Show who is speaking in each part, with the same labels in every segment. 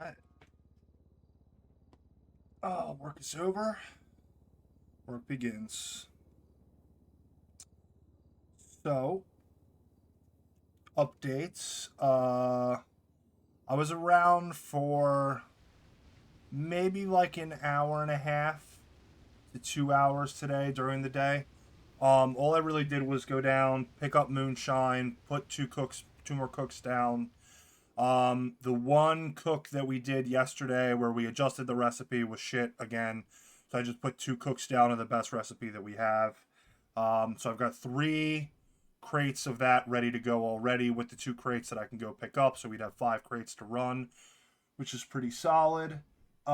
Speaker 1: Alright. Oh, work is over. Work begins. So, updates. I was around for maybe like an hour and a half to 2 hours today during the day. All I really did was go down, pick up moonshine, put two more cooks down. The one cook that we did yesterday where we adjusted the recipe was shit again. So I just put two cooks down of the best recipe that we have. So I've got 3 crates of that ready to go already with the 2 crates that I can go pick up. So we'd have 5 crates to run, which is pretty solid. We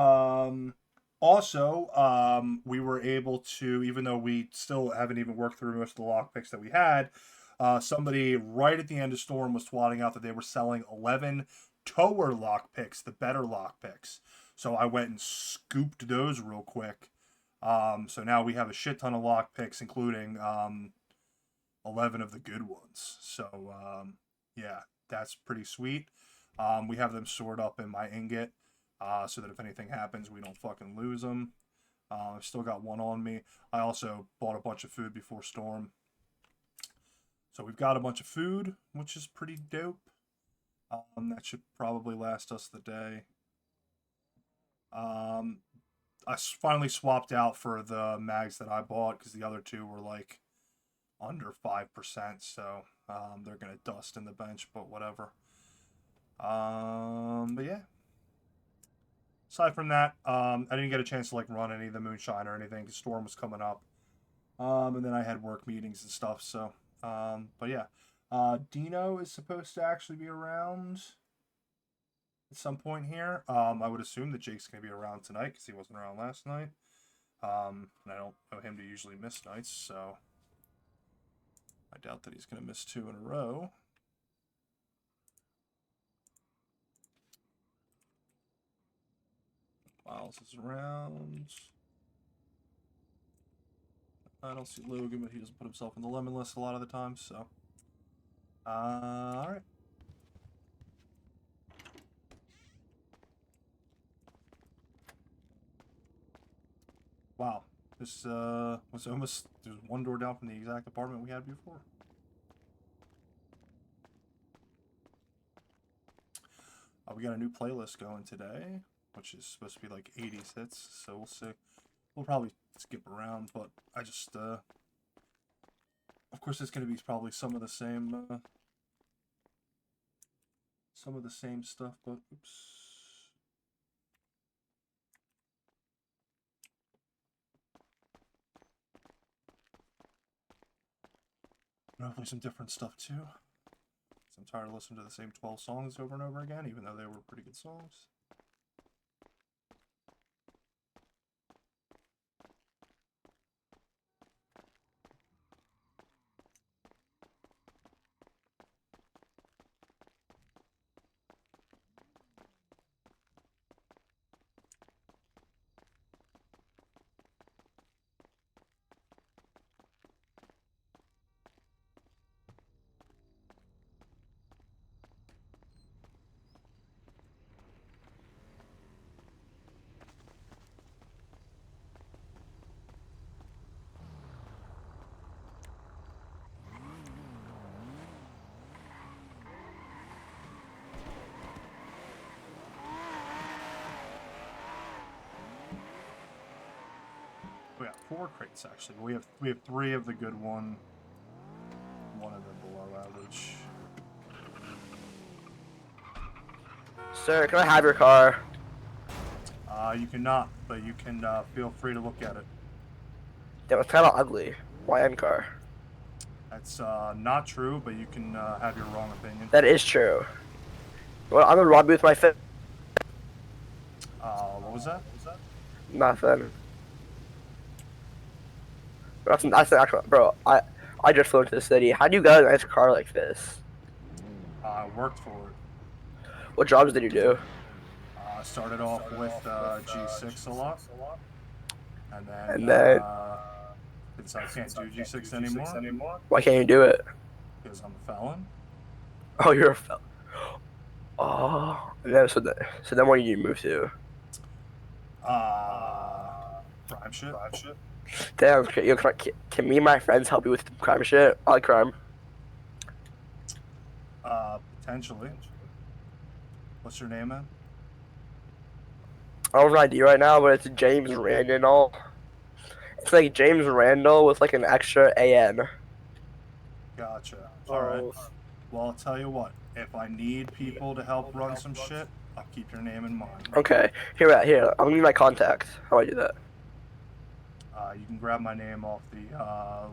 Speaker 1: were able to, even though we still haven't even worked through most of the lockpicks that we had, somebody right at the end of Storm was twatting out that they were selling 11 tower lockpicks, the better lockpicks. So I went and scooped those real quick. So now we have a shit ton of lockpicks, including 11 of the good ones. So yeah, that's pretty sweet. We have them stored up in my ingot. So that if anything happens, we don't fucking lose them. I've still got one on me. I also bought a bunch of food before Storm. So we've got a bunch of food, which is pretty dope. That should probably last us the day. I finally swapped out for the mags that I bought because the other two were like under 5%. So they're going to dust in the bench, but whatever. But yeah. Aside from that, I didn't get a chance to like run any of the moonshine or anything because Storm was coming up. And then I had work meetings and stuff. So, but yeah, Dino is supposed to actually be around at some point here. I would assume that Jake's gonna be around tonight because he wasn't around last night. And I don't know him to usually miss nights, so I doubt that he's gonna miss 2 in a row. Miles is around. I don't see Logan, but he doesn't put himself in the lemon list a lot of the time, so. Alright. Wow. This was almost, there's one door down from the exact apartment we had before. We got a new playlist going today, which is supposed to be like 80s hits, so we'll see. We'll probably skip around, but I just, of course it's going to be probably some of the same stuff, but, oops. And hopefully some different stuff too. I'm tired of listening to the same 12 songs over and over again, even though they were pretty good songs. We got 4 crates actually. We have 3 of the good one of them below average.
Speaker 2: Sir, can I have your car?
Speaker 1: You cannot, but you can feel free to look at it.
Speaker 2: That was kind of ugly. Why end car?
Speaker 1: That's not true, but you can have your wrong opinion.
Speaker 2: That is true. Well, I'm gonna rob you with my fit.
Speaker 1: What was that?
Speaker 2: Nothing. That's the actual, bro. I just flew into the city. How do you get a nice car like this?
Speaker 1: I worked for it.
Speaker 2: What jobs did you do?
Speaker 1: I started off with G6 a lot, and
Speaker 2: then
Speaker 1: since I can't do G6 anymore.
Speaker 2: Why can't you do it?
Speaker 1: Because I'm a felon.
Speaker 2: Oh, you're a felon. Oh, no. So then where do you move to?
Speaker 1: Uh, crime shit.
Speaker 2: Damn, can me and my friends help you with crime shit? I like crime.
Speaker 1: Potentially. What's your name, man?
Speaker 2: I don't have an ID right now, but it's James Randall. It's like James Randall with like an extra AN.
Speaker 1: Gotcha. All right.
Speaker 2: Oh.
Speaker 1: Well, I'll tell you what. If I need people to help run some shit, I'll keep your name in mind.
Speaker 2: Okay. Here. I'll give you my contact. How do I do that?
Speaker 1: You can grab my name off the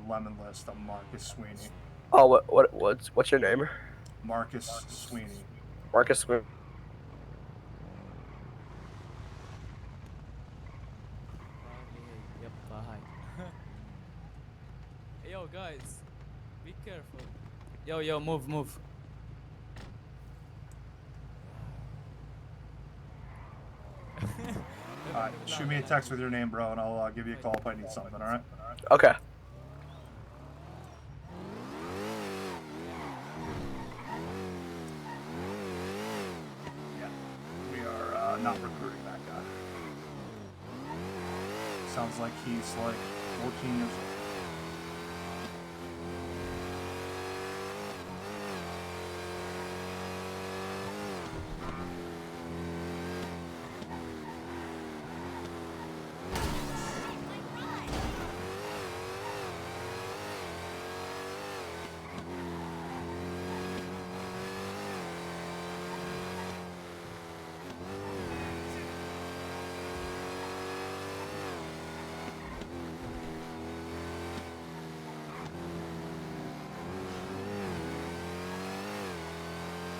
Speaker 1: lemon list. I'm Marcus Sweeney.
Speaker 2: Oh, what's your name?
Speaker 1: Marcus Sweeney.
Speaker 2: Marcus Smith.
Speaker 3: Yep, hi. Hey, yo, guys, be careful. Yo, move.
Speaker 1: Alright, shoot me a text with your name, bro, and I'll give you a call if I need something, alright?
Speaker 2: Okay.
Speaker 1: Yeah. We are not recruiting that guy. Sounds like he's like 14 years old.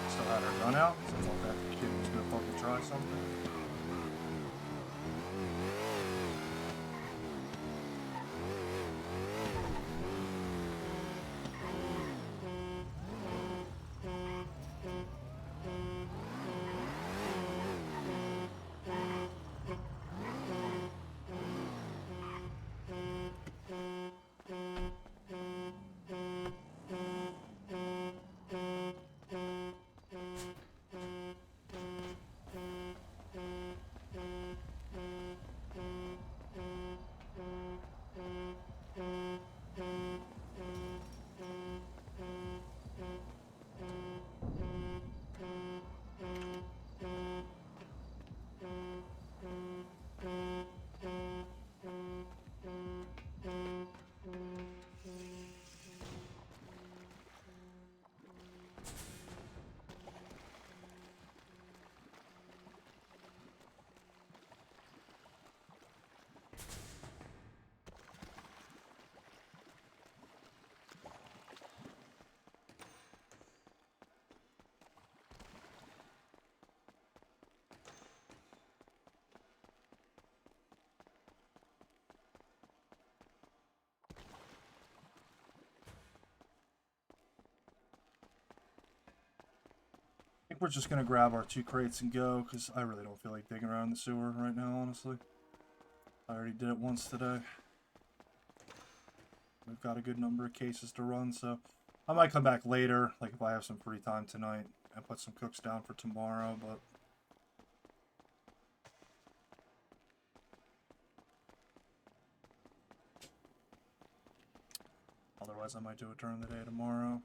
Speaker 1: Still had her gun out, so I thought that kid was gonna fucking try something. I think we're just gonna grab our 2 crates and go, because I really don't feel like digging around the sewer right now, honestly. I already did it once today. We've got a good number of cases to run, so I might come back later, like if I have some free time tonight, and put some cooks down for tomorrow, but... Otherwise, I might do it during the day tomorrow.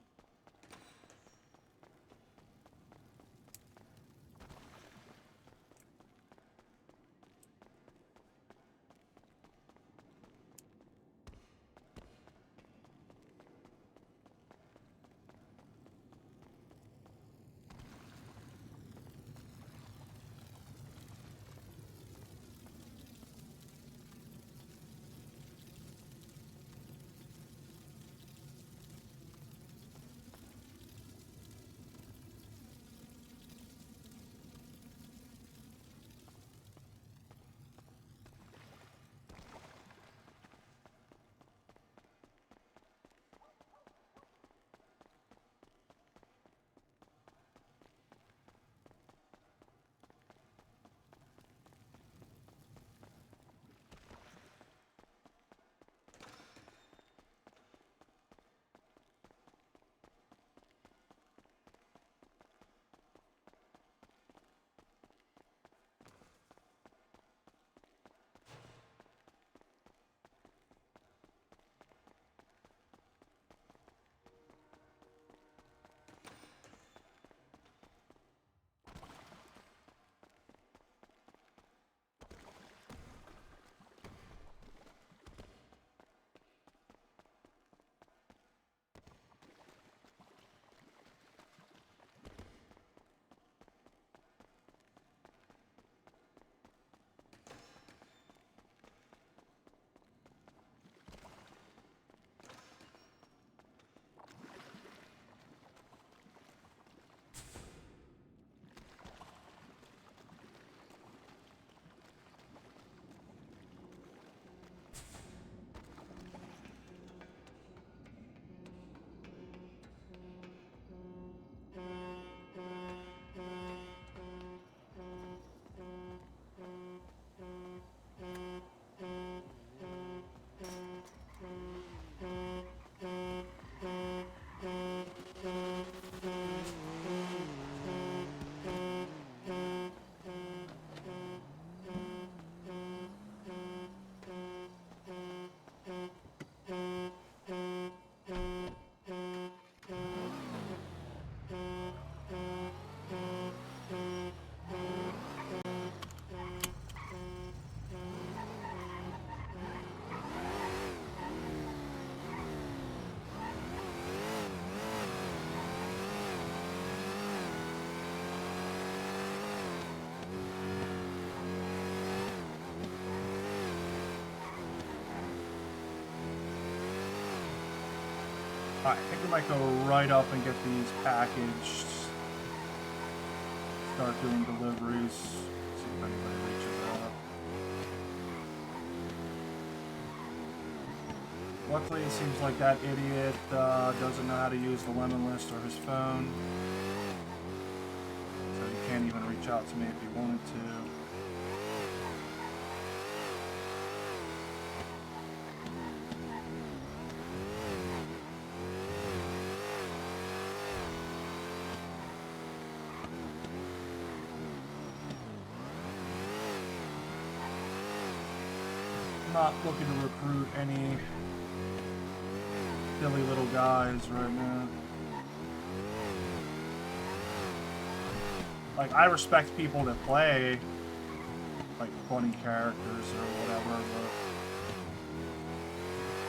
Speaker 1: Alright, I think we might go right up and get these packaged. Start doing deliveries. See if anybody reaches out. Luckily, it seems like that idiot doesn't know how to use the lemon list or his phone. So he can't even reach out to me if he wanted to. Not looking to recruit any silly little guys right now. Like, I respect people that play like funny characters or whatever,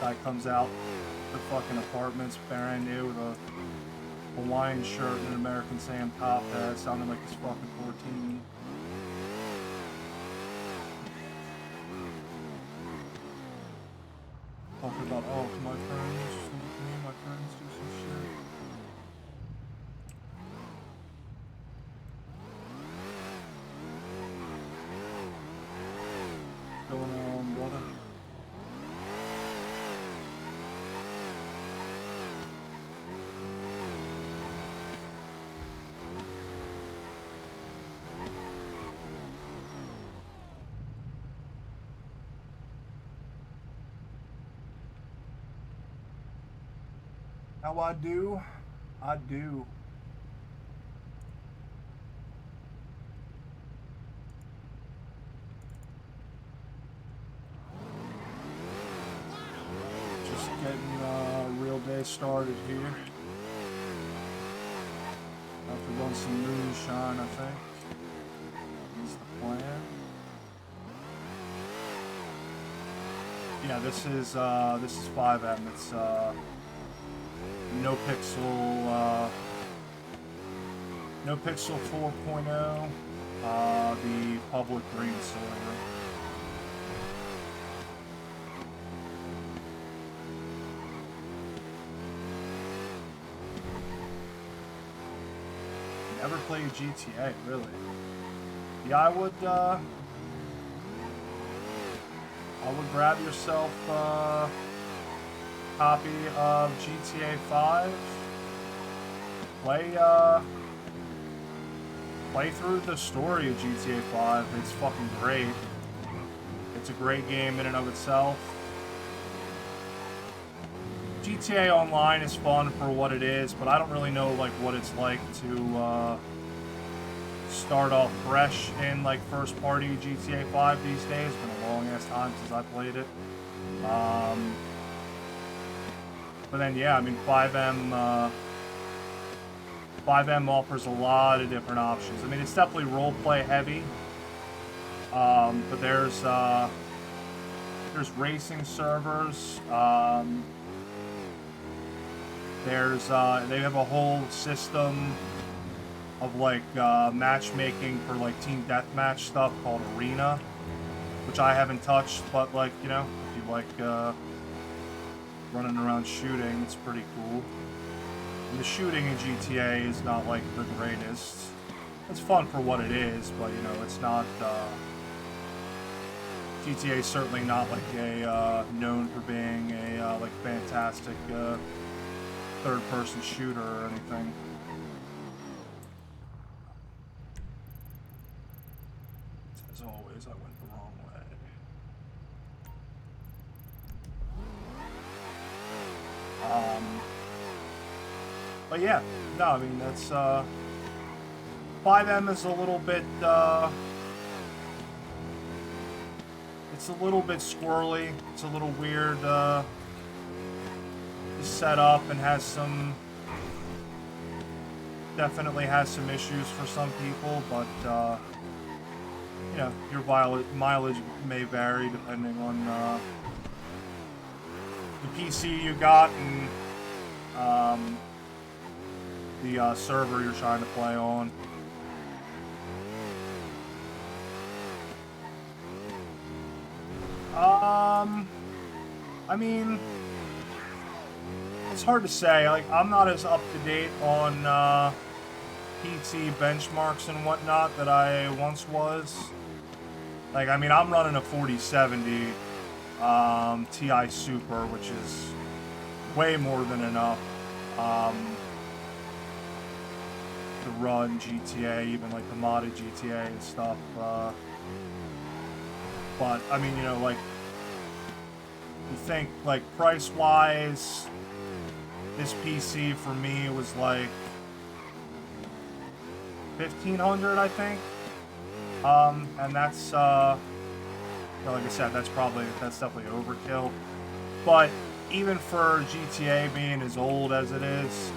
Speaker 1: but guy comes out the fucking apartments brand new with a Hawaiian shirt and an American Sam top hat, sounding like he's fucking 14. Talking about, oh, my friends, me and my friends do some shit. What's going on, brother? How I do? I do. Just getting a real day started here. Have to run some moonshine, I think. Is the plan. Yeah, this is 5M. It's NoPixel, NoPixel 4.0, the public green server. Never played GTA, really. Yeah, I would grab yourself copy of GTA 5. Play through the story of GTA 5. It's fucking great. It's a great game in and of itself. GTA Online is fun for what it is, but I don't really know like what it's like to start off fresh in like first party GTA 5 these days. It's been a long ass time since I played it. But then, yeah, I mean, 5M offers a lot of different options. I mean, it's definitely roleplay heavy, but there's racing servers. They have a whole system of like matchmaking for like team deathmatch stuff called Arena, which I haven't touched, but like, you know, if you like running around shooting, it's pretty cool. And the shooting in GTA is not like the greatest. It's fun for what it is, but you know, it's not GTA is certainly not like a known for being a like fantastic third-person shooter or anything. As always, I went the wrong way. But yeah, no, I mean, that's 5M is a little bit it's a little bit squirrely. It's a little weird set up and has some, definitely has some issues for some people, but you know, your mileage may vary depending on the PC you got and the server you're trying to play on. I mean, It's hard to say. Like, I'm not as up to date on PT benchmarks and whatnot that I once was. Like, I mean, I'm running a 4070 Ti Super, which is way more than enough to run GTA, even like the modded GTA and stuff. But I mean, you know, like, you think like price-wise, this PC for me was like $1,500, I think. And that's well, like I said, that's definitely overkill. But even for GTA being as old as it is,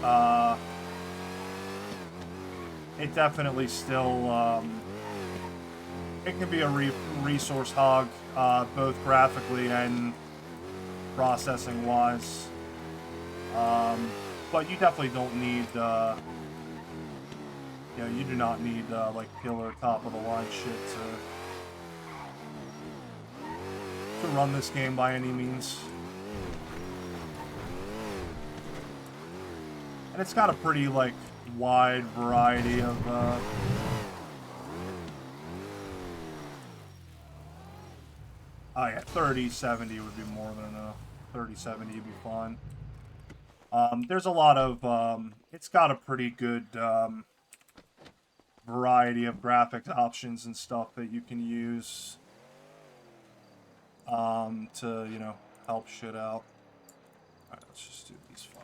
Speaker 1: it definitely still it can be a resource hog, both graphically and processing wise. But you definitely don't need you know, you do not need like killer top of the line shit to run this game by any means. And it's got a pretty like wide variety of oh yeah, 3070 would be more than enough. 3070 would be fine. There's a lot of it's got a pretty good variety of graphics options and stuff that you can use to, you know, help shit out. Alright, let's just do these 5.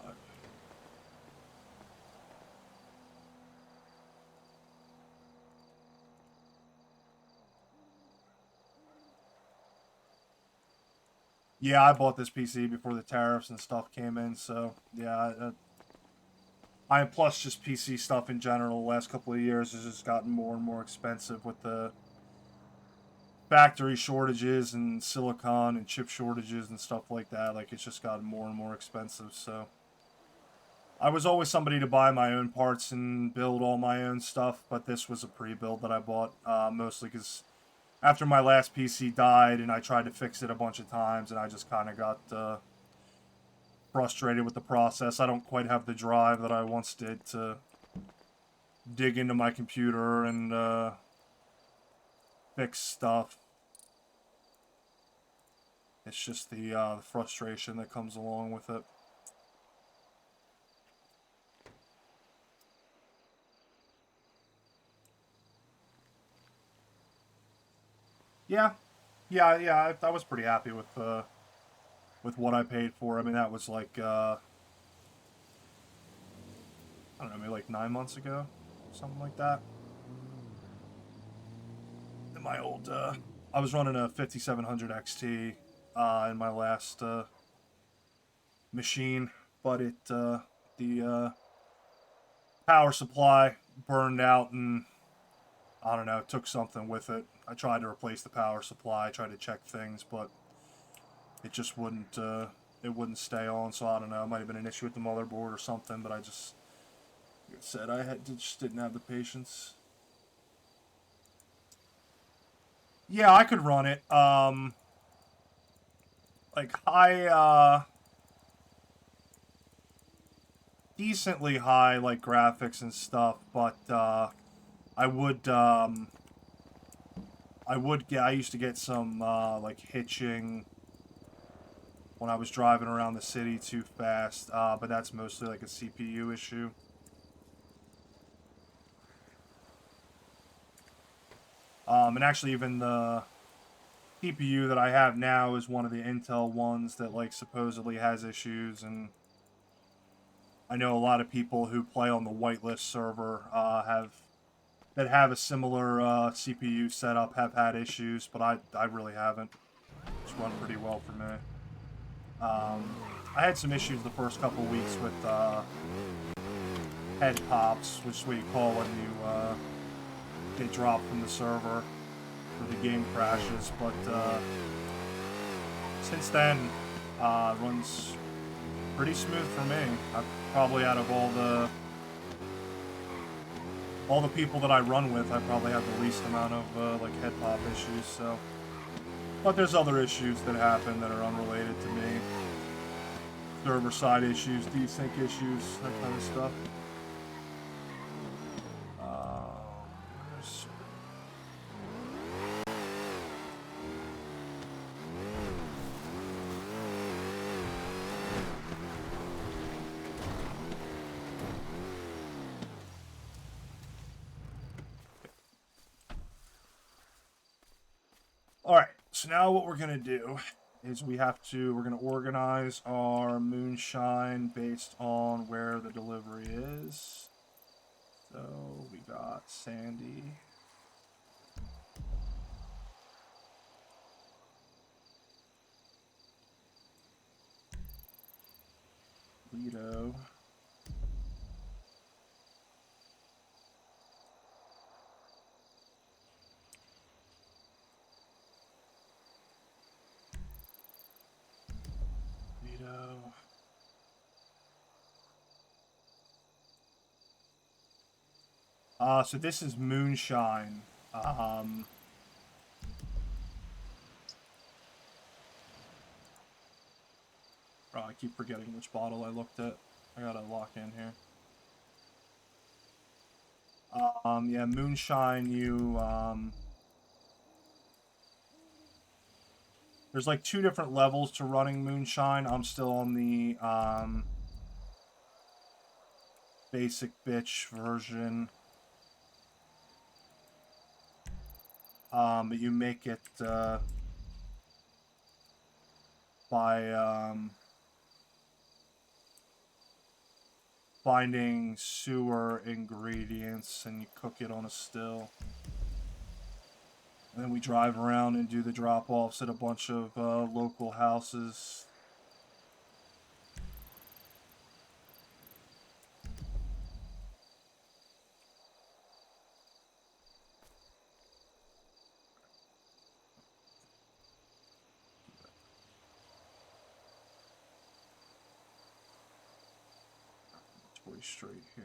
Speaker 1: Yeah, I bought this PC before the tariffs and stuff came in, so yeah, plus just PC stuff in general the last couple of years has just gotten more and more expensive with the factory shortages and silicon and chip shortages and stuff like that. Like, it's just gotten more and more expensive, so I was always somebody to buy my own parts and build all my own stuff, but this was a pre-build that I bought, mostly because after my last PC died and I tried to fix it a bunch of times and I just kind of got frustrated with the process. I don't quite have the drive that I once did to dig into my computer and fix stuff. It's just the frustration that comes along with it. Yeah, I was pretty happy with what I paid for. I mean, that was like, I don't know, maybe like 9 months ago, something like that. In my old, I was running a 5700 XT in my last machine, but the power supply burned out and, I don't know, took something with it. I tried to replace the power supply, tried to check things, but it just wouldn't stay on, so I don't know, it might have been an issue with the motherboard or something, but I just, like I said, just didn't have the patience. Yeah, I could run it, like, high, decently high, like, graphics and stuff, but, I used to get some, like, hitching when I was driving around the city too fast, but that's mostly, like, a CPU issue. And actually, even the CPU that I have now is one of the Intel ones that, like, supposedly has issues, and I know a lot of people who play on the whitelist server, that have a similar CPU setup have had issues, but I really haven't. It's run pretty well for me. I had some issues the first couple weeks with head pops, which is what you call when you get dropped from the server or the game crashes, but since then, runs pretty smooth for me. I've probably, out of all the people that I run with, I probably have the least amount of like head pop issues, so. But there's other issues that happen that are unrelated to me. server side issues, desync issues, that kind of stuff. Where's- All right, so now what we're gonna do is we're gonna organize our moonshine based on where the delivery is. So we got Sandy. Lido. Lido. So this is moonshine. Oh, I keep forgetting which bottle I looked at. I gotta lock in here. Yeah, moonshine, there's like 2 different levels to running moonshine. I'm still on the, basic bitch version. But you make it, by, finding sewer ingredients, and you cook it on a still. And then we drive around and do the drop-offs at a bunch of local houses. Toy straight here.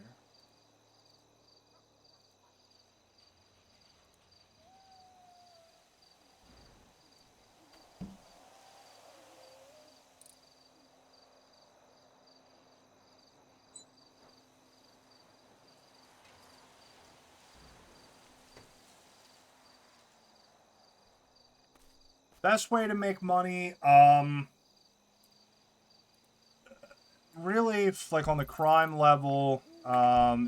Speaker 1: Best way to make money, really, like on the crime level,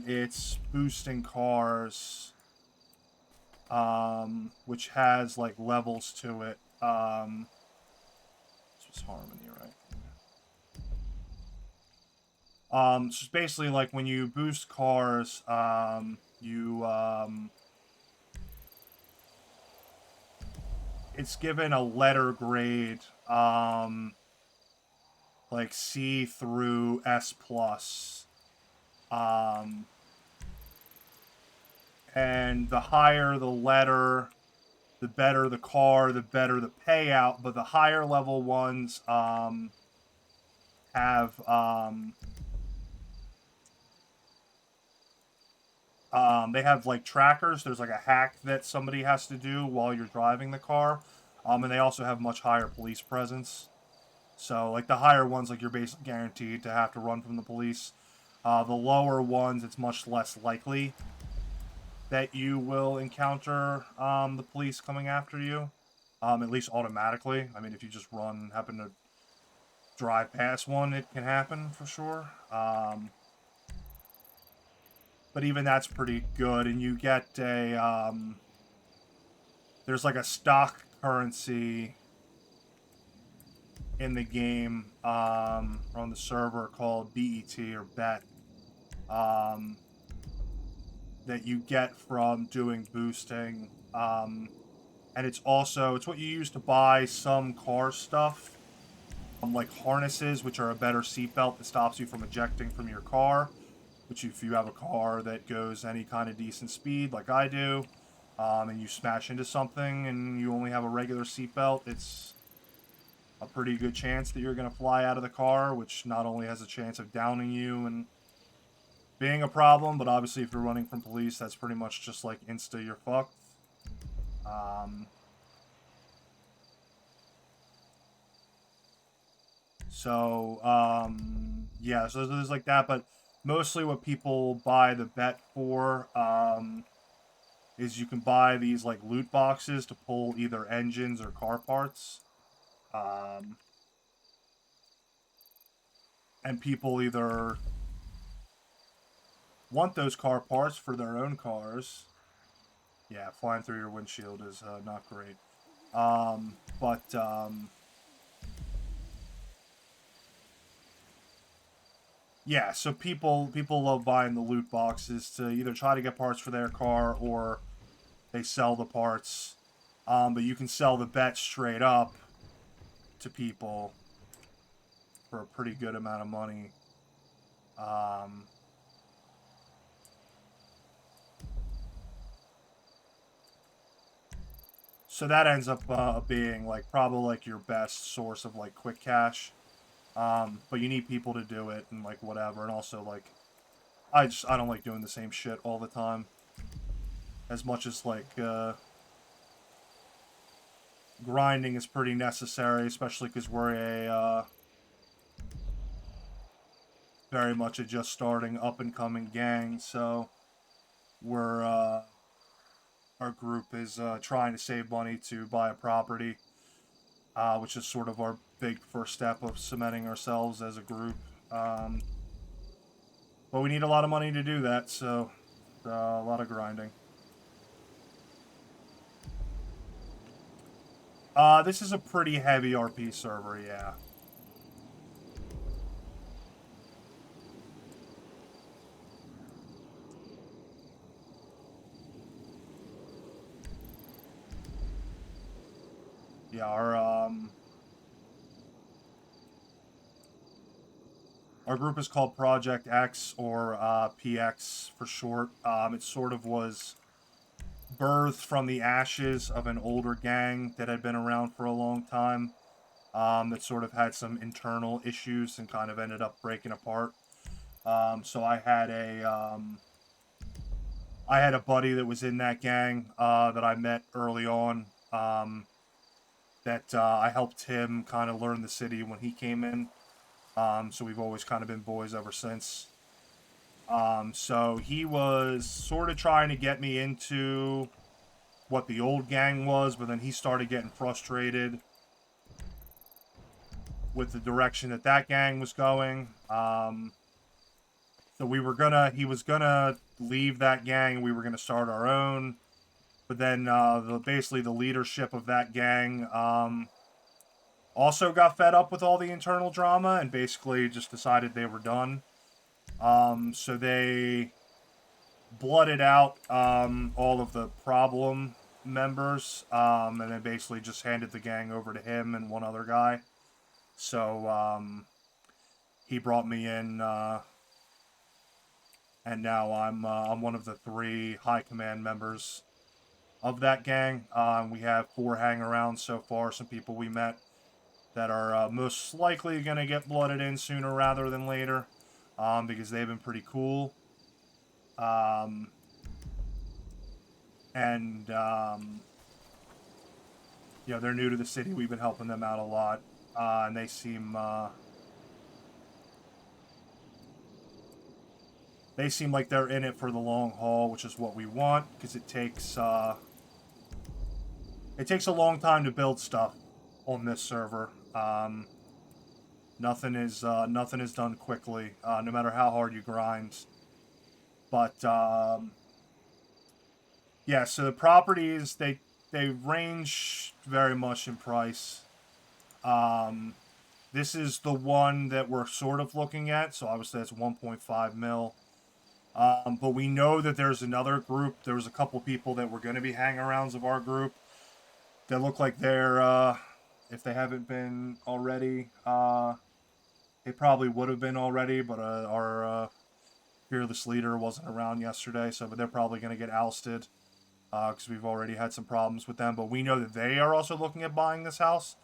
Speaker 1: it's boosting cars, which has like levels to it. This was Harmony, right? So it's basically like when you boost cars, it's given a letter grade, like C through S plus. And the higher the letter, the better the car, the better the payout. But the higher level ones have they have like trackers. There's like a hack that somebody has to do while you're driving the car, and they also have much higher police presence. So like the higher ones, like you're basically guaranteed to have to run from the police. The lower ones, it's much less likely that you will encounter the police coming after you, at least automatically. I mean, if you just happen to drive past one, it can happen for sure. But even that's pretty good, and you get a, there's like a stock currency in the game, on the server called BET or BET, that you get from doing boosting, and it's what you use to buy some car stuff, like harnesses, which are a better seatbelt that stops you from ejecting from your car, which if you have a car that goes any kind of decent speed, like I do, and you smash into something and you only have a regular seatbelt, it's a pretty good chance that you're going to fly out of the car, which not only has a chance of downing you and being a problem, but obviously if you're running from police, that's pretty much just like insta you're fucked. So, yeah, so there's like that, but mostly what people buy the bet for, is you can buy these like loot boxes to pull either engines or car parts. Um, and people either want those car parts for their own cars. Yeah, flying through your windshield is not great. But yeah, so people love buying the loot boxes to either try to get parts for their car or they sell the parts. But you can sell the bet straight up to people for a pretty good amount of money. Um, so that ends up being like probably like your best source of like quick cash. But you need people to do it and like whatever, and also like I don't like doing the same shit all the time. As much as like grinding is pretty necessary, especially because we're a very much a just starting up and coming gang. So we're our group is trying to save money to buy a property, which is sort of our big first step of cementing ourselves as a group. Um, but we need a lot of money to do that, so a lot of grinding. This is a pretty heavy RP server, yeah. Yeah, our group is called Project X, or PX for short. It sort of was birthed from the ashes of an older gang that had been around for a long time. That sort of had some internal issues and kind of ended up breaking apart. So I had a buddy that was in that gang that I met early on. That I helped him kind of learn the city when he came in. So we've always kind of been boys ever since. So he was sort of trying to get me into what the old gang was, but then he started getting frustrated with the direction that that gang was going. So he was gonna leave that gang and we were gonna start our own. But then basically the leadership of that gang also got fed up with all the internal drama and basically just decided they were done. So they blooded out all of the problem members, and then basically just handed the gang over to him and one other guy. So he brought me in, and now I'm one of the 3 high command members of that gang. We have 4 hang-arounds so far, some people we met that are most likely going to get blooded in sooner rather than later, because they've been pretty cool. And you know, they're new to the city. We've been helping them out a lot, and they seem like they're in it for the long haul, which is what we want, because it takes a long time to build stuff on this server. Nothing is done quickly, no matter how hard you grind. But yeah, so the properties they range very much in price. This is the one that we're sort of looking at, so obviously that's 1.5 mil. But we know that there's another group. There was a couple people that were going to be hang-arounds of our group that look like they're, if they haven't been already, they probably would have been already, but our fearless leader wasn't around yesterday, but they're probably going to get ousted because we've already had some problems with them. But we know that they are also looking at buying this house,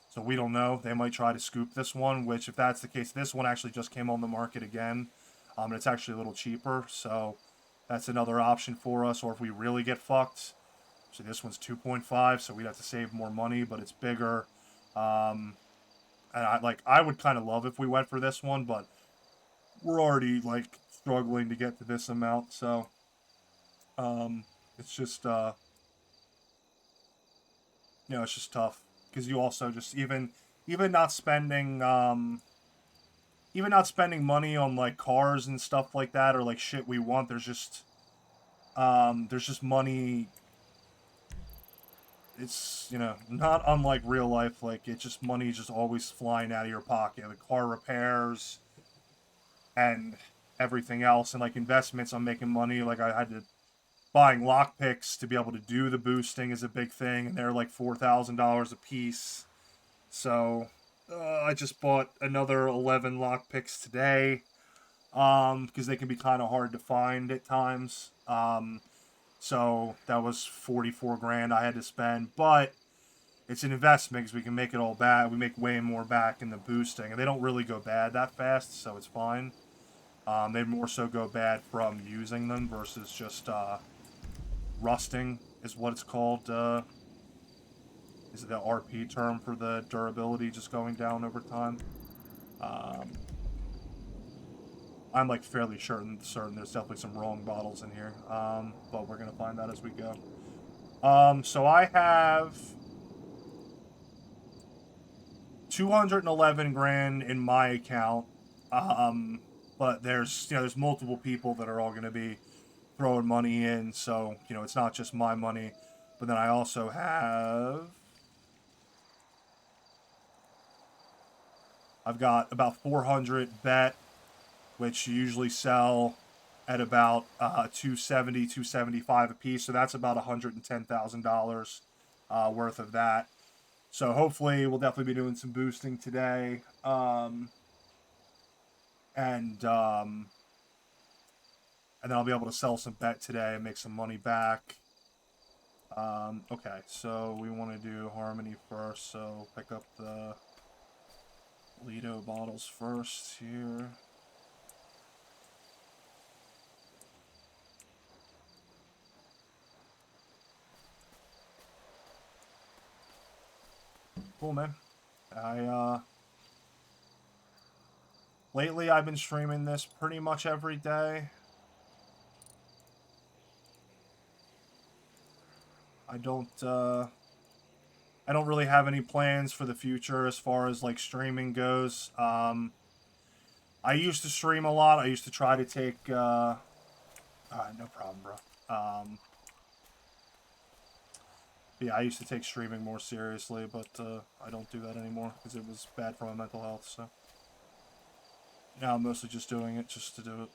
Speaker 1: so we don't know. They might try to scoop this one, which if that's the case, this one actually just came on the market again. And it's actually a little cheaper, so that's another option for us. Or if we really get fucked, so this one's 2.5, so we'd have to save more money, but it's bigger. And And I would kind of love if we went for this one, but we're already like struggling to get to this amount, so it's just it's just tough because you also just even not spending even not spending money on like cars and stuff like that or like shit we want. There's just money. It's not unlike real life. Like it's just money just always flying out of your pocket. The car repairs and everything else, and like investments. I'm making money. Like I had to buying lockpicks to be able to do the boosting is a big thing, and they're like $4,000 a piece. So I just bought another 11 lockpicks today, because they can be kind of hard to find at times. So that was 44 grand I had to spend, but it's an investment because we can make it all back. We make way more back in the boosting, and they don't really go bad that fast, so it's fine. They more so go bad from using them versus just rusting is what it's called. Is it the RP term for the durability just going down over time? I'm like fairly certain there's definitely some wrong bottles in here, but we're gonna find out as we go. So I have 211 grand in my account, but there's multiple people that are all gonna be throwing money in, so it's not just my money, but then I also have I've got about 400 bet, which you usually sell at about 270, 275 a piece. So that's about $110,000 worth of that. So hopefully we'll definitely be doing some boosting today. And then I'll be able to sell some bet today and make some money back. Okay, so we want to do Harmony first. So pick up the Lido bottles first here. Cool, man. Lately I've been streaming this pretty much every day. I don't really have any plans for the future as far as like streaming goes. I used to stream a lot. I used to try to take no problem, bro. Yeah, I used to take streaming more seriously, but I don't do that anymore because it was bad for my mental health, so now I'm mostly just doing it just to do it.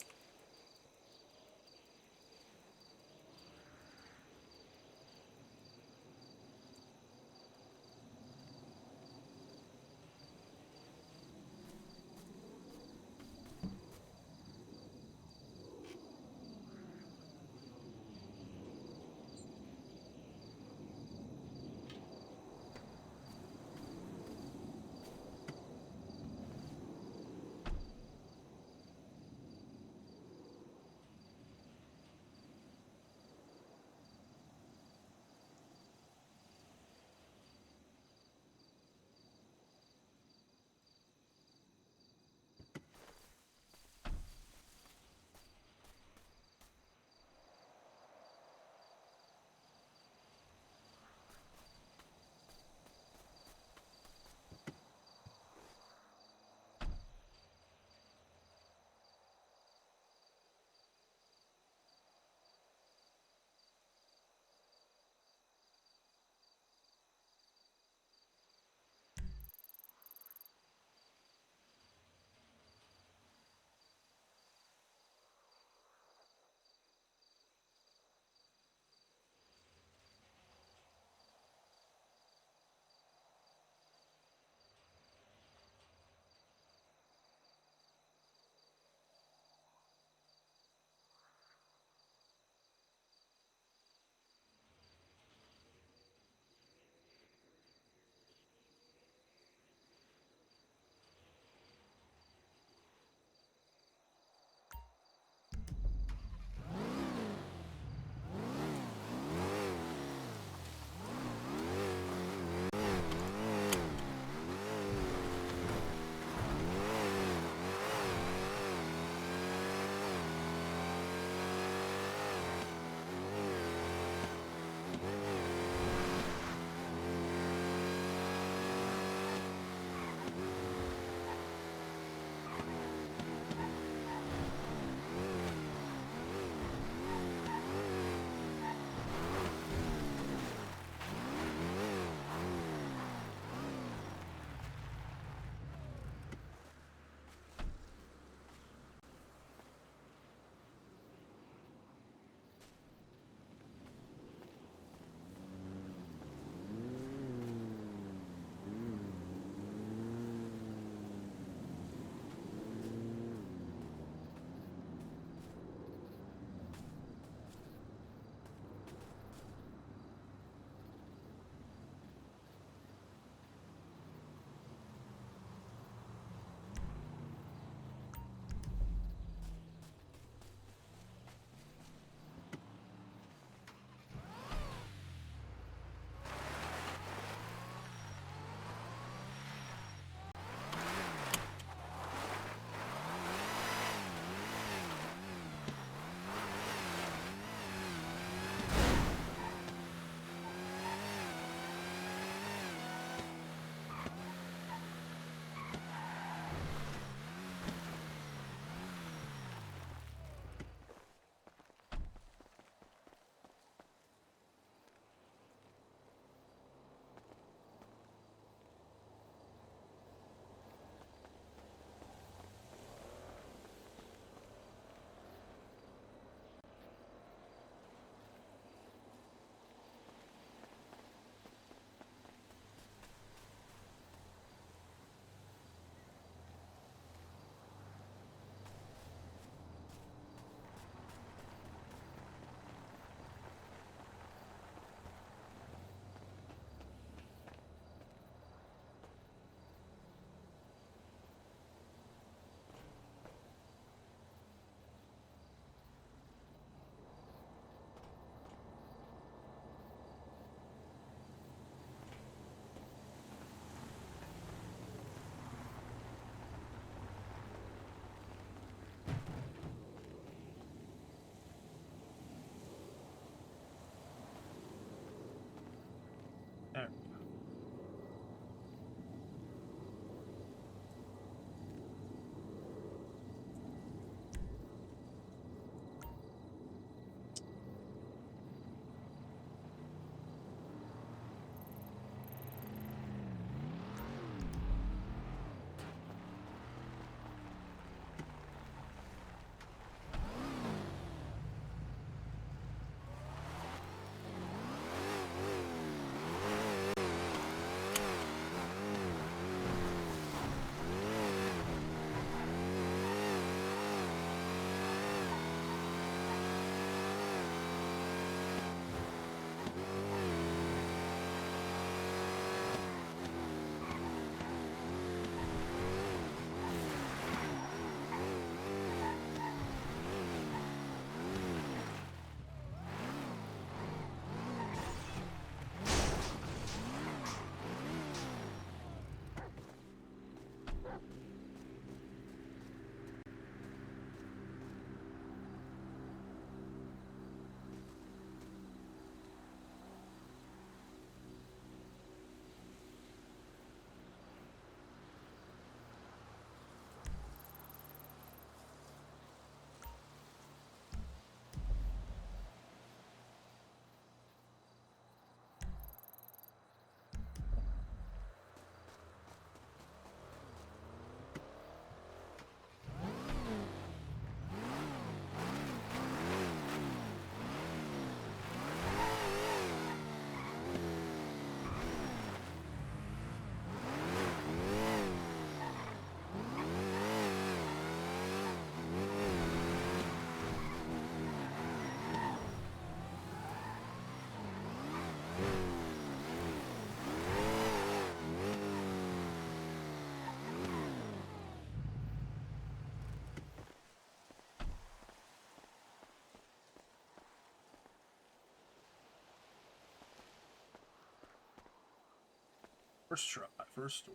Speaker 1: First try, first door.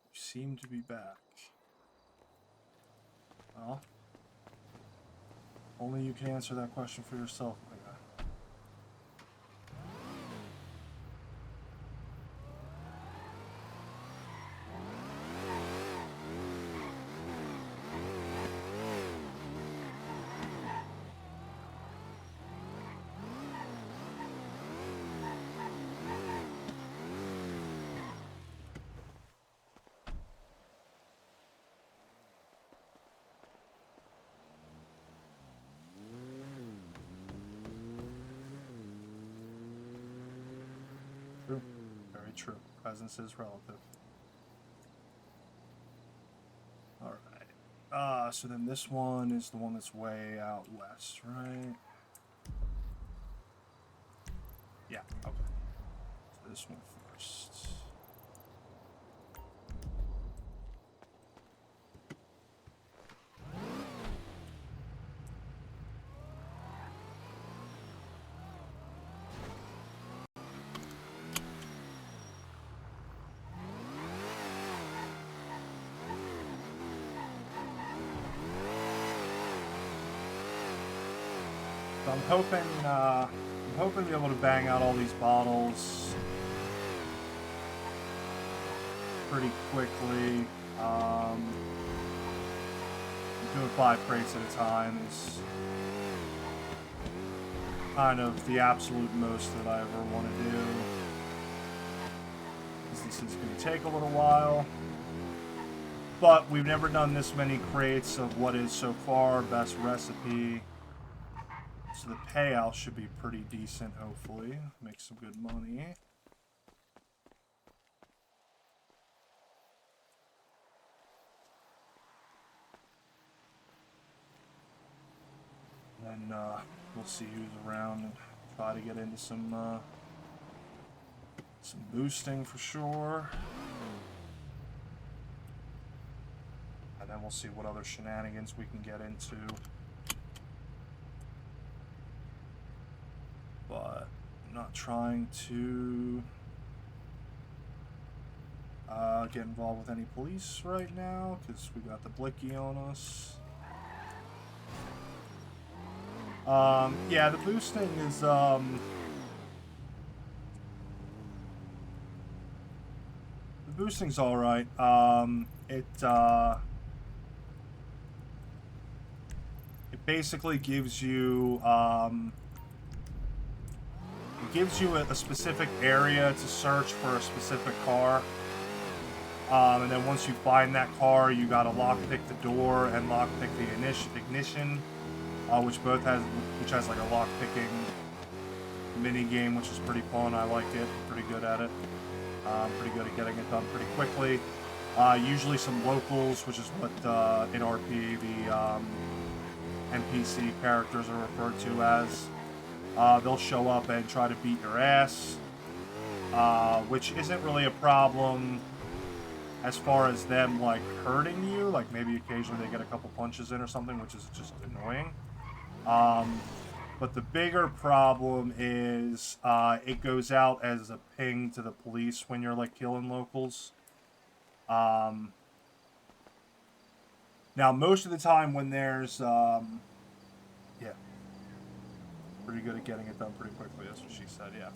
Speaker 1: You seem to be back. Well, only you can answer that question for yourself, my guy. True. Very true. Presence is relative. Alright. So then this one is the one that's way out west, right? Yeah, okay. So this one first. So I'm hoping to be able to bang out all these bottles pretty quickly. Doing 5 crates at a time is kind of the absolute most that I ever want to do. This is going to take a little while. But we've never done this many crates of what is so far best recipe. So the payout should be pretty decent, hopefully. Make some good money. And we'll see who's around and try to get into some boosting for sure. And then we'll see what other shenanigans we can get into. But I'm not trying to get involved with any police right now because we got the blicky on us. Yeah, the boosting is the boosting's all right. It basically gives you a specific area to search for a specific car. And then once you find that car, you gotta lockpick the door and lockpick the ignition, which has like a lockpicking mini game, which is pretty fun. I like it. Pretty good at it. Pretty good at getting it done pretty quickly. Usually some locals, which is what in RP the NPC characters are referred to as. They'll show up and try to beat your ass, which isn't really a problem as far as them like hurting you. Like maybe occasionally they get a couple punches in or something, which is just annoying. But the bigger problem is it goes out as a ping to the police when you're like killing locals. Now most of the time when there's yeah, pretty good at getting it done pretty quickly. That's what she said. Yeah.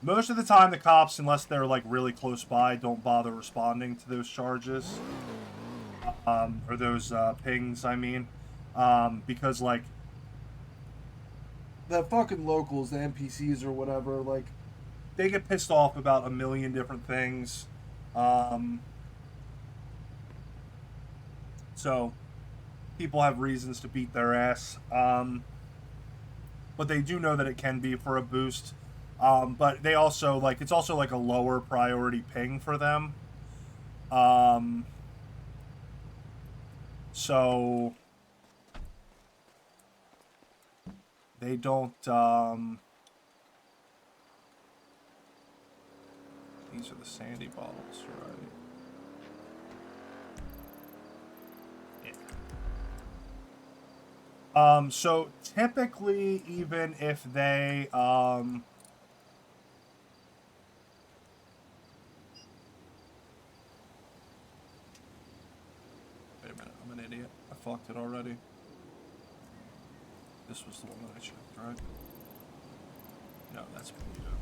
Speaker 1: Most of the time, the cops, unless they're like really close by, don't bother responding to those charges, or those pings. I mean, because like the fucking locals, the NPCs or whatever, like they get pissed off about a million different things. So people have reasons to beat their ass, but they do know that it can be for a boost. But they also like it's also like a lower priority ping for them. So they don't. These are the sandy bottles, right? Yeah. So typically, even if they, wait a minute, I'm an idiot. I fucked it already. This was the one that I checked, right? No, that's Polito.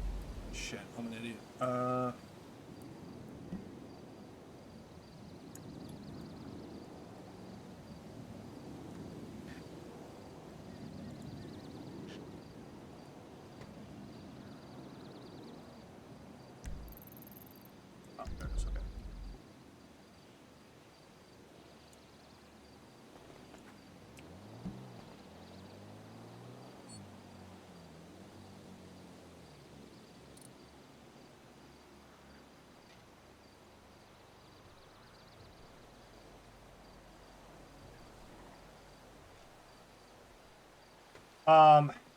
Speaker 1: Shit, I'm an idiot. Oh, there it is, okay.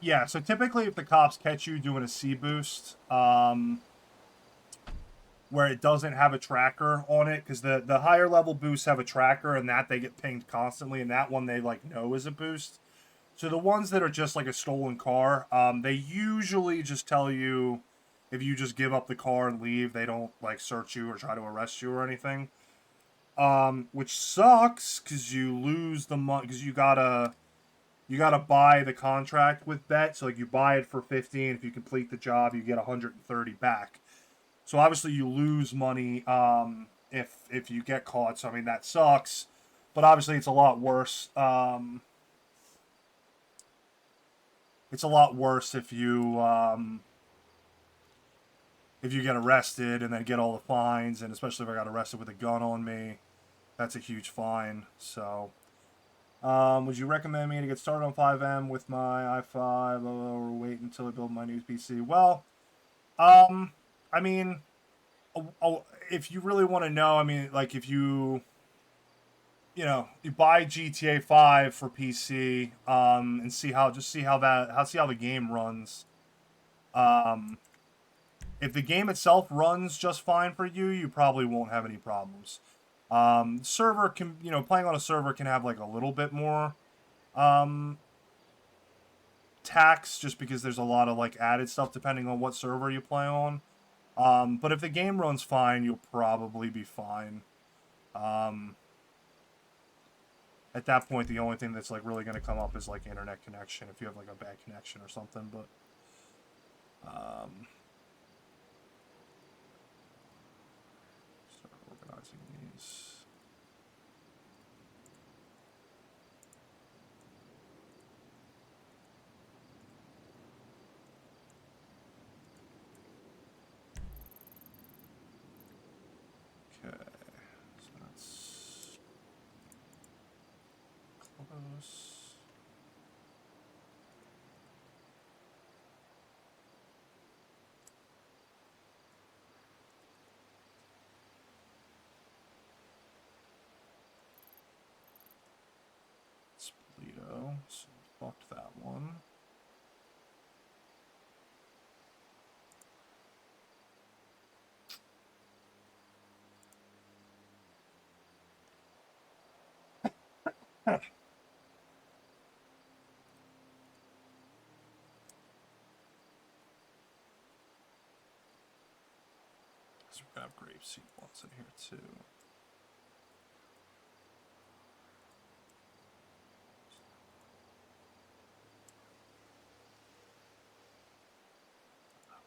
Speaker 1: Yeah, so typically if the cops catch you doing a C boost, where it doesn't have a tracker on it, because the higher level boosts have a tracker, and that they get pinged constantly, and that one they like know is a boost. So the ones that are just like a stolen car, they usually just tell you if you just give up the car and leave, they don't like search you or try to arrest you or anything. Which sucks because you lose the money because you gotta buy the contract with Bet. So like you buy it for 15. If you complete the job, you get 130 back. So obviously you lose money if you get caught. So I mean that sucks, but obviously it's a lot worse. It's a lot worse if you get arrested and then get all the fines, and especially if I got arrested with a gun on me, that's a huge fine. So, would you recommend me to get started on 5M with my i5 or wait until I build my new PC? Well, I mean, if you really want to know, I mean, like if you buy GTA 5 for PC, and see how the game runs. Um, if the game itself runs just fine for you, you probably won't have any problems. Server can, playing on a server can have like a little bit more um, tax just because there's a lot of like added stuff depending on what server you play on. But if the game runs fine, you'll probably be fine. Um, at that point, the only thing that's like really going to come up is like internet connection if you have like a bad connection or something. But start organizing these. Okay, so that's close. Splito, so fucked that one. So we're gonna have grapeseed ones in here too. Back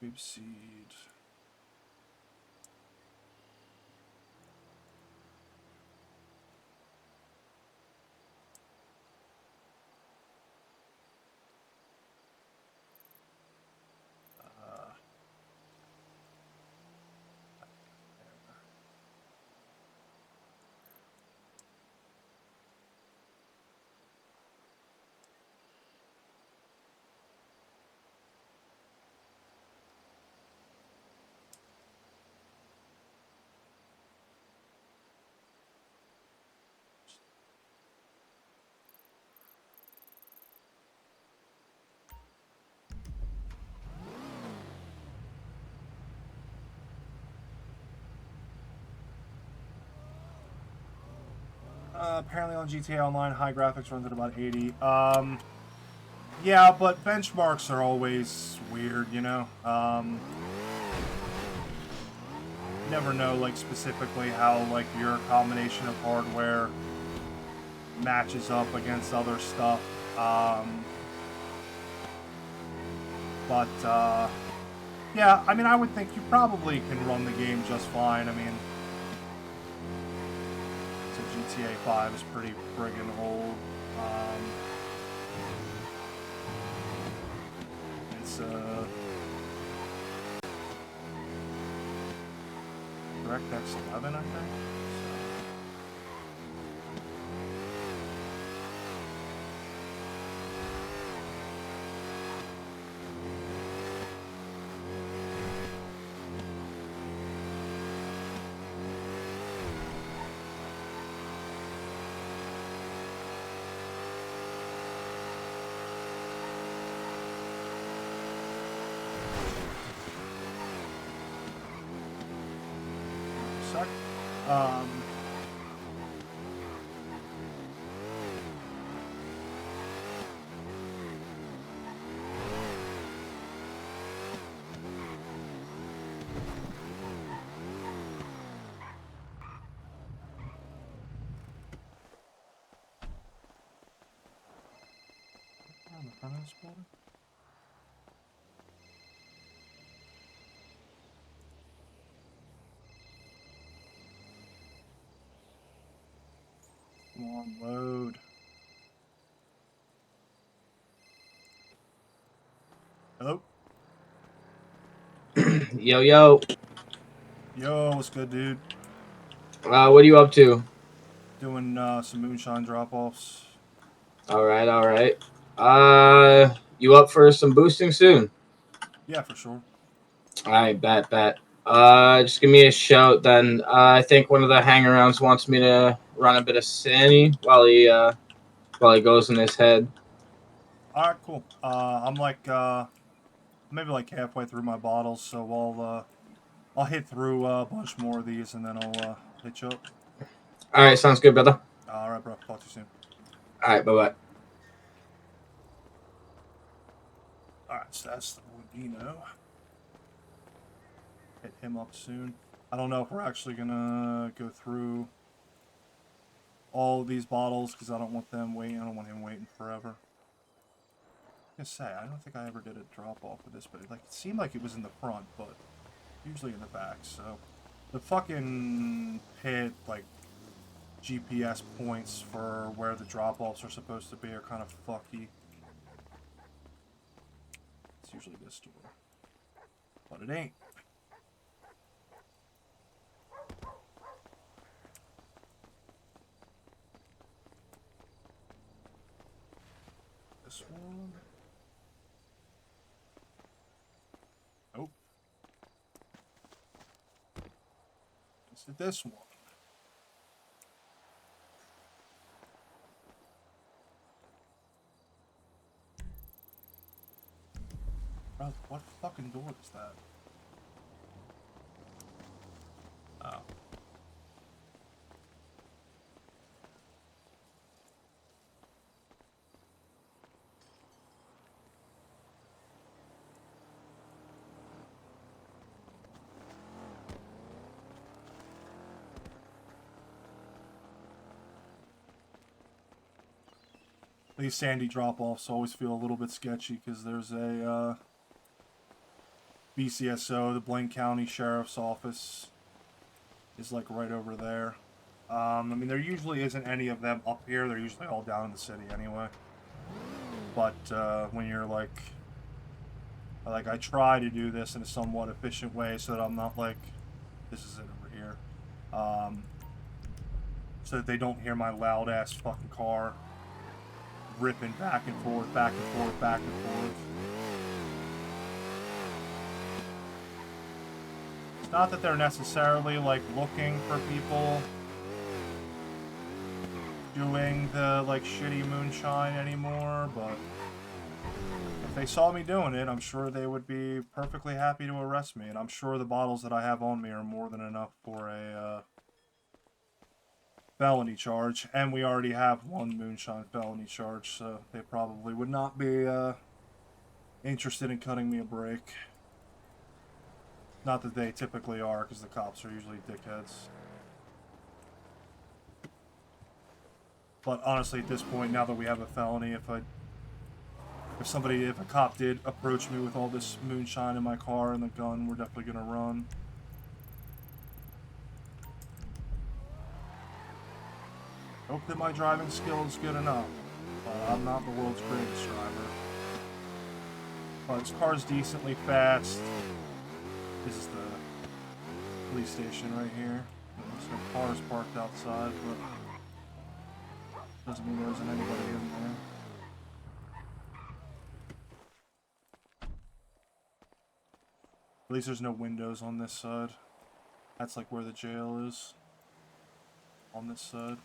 Speaker 1: there. Grapeseed. Apparently on GTA Online, high graphics runs at about 80. Yeah, but benchmarks are always weird, you know? You never know, like, specifically how, like, your combination of hardware matches up against other stuff. Yeah, I mean, I would think you probably can run the game just fine. I mean, so GTA 5 is pretty friggin' old. It's, DirectX 11, I think. Sec. On the front of this building? Come on, load. Hello?
Speaker 4: Yo, yo.
Speaker 1: Yo, what's good, dude?
Speaker 4: What are you up to?
Speaker 1: Doing some moonshine drop-offs.
Speaker 4: All right, all right. You up for some boosting soon?
Speaker 1: Yeah, for sure.
Speaker 4: All right, bet. Just give me a shout then. I think one of the hangarounds wants me to run a bit of Sandy while he goes in his head.
Speaker 1: All right, cool. I'm like maybe like halfway through my bottles, so I'll hit through a bunch more of these and then I'll hit you up.
Speaker 4: All right, sounds good, brother.
Speaker 1: All right, bro. Talk to you soon.
Speaker 4: All right, bye.
Speaker 1: All right, so that's the Rubino. Hit him up soon. I don't know if we're actually gonna go through all of these bottles because I don't want them waiting. I don't want him waiting forever. I was gonna say, I don't think I ever did a drop off with this, but it seemed like it was in the front, but usually in the back. So the fucking pit, like GPS points for where the drop offs are supposed to be are kind of fucky. It's usually this door, but it ain't. This one. Nope. Is it this one? Bro, what fucking door is that? Oh. These sandy drop-offs always feel a little bit sketchy because there's a BCSO, the Blaine County Sheriff's Office, is like right over there. I mean, there usually isn't any of them up here. They're usually all down in the city anyway. But when you're like I try to do this in a somewhat efficient way so that I'm not like, this is it over here. So that they don't hear my loud ass fucking car ripping back and forth, back and forth, back and forth. It's not that they're necessarily like looking for people doing the like shitty moonshine anymore, but if they saw me doing it, I'm sure they would be perfectly happy to arrest me, and I'm sure the bottles that I have on me are more than enough for a felony charge, and we already have one moonshine felony charge, so they probably would not be interested in cutting me a break. Not that they typically are, because the cops are usually dickheads. But honestly, at this point, now that we have a felony, if a cop did approach me with all this moonshine in my car and the gun, we're definitely gonna run. Hope that my driving skill is good enough. I'm not the world's greatest driver. But this car's decently fast. This is the police station right here. There's no cars parked outside, but doesn't mean there isn't anybody in there. At least there's no windows on this side. That's like where the jail is. On this side.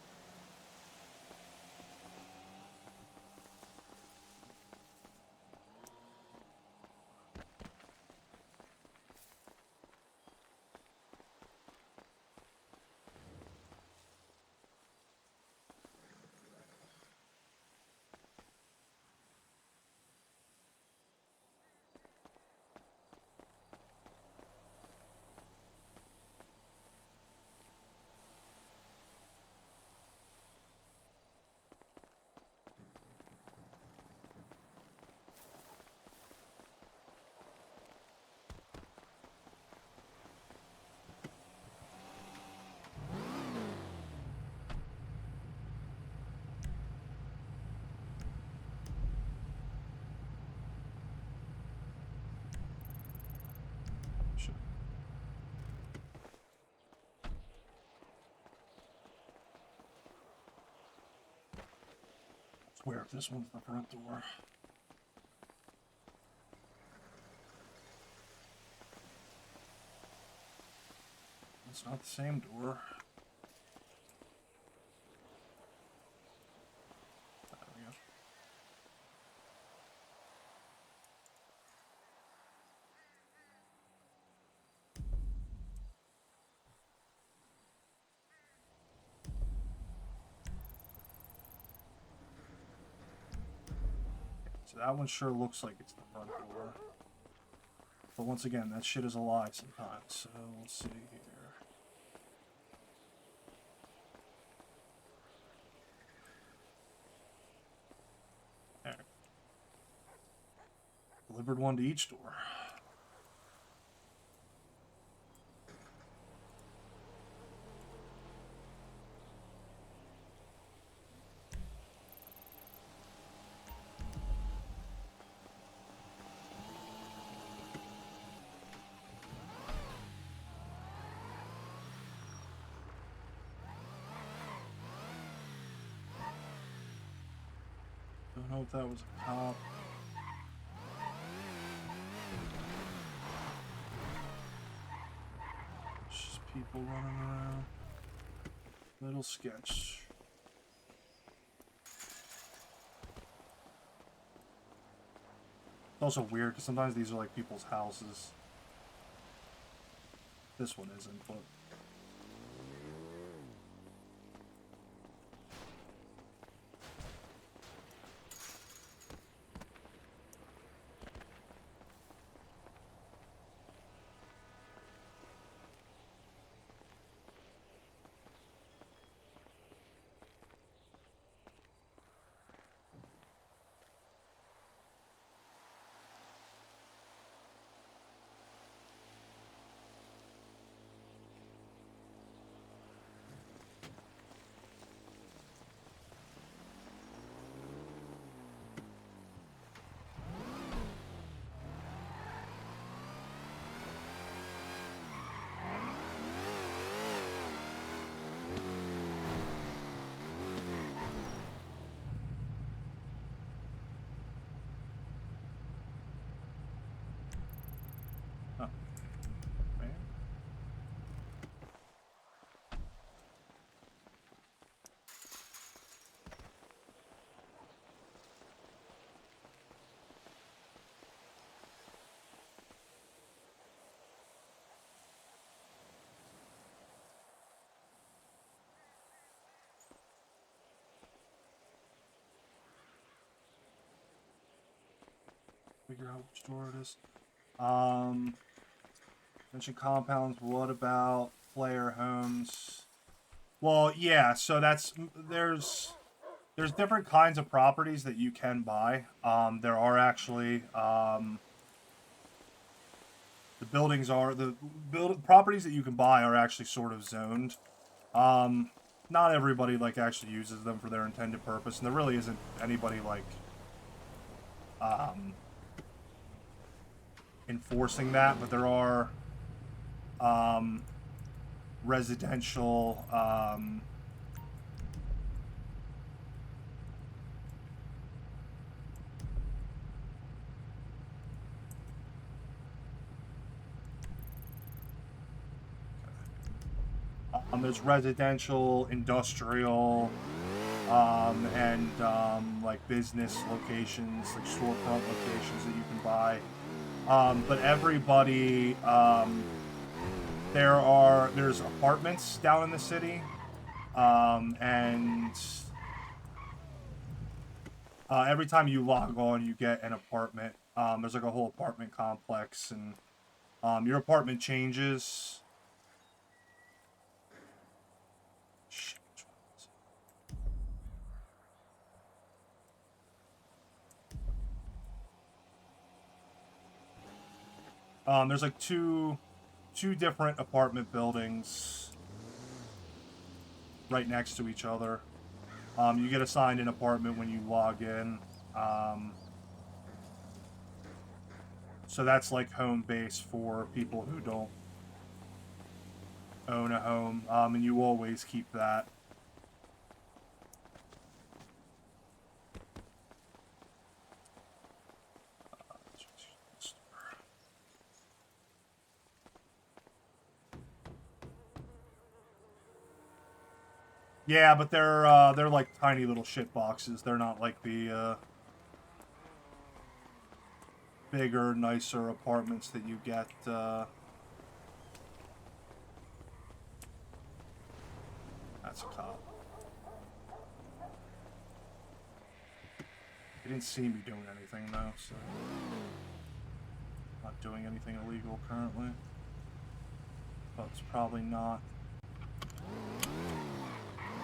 Speaker 1: Where if this one's the front door? It's not the same door. There we go. So that one sure looks like it's the front door. But once again, that shit is a lie sometimes. So let's see here. There. Delivered one to each door. Don't know if that was a cop. It's just people running around. Little sketch. It's also weird because sometimes these are like people's houses. This one isn't, but. figure out which door it is. Mention compounds. What about player homes? Well, yeah. So there's different kinds of properties that you can buy. There are actually the properties that you can buy are actually sort of zoned. Not everybody like actually uses them for their intended purpose, and there really isn't anybody like enforcing that. But there are residential there's residential, industrial, and like business locations, like storefront locations that you can buy. But everybody, there's apartments down in the city, and every time you log on, you get an apartment. There's like a whole apartment complex, and your apartment changes. Shit, which one was it? There's like two different apartment buildings right next to each other. You get assigned an apartment when you log in. So that's like home base for people who don't own a home, and you always keep that. Yeah, but they're like tiny little shit boxes. They're not like the bigger, nicer apartments that you get. That's a cop. He didn't see me doing anything though, so not doing anything illegal currently. But it's probably not.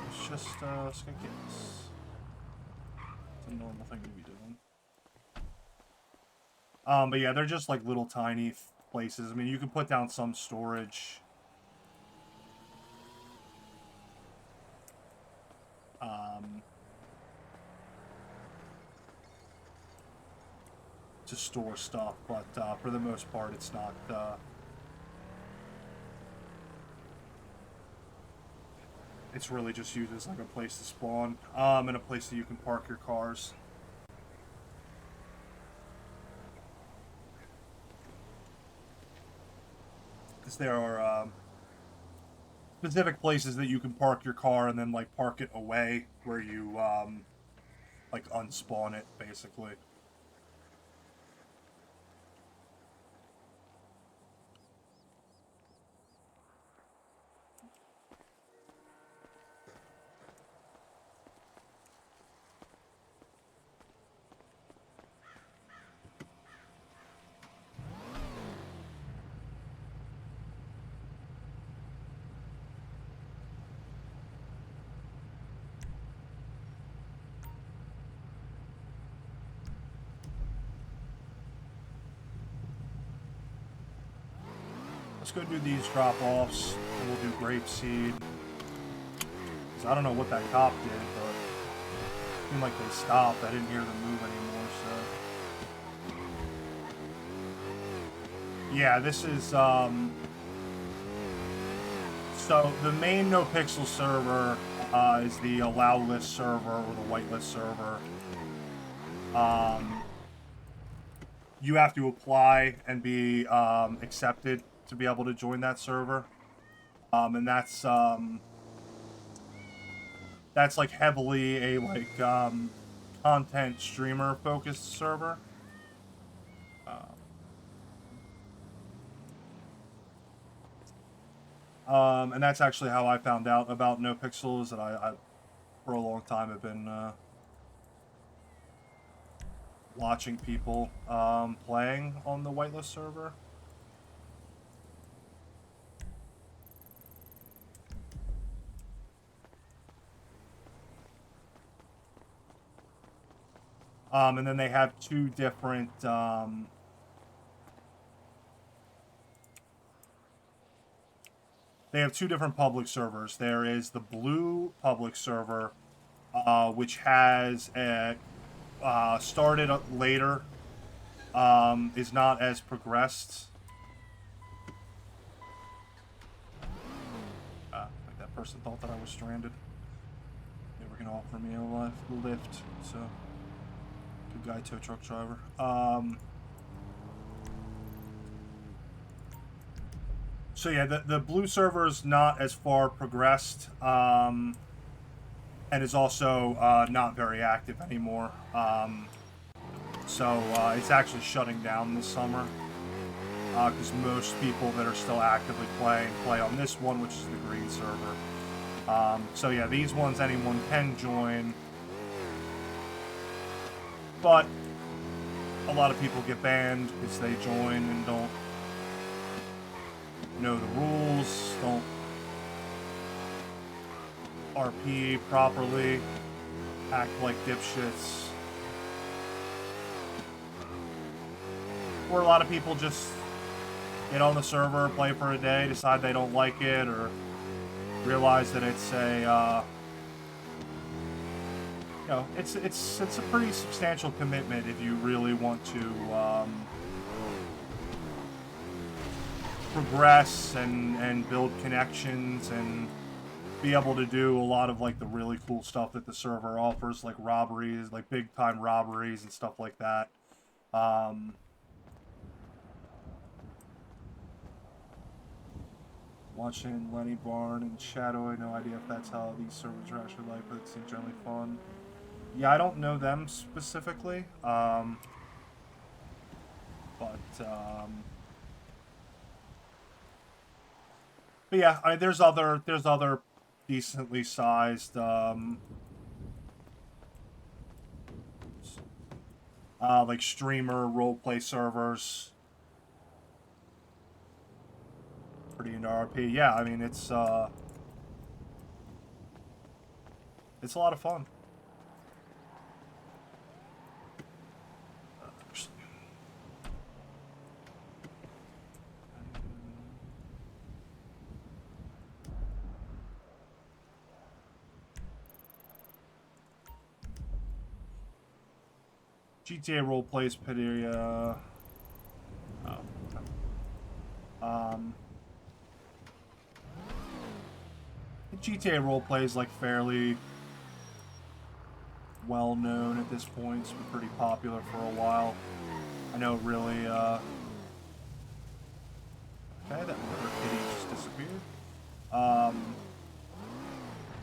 Speaker 1: It's just skunk kids. It's a normal thing to be doing. But yeah, they're just like little tiny places. I mean, you can put down some storage. To store stuff, but for the most part, it's not. It's really just used as like a place to spawn, and a place that you can park your cars. Because there are specific places that you can park your car and then like park it away where you like unspawn it, basically. Let's go do these drop-offs, and we'll do grapeseed. Because I don't know what that cop did, but it seemed like they stopped. I didn't hear them move anymore, so... Yeah, this is, So, the main NoPixel server is the allow list server, or the whitelist server. You have to apply and be accepted to be able to join that server, and that's like heavily a like content streamer focused server. And that's actually how I found out about NoPixel, is that I for a long time have been watching people playing on the whitelist server. And then they have two different public servers. There is the blue public server, which has a started later, is not as progressed. Like that person thought that I was stranded. They were gonna offer me a lift, so good guy, tow truck driver. So yeah, the blue server's not as far progressed, and is also not very active anymore. So it's actually shutting down this summer, because most people that are still actively playing play on this one, which is the green server. So yeah, these ones anyone can join, but a lot of people get banned because they join and don't know the rules, don't RP properly, act like dipshits. Or a lot of people just get on the server, play for a day, decide they don't like it, or realize that it's a, you know, it's a pretty substantial commitment if you really want to progress and build connections and be able to do a lot of like the really cool stuff that the server offers, like robberies, like big time robberies and stuff like that. Watching Lenny Barn and Shadow, I have no idea if that's how these servers are actually like, but it seems generally fun. Yeah, I don't know them specifically, but yeah, there's other decently sized like streamer roleplay servers. Pretty into RP. Yeah, I mean it's a lot of fun. GTA roleplay is pretty, oh, okay. GTA roleplay is like fairly well known at this point. It's been pretty popular for a while. I know it really, okay, that murder kitty just disappeared.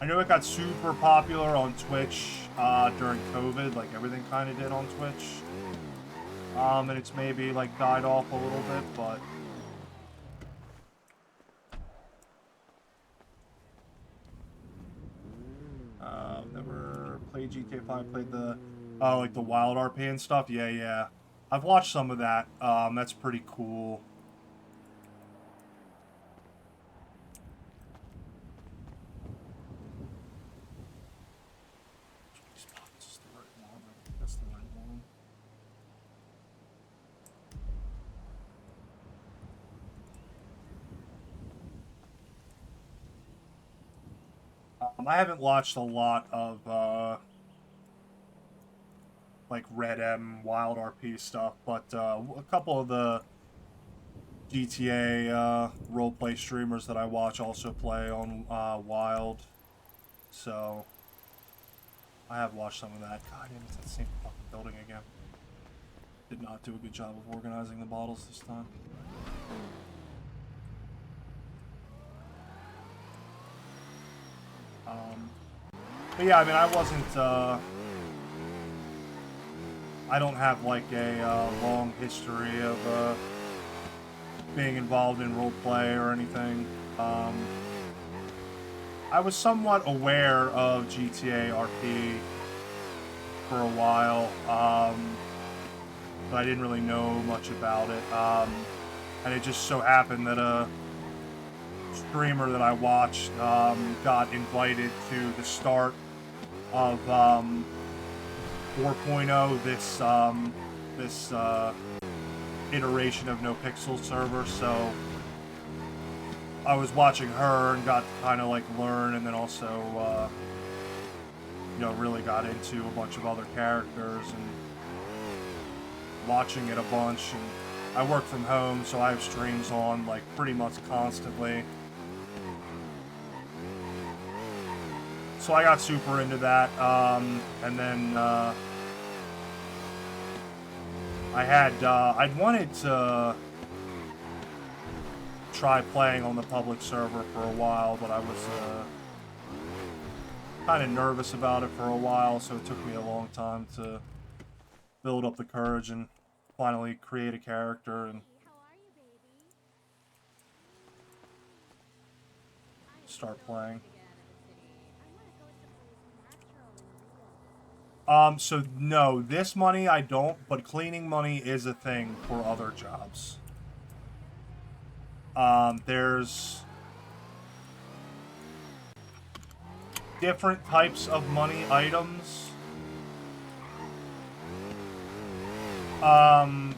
Speaker 1: I know it got super popular on Twitch during COVID, like everything kind of did on Twitch. And it's maybe like died off a little bit, but never played GTA 5. Played the like the Wild RP and stuff. Yeah. I've watched some of that. That's pretty cool. I haven't watched a lot of like Red M Wild RP stuff, but a couple of the GTA roleplay streamers that I watch also play on Wild, so I have watched some of that. God damn, it's that same fucking building again. Did not do a good job of organizing the bottles this time. But yeah, I mean, I wasn't, I don't have like a long history of being involved in roleplay or anything. I was somewhat aware of GTA RP for a while. but I didn't really know much about it. And it just so happened that a streamer that I watched got invited to the start of 4.0, this iteration of NoPixel server, so I was watching her and got to kind of like learn, and then also really got into a bunch of other characters and watching it a bunch. And I work from home, so I have streams on like pretty much constantly. So I got super into that, and then I'd wanted to try playing on the public server for a while, but I was kind of nervous about it for a while, so it took me a long time to build up the courage and finally create a character and start playing. So no, this money I don't, but cleaning money is a thing for other jobs. There's different types of money items.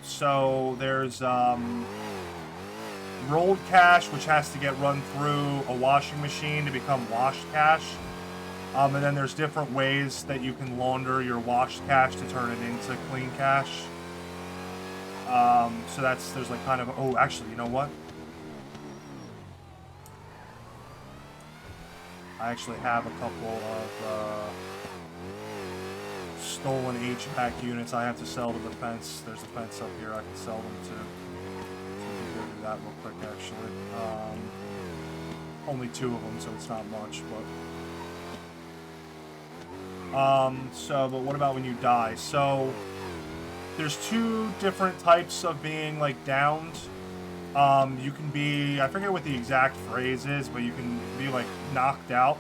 Speaker 1: So there's, rolled cash, which has to get run through a washing machine to become washed cash. And then there's different ways that you can launder your washed cash to turn it into clean cash. So there's like kind of, oh, actually, you know what? I actually have a couple of stolen HVAC units I have to sell to the fence. There's a fence up here I can sell them to. So we can go do that real quick, actually. Only 2 of them, so it's not much, but... but what about when you die? So, there's 2 different types of being, like, downed. You can be, I forget what the exact phrase is, but you can be, like, knocked out.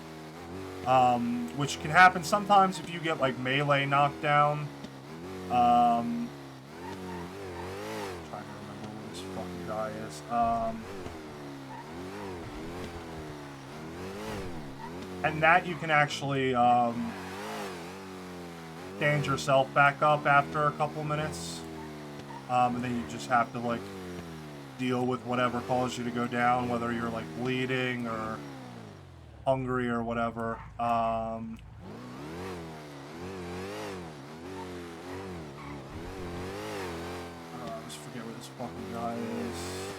Speaker 1: Which can happen sometimes if you get, like, melee knockdown. I'm trying to remember where this fucking guy is. And that you can actually, stand yourself back up after a couple minutes. And then you just have to, like, deal with whatever caused you to go down, whether you're, like, bleeding or hungry or whatever. I just forget where this fucking guy is.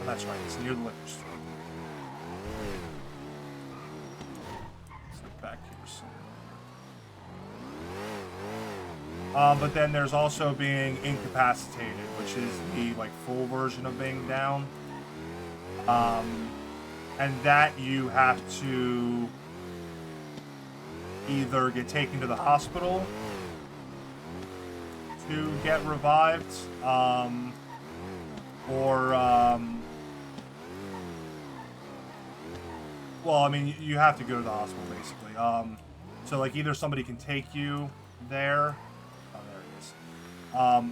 Speaker 1: Oh, that's right, it's near the liquor store. It's like back here somewhere. But then there's also being incapacitated, which is the, like, full version of being down. And that you have to either get taken to the hospital to get revived, or, well, I mean, you have to go to the hospital, basically. So, like, either somebody can take you there, oh, there it is,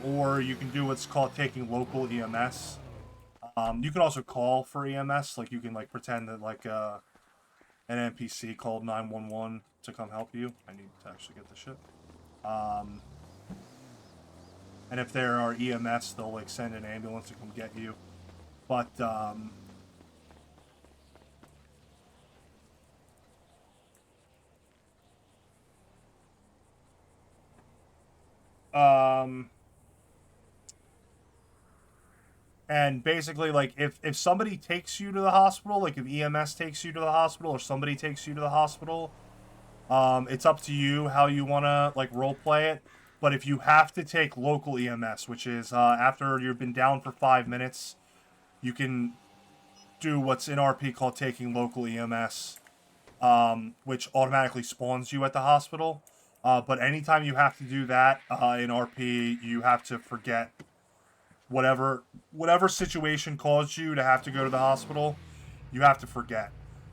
Speaker 1: or you can do what's called taking local EMS. You can also call for EMS, like you can like pretend that like an NPC called 911 to come help you. I need to actually get the shit. And if there are EMS, they'll like send an ambulance to come get you. But and basically, like, if somebody takes you to the hospital, like, if EMS takes you to the hospital, or somebody takes you to the hospital, it's up to you how you want to, like, roleplay it. But if you have to take local EMS, which is, after you've been down for 5 minutes, you can do what's in RP called taking local EMS, which automatically spawns you at the hospital. But anytime you have to do that, in RP, you have to forget whatever situation caused you to have to go to the hospital, you have to forget.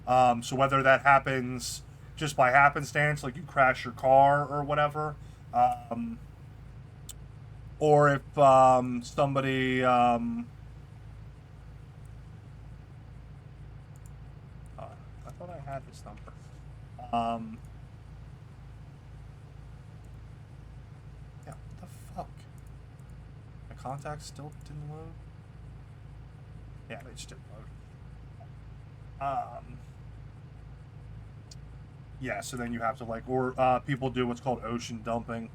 Speaker 1: So whether that happens just by happenstance, like you crash your car or whatever, or if somebody I thought I had this number. Yeah, what the fuck? My contacts still didn't load? Yeah, they just didn't load. Yeah, so then you have to like, or people do what's called ocean dumping,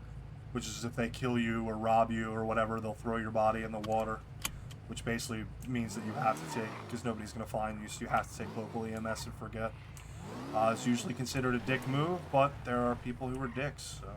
Speaker 1: which is if they kill you or rob you or whatever, they'll throw your body in the water, which basically means that you have to take, because nobody's going to find you, so you have to take local EMS and forget. It's usually considered a dick move, but there are people who are dicks, so.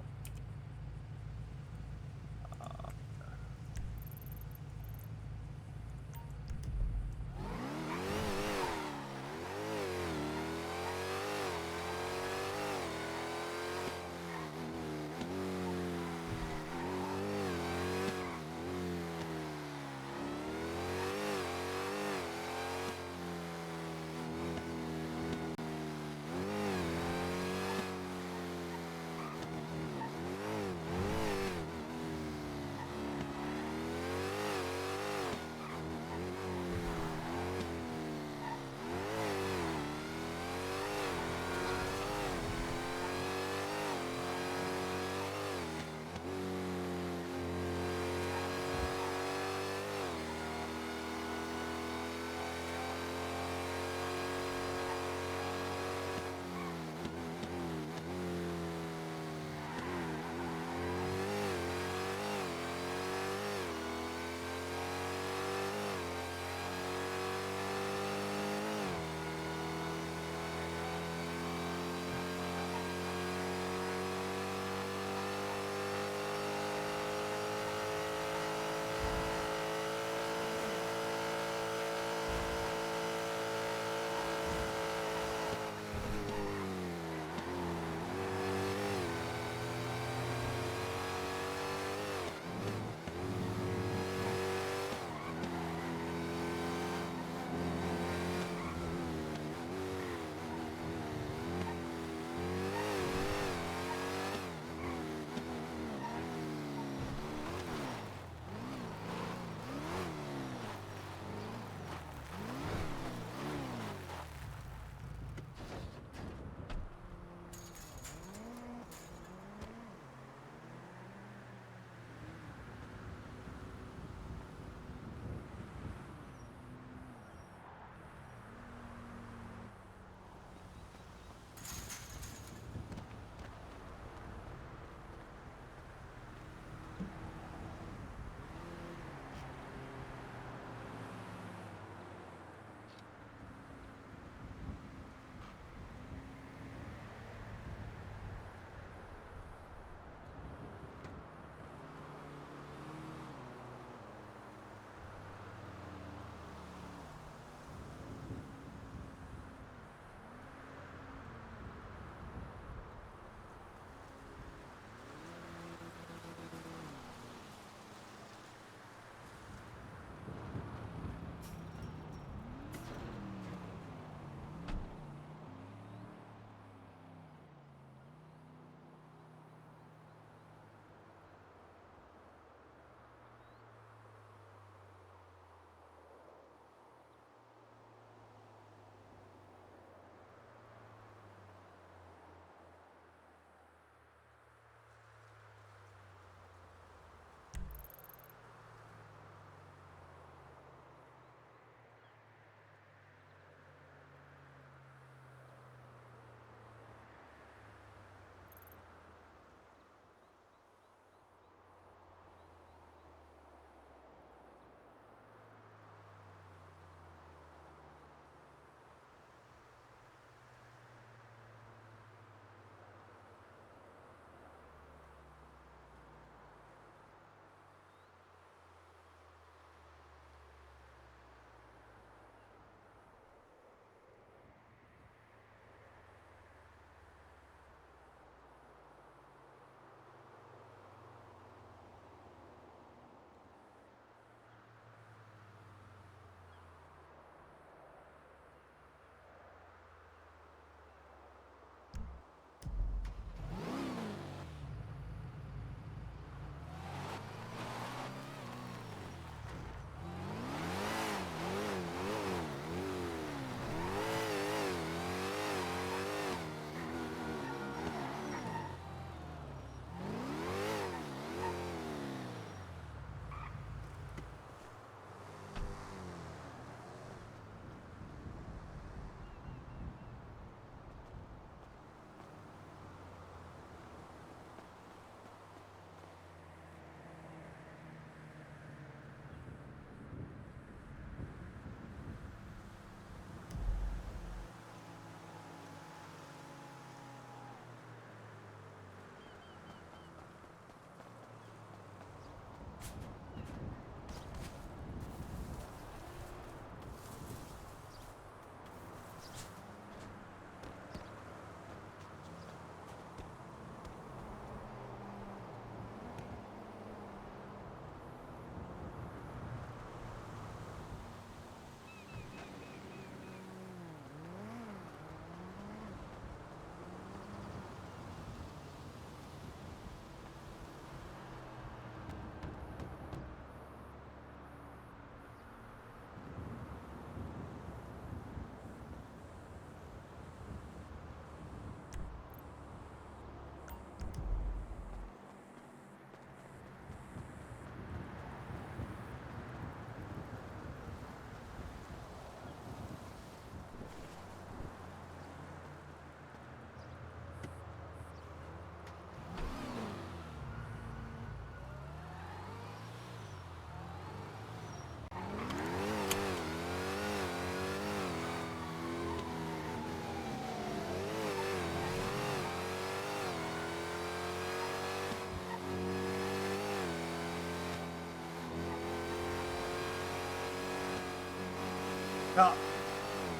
Speaker 1: No,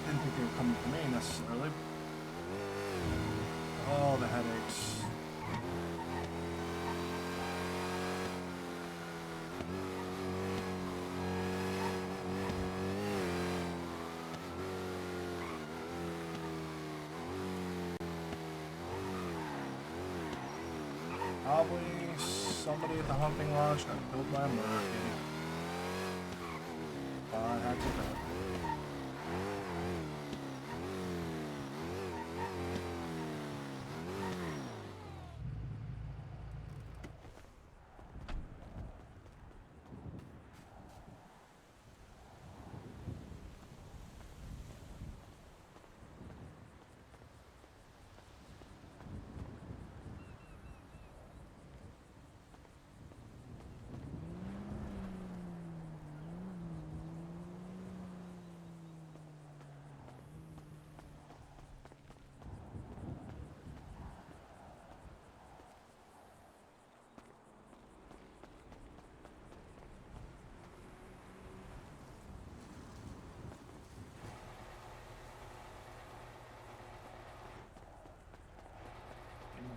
Speaker 1: didn't think they were coming for me necessarily. Oh, the headaches. Probably somebody at the hunting lodge got killed by a murder kid. I had to bet.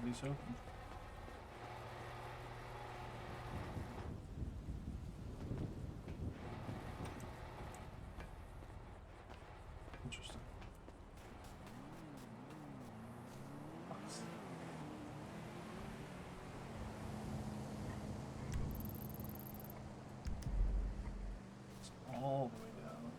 Speaker 1: These open. Interesting. It's all the way down.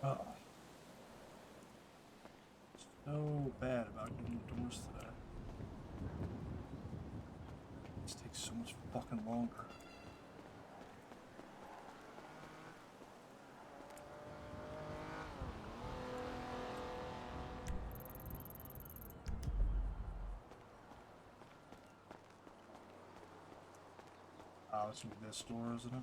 Speaker 1: Oh. So bad about getting doors today. This takes so much fucking longer. Oh, it's gonna be this door, isn't it?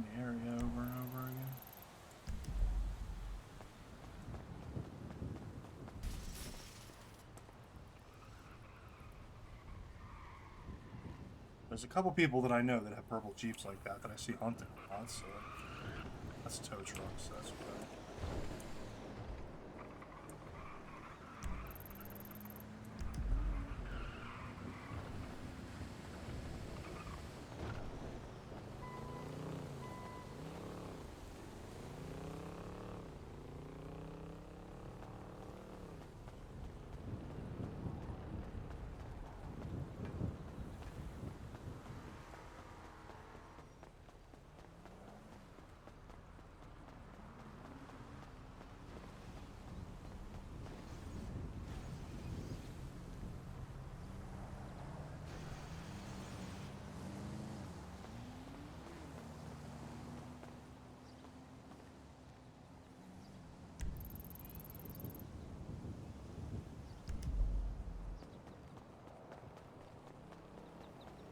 Speaker 1: around the area over and over again. There's a couple people that I know that have purple Jeeps like that I see hunting a lot, so that's tow trucks, so that's good.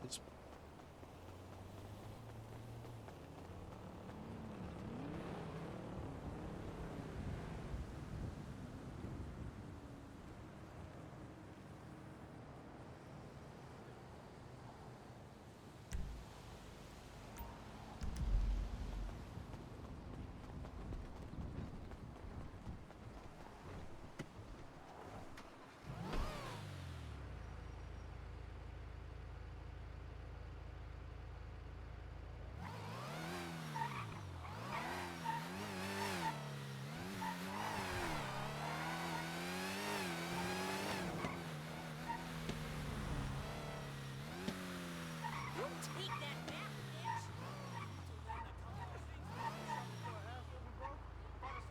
Speaker 1: It's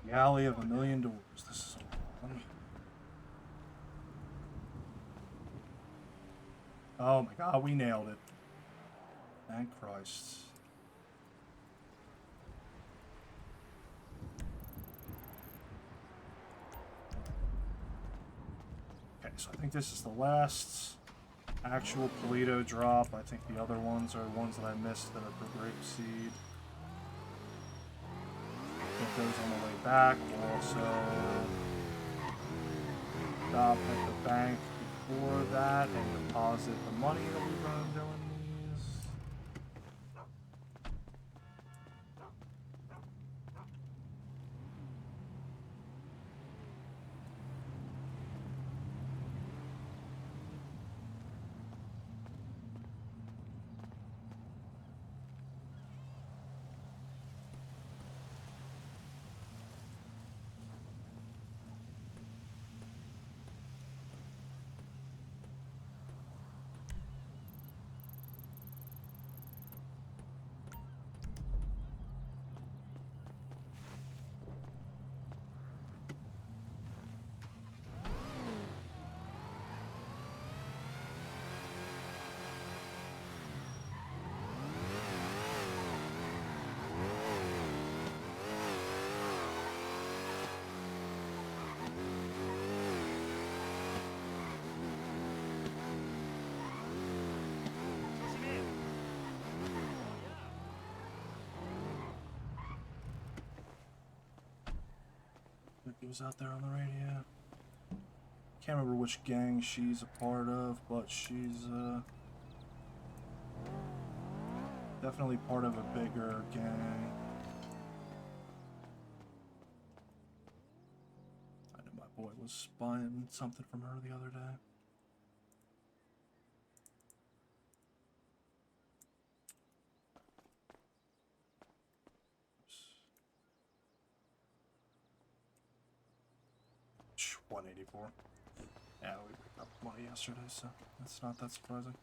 Speaker 1: the alley of a million doors. This is fun. Oh my god, we nailed it. Thank Christ. Okay, so I think this is the last actual Polito drop. I think the other ones are ones that I missed that are for grapeseed. Get those on the way back. We'll also stop at the bank before that and deposit the money that we've been doing these. It was out there on the radio. Can't remember which gang she's a part of, but she's definitely part of a bigger gang. I know my boy was buying something from her the other day. Oops. 184. Yeah, we picked up money yesterday, so that's not that surprising.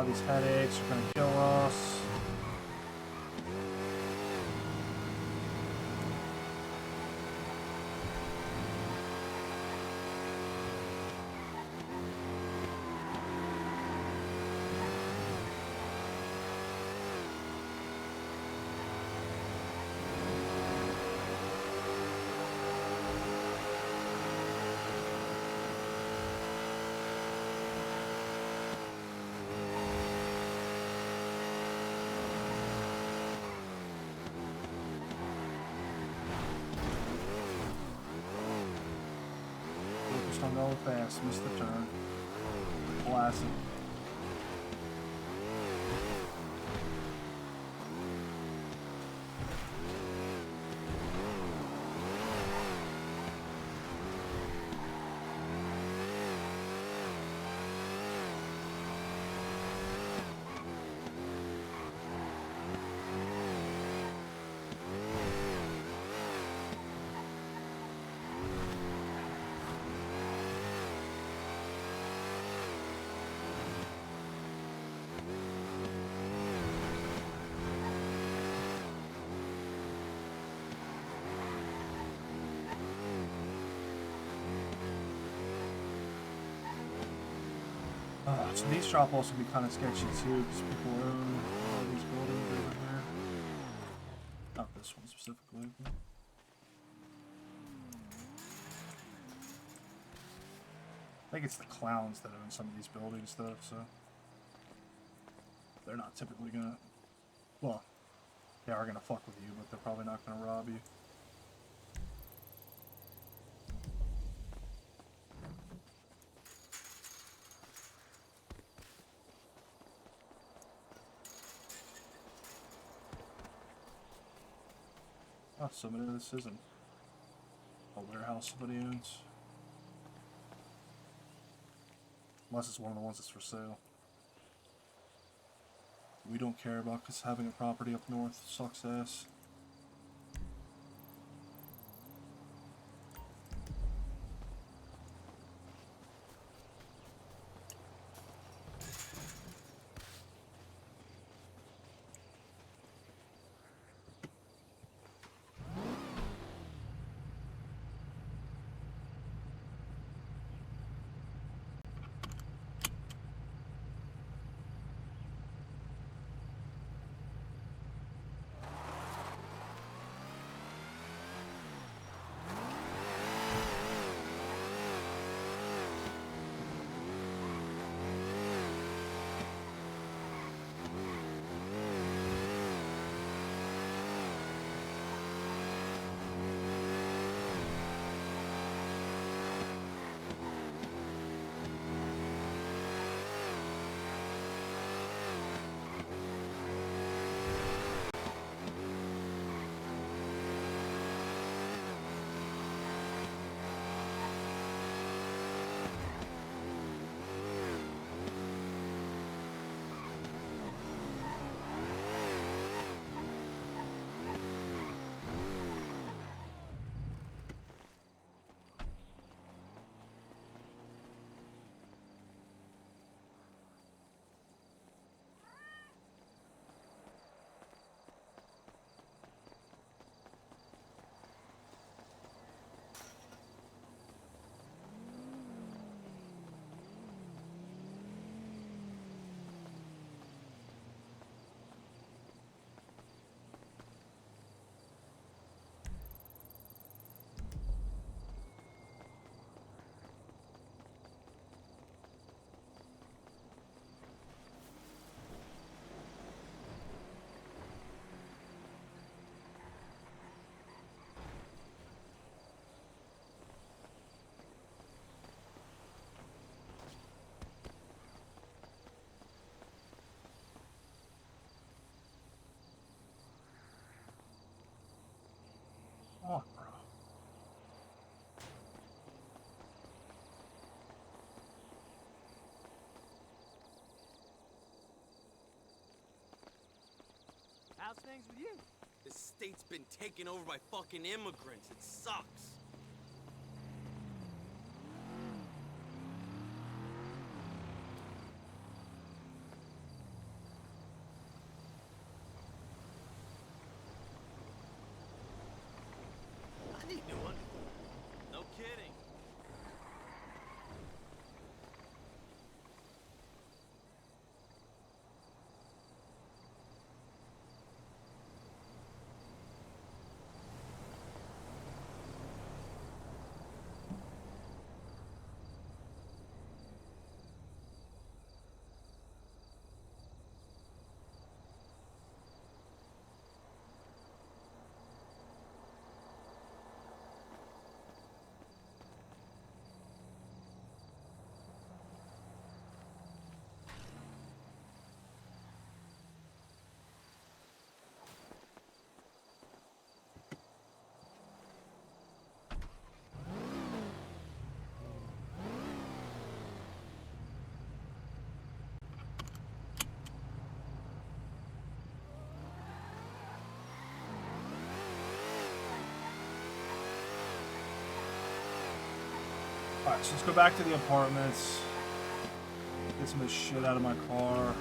Speaker 1: these headaches are gonna kill us. Focused on going fast, missed the turn. Classic. So these drop offs can be kind of sketchy too, because people own all these buildings over here. Not this one specifically. But... I think it's the clowns that own some of these buildings, though. So they're not typically gonna. Well, they are gonna fuck with you, but they're probably not gonna rob you. Oh, so maybe this isn't a warehouse somebody owns. Unless it's one of the ones that's for sale. We don't care about because having a property up north sucks ass. Oh, bro.
Speaker 3: How's things with you?
Speaker 5: This state's been taken over by fucking immigrants. It sucks.
Speaker 1: Alright, so let's go back to the apartments. Get some of this shit out of my car.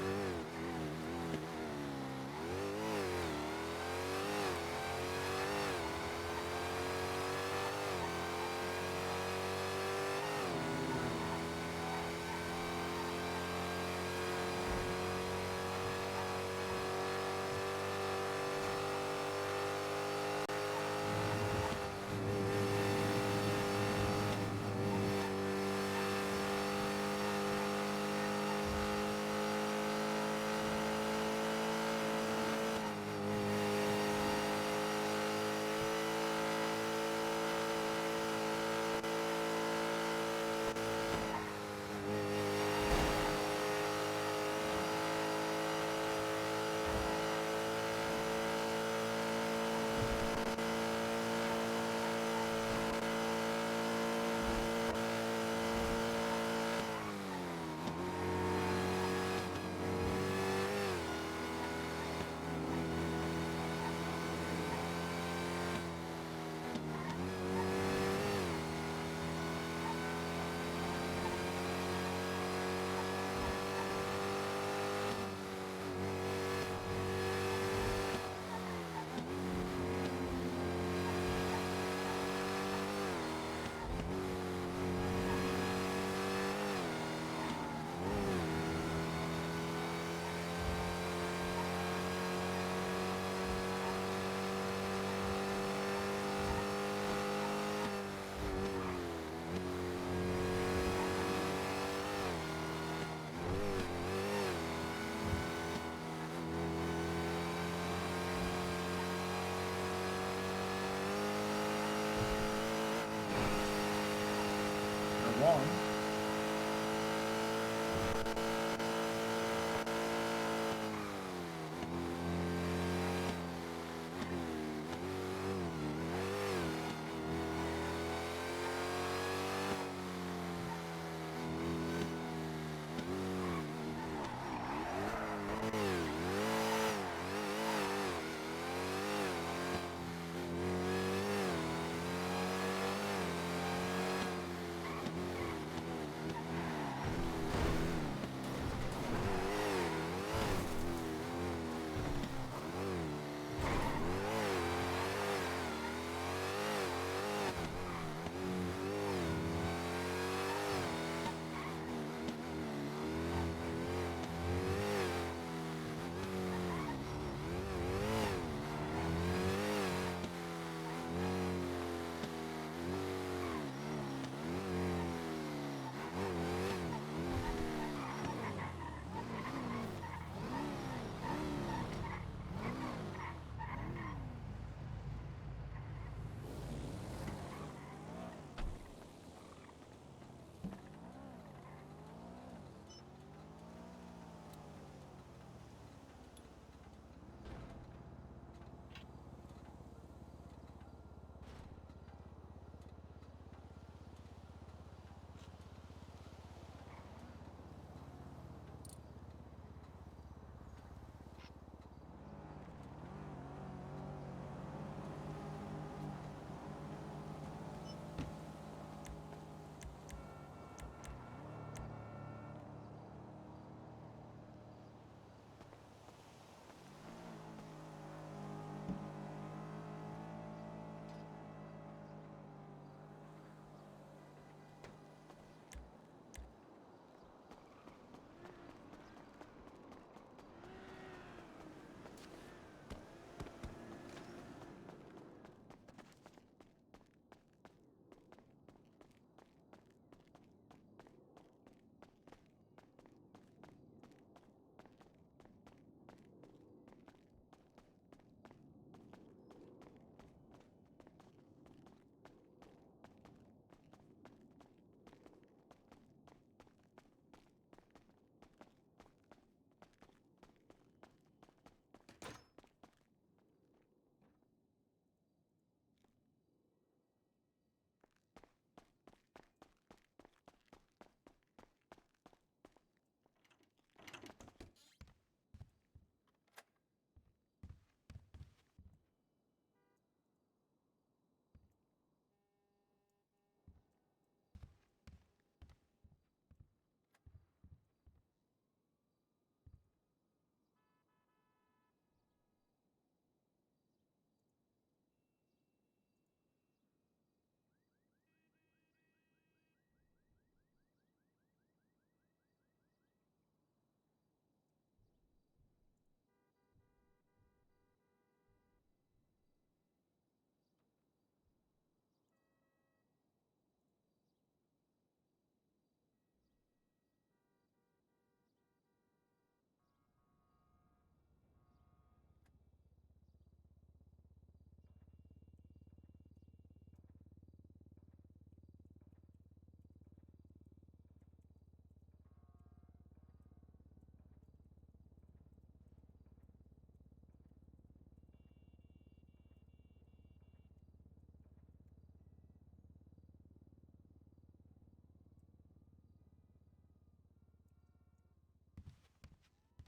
Speaker 1: One.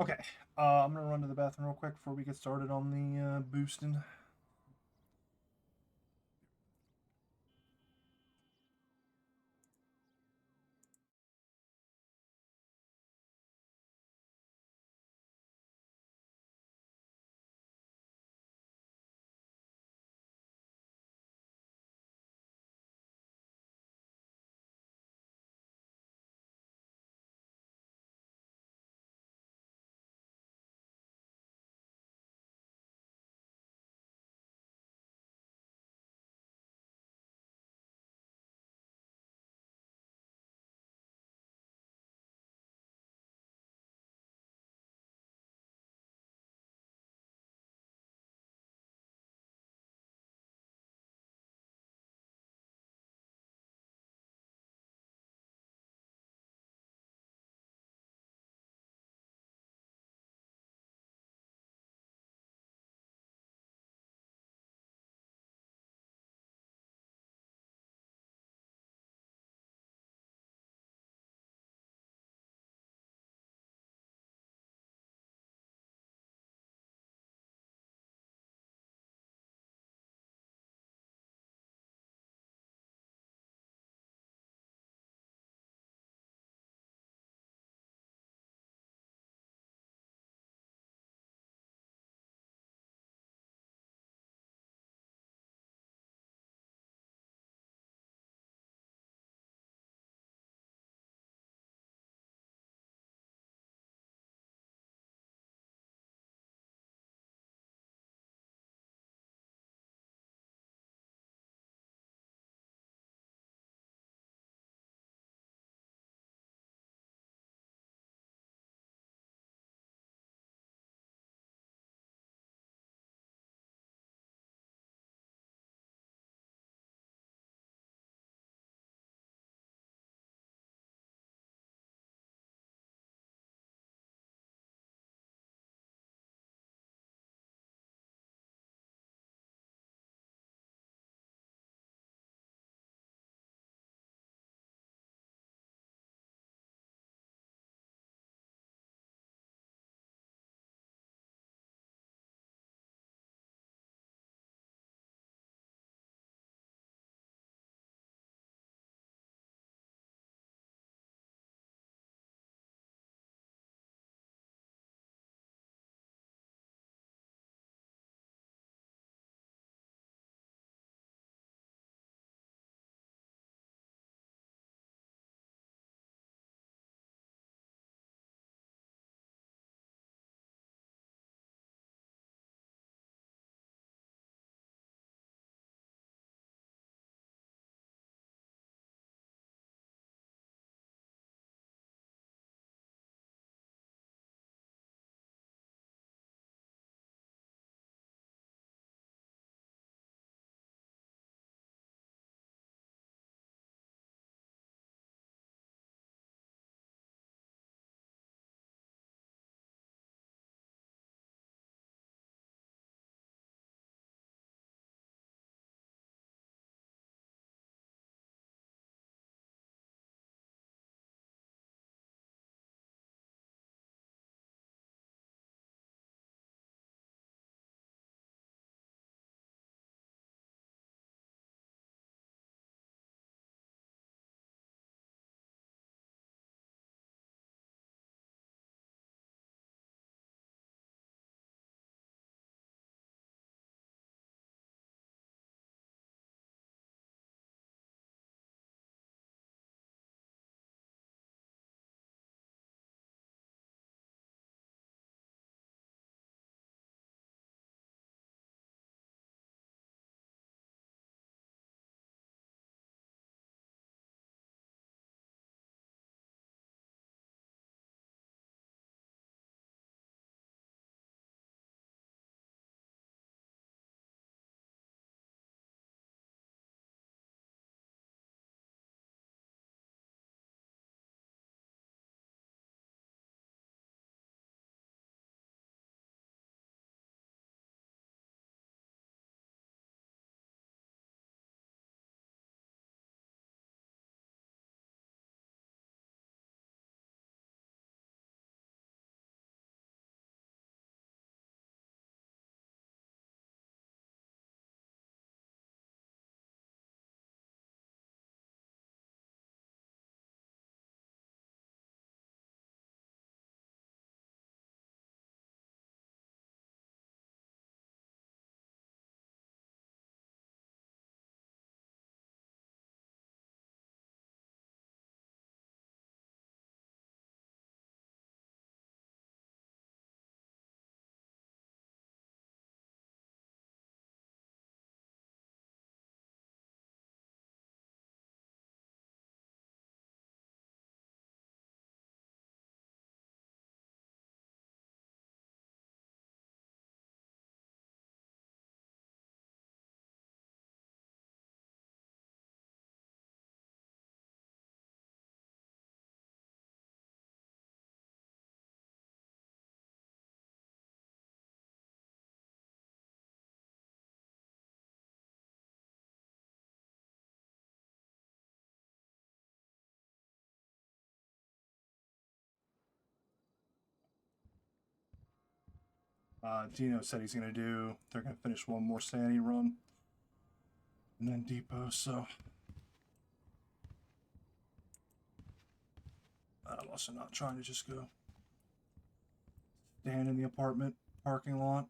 Speaker 1: Okay, I'm gonna run to the bathroom real quick before we get started on the boosting. Dino said he's gonna do. They're gonna finish one more Sandy run, and then depot. So I'm also not trying to just go stand in the apartment parking lot.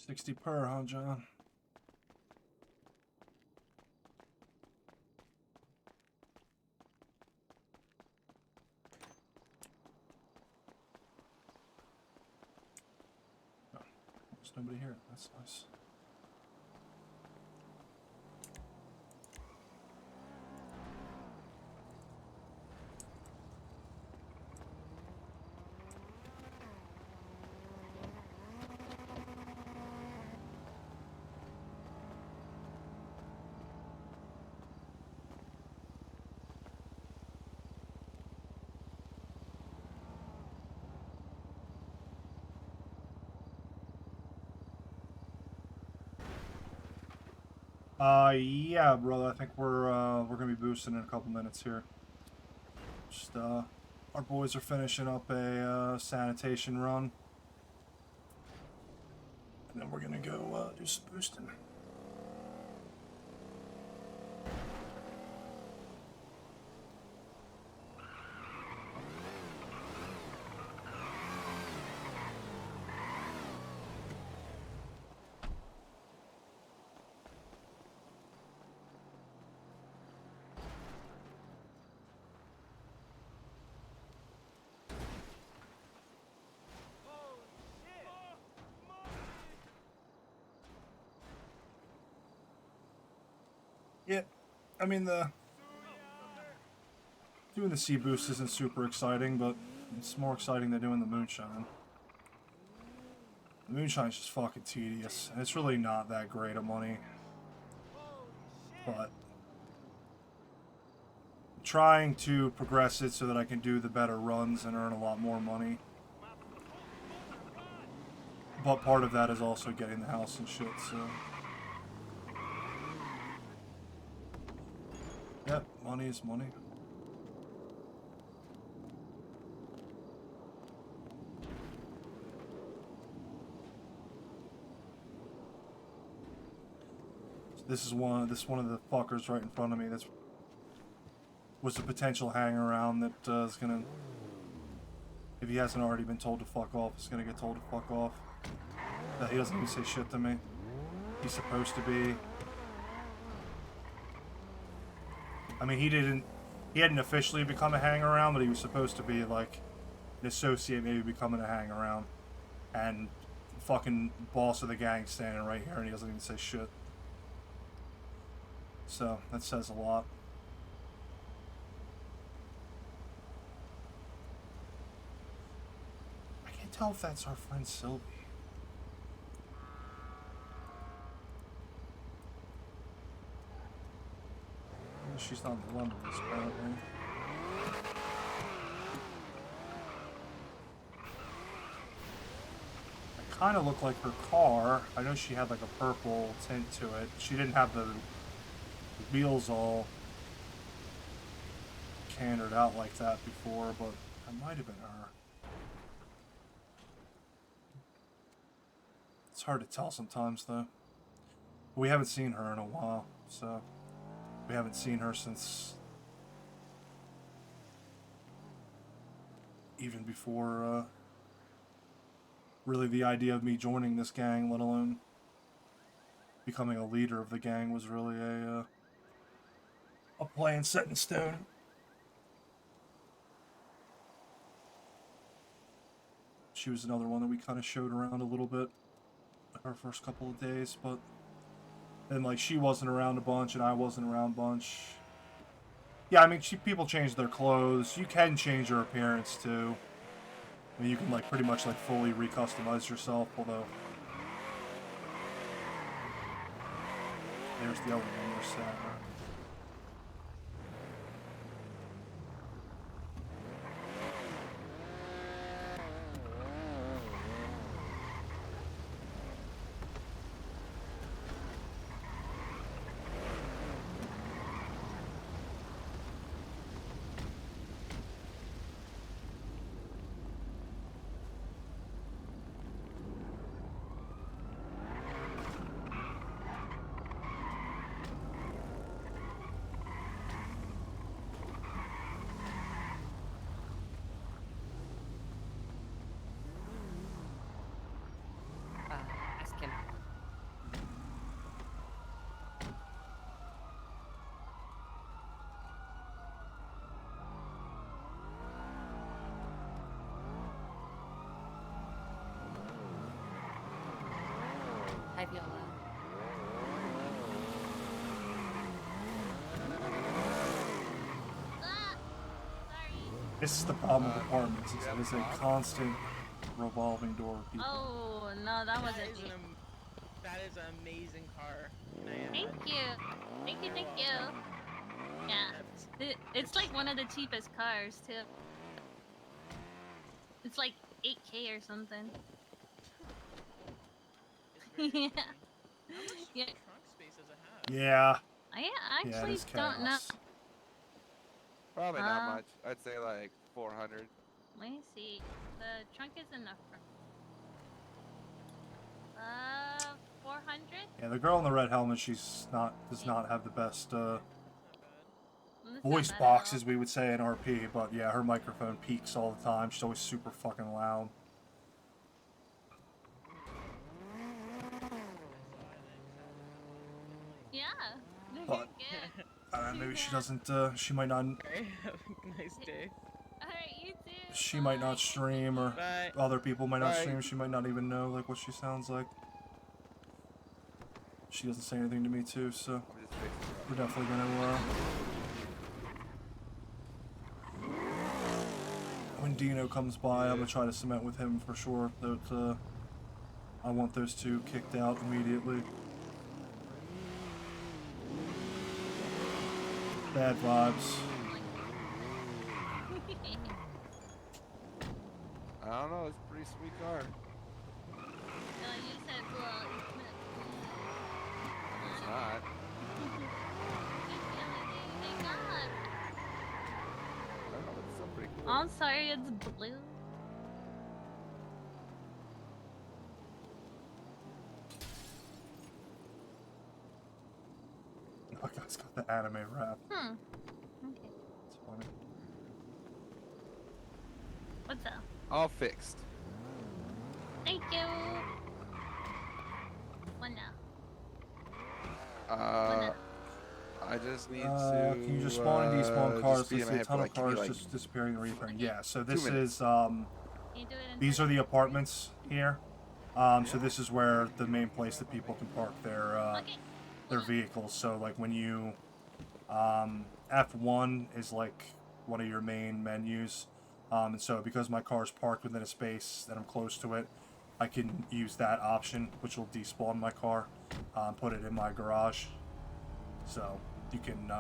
Speaker 1: $60 per, huh, John? Oh, there's nobody here. That's nice. Yeah, brother. I think we're gonna be boosting in a couple minutes here. Just our boys are finishing up a sanitation run, and then we're gonna go do some boosting. Yeah, I mean doing the sea boost isn't super exciting, but it's more exciting than doing the moonshine. The moonshine's just fucking tedious, and it's really not that great of money. But I'm trying to progress it so that I can do the better runs and earn a lot more money. But part of that is also getting the house and shit, so... Yep, money is money. This is one of the fuckers right in front of me. That's was a potential hang around that is gonna, if he hasn't already been told to fuck off, is gonna get told to fuck off. He doesn't even say shit to me. He's supposed to be. I mean, he hadn't officially become a hang around, but he was supposed to be like an associate, maybe becoming a hang around. And fucking boss of the gang standing right here, and he doesn't even say shit. So that says a lot. I can't tell if that's our friend Sylvie. She's not in London, apparently. It kind of looked like her car. I know she had like a purple tint to it. She didn't have the wheels all cantered out like that before, but that might have been her. It's hard to tell sometimes, though. We haven't seen her in a while, so... We haven't seen her since... even before, really the idea of me joining this gang, let alone becoming a leader of the gang, was really a plan set in stone. She was another one that we kind of showed around a little bit our first couple of days, but then like she wasn't around a bunch and I wasn't around a bunch. Yeah, I mean, people change their clothes. You can change your appearance too. I mean, you can like pretty much like fully recustomize yourself, although there's the other one we're set.
Speaker 6: Ask him. Hi, Viola.
Speaker 1: This is the problem with apartments. It is a constant revolving door of people.
Speaker 7: Oh no, that was
Speaker 8: That is
Speaker 7: it.
Speaker 8: that is an amazing car.
Speaker 7: Thank you, thank you, thank you. Yeah, it's like one of the cheapest cars too. It's like 8K or something. Yeah.
Speaker 8: How much
Speaker 7: Yeah.
Speaker 8: trunk space does it have?
Speaker 1: Yeah.
Speaker 7: I
Speaker 1: Yeah, it
Speaker 7: actually
Speaker 1: is
Speaker 7: don't know.
Speaker 1: chaos.
Speaker 9: Probably not much. I'd say like 400.
Speaker 7: Let me see. The trunk is in the front. 400?
Speaker 1: Yeah, the girl in the red helmet, does not have the best
Speaker 7: That's not
Speaker 1: voice
Speaker 7: bad at
Speaker 1: boxes, we would say, in RP, but yeah, her microphone peaks all the time. She's always super fucking loud.
Speaker 7: Yeah, they're
Speaker 1: But-
Speaker 7: good.
Speaker 1: Maybe she doesn't, she might not,
Speaker 8: Okay, have a nice day.
Speaker 7: Alright, you too.
Speaker 1: she might not
Speaker 7: Bye.
Speaker 1: stream, or
Speaker 8: Bye.
Speaker 1: other people might not
Speaker 9: Bye.
Speaker 1: stream. She might not even know, like, what she sounds like. She doesn't say anything to me, too, so
Speaker 9: I'm just fixing it.
Speaker 1: we're definitely gonna, when Dino comes by, I'm gonna try to cement with him for sure that, I want those two kicked out immediately. Bad vibes.
Speaker 9: I don't know. It's a pretty sweet car.
Speaker 7: You said well.
Speaker 9: It's not. I don't know. It's still pretty cool.
Speaker 7: I'm sorry, it's blue.
Speaker 1: Oh, guy's got the anime rap.
Speaker 7: Okay.
Speaker 1: It's funny.
Speaker 7: What's up?
Speaker 9: All fixed.
Speaker 7: Thank you. What now?
Speaker 9: I just need to.
Speaker 1: Can you just spawn and despawn cars?
Speaker 9: just be in
Speaker 1: Let's
Speaker 9: my
Speaker 1: see, a
Speaker 9: head
Speaker 1: ton
Speaker 9: for,
Speaker 1: of
Speaker 9: like, give me,
Speaker 1: cars
Speaker 9: like,
Speaker 1: just disappearing and reappearing. Yeah, so this
Speaker 9: minutes.
Speaker 1: is,
Speaker 7: Can you do it in
Speaker 1: these are
Speaker 7: 30?
Speaker 1: the apartments here. So this is where the main place that people can park
Speaker 7: Okay.
Speaker 1: their vehicles. So like when you, F1 is like one of your main menus. And so because my car's parked within a space and I'm close to it, I can use that option, which will despawn my car, put it in my garage. So you can,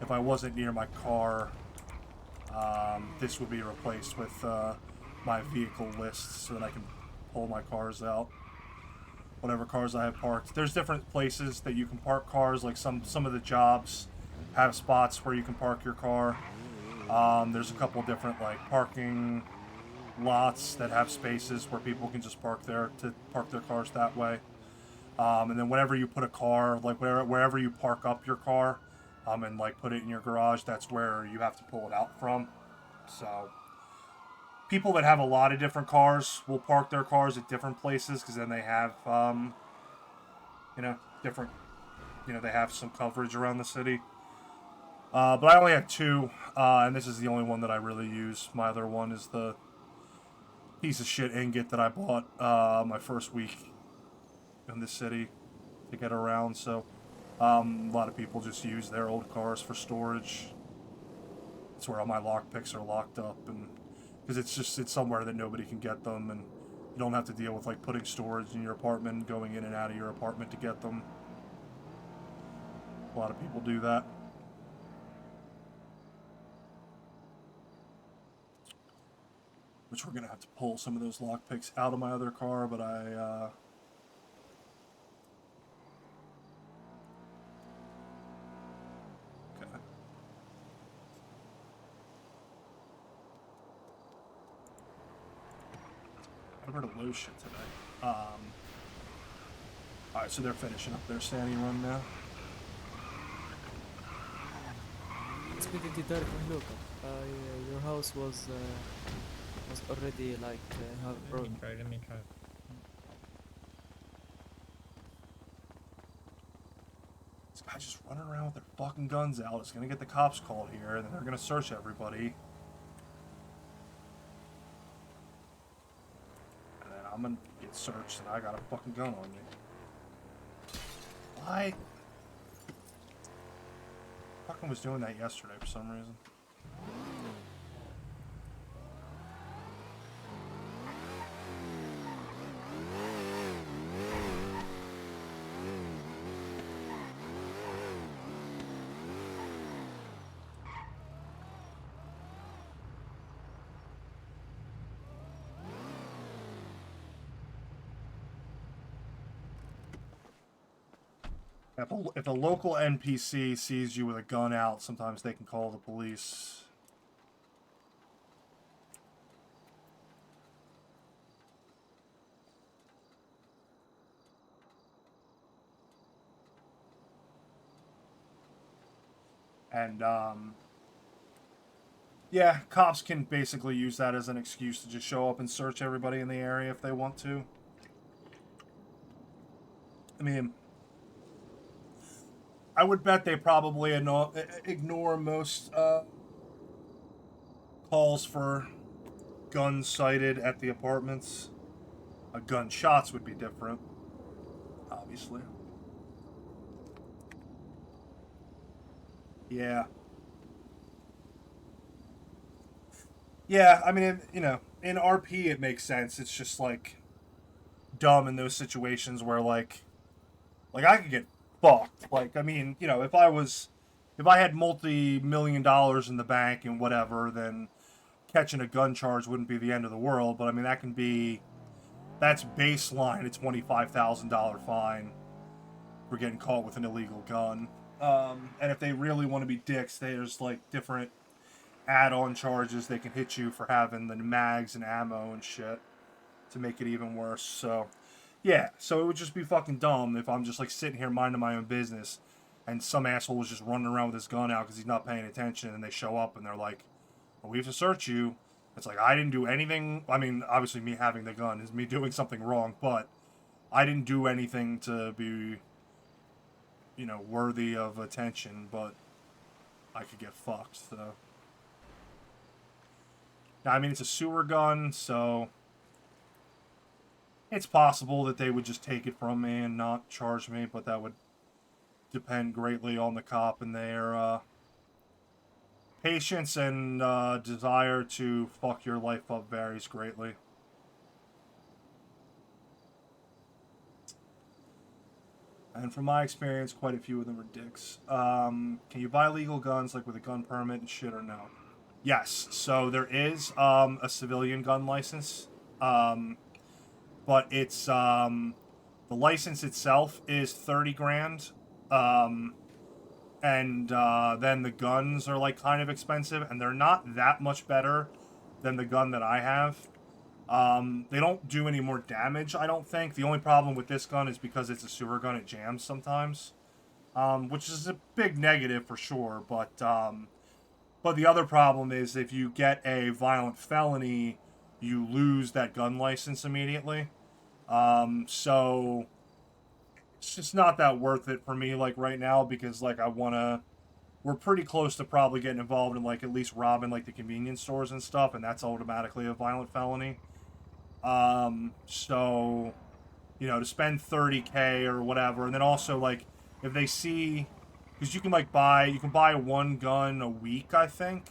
Speaker 1: if I wasn't near my car, this would be replaced with my vehicle list so that I can pull my cars out. Whatever cars I have parked. There's different places that you can park cars, like some of the jobs have spots where you can park your car. There's a couple different like parking lots that have spaces where people can just park there to park their cars that way. And then whenever you put a car, like wherever you park up your car, and like put it in your garage, that's where you have to pull it out from. So people that have a lot of different cars will park their cars at different places because then they have, different, they have some coverage around the city. But I only have two, and this is the only one that I really use. My other one is the piece of shit ingot that I bought my first week in the city to get around. So a lot of people just use their old cars for storage. It's where all my lockpicks are locked up, and because it's somewhere that nobody can get them, and you don't have to deal with like putting storage in your apartment, going in and out of your apartment to get them. A lot of people do that. Which we're gonna have to pull some of those lockpicks out of my other car, but I okay. I heard a low shit today. Alright, so they're finishing up their standing run now.
Speaker 3: It's been dark and look. Your house was already like have broken.
Speaker 10: Let me try.
Speaker 1: This guy just running around with their fucking guns out. It's gonna get the cops called here, and then they're gonna search everybody. And then I'm gonna get searched, and I got a fucking gun on me. Why? Fucking was doing that yesterday for some reason. If a local NPC sees you with a gun out, sometimes they can call the police. And, yeah, cops can basically use that as an excuse to just show up and search everybody in the area if they want to. I mean, I would bet they probably ignore most calls for guns sighted at the apartments. Gunshots would be different, obviously. Yeah. Yeah, I mean, you know, in RP it makes sense. It's just, like, dumb in those situations where, like I could get fucked. Like, I mean, you know, if I had multi-million dollars in the bank and whatever, then catching a gun charge wouldn't be the end of the world. But I mean, that's baseline a $25,000 fine for getting caught with an illegal gun. And if they really want to be dicks, there's like different add-on charges they can hit you for having the mags and ammo and shit to make it even worse. So yeah, so it would just be fucking dumb if I'm just like sitting here minding my own business and some asshole was just running around with his gun out because he's not paying attention, and they show up and they're like, well, we have to search you. It's like, I didn't do anything. I mean, obviously me having the gun is me doing something wrong, but I didn't do anything to be, you know, worthy of attention, but I could get fucked, so. Now, I mean, it's a sewer gun, so it's possible that they would just take it from me and not charge me, but that would depend greatly on the cop and their patience and desire to fuck your life up varies greatly. And from my experience, quite a few of them are dicks. Can you buy legal guns, like with a gun permit and shit, or no? Yes, so there is a civilian gun license. But it's the license itself is 30 grand, and then the guns are like kind of expensive, and they're not that much better than the gun that I have. They don't do any more damage, I don't think. The only problem with this gun is because it's a sewer gun, it jams sometimes, which is a big negative for sure. But the other problem is if you get a violent felony, you lose that gun license immediately. So it's just not that worth it for me, like, right now, because, like, we're pretty close to probably getting involved in, like, at least robbing, like, the convenience stores and stuff, and that's automatically a violent felony. So, you know, to spend 30K or whatever, and then also like if they see, because you can buy one gun a week, I think.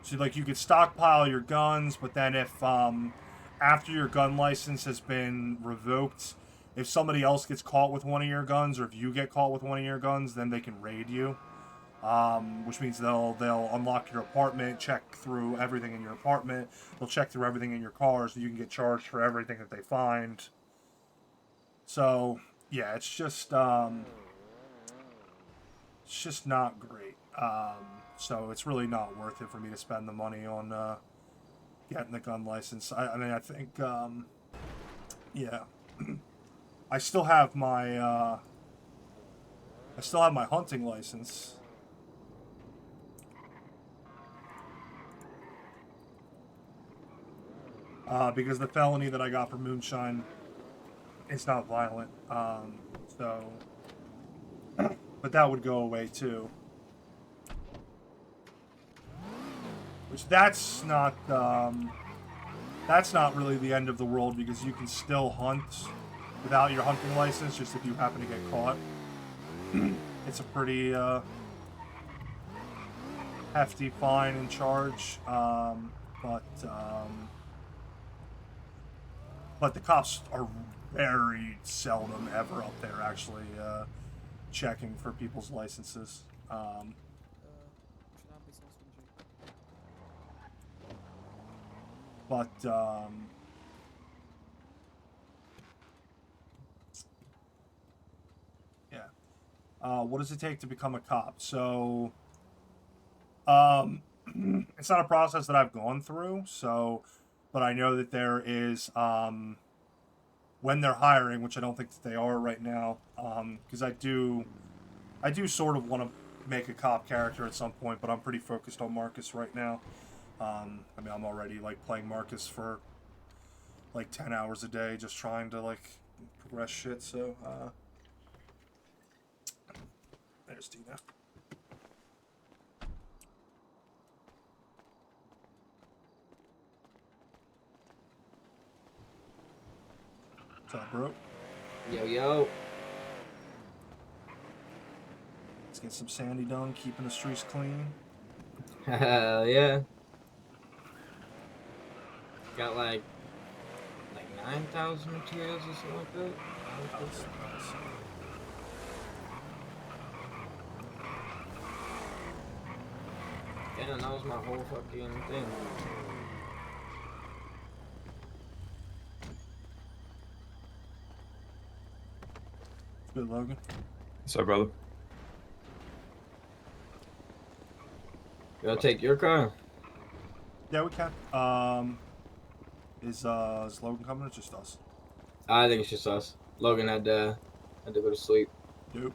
Speaker 1: So like you could stockpile your guns, but then if after your gun license has been revoked, if somebody else gets caught with one of your guns, or if you get caught with one of your guns, then they can raid you. Which means they'll unlock your apartment, check through everything in your apartment. They'll check through everything in your car, so you can get charged for everything that they find. So yeah, it's just not great. So it's really not worth it for me to spend the money on getting the gun license. I mean, I think yeah, I still have my hunting license. Because the felony that I got for moonshine, it's not violent. So, but that would go away too. Which that's not really the end of the world, because you can still hunt without your hunting license, just if you happen to get caught. It's a pretty hefty fine and charge, but the cops are very seldom ever up there actually checking for people's licenses. But yeah. What does it take to become a cop? So it's not a process that I've gone through, so but I know that there is when they're hiring, which I don't think that they are right now, because I do sort of want to make a cop character at some point, but I'm pretty focused on Marcus right now. I mean, I'm already like playing Marcus for like 10 hours a day, just trying to like progress shit. So there's Dina. What's up, bro?
Speaker 4: Yo.
Speaker 1: Let's get some sandy done, keeping the streets clean.
Speaker 4: Hell yeah. Got like 9,000 materials or something like that.
Speaker 1: Nice.
Speaker 4: Yeah, that was my whole fucking thing.
Speaker 1: Good, Logan.
Speaker 10: What's up, brother?
Speaker 4: You wanna take your car?
Speaker 1: Yeah, we can. Is Logan coming or just us?
Speaker 4: I think it's just us. Logan had to go to sleep.
Speaker 1: Nope.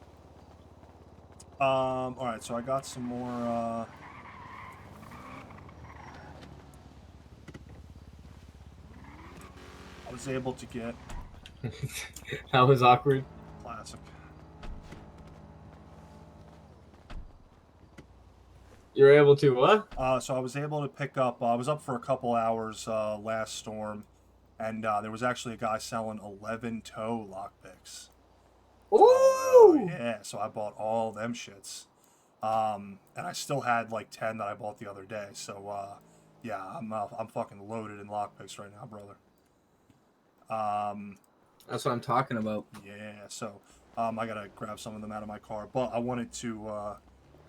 Speaker 1: Alright, so I got some more, I was able to get...
Speaker 4: That was awkward.
Speaker 1: Classic.
Speaker 4: You were able to what?
Speaker 1: So I was able to pick up, I was up for a couple hours last storm, and there was actually a guy selling 11 tow lockpicks.
Speaker 4: Ooh!
Speaker 1: Yeah, so I bought all them shits. And I still had like 10 that I bought the other day, so yeah, I'm fucking loaded in lockpicks right now, brother.
Speaker 4: That's what I'm talking about.
Speaker 1: Yeah, so I gotta grab some of them out of my car, but I wanted to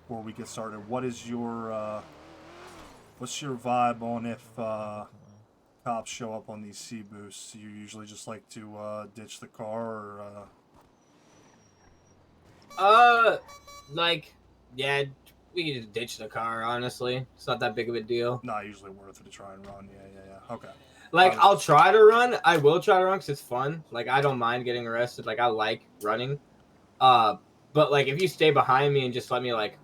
Speaker 1: before we get started, what's your vibe on if cops show up on these C boosts? You usually just like to ditch the car, or
Speaker 4: like, yeah, we can just ditch the car, honestly. It's not that big of a deal.
Speaker 1: not usually worth it to try and run. Yeah. Okay.
Speaker 4: Like, I'll try to run. I will try to run because it's fun. Like, I don't mind getting arrested. Like, I like running. But, like, if you stay behind me and just let me, like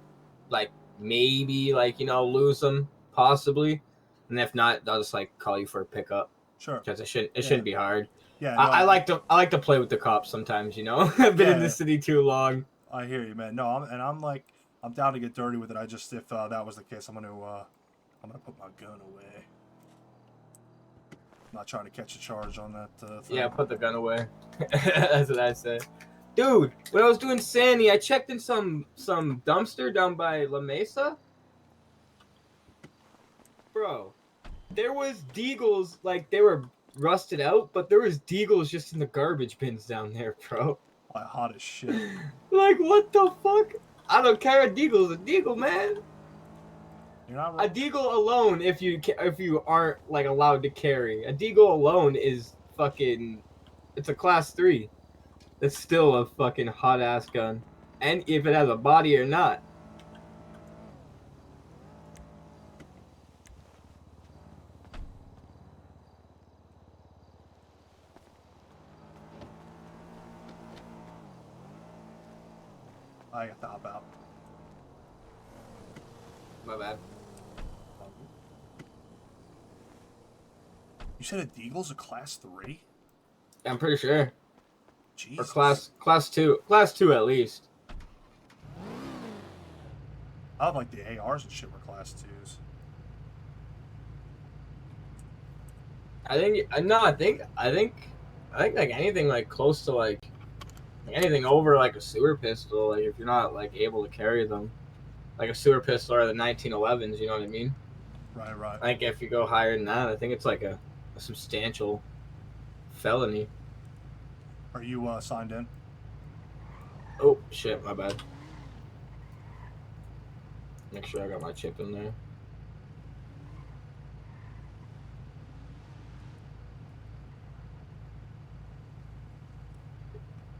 Speaker 4: maybe, like, you know, lose them, possibly. And if not, I'll just, like, call you for a pickup.
Speaker 1: Sure.
Speaker 4: Because it shouldn't be hard.
Speaker 1: Yeah. No,
Speaker 4: I like to play with the cops sometimes, you know? I've been in the city too long.
Speaker 1: I hear you, man. No, I'm down to get dirty with it. I just, if that was the case, I'm gonna put my gun away. not trying to catch a charge on that thing.
Speaker 4: Yeah, put the gun away. That's what I said. Dude, when I was doing Sandy, I checked in some dumpster down by La Mesa. Bro, there was Deagles, like, they were rusted out, but there was Deagles just in the garbage bins down there, bro.
Speaker 1: Like, hot as shit.
Speaker 4: Like, what the fuck? I don't care. A Deagle's a Deagle, man.
Speaker 1: You're not
Speaker 4: A
Speaker 1: wrong.
Speaker 4: Deagle alone, if you aren't like allowed to carry, a Deagle alone is fucking. It's a class 3. That's still a fucking hot ass gun, and if it has a body or not.
Speaker 1: I got to hop out.
Speaker 4: My bad.
Speaker 1: You said a Deagle's a class 3?
Speaker 4: I'm pretty sure.
Speaker 1: Jesus.
Speaker 4: Or class 2 at least.
Speaker 1: I would like the ARs and shit were class 2s.
Speaker 4: I think like anything like close to like anything over like a sewer pistol, like if you're not like able to carry them, like a sewer pistol or the 1911s, you know what I mean?
Speaker 1: Right.
Speaker 4: Like if you go higher than that, I think it's like a substantial felony.
Speaker 1: Are you signed in?
Speaker 4: Oh shit, my bad. Make sure I got my chip in there.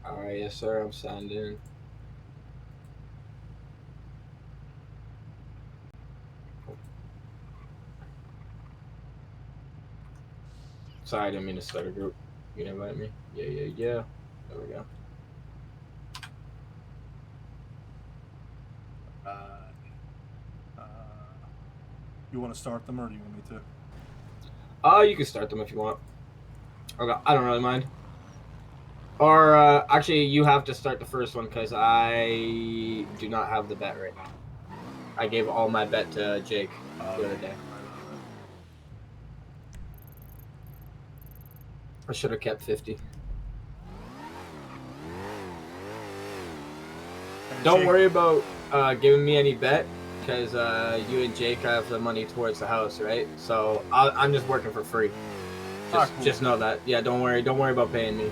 Speaker 4: Alright, yes sir, I'm signed in. Sorry, I didn't mean to start a group. You can invite me? Yeah. There we go.
Speaker 1: You want to start them or do you want me to?
Speaker 4: You can start them if you want. Okay, I don't really mind. Or, actually, you have to start the first one because I do not have the bet right now. I gave all my bet to Jake the other day. I should have kept 50. Don't worry about giving me any bet because you and Jake have the money towards the house, right? So I'm just working for free. Cool. Just know that. Yeah, don't worry about paying me.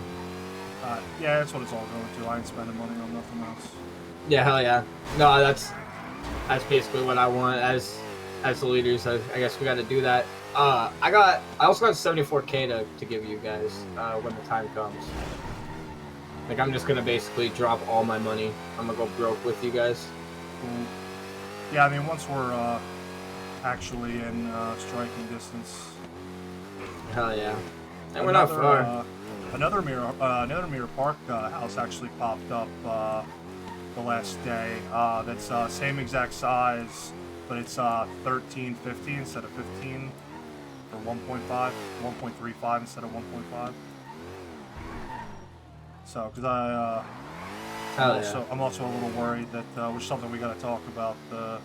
Speaker 1: Yeah, that's what it's all going to. I ain't spending money on nothing else.
Speaker 4: Yeah, hell yeah. No, that's basically what I want as the leaders. I guess we got to do that. I also got 74K to give you guys when the time comes. Like I'm just gonna basically drop all my money. I'm gonna go broke with you guys.
Speaker 1: Cool. Yeah, I mean once we're actually in striking distance.
Speaker 4: Hell yeah. And we're not far.
Speaker 1: Another Mirror Park house actually popped up the last day. That's same exact size, but it's 1350 instead of 15 for 1.5, 1.35 instead of 1.5. So, because I'm also a little worried that which is something we got to talk about. I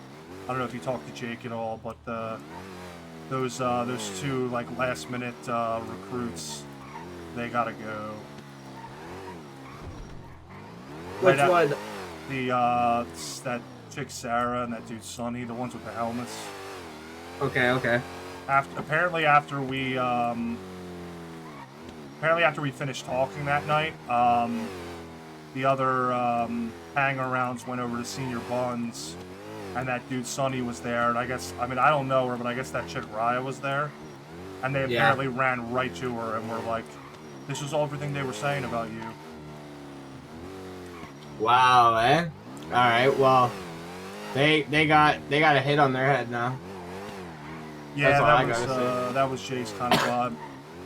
Speaker 1: don't know if you talked to Jake at all, but those two like last minute recruits. They gotta go.
Speaker 4: Which one?
Speaker 1: That chick Sarah and that dude Sonny, the ones with the helmets.
Speaker 4: Okay.
Speaker 1: Apparently after we finished talking that night, the other hang-arounds went over to Senior Buns, and that dude Sonny was there. And I don't know her, but I guess that chick Raya was there, and they apparently ran right to her and were like, "This is everything they were saying about you."
Speaker 4: Wow, eh? All right, well, they got a hit on their head now.
Speaker 1: Yeah, that was Jay's kind of vibe.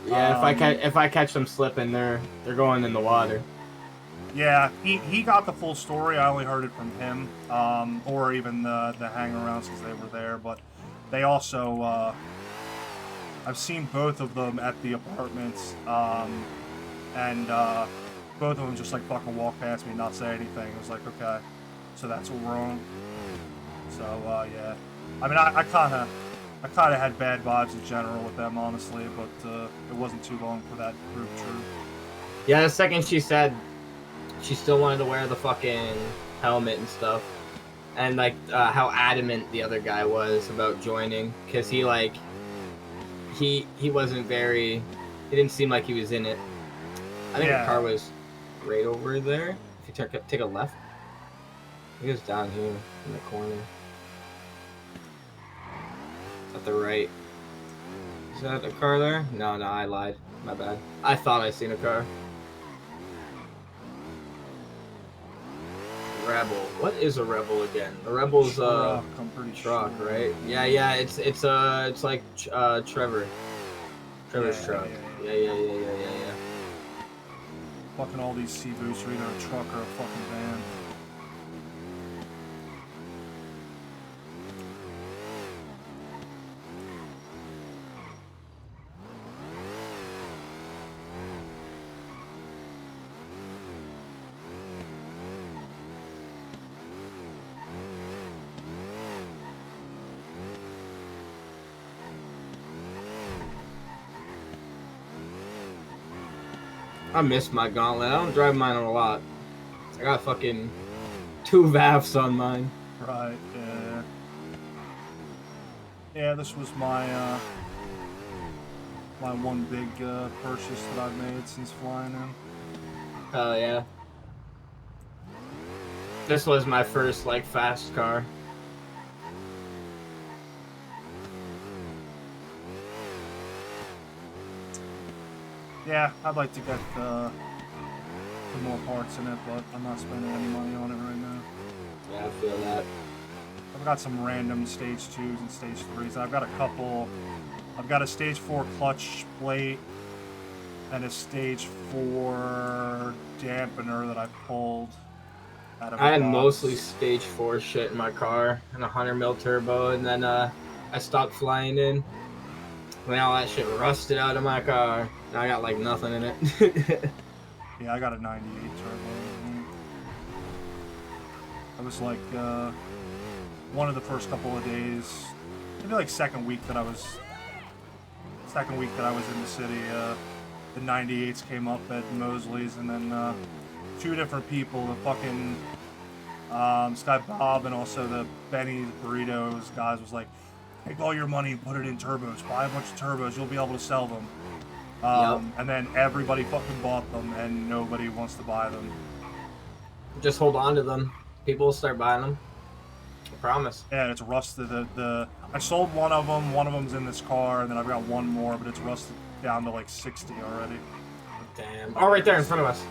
Speaker 4: Yeah, if I catch them slipping, they're going in the water.
Speaker 1: Yeah, he got the full story. I only heard it from him, or even the hang-arounds because they were there. But they also, I've seen both of them at the apartments, and both of them just like fucking walk past me and not say anything. It was like, okay, so that's what we're on. So yeah, I mean, I kind of I kind of had bad vibes in general with them, honestly, but it wasn't too long for that group true.
Speaker 4: Yeah, the second she said she still wanted to wear the fucking helmet and stuff, and like how adamant the other guy was about joining, because he like he wasn't very, he didn't seem like he was in it. I think the car was right over there. If you take a left, I think it's down here in the corner. At the right. Is that a car there? No, I lied. My bad. I thought I seen a car. Rebel. What is a rebel again? The rebel's
Speaker 1: I'm pretty
Speaker 4: truck,
Speaker 1: sure.
Speaker 4: right? Yeah. It's like Trevor's truck. Yeah.
Speaker 1: Fucking all these C-Boosts are either a truck or a fucking van.
Speaker 4: I miss my gauntlet. I don't drive mine a lot. I got fucking 2 VAFs on mine.
Speaker 1: Right, yeah. Yeah, this was my my one big purchase that I've made since flying in.
Speaker 4: Oh yeah. This was my first like fast car.
Speaker 1: Yeah, I'd like to get some more parts in it, but I'm not spending any money on it right now.
Speaker 4: Yeah, I feel that.
Speaker 1: I've got some random stage 2s and stage 3s. I've got a couple. I've got a stage 4 clutch plate and a stage 4 dampener that I pulled out of
Speaker 4: I had
Speaker 1: box.
Speaker 4: mostly stage 4 shit in my car and a 100mm turbo, and then I stopped flying in. When all that shit rusted out of my car, and I got like nothing in it.
Speaker 1: Yeah, I got a 98 turbo. I was like one of the first couple of days, maybe like second week that I was in the city. The 98s came up at Mosley's, and then 2 different people, the fucking this guy Bob and also the Benny's Burritos guys, was like, take all your money and put it in turbos. Buy a bunch of turbos. You'll be able to sell them. And then everybody fucking bought them, and nobody wants to buy them.
Speaker 4: Just hold on to them. People will start buying them. I promise.
Speaker 1: Yeah, it's rusted. I sold one of them. One of them's in this car, and then I've got one more, but it's rusted down to like 60 already.
Speaker 4: Damn. Oh, right there in front of us.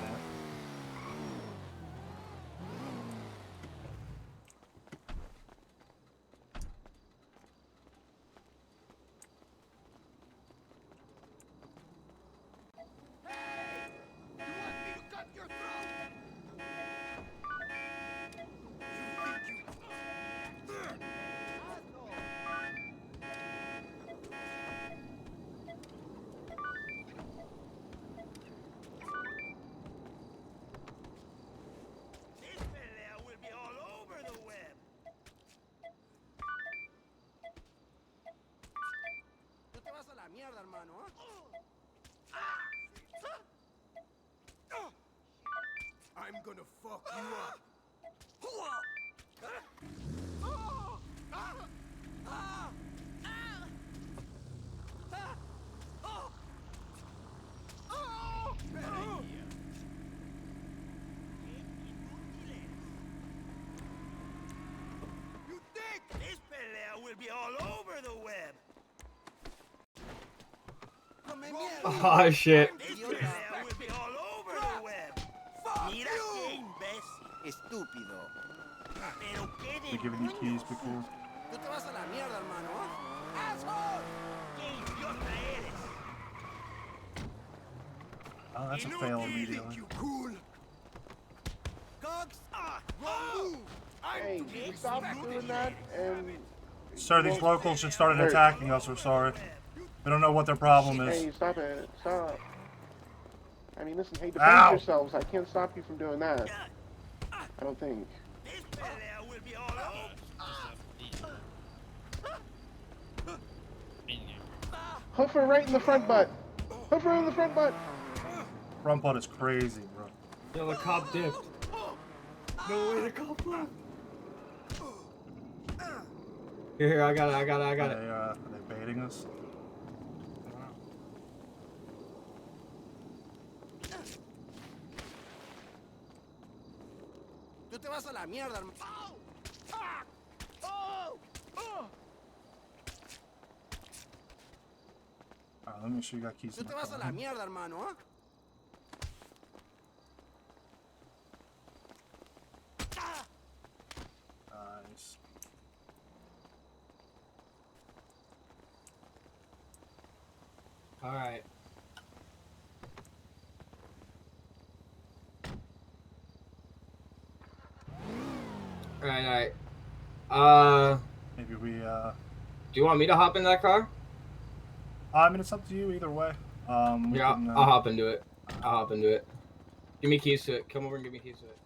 Speaker 5: I'm gonna fuck you up. You think this pelea will be all over the web?
Speaker 4: Oh shit.
Speaker 5: This pelea will be all over the web. Mira qué imbécil. Estúpido. Pero qué
Speaker 1: They're giving you keys before.
Speaker 5: Tú te vas a la mierda, hermano. Asshole. Qué idiota eres.
Speaker 1: Oh, that's a fail immediately.
Speaker 5: You cool. Cogs. Wrong move.
Speaker 10: Hey, you stop doing that and...
Speaker 1: Sir, these locals just started attacking us. We're sorry. We don't know what their problem is.
Speaker 10: Hey, stop it. Stop. I mean, listen, hey, defend yourselves. I can't stop you from doing that. I don't think.
Speaker 5: This pelea will be all over.
Speaker 10: Hoof her right in the front butt. Hoof her in the front butt.
Speaker 1: Front butt is crazy, bro.
Speaker 4: Yo, the cop dipped. No way, the cop left. Here, I got it.
Speaker 1: Are they baiting us?
Speaker 5: Tú te vas a la mierda, hermano. Oh! Fuck! Oh! Oh!
Speaker 1: Alright, let me make sure you got keys
Speaker 5: Tú
Speaker 1: in
Speaker 5: te
Speaker 1: the
Speaker 5: vas a la
Speaker 1: car.
Speaker 5: mierda, hermano, ¿ah?
Speaker 1: Nice.
Speaker 4: All right. All right.
Speaker 1: Maybe we,
Speaker 4: Do you want me to hop in that car?
Speaker 1: I mean, it's up to you either way. We
Speaker 4: Yeah,
Speaker 1: can,
Speaker 4: I'll hop into it. Give me keys to it. Come over and give me keys to it.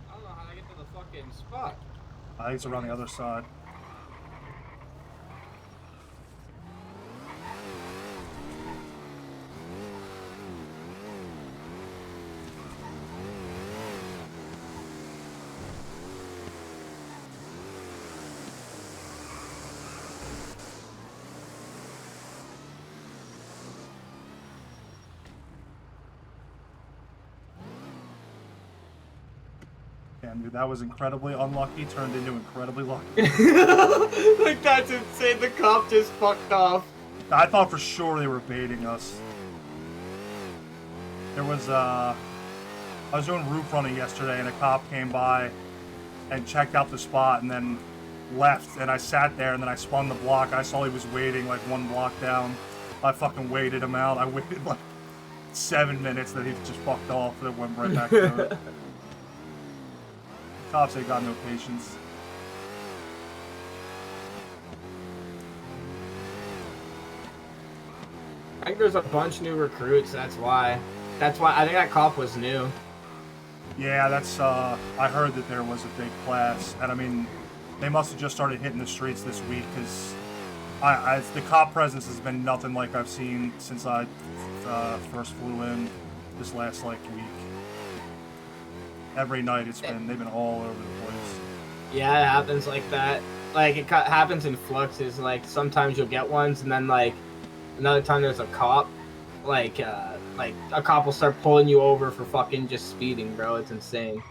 Speaker 4: I don't know how to get to the fucking spot.
Speaker 1: I think it's around the other side. Damn, dude, that was incredibly unlucky, turned into incredibly lucky.
Speaker 4: Like, that's insane. The cop just fucked off.
Speaker 1: I thought for sure they were baiting us. There was, I was doing roof running yesterday, and a cop came by and checked out the spot and then left, and I sat there, and then I spun the block. I saw he was waiting, like, one block down. I fucking waited him out. I waited, like, 7 minutes, then he just fucked off and went right back to it. Cops ain't got no patience.
Speaker 4: I think there's a bunch new recruits. That's why. I think that cop was new.
Speaker 1: Yeah, that's, I heard that there was a big class, and I mean, they must have just started hitting the streets this week, because the cop presence has been nothing like I've seen since I first flew in this last, like, week. Every night they've been all over the place.
Speaker 4: Yeah, it happens like that. Like, it happens in fluxes. Like, sometimes you'll get ones, and then, like, another time there's a cop. Like a cop will start pulling you over for fucking just speeding, bro. It's insane.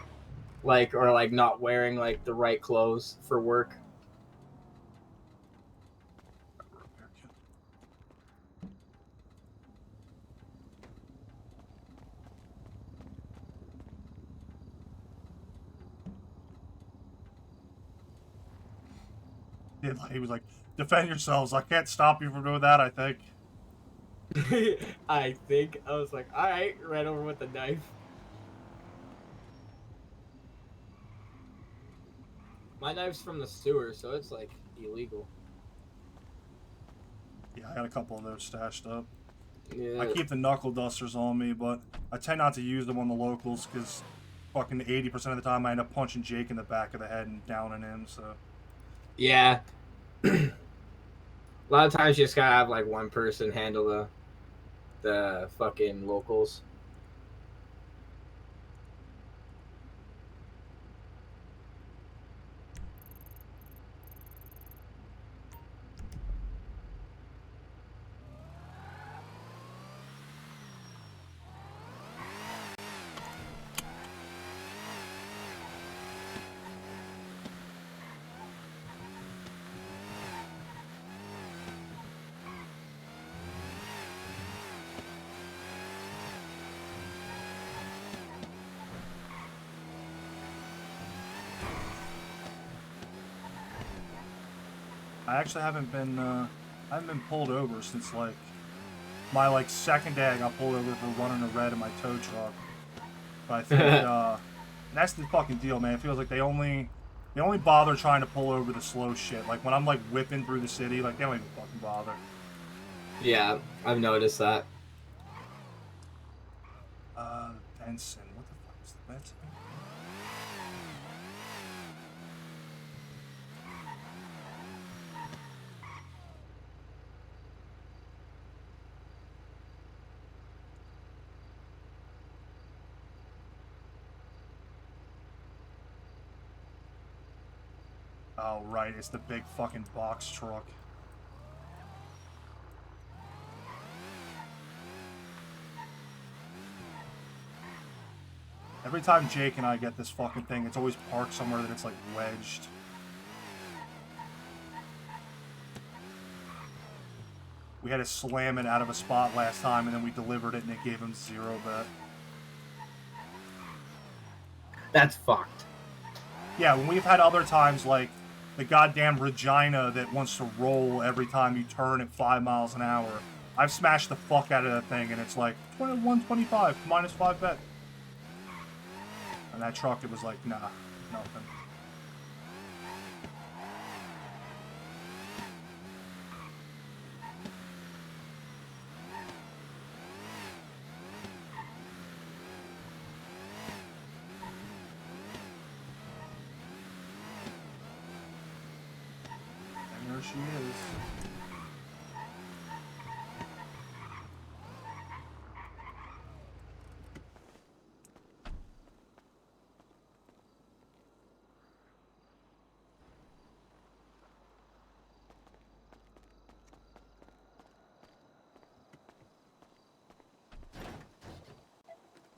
Speaker 4: Like, or, like, not wearing, like, the right clothes for work.
Speaker 1: He was like, defend yourselves. I can't stop you from doing that, I think.
Speaker 4: I think I was like, all right, right over with the knife. My knife's from the sewer, so it's like illegal.
Speaker 1: Yeah, I got a couple of those stashed up.
Speaker 4: Yeah.
Speaker 1: I keep the knuckle dusters on me, but I tend not to use them on the locals because fucking 80% of the time I end up punching Jake in the back of the head and downing him. So
Speaker 4: Yeah. A lot of times you just gotta have like one person handle the fucking locals.
Speaker 1: I actually I haven't been pulled over since like my like second day I got pulled over for running a red in my tow truck. But I think that's the fucking deal, man. It feels like they only bother trying to pull over the slow shit. Like when I'm like whipping through the city, like they don't even fucking bother.
Speaker 4: Yeah, I've noticed that.
Speaker 1: Benson. What the fuck is the Benson? Oh, right. It's the big fucking box truck. Every time Jake and I get this fucking thing, it's always parked somewhere that it's like wedged. We had to slam it out of a spot last time, and then we delivered it, and it gave him 0 bet.
Speaker 4: That's fucked.
Speaker 1: Yeah, when we've had other times, like the goddamn Regina that wants to roll every time you turn at 5 miles an hour, I've smashed the fuck out of that thing, and it's like 125 minus 5 bet. And that truck, it was like, nah, nothing. And there she is.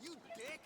Speaker 5: You dick!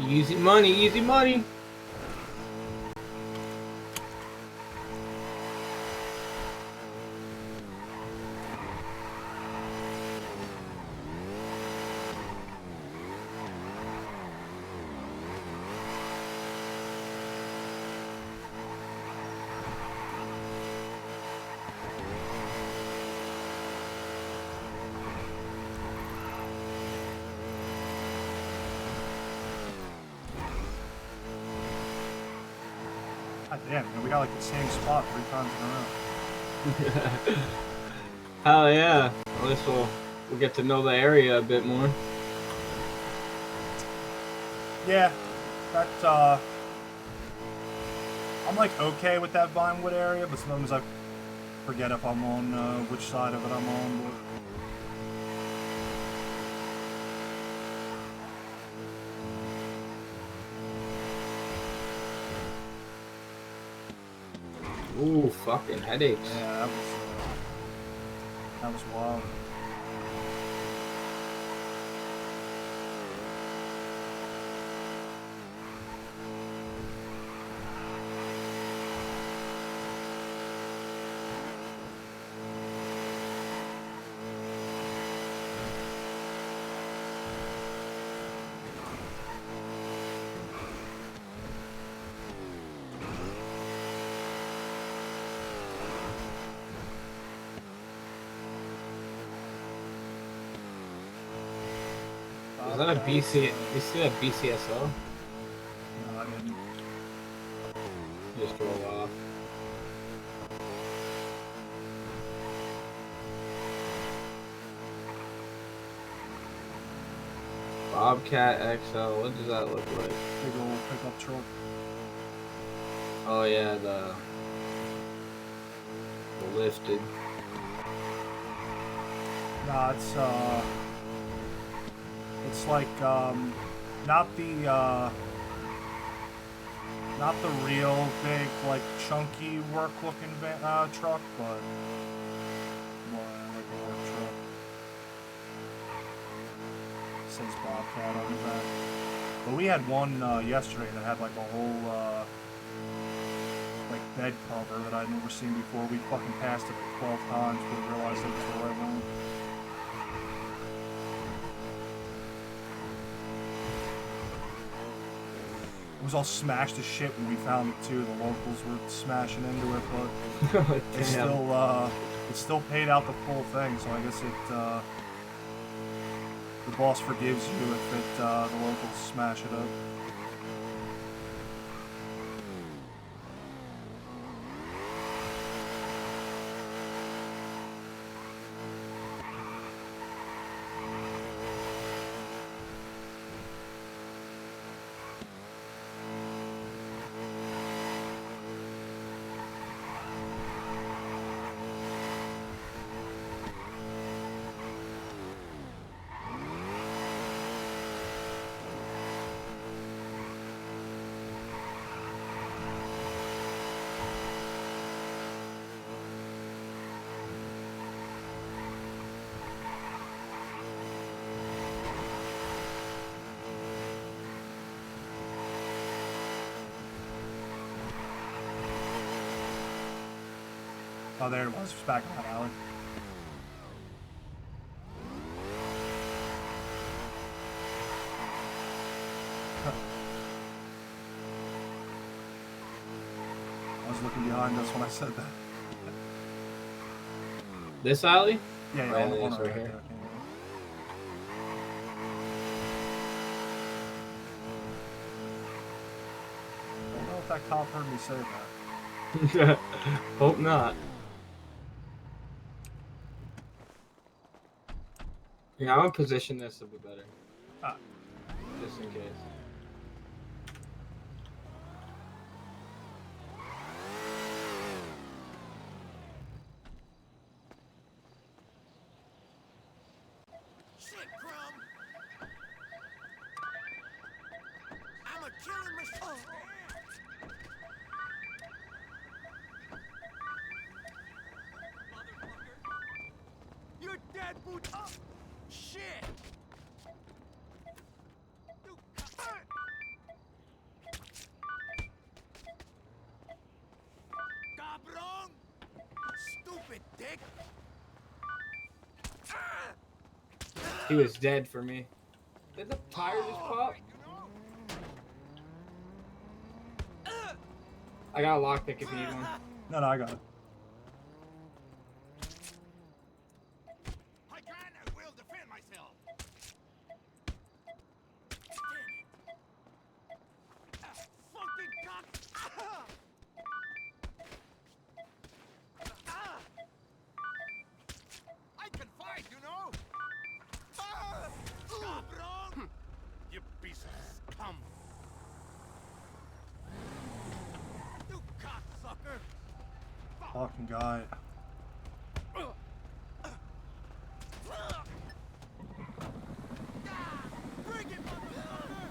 Speaker 4: Easy money, easy money.
Speaker 1: God damn, man, we got like the same spot 3 times in a row.
Speaker 4: Hell yeah. At least we'll get to know the area a bit more.
Speaker 1: Yeah, that I'm like okay with that Vinewood area, but sometimes I forget if I'm on which side of it I'm on. But...
Speaker 4: Ooh, fucking headaches.
Speaker 1: Yeah, that was wild.
Speaker 4: Is that a BC? You see that BCSO?
Speaker 1: No, I didn't.
Speaker 4: Just drove off. Bobcat XL. What does that look like?
Speaker 1: Big old pickup truck.
Speaker 4: Oh yeah, the lifted.
Speaker 1: Nah, it's like not the real big like chunky work looking truck, but more like a work truck. It says Bobcat on the back. But we had one yesterday that had like a whole like bed cover that I'd never seen before. We fucking passed it like 12 times before we realized it was the right one. It was all smashed to shit when we found it too. The locals were smashing into it, but it still paid out the full thing. So I guess the boss forgives you if the locals smash it up. Oh, there it was. It's back on that alley. I was looking behind us when I said that.
Speaker 4: This alley?
Speaker 1: Yeah, yeah,
Speaker 4: Right,
Speaker 1: on the
Speaker 4: it's
Speaker 1: right
Speaker 4: right
Speaker 1: there.
Speaker 4: here.
Speaker 1: I don't know if that cop heard me say that.
Speaker 4: Hope not. Yeah, I'm gonna position this a bit better.
Speaker 1: Ah.
Speaker 4: Just in case.
Speaker 5: Shit, Crumb! I'm a killing machine! Motherfucker! You're dead, boot! Oh, shit!
Speaker 4: He was dead for me. Did the tire just pop? I got a lockpick if you need one.
Speaker 1: No, I got it.
Speaker 5: I can and will defend myself. Fucking cock! I can fight, you know. Cabron! You piece of scum! You cocksucker!
Speaker 1: Fucking guy.
Speaker 5: Bring it, motherfucker!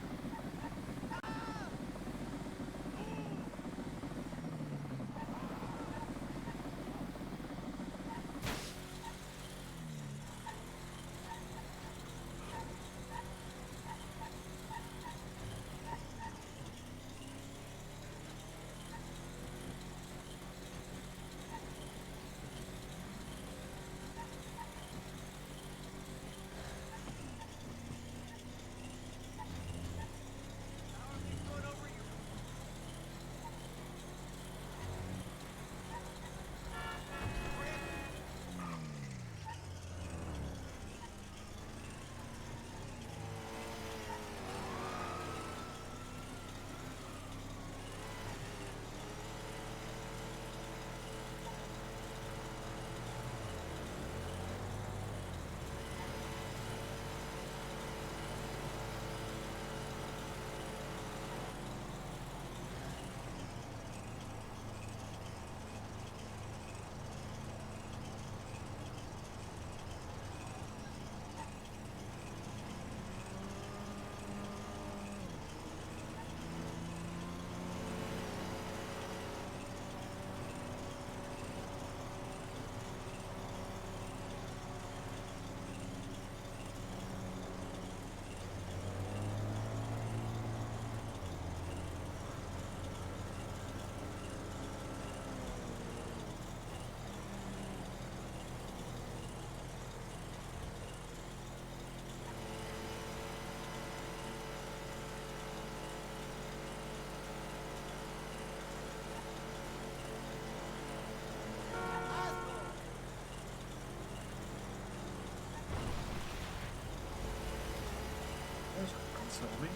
Speaker 1: Sylvie.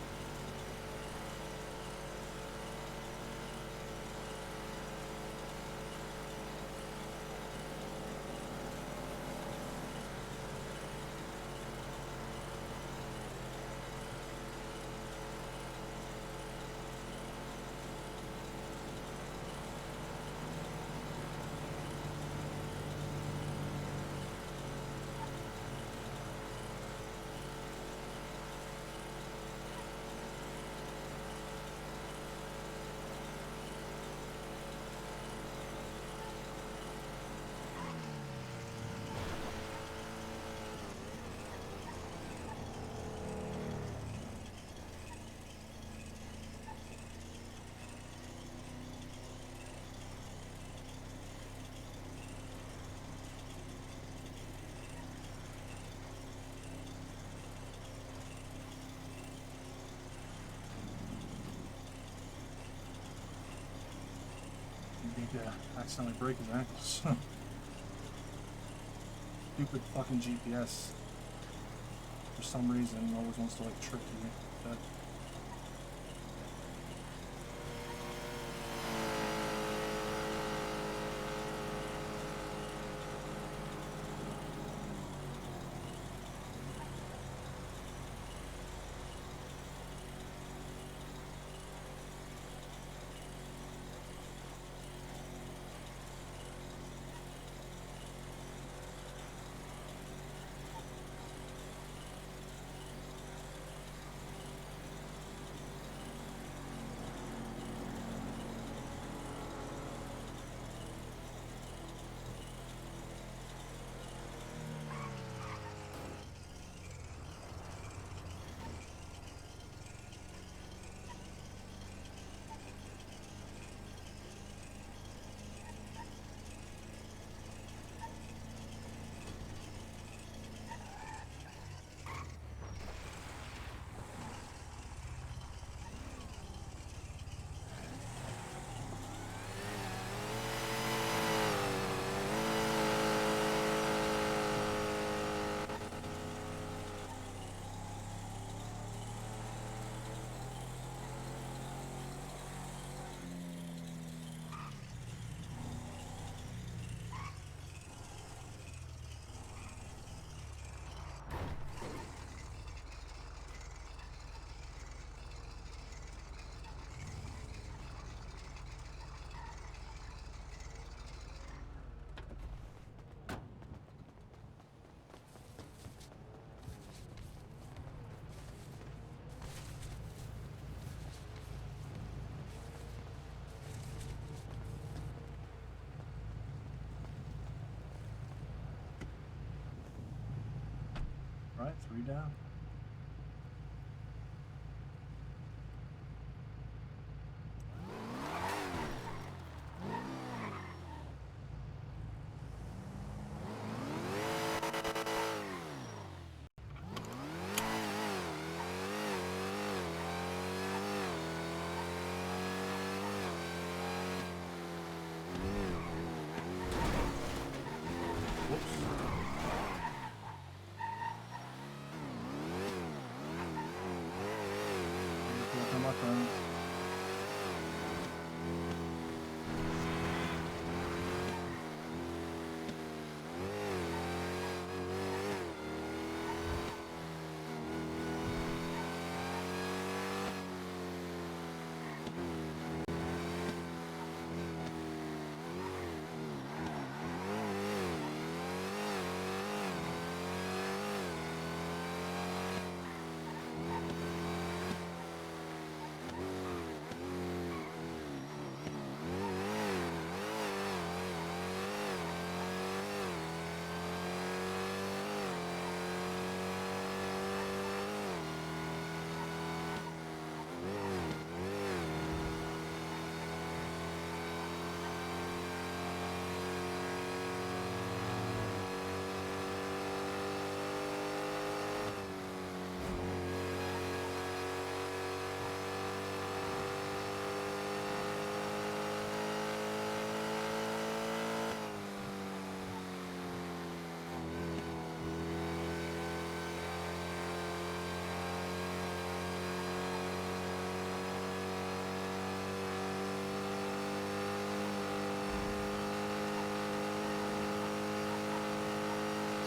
Speaker 1: Accidentally break his ankles. Stupid fucking GPS. For some reason, always wants to like trick you. But Right, 3 down. My friends.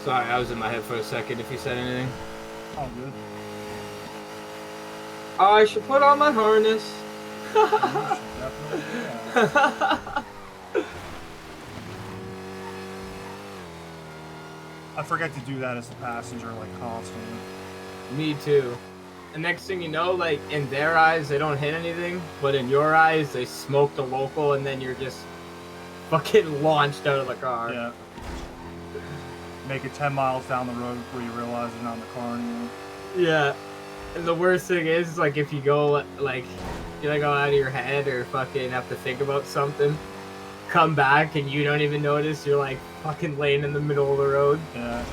Speaker 4: Sorry, I was in my head for a second if you said anything.
Speaker 1: All good.
Speaker 4: I should put on my harness.
Speaker 1: You should definitely do that. I forget to do that as a passenger, like, constantly.
Speaker 4: Me too. The next thing you know, like, in their eyes, they don't hit anything, but in your eyes, they smoked a local, and then you're just fucking launched out of the car.
Speaker 1: Yeah. Make it 10 miles down the road before you realize you're not in the car anymore.
Speaker 4: Yeah. And the worst thing is, like, if you go, like, you go out of your head or fucking have to think about something, come back and you don't even notice, you're, like, fucking laying in the middle of the road.
Speaker 1: Yeah.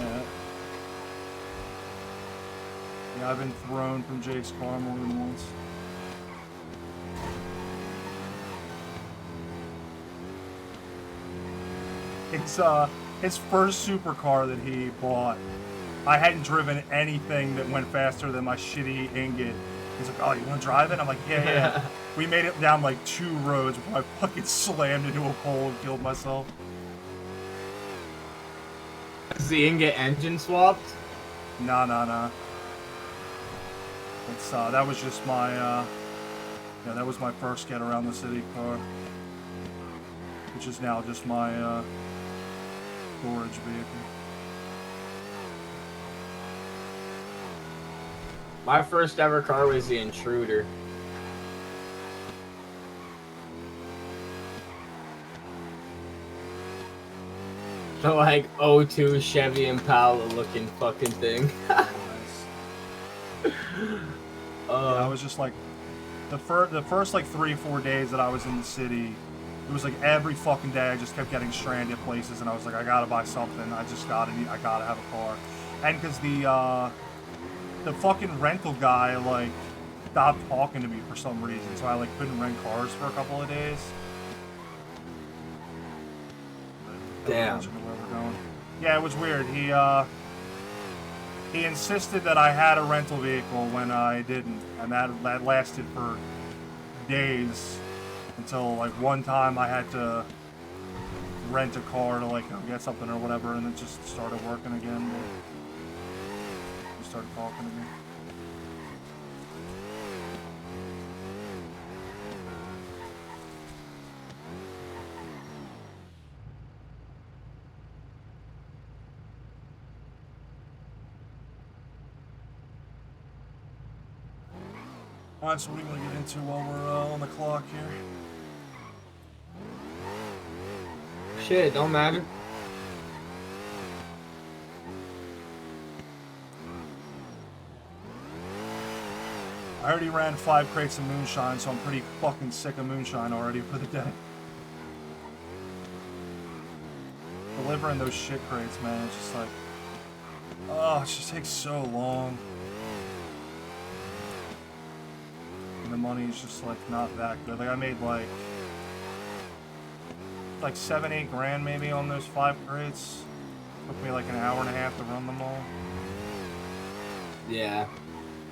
Speaker 1: Yeah, I've been thrown from Jake's car more than once. It's, his first supercar that he bought. I hadn't driven anything that went faster than my shitty ingot. He's like, oh, you want to drive it? I'm like, yeah. We made it down like 2 roads before I fucking slammed into a pole and killed myself.
Speaker 4: Is the ingot engine swapped?
Speaker 1: Nah. It's, that was just my, yeah, that was my first get around the city car. Which is now just my, storage vehicle.
Speaker 4: My first ever car was the Intruder. The like 02 Chevy Impala looking fucking thing.
Speaker 1: Nice. Yeah, I was just like, the first like 3-4 days that I was in the city, it was like every fucking day I just kept getting stranded places, and I was like, I gotta buy something. I gotta have a car. And because the fucking rental guy like stopped talking to me for some reason, so I like couldn't rent cars for a couple of days.
Speaker 4: Damn.
Speaker 1: Where we're going. Yeah, it was weird. He insisted that I had a rental vehicle when I didn't, and that lasted for days until like one time I had to rent a car to like go get something or whatever, and it just started working again. He started talking to me. Alright, so what do you want to get into while we're on the clock here?
Speaker 4: Shit, it don't matter.
Speaker 1: I already ran 5 crates of moonshine, so I'm pretty fucking sick of moonshine already for the day. Delivering those shit crates, man, it's just like, oh, it just takes so long. And the money is just like not that good. Like I made like 7-8 grand maybe on those 5 crates. Took me like an hour and a half to run them all.
Speaker 4: Yeah.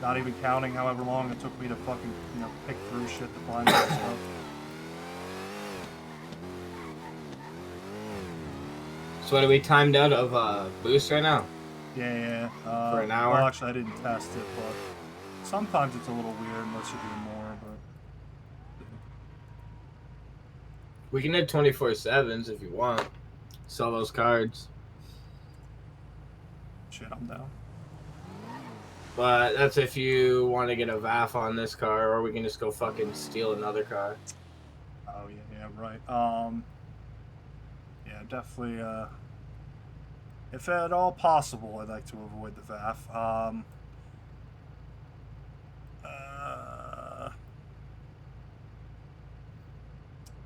Speaker 1: Not even counting however long it took me to fucking, you know, pick through shit to find that stuff.
Speaker 4: So what are we timed out of boost right now?
Speaker 1: Yeah.
Speaker 4: For an hour?
Speaker 1: Well, actually, I didn't test it, but sometimes it's a little weird unless you're doing more. But
Speaker 4: We can hit 24/7s if you want. Sell those cards.
Speaker 1: shit, I'm down.
Speaker 4: But that's if you want to get a VAF on this car, or we can just go fucking steal another car.
Speaker 1: Oh yeah, right. Yeah, definitely. If at all possible, I'd like to avoid the VAF.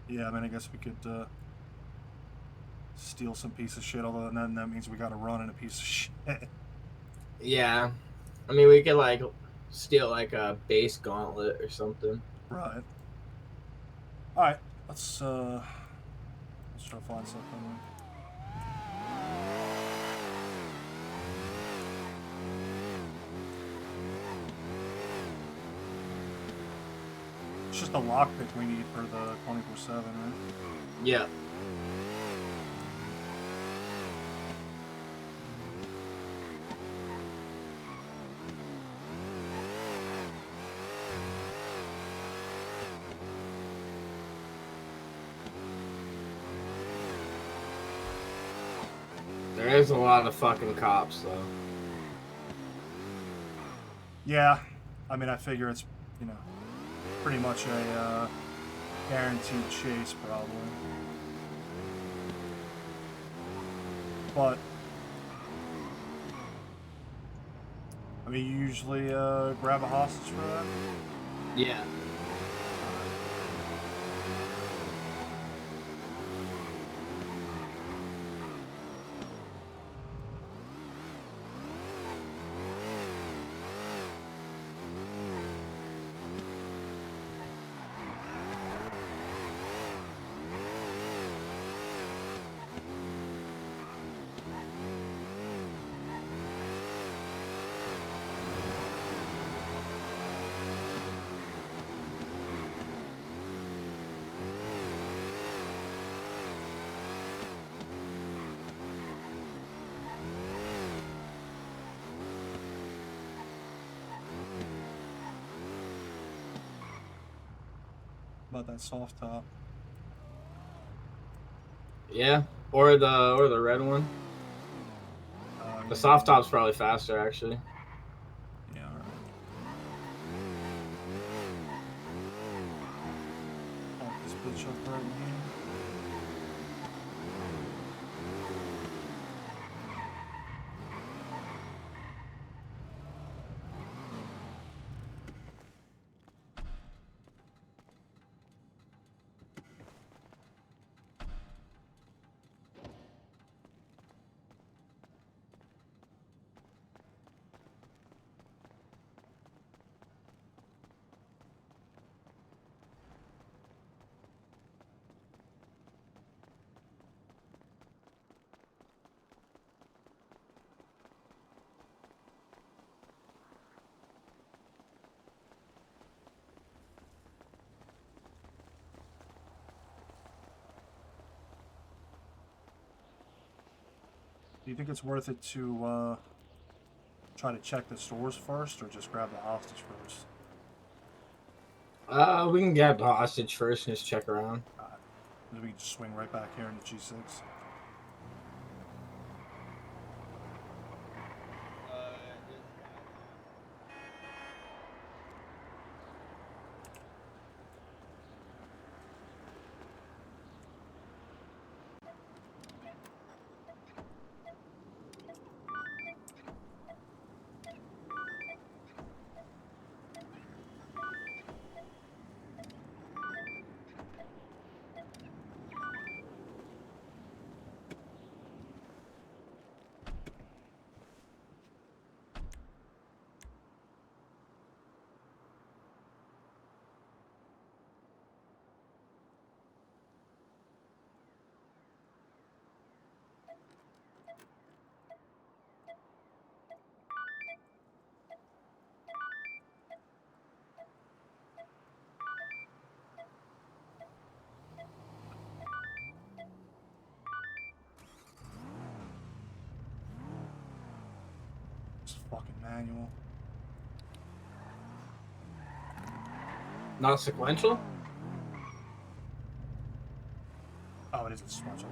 Speaker 1: Yeah, I mean, I guess we could steal some piece of shit. Although then that means we got to run in a piece of shit.
Speaker 4: Yeah, I mean we could like steal like a base gauntlet or something.
Speaker 1: Right. All right. Let's try to find something. It's just a lockpick we need for the 24/7, right?
Speaker 4: Yeah. There is a lot of fucking cops, though.
Speaker 1: Yeah, I mean, I figure it's, you know, pretty much a guaranteed chase, probably. But, I mean, you usually grab a hostage for that?
Speaker 4: Yeah.
Speaker 1: About that soft top.
Speaker 4: Yeah, or the red one. The soft top's probably faster, actually.
Speaker 1: Yeah, alright. Pump this bitch up right here. Do you think it's worth it to try to check the stores first, or just grab the hostage first?
Speaker 4: We can grab the hostage first and just check around.
Speaker 1: Maybe we can just swing right back here in the G6. This fucking manual.
Speaker 4: Not sequential?
Speaker 1: Oh, it is a sequential.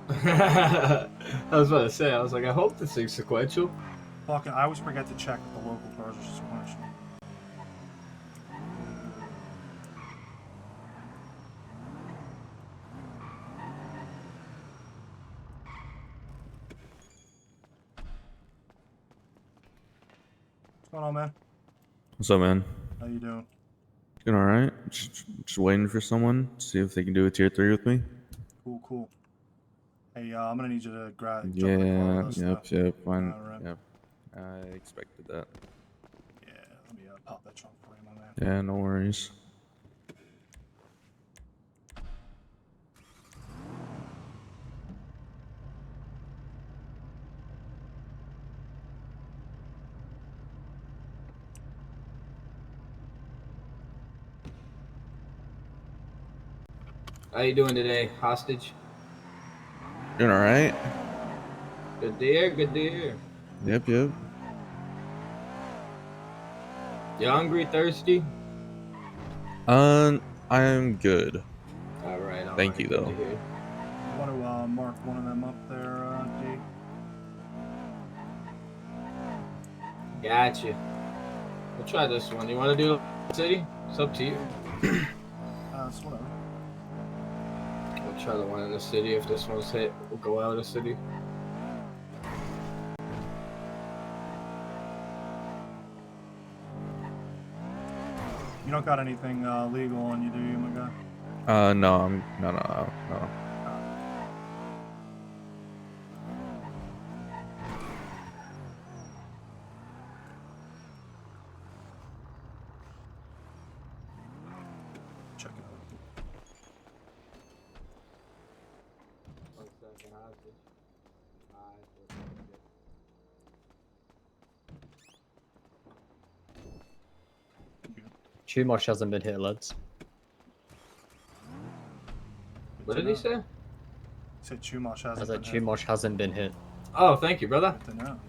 Speaker 4: I was about to say, I was like, I hope this thing's sequential.
Speaker 1: Fucking, I always forget to check if the local cars are sequential. What's going on, man?
Speaker 11: What's up, man?
Speaker 1: How you doing?
Speaker 11: Doing all right. Just waiting for someone to see if they can do a tier 3 with me.
Speaker 1: Cool, cool. Hey, I'm gonna need you to jump in the car
Speaker 11: Yeah.
Speaker 1: with us,
Speaker 11: Yep.
Speaker 1: though.
Speaker 11: Yep. Fine.
Speaker 1: Alright.
Speaker 11: Yep. I expected that.
Speaker 1: Yeah, let me pop that trunk for you, my man.
Speaker 11: Yeah. No worries.
Speaker 4: How you doing today, hostage?
Speaker 11: Doing all right.
Speaker 4: Good to hear, good to hear.
Speaker 11: Yep. Yep.
Speaker 4: You hungry, thirsty?
Speaker 11: I'm good.
Speaker 4: All right,
Speaker 11: Thank you,
Speaker 4: good
Speaker 11: though.
Speaker 4: to hear.
Speaker 1: You want to mark one of them up there, D?
Speaker 4: Gotcha. We'll try this one. You want to do city? It's up to you.
Speaker 1: It's whatever.
Speaker 4: We'll try the one in the city. If this one's hit, we'll go out of the city.
Speaker 1: You don't got anything legal on you, do you, my guy?
Speaker 11: No. No.
Speaker 1: Check it out.
Speaker 4: One second, hostage.
Speaker 12: Chumosh hasn't been hit, lads.
Speaker 4: What did he say?
Speaker 1: He said Chumosh hasn't
Speaker 12: I said
Speaker 1: been hit.
Speaker 12: Chumosh hasn't been hit.
Speaker 4: Oh, thank you, brother.
Speaker 1: Good to know.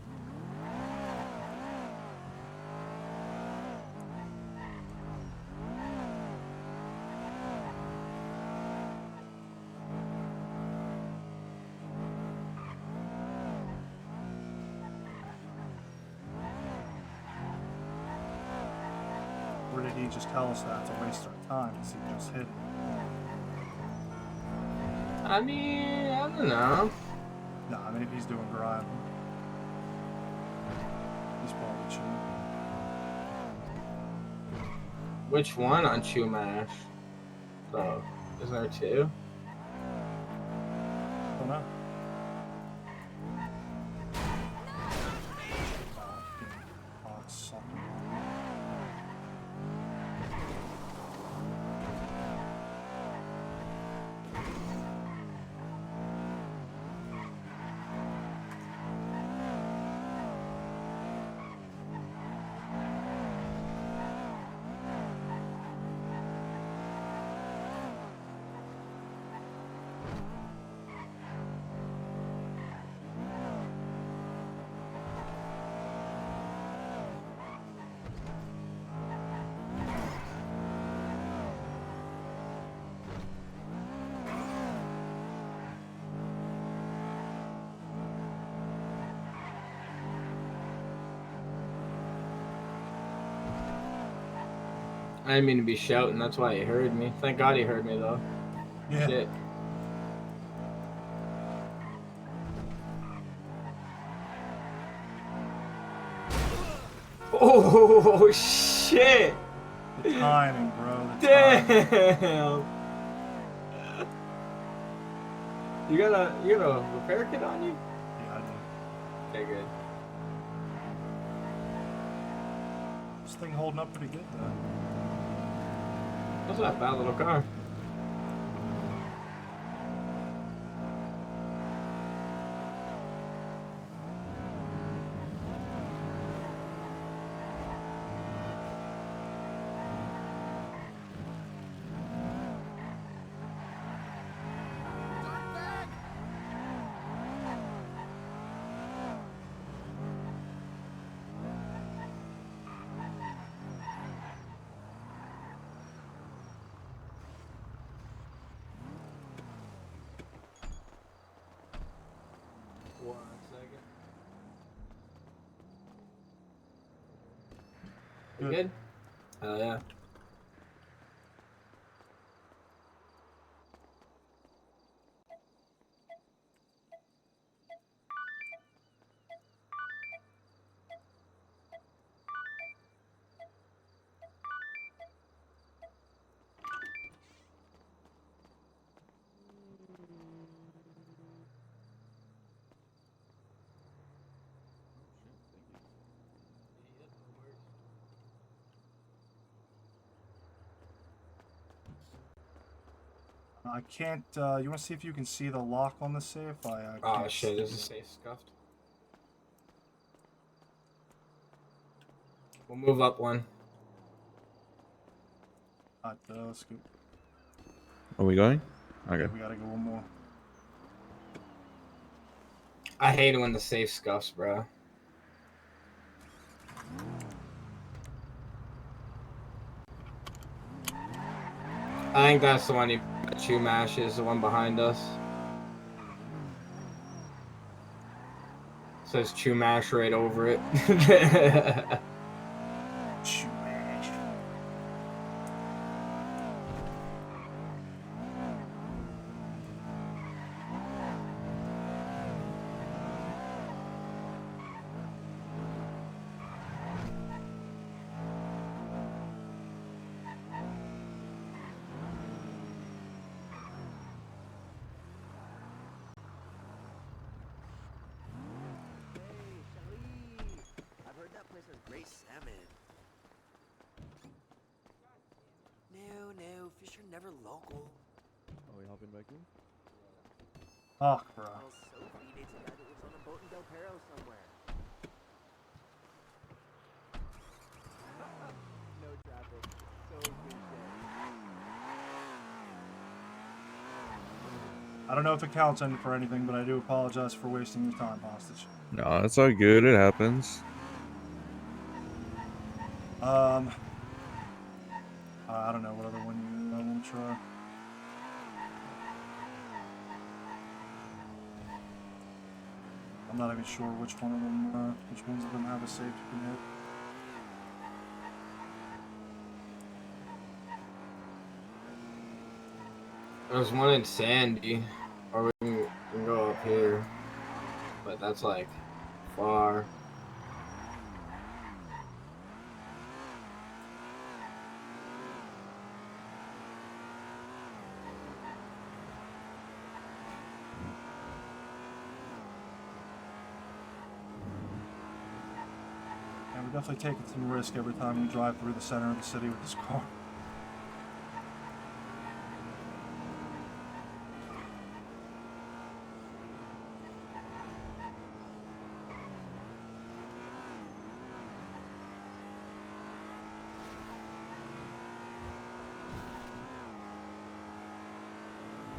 Speaker 1: Or did he just tell us that to waste our time because he just hit it?
Speaker 4: I mean, I don't know.
Speaker 1: Nah, maybe he's doing grime. He's probably chilling.
Speaker 4: Which one on Chumash? Oh, isn't there two?
Speaker 1: Don't know. Oh, it's something.
Speaker 4: I didn't mean to be shouting. That's why he heard me. Thank God he heard me, though.
Speaker 1: Yeah.
Speaker 4: Shit. Oh, shit!
Speaker 1: The timing, bro. The timing.
Speaker 4: Damn! You got a repair kit on you?
Speaker 1: Yeah, I do.
Speaker 4: Okay, good.
Speaker 1: This thing holding up pretty good, though.
Speaker 4: What's that bad little car? You good? Hell yeah.
Speaker 1: I can't. You want to see if you can see the lock on the safe? I
Speaker 4: Oh
Speaker 1: can't
Speaker 4: shit,
Speaker 1: see
Speaker 4: is the
Speaker 1: it.
Speaker 4: safe scuffed? We'll move up one.
Speaker 1: Let's go.
Speaker 11: Are we going? Okay.
Speaker 1: Yeah, we gotta go one more.
Speaker 4: I hate it when the safe scuffs, bro. I think that's the one you Chumash is the one behind us. Says Chumash right over it.
Speaker 1: Chumash.
Speaker 5: I've heard that place has great salmon. No, fish are never local.
Speaker 13: Are we hopping back in?
Speaker 1: Fuck, bro.
Speaker 5: Well, Sophie dates a guy that lives on a boat in Del Perro somewhere. No traffic. So cliche.
Speaker 1: I don't know if it counts for anything, but I do apologize for wasting your time, hostage.
Speaker 11: No, it's all good. It happens.
Speaker 1: I don't know what other one you want to try. I'm not even sure which one of them, which ones of them have a safe you can hit.
Speaker 4: There's one in Sandy, or we can go up here, but that's like far.
Speaker 1: Yeah, we're definitely taking some risk every time we drive through the center of the city with this car.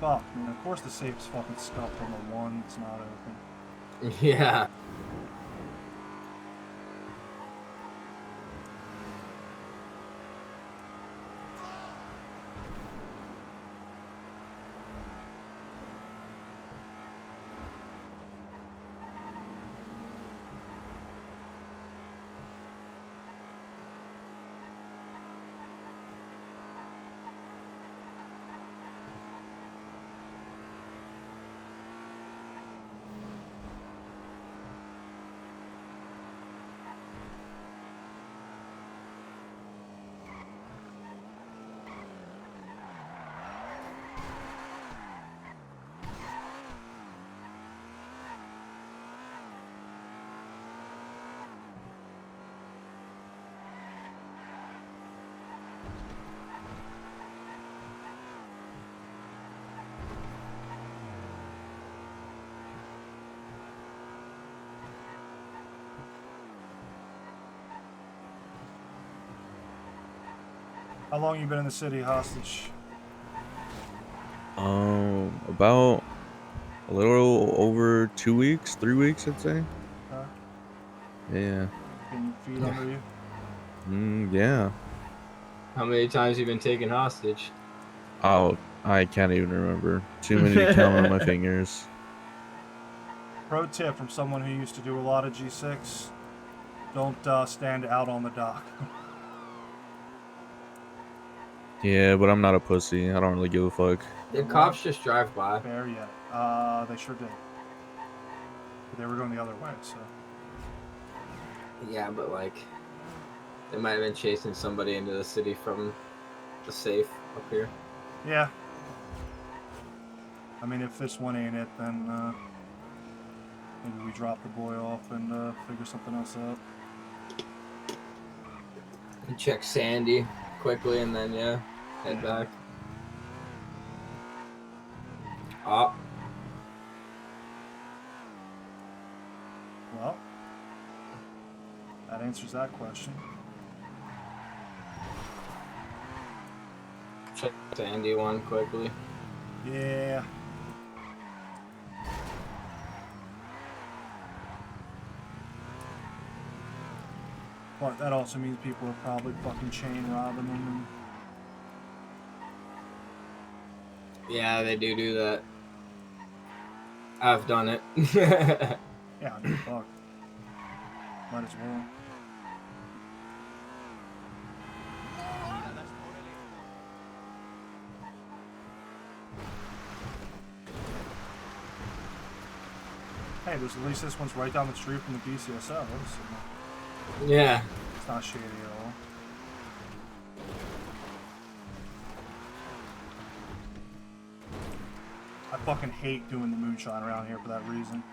Speaker 1: Fuck, man. Of course the safe is fucking scuffed on the one that's not open.
Speaker 4: Yeah.
Speaker 1: How long you been in the city, hostage?
Speaker 11: About a little over 2 weeks, 3 weeks, I'd say. Yeah.
Speaker 1: Getting your feet under you?
Speaker 11: Yeah.
Speaker 4: How many times you been taken hostage?
Speaker 11: Oh, I can't even remember. Too many to count on my fingers.
Speaker 1: Pro tip from someone who used to do a lot of G6. Don't stand out on the dock.
Speaker 11: Yeah, but I'm not a pussy. I don't really give a fuck.
Speaker 4: The cops just drive by.
Speaker 1: Fair yet. They sure did. But they were going the other way, so.
Speaker 4: Yeah, but like, they might have been chasing somebody into the city from the safe up here.
Speaker 1: Yeah. I mean, if this one ain't it, then maybe we drop the boy off and figure something else out.
Speaker 4: And check Sandy quickly, and then yeah, head back. Oh.
Speaker 1: Well, that answers that question.
Speaker 4: Check Sandy one quickly.
Speaker 1: Yeah. But that also means people are probably fucking chain robbing them.
Speaker 4: Yeah, they do that. I've done it.
Speaker 1: Yeah, I mean, fuck. Might as well. Hey, there's at least this one's right down the street from the BCSO, so
Speaker 4: Yeah.
Speaker 1: it's not shady at all. I fucking hate doing the moonshine around here for that reason.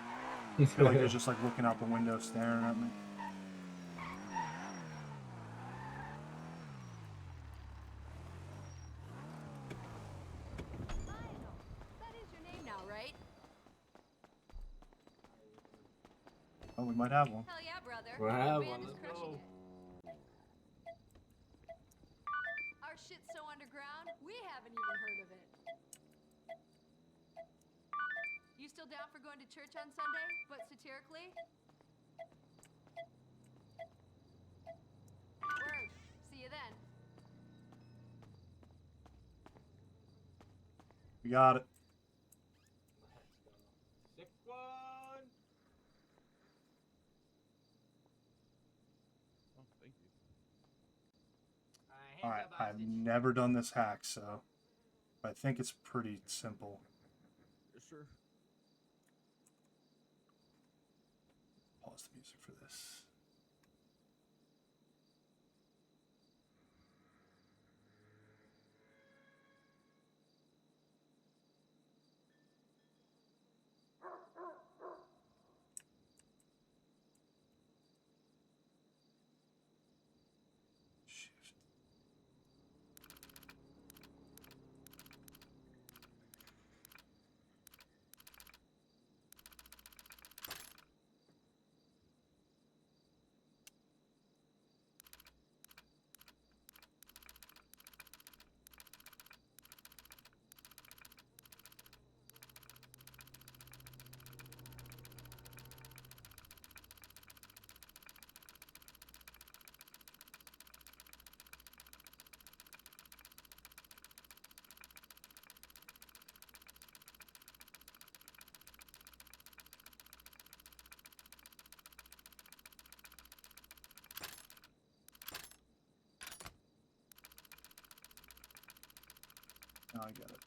Speaker 1: I feel like they're just like looking out the window staring at me.
Speaker 14: That is your name now, right?
Speaker 1: Oh, we might have one.
Speaker 14: Hell yeah, brother.
Speaker 4: We'll have
Speaker 14: Your band
Speaker 4: one,
Speaker 14: is
Speaker 4: let's
Speaker 14: crushing
Speaker 4: go.
Speaker 14: it. Our shit's so underground, we haven't even heard of it. You still down for going to church on Sunday, but satirically? Word. See you then.
Speaker 1: We got it.
Speaker 4: Sick one.
Speaker 13: Oh, thank you.
Speaker 1: Alright, I've never done this hack, so I think it's pretty simple.
Speaker 13: Sure.
Speaker 1: Pause the music for this. Now I get it.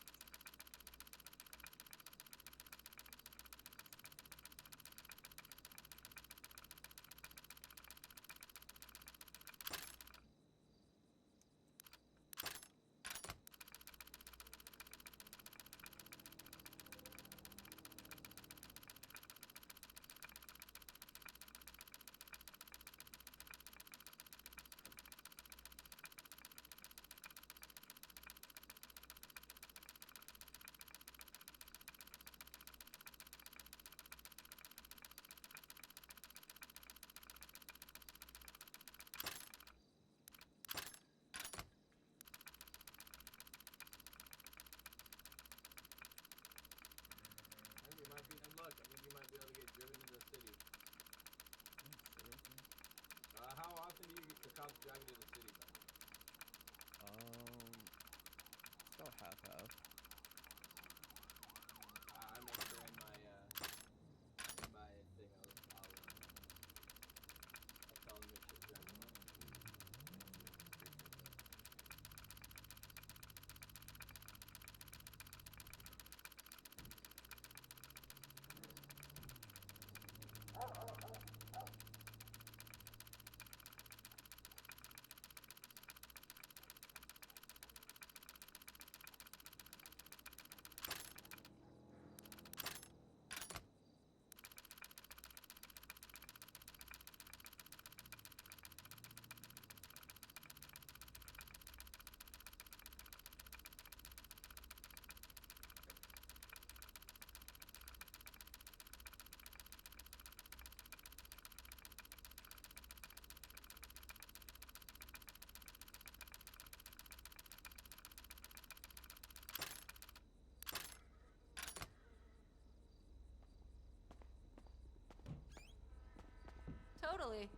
Speaker 14: Totally.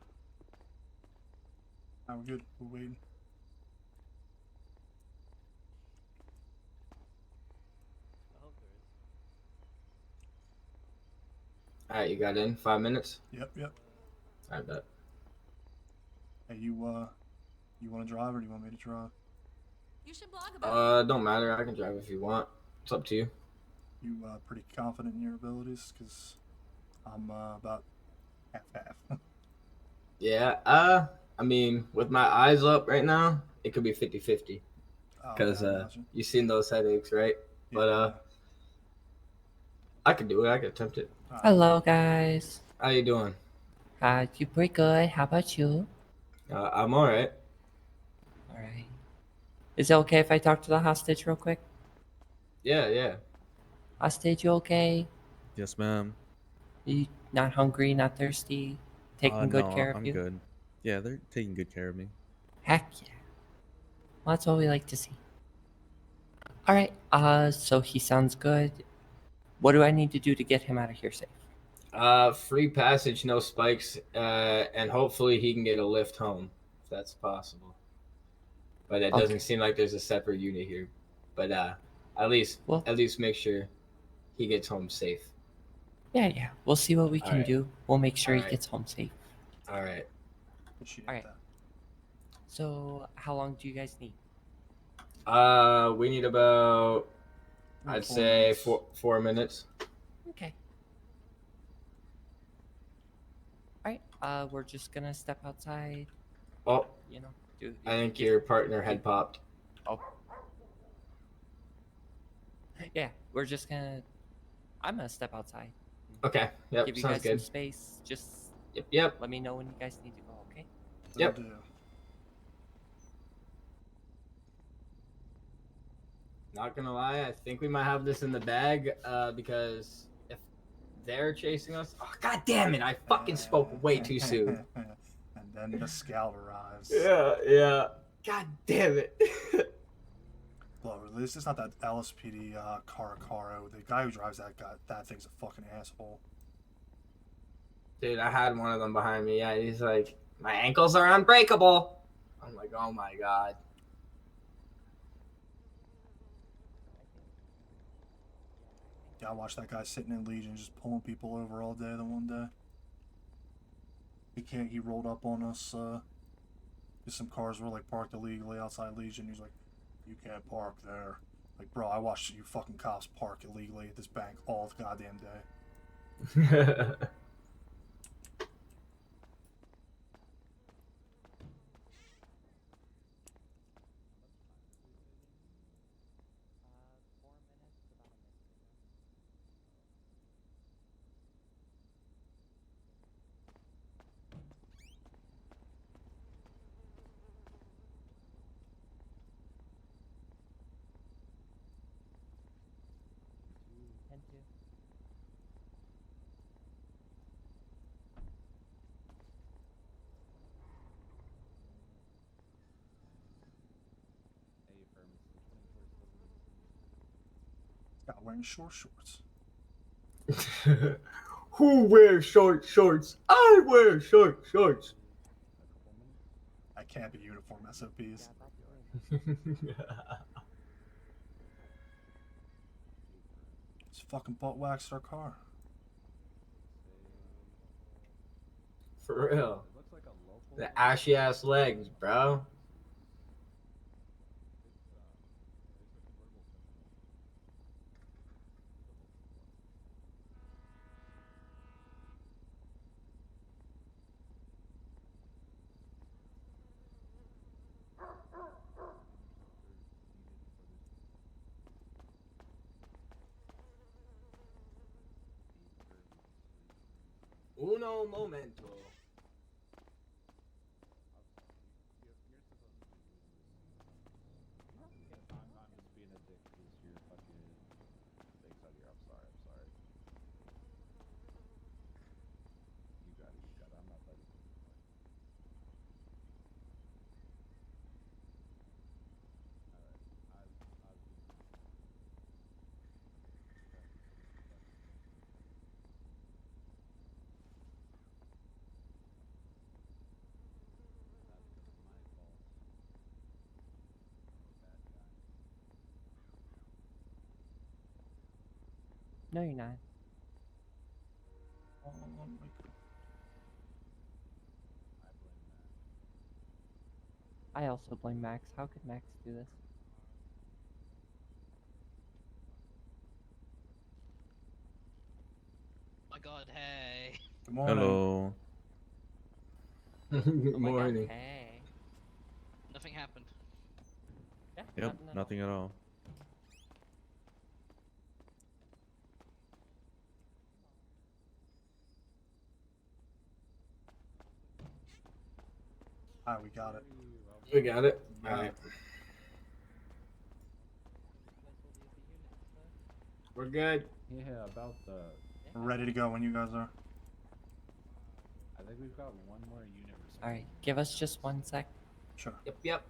Speaker 1: We're good. We're waiting.
Speaker 4: All right, you got in 5 minutes.
Speaker 1: Yep.
Speaker 4: I bet.
Speaker 1: Hey, you want to drive or do you want me to drive?
Speaker 14: You should blog about it.
Speaker 4: Don't matter. I can drive if you want. It's up to you.
Speaker 1: You pretty confident in your abilities? Because I'm about half.
Speaker 4: Yeah. I mean, with my eyes up right now, it could be 50-50. Because you've seen those headaches, right?
Speaker 1: Yeah.
Speaker 4: But I could do it. I could attempt it.
Speaker 15: Hello, guys.
Speaker 4: How you doing?
Speaker 15: You pretty good. How about you?
Speaker 4: I'm all right.
Speaker 15: All right. Is it okay if I talk to the hostage real quick?
Speaker 4: Yeah.
Speaker 15: Hostage, you okay?
Speaker 11: Yes, ma'am.
Speaker 15: You not hungry, not thirsty? Taking good
Speaker 11: No,
Speaker 15: care of
Speaker 11: I'm
Speaker 15: you?
Speaker 11: good. Yeah, they're taking good care of me.
Speaker 15: Heck yeah. Well, that's what we like to see. All right. So he sounds good. What do I need to do to get him out of here safe?
Speaker 4: Free passage, no spikes, and hopefully he can get a lift home, if that's possible. But it doesn't seem like there's a separate unit here. But at least make sure he gets home safe.
Speaker 15: Yeah. We'll see what we can do. We'll make sure he gets home safe.
Speaker 4: All right.
Speaker 15: All right. So, how long do you guys need?
Speaker 4: We need about, I'd
Speaker 1: 4
Speaker 4: say
Speaker 1: minutes.
Speaker 4: 4 minutes.
Speaker 15: Okay. All right. We're just gonna step outside.
Speaker 4: Oh,
Speaker 15: You know,
Speaker 4: I think your partner had popped.
Speaker 15: Oh. Yeah, we're just gonna. I'm gonna step outside.
Speaker 4: Okay. Yep.
Speaker 15: Give you
Speaker 4: Sounds
Speaker 15: guys some
Speaker 4: good.
Speaker 15: space. Just.
Speaker 4: Yep.
Speaker 15: Let me know when you guys need to go. Okay.
Speaker 4: Yep. Not gonna lie, I think we might have this in the bag. Because if they're chasing us, oh god damn it! I fucking spoke way too soon.
Speaker 1: And then the scout arrives.
Speaker 4: Yeah. God damn it.
Speaker 1: Bro, this is not that LSPD Caro. The guy who drives that thing's a fucking asshole.
Speaker 4: Dude, I had one of them behind me. Yeah, he's like, my ankles are unbreakable. I'm like, oh my god.
Speaker 1: Yeah, I watched that guy sitting in Legion just pulling people over all day the one day. He rolled up on us, because some cars were like parked illegally outside Legion. He's like, you can't park there. Like, bro, I watched you fucking cops park illegally at this bank all the goddamn day. Got wearing short shorts.
Speaker 4: Who wears short shorts? I wear short shorts.
Speaker 1: I can't be uniform SOPs. Just fucking butt waxed our car.
Speaker 4: For real. The ashy ass legs, bro. Uno momento.
Speaker 13: I'm just being a dick because you're fucking things on your. I'm sorry. You got it. I'm not fighting.
Speaker 15: No, you're not.
Speaker 1: Oh my God.
Speaker 15: I also blame Max. How could Max do this?
Speaker 12: My God, hey.
Speaker 1: Good morning.
Speaker 11: Hello.
Speaker 4: Good
Speaker 12: Oh my God,
Speaker 4: morning.
Speaker 15: Hey.
Speaker 12: Nothing happened.
Speaker 15: Yeah,
Speaker 11: Yep, nothing at all.
Speaker 1: Alright, we got it.
Speaker 4: We got it. All right. We're good.
Speaker 13: Yeah, about the.
Speaker 1: We're ready to go when you guys are.
Speaker 13: I think we've got one more unit.
Speaker 15: Alright, give us just 1 sec.
Speaker 1: Sure.
Speaker 4: Yep.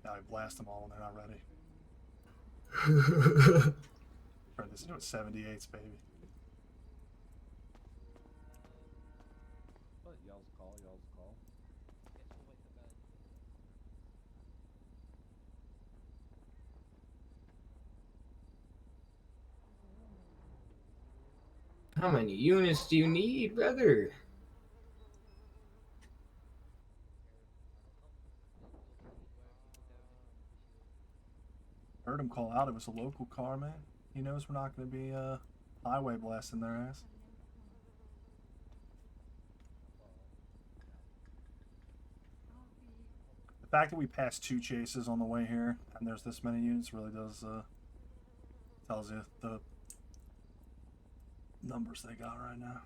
Speaker 1: Now I blast them all when they're not ready. Turn this into a 78s, baby.
Speaker 13: But y'all's call.
Speaker 4: How many units do you need, brother?
Speaker 1: Heard him call out. It was a local car, man. He knows we're not going to be highway blasting their ass. The fact that we passed 2 chases on the way here and there's this many units really does tells you the numbers they got right now.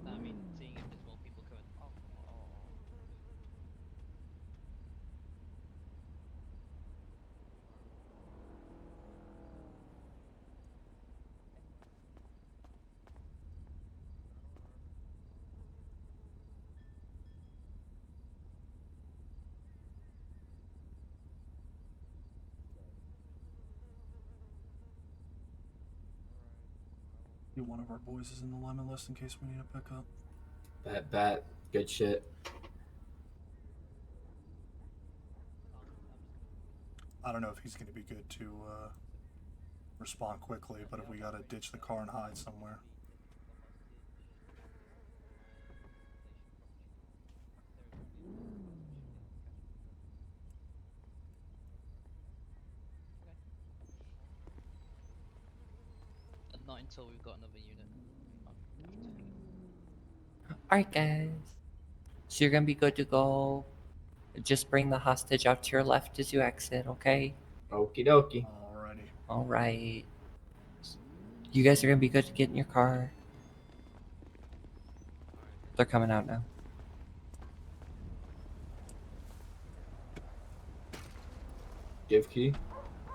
Speaker 12: I mean, seeing if there's more people coming.
Speaker 1: One of our boys is in the lemon list in case we need a pickup.
Speaker 4: Bet. Good shit.
Speaker 1: I don't know if he's going to be good to respond quickly, but if we got to ditch the car and hide somewhere.
Speaker 12: Not until we've got another unit.
Speaker 15: Alright, guys. So you're gonna be good to go. Just bring the hostage out to your left as you exit, okay?
Speaker 4: Okie dokie.
Speaker 1: Alrighty.
Speaker 15: Alright. You guys are gonna be good to get in your car. They're coming out now.
Speaker 4: Give key.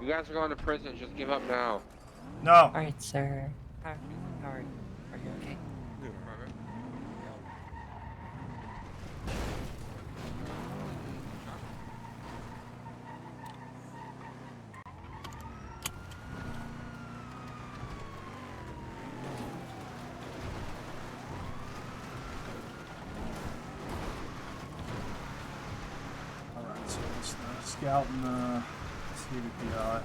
Speaker 9: You guys are going to prison. Just give up now.
Speaker 1: No.
Speaker 15: Alright, sir. How are you? Are you okay?
Speaker 1: Alright, so it's the scout and the CVPI.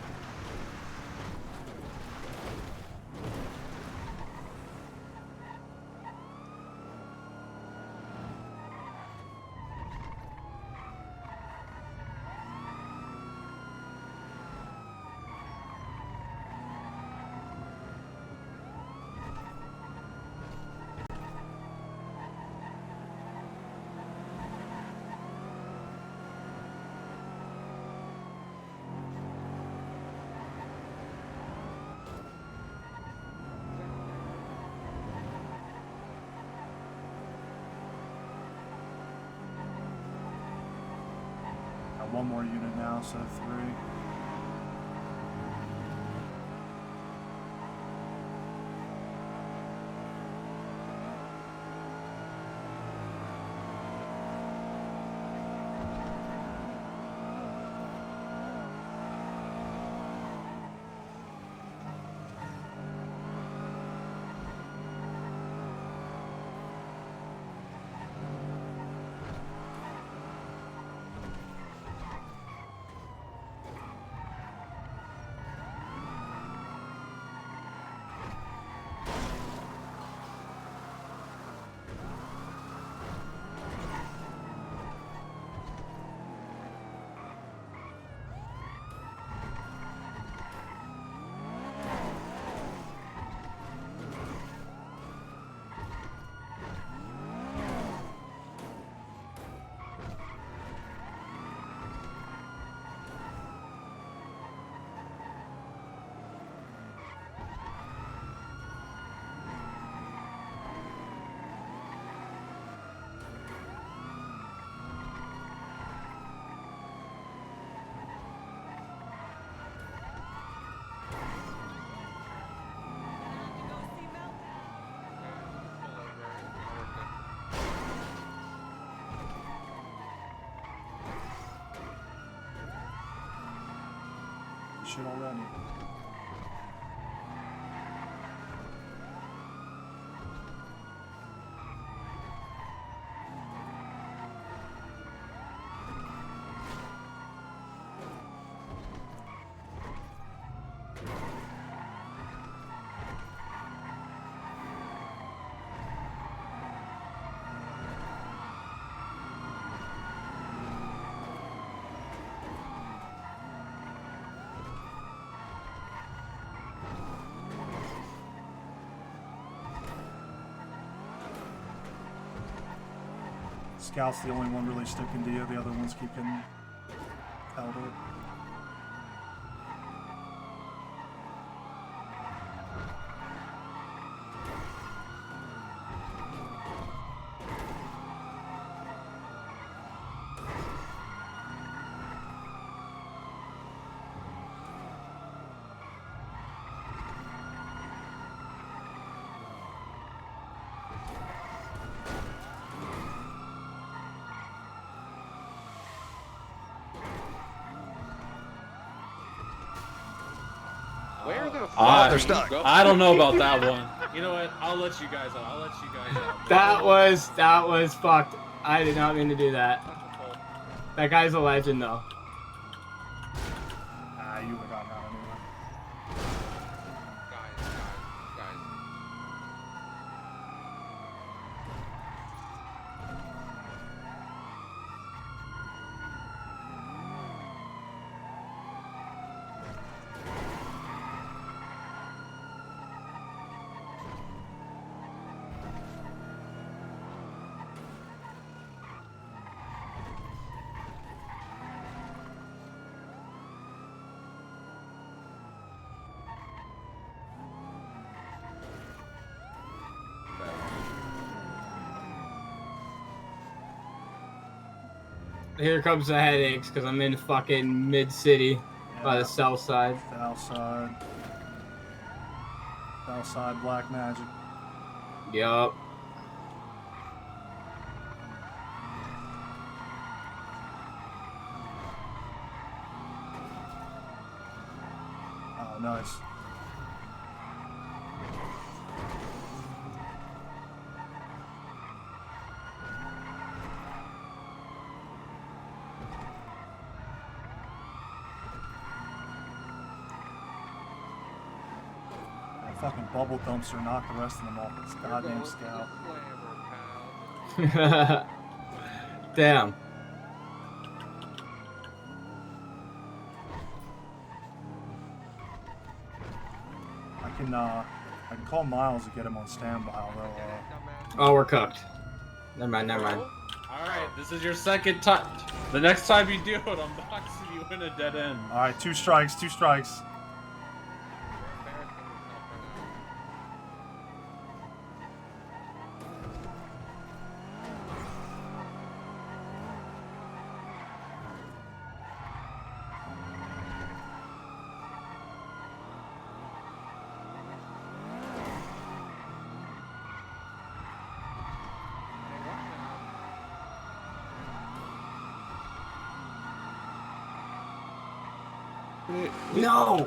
Speaker 1: one more unit now, so 3. Shit already. Scout's the only one really sticking to you. The other ones keep getting held up.
Speaker 9: Where the fuck?
Speaker 16: They're stuck. I don't know about that one. You know what? I'll let you guys out.
Speaker 4: That was fucked. I did not mean to do that. That guy's a legend, though.
Speaker 1: You would have gotten out anyway.
Speaker 9: Guys.
Speaker 4: Here comes the headaches because I'm in fucking mid-city by the south side.
Speaker 1: South side. South side black magic.
Speaker 4: Yup.
Speaker 1: Oh, nice. Fucking bubble dumpster knocked the rest of them off. It's goddamn scout.
Speaker 4: Damn.
Speaker 1: I can call Miles to get him on standby. Although,
Speaker 4: Oh, we're cooked. Never mind.
Speaker 16: Alright, this is your second time. The next time you do it, I'm boxing you in a dead end.
Speaker 1: all right, 2 strikes. 2 strikes.
Speaker 4: No!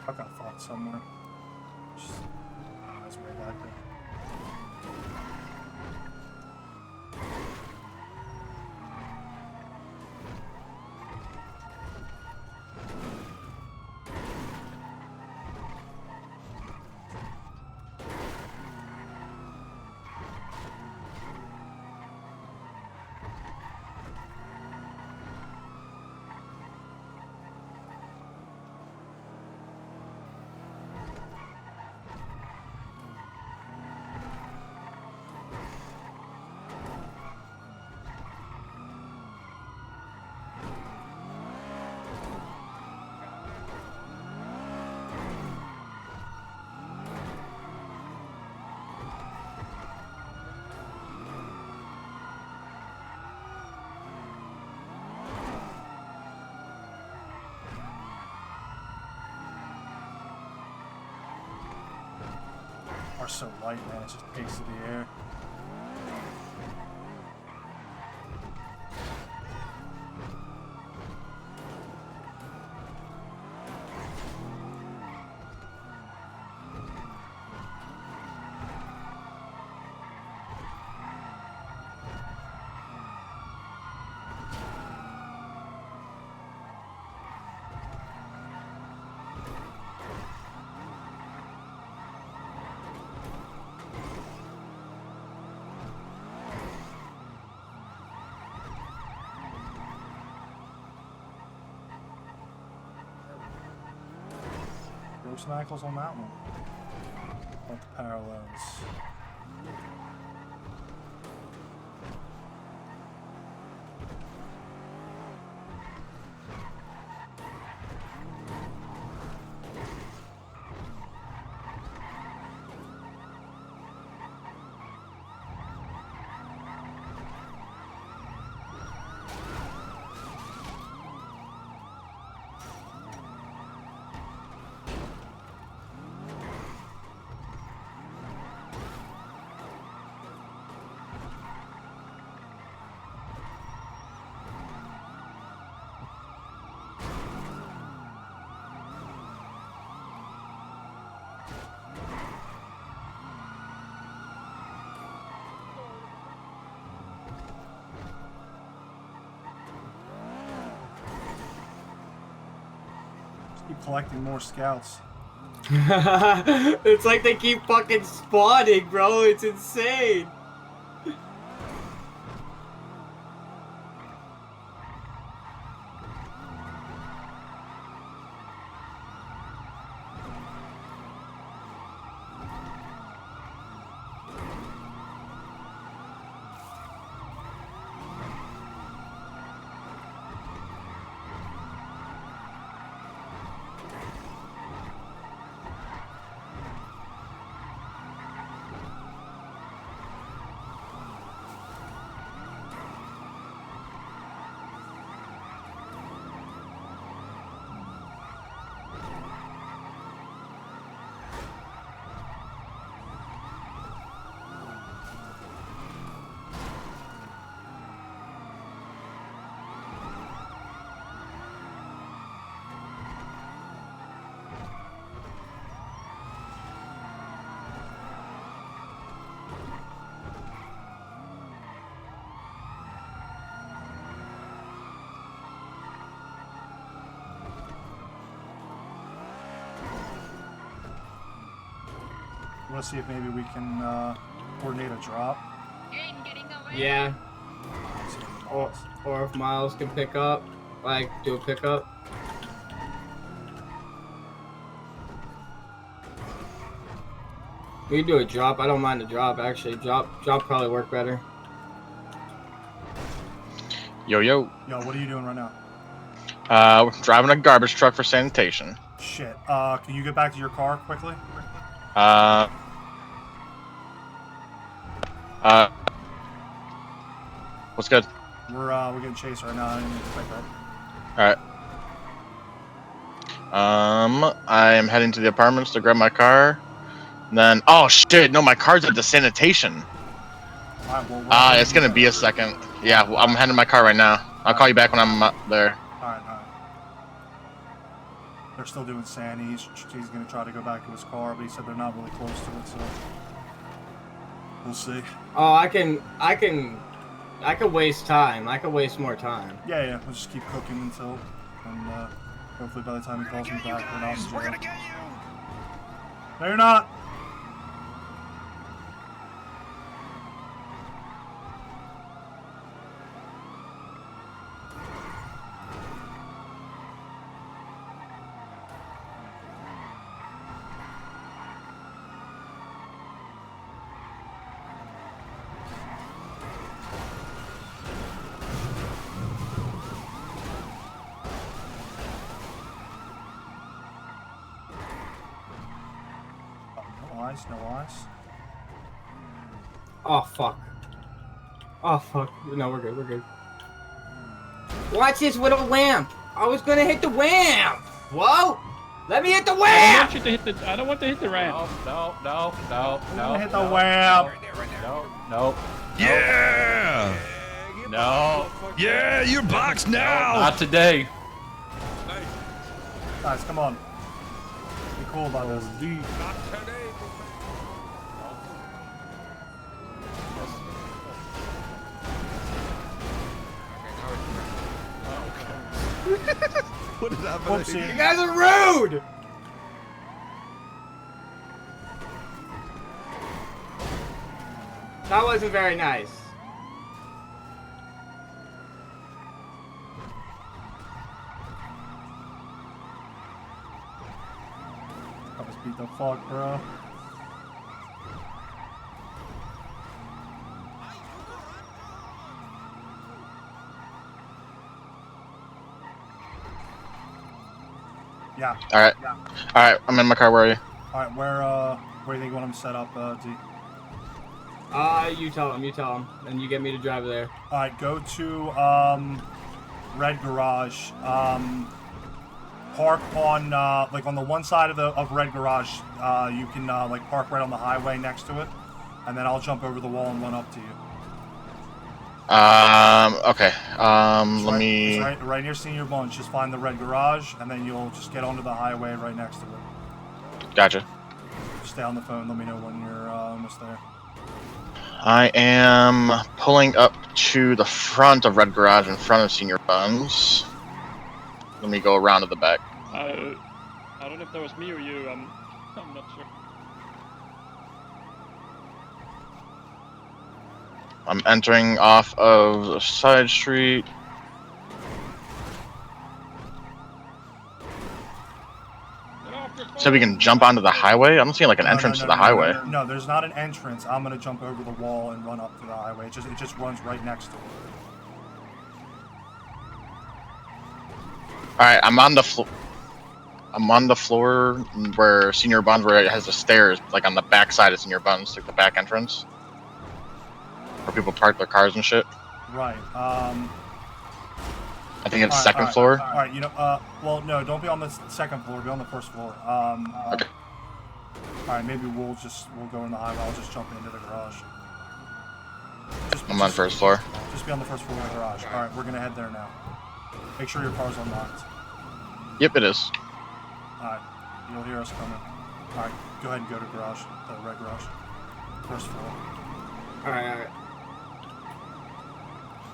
Speaker 1: I got fucked somewhere. Just, that's way back there. Are so light, man. It's just pace of the air. Throw some ankles on that one. Like the parallels. Keep collecting more scouts.
Speaker 4: It's like they keep fucking spawning, bro. It's insane.
Speaker 1: want to see if maybe we can coordinate a drop.
Speaker 4: Yeah. Or if Miles can pick up, like do a pickup. We can do a drop. I don't mind the drop actually. Drop probably work better.
Speaker 17: Yo.
Speaker 1: Yo, what are you doing right now?
Speaker 17: Driving a garbage truck for sanitation.
Speaker 1: Shit. Can you get back to your car quickly?
Speaker 17: What's good?
Speaker 1: We're getting chased right now. I didn't expect that.
Speaker 17: Alright. I am heading to the apartments to grab my car. And then, oh shit, no, my car's at the sanitation.
Speaker 1: Alright, well,
Speaker 17: it's gonna be a second. Yeah, well, I'm heading to my car right now. I'll call you back when I'm there.
Speaker 1: Alright. They're still doing sand. He's gonna try to go back to his car, but he said they're not really close to it, so we'll see.
Speaker 4: Oh, I can waste time. I can waste more time.
Speaker 1: Yeah. We'll just keep cooking until, and hopefully by the time he calls me back, we're not in jail.
Speaker 5: We're gonna get you.
Speaker 1: No, you're not. No eyes.
Speaker 4: Oh fuck. No, we're good. Watch this with a lamp. I was gonna hit the ramp. Whoa! Let me hit the ramp.
Speaker 16: I don't want you to hit the. I don't want to hit the ramp.
Speaker 13: No.
Speaker 1: Hit the ramp.
Speaker 13: No.
Speaker 18: Yeah.
Speaker 13: No.
Speaker 18: Yeah, you're boxed now.
Speaker 16: Not today.
Speaker 1: Guys, come on. Be cool about this.
Speaker 18: What is happening?
Speaker 1: Whoopsie.
Speaker 4: You guys are rude. That wasn't very nice.
Speaker 1: That was beat the fuck, bro. Yeah.
Speaker 17: Alright. Alright, I'm in my car. Where are you?
Speaker 1: Alright, where do you think you want him set up, D?
Speaker 4: You tell him, and you get me to drive there.
Speaker 1: Alright, go to Red Garage. Park on like on the one side of Red Garage. You can like park right on the highway next to it, and then I'll jump over the wall and run up to you.
Speaker 17: Okay. Let me.
Speaker 1: It's right near Senior Bunch. Just find the Red Garage, and then you'll just get onto the highway right next to it.
Speaker 17: Gotcha.
Speaker 1: Just stay on the phone. Let me know when you're almost there.
Speaker 17: I am pulling up to the front of Red Garage in front of Senior Buns. Let me go around to the back.
Speaker 16: I don't know if that was me or you. I'm not sure.
Speaker 17: I'm entering off of the side street. So we can jump onto the highway? I don't see like an entrance to the highway.
Speaker 1: No, there's not an entrance. I'm gonna jump over the wall and run up to the highway. It just runs right next to it.
Speaker 17: Alright, I'm on the floor. I'm on the floor where Senior Buns, where it has the stairs, like on the back side of Senior Buns, like the back entrance. Where people park their cars and shit.
Speaker 1: Right.
Speaker 17: I think it's second floor.
Speaker 1: Alright, you know, well, no, don't be on the second floor, be on the first floor.
Speaker 17: Okay.
Speaker 1: Alright, maybe we'll go in the highway, I'll just jump into the garage.
Speaker 17: I'm on first floor.
Speaker 1: Just be on the first floor of the garage. Alright, we're gonna head there now. Make sure your car's unlocked.
Speaker 17: Yep, it is.
Speaker 1: Alright, you'll hear us coming. Alright, go ahead and go to garage, the red garage. First floor.
Speaker 4: Alright.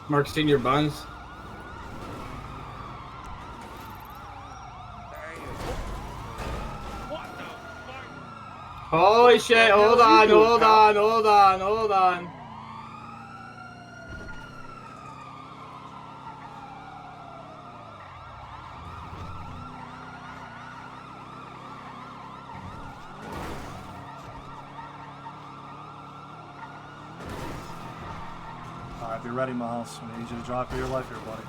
Speaker 4: Mark Senior Buns. Holy shit, hold on, hold on, hold on, hold on.
Speaker 1: Alright, be ready, Miles. I need you to drop for your life here, buddy.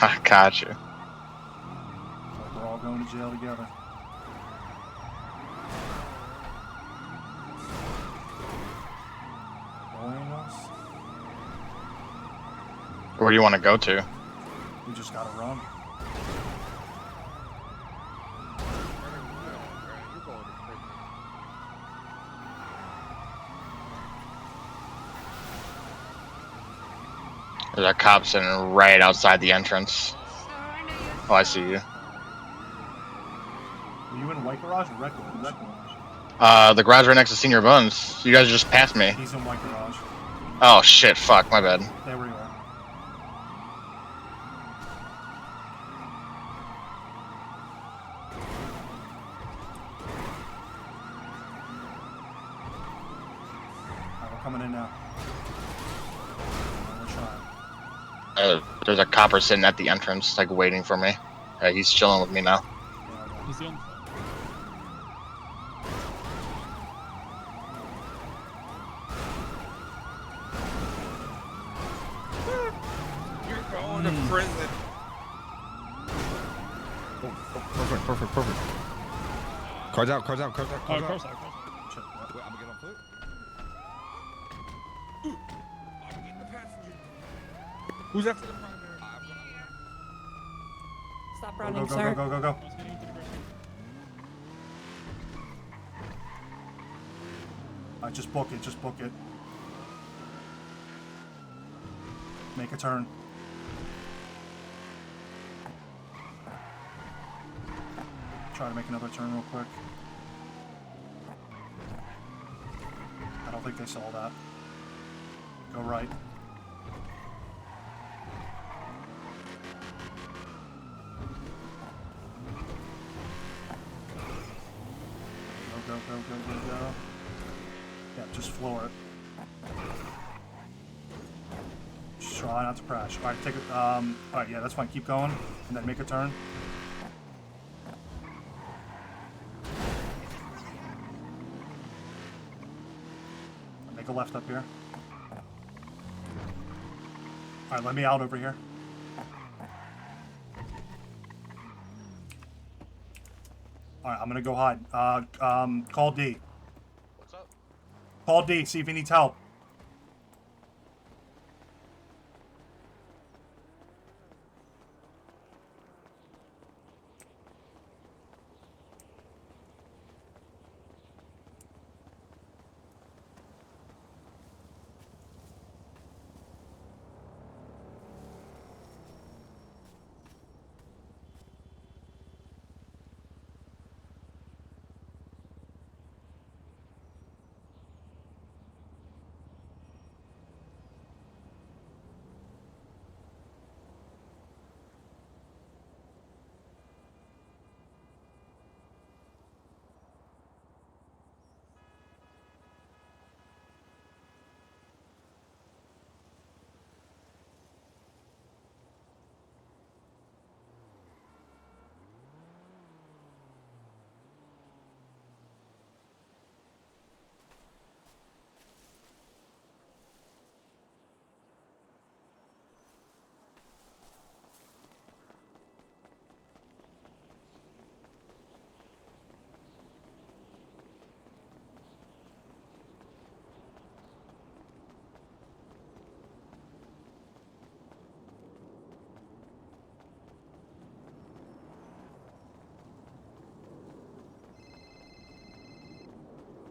Speaker 17: I got you.
Speaker 1: Like we're all going to jail together. Buenos.
Speaker 17: Where do you want to go to?
Speaker 1: We just gotta run.
Speaker 17: There's a cop sitting right outside the entrance. Oh, I see you.
Speaker 1: Were you in white garage or red garage?
Speaker 17: The garage right next to Senior Buns. You guys just passed me.
Speaker 1: He's in white garage.
Speaker 17: Oh shit, fuck, my bad.
Speaker 1: There we are. Alright, we're coming in now. We're trying.
Speaker 17: There's a copper sitting at the entrance, like waiting for me. He's chilling with me now.
Speaker 19: He's the only.
Speaker 9: You're going to prison.
Speaker 18: Perfect, perfect, perfect. Cards out, cards out, cards out, cards out.
Speaker 19: Car's out.
Speaker 18: Wait, I'm gonna get on foot.
Speaker 9: Who's after the primary?
Speaker 15: Stop
Speaker 1: Go,
Speaker 15: running,
Speaker 1: go,
Speaker 15: sir.
Speaker 1: go, go, go, go. Alright, just book it, just book it. Make a turn. Try to make another turn real quick. I don't think they saw that. Go right. Go, go, go, go, go. Yeah, just floor it. Just try not to crash. Alright, take it, alright, yeah, that's fine. Keep going, and then make a turn. Make a left up here. Alright, let me out over here. Alright, I'm gonna go hide. Call D.
Speaker 17: What's up?
Speaker 1: Call D, see if he needs help.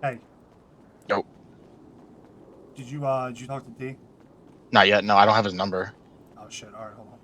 Speaker 1: Hey.
Speaker 17: Nope.
Speaker 1: Did you talk to D?
Speaker 17: Not yet. No, I don't have his number.
Speaker 1: Oh shit, alright, hold on.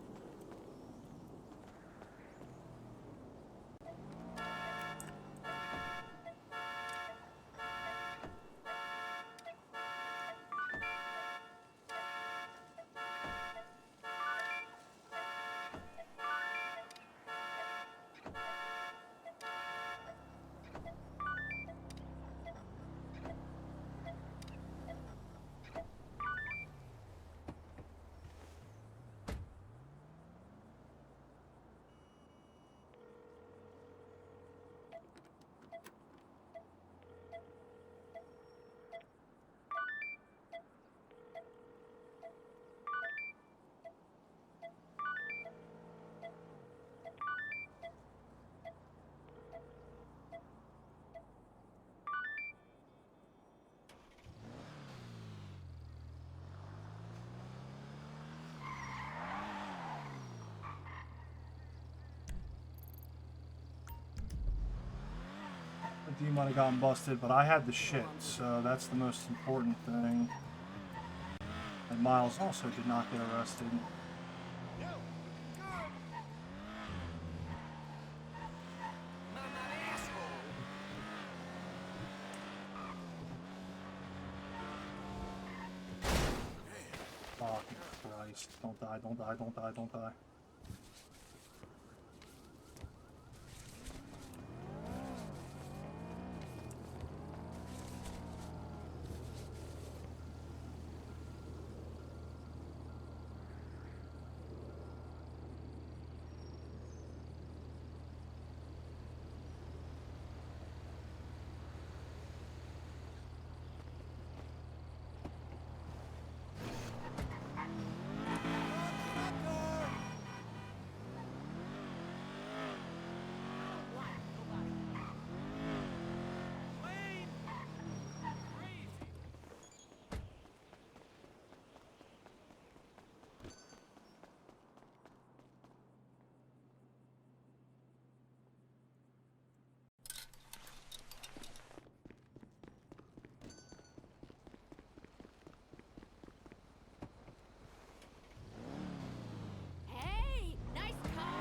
Speaker 1: D might have gotten busted, but I had the shit, so that's the most important thing. And Miles also did not get arrested. Fucking Christ. Don't die, don't die, don't die, don't die.
Speaker 14: Hey, nice car.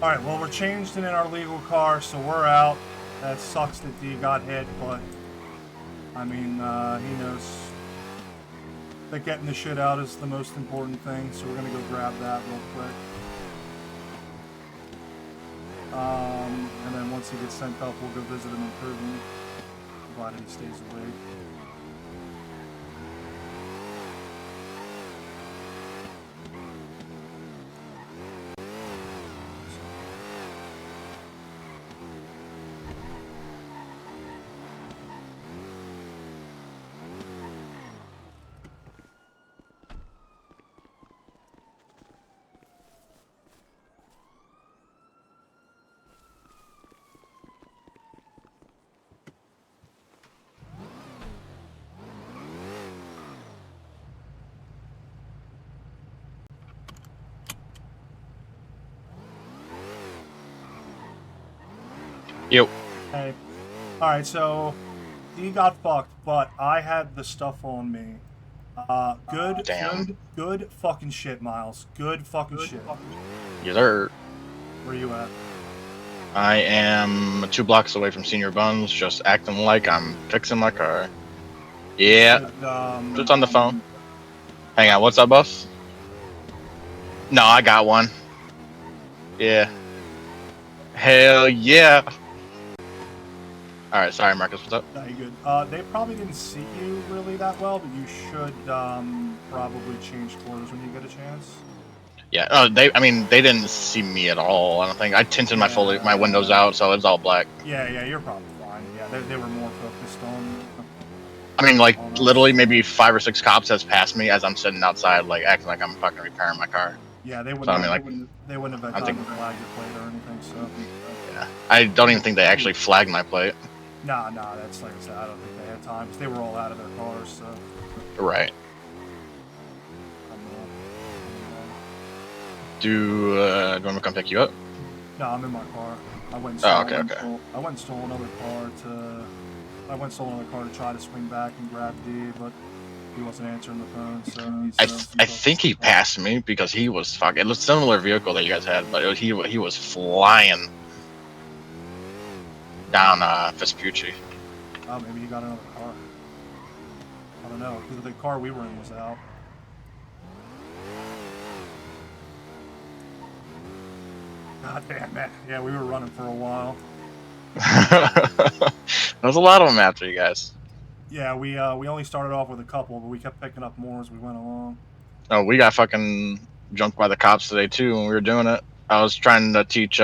Speaker 1: Alright, well, we're changed in our legal car, so we're out. That sucks that D got hit, but I mean, he knows that getting the shit out is the most important thing, so we're gonna go grab that real quick. And then once he gets sent up, we'll go visit him in prison, provided he stays awake.
Speaker 17: Yo.
Speaker 1: Hey. Alright, so D got fucked, but I had the stuff on me. Good,
Speaker 17: Damn.
Speaker 1: good fucking shit, Miles. Good fucking shit.
Speaker 17: Yes, sir.
Speaker 1: Where you at?
Speaker 17: I am 2 blocks away from Senior Buns, just acting like I'm fixing my car. Yeah. Just on the phone. Hang on, what's up, boss? No, I got one. Yeah. Hell yeah. Alright, sorry, Marcus, what's up?
Speaker 1: No, you good. They probably didn't see you really that well, but you should probably change clothes when you get a chance.
Speaker 17: Yeah, they didn't see me at all, I don't think. I tinted my windows out, so it's all black.
Speaker 1: Yeah, you're probably fine. Yeah, they were more focused on...
Speaker 17: I mean, like, literally maybe 5 or 6 cops has passed me as I'm sitting outside, like, acting like I'm fucking repairing my car.
Speaker 1: Yeah, they wouldn't,
Speaker 17: so, I mean, like,
Speaker 1: they wouldn't have had time to flag your plate or anything, so...
Speaker 17: Yeah, I don't even think they actually flagged my plate.
Speaker 1: Nah, that's like I said, I don't think they had time, because they were all out of their cars, so...
Speaker 17: Right. Do you want me to come pick you up?
Speaker 1: No, I'm in my car. I went and stole another car to... I went and stole another car to try to swing back and grab D, but he wasn't answering the phone. So
Speaker 17: I think he passed me because he was fucking. It was a similar vehicle that you guys had, but he was flying down Vespucci.
Speaker 1: Oh, maybe he got another car. I don't know, because the car we were in was out. God damn it. Yeah, we were running for a while.
Speaker 17: There was a lot of them after you guys.
Speaker 1: Yeah, we only started off with a couple, but we kept picking up more as we went along.
Speaker 17: Oh, we got fucking jumped by the cops today too when we were doing it. I was trying to teach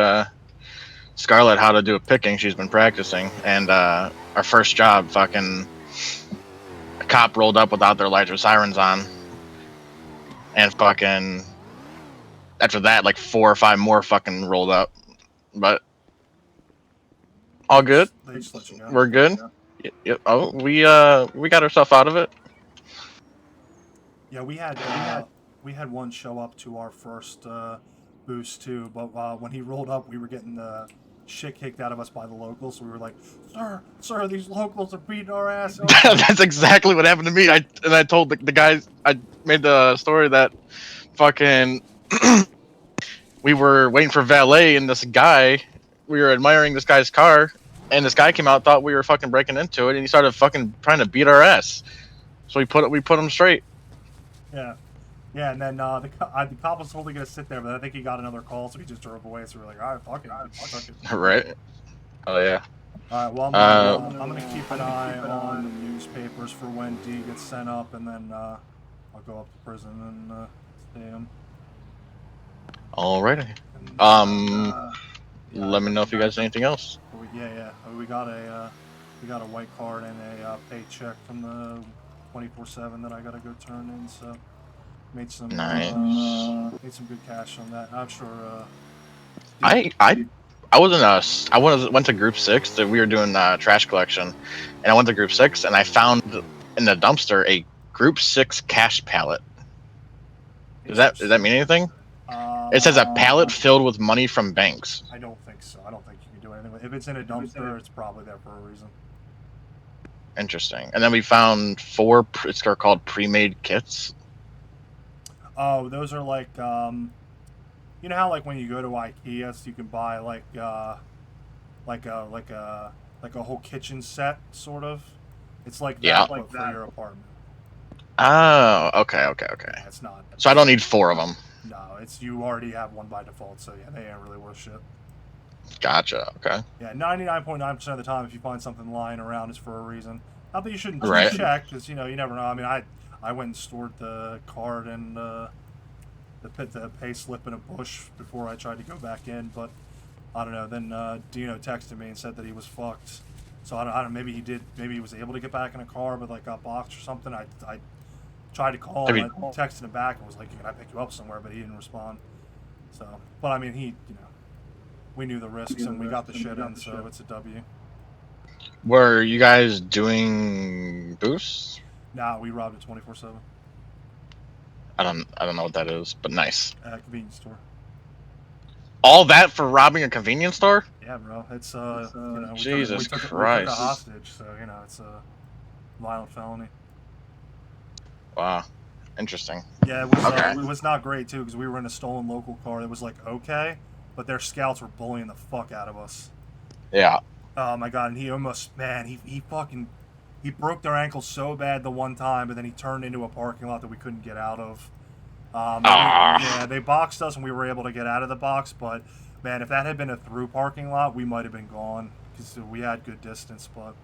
Speaker 17: Scarlett how to do a picking. She's been practicing, and our first job, fucking a cop rolled up without their lights or sirens on, and fucking after that, like 4 or 5 more fucking rolled up, but all good.
Speaker 1: They just let you go.
Speaker 17: We're good. Yep. Oh, we got ourselves out of it.
Speaker 1: Yeah, we had one show up to our first boost too, but when he rolled up, we were getting the shit kicked out of us by the locals. So we were like, "Sir, these locals are beating our ass."
Speaker 17: That's exactly what happened to me. I told the guys, I made the story that fucking we were waiting for valet, and this guy, we were admiring this guy's car, and this guy came out, thought we were fucking breaking into it, and he started fucking trying to beat our ass. So we put him straight.
Speaker 1: Yeah, and then the cop was totally gonna sit there, but I think he got another call, so he just drove away. So we were like, "All right, fuck it."
Speaker 17: Right. Oh yeah.
Speaker 1: All right. Well, I'm gonna keep an eye on the newspapers for when D gets sent up, and then I'll go up to prison and stay him.
Speaker 17: Alrighty. Let me know if you guys anything else.
Speaker 1: Yeah. We got a white card and a paycheck from the 24/7 that I gotta go turn in. So made some made some good cash on that. I'm sure.
Speaker 17: I went to group 6 that we were doing trash collection, and I went to group 6 and I found in the dumpster a group 6 cash pallet. Does that mean anything? It says a pallet filled with money from banks.
Speaker 1: I don't think so. I don't think you can do anything with it. If it's in a dumpster, it's probably there for a reason.
Speaker 17: Interesting. And then we found 4. It's called pre-made kits.
Speaker 1: Oh, those are like you know how like when you go to IKEA, so you can buy like a whole kitchen set sort of. It's like that, but for your apartment.
Speaker 17: Oh, okay.
Speaker 1: Yeah, it's not.
Speaker 17: So I don't need 4 of them.
Speaker 1: No, you already have one by default, so yeah, they ain't really worth shit.
Speaker 17: Gotcha. Okay.
Speaker 1: Yeah, 99.9% of the time, if you find something lying around, it's for a reason. Not that you shouldn't check, because you never know. I mean, I went and stored the card and the pay slip in a bush before I tried to go back in, but I don't know. Then Dino texted me and said that he was fucked. So I don't. Maybe he did. Maybe he was able to get back in a car, but like got boxed or something. I tried to call him. I texted him back and was like, "Can I pick you up somewhere?" But he didn't respond. So, but I mean, we knew the risks and we got the shit in, so it's a W.
Speaker 17: Were you guys doing boosts?
Speaker 1: Nah, we robbed a 24/7.
Speaker 17: I don't know what that is, but nice.
Speaker 1: Convenience store.
Speaker 17: All that for robbing a convenience store?
Speaker 1: Yeah, bro. It's
Speaker 17: Jesus
Speaker 1: we took
Speaker 17: Christ.
Speaker 1: a hostage, so it's a violent felony.
Speaker 17: Wow, interesting.
Speaker 1: Yeah, it was not great too because we were in a stolen local car. It was like okay, but their scouts were bullying the fuck out of us.
Speaker 17: Yeah.
Speaker 1: Oh my god, and he almost he broke their ankle so bad the one time, but then he turned into a parking lot that we couldn't get out of. Yeah, they boxed us and we were able to get out of the box, but man, if that had been a through parking lot, we might have been gone because we had good distance. But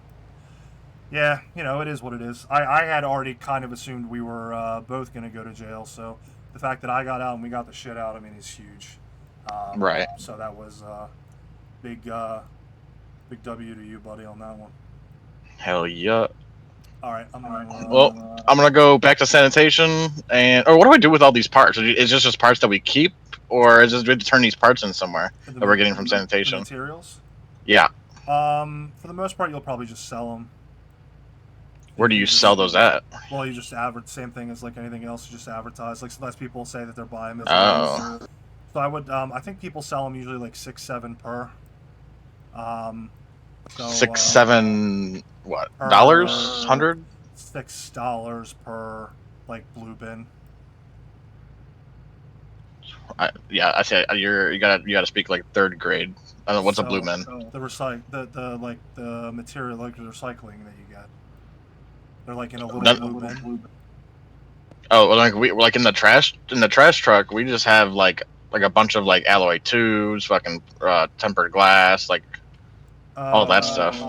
Speaker 1: yeah, it is what it is. I had already kind of assumed we were both going to go to jail, so the fact that I got out and we got the shit out, I mean, is huge.
Speaker 17: Right.
Speaker 1: So that was big W to you, buddy, on that one.
Speaker 17: Hell yeah.
Speaker 1: All right, I'm
Speaker 17: gonna go back to sanitation, or what do I do with all these parts? Is this just parts that we keep, or is this we have to turn these parts in somewhere that we're getting from sanitation?
Speaker 1: The materials?
Speaker 17: Yeah.
Speaker 1: For the most part, you'll probably just sell them.
Speaker 17: Where do you sell those at?
Speaker 1: Well, you just same thing as like anything else. You just advertise. Like sometimes people say that they're buying them.
Speaker 17: Oh.
Speaker 1: So I would. I think people sell them usually like 6-7 per. So,
Speaker 17: 6-7 what? Dollars? 100?
Speaker 1: $6 per like blue bin.
Speaker 17: Yeah, I say you gotta speak like third grade. I don't know what's a blue bin.
Speaker 1: The the material, like the recycling that you get. They're like in a little blue bin.
Speaker 17: Oh, like we like in the trash truck, we just have like a bunch of like alloy tubes, fucking tempered glass, like all that stuff.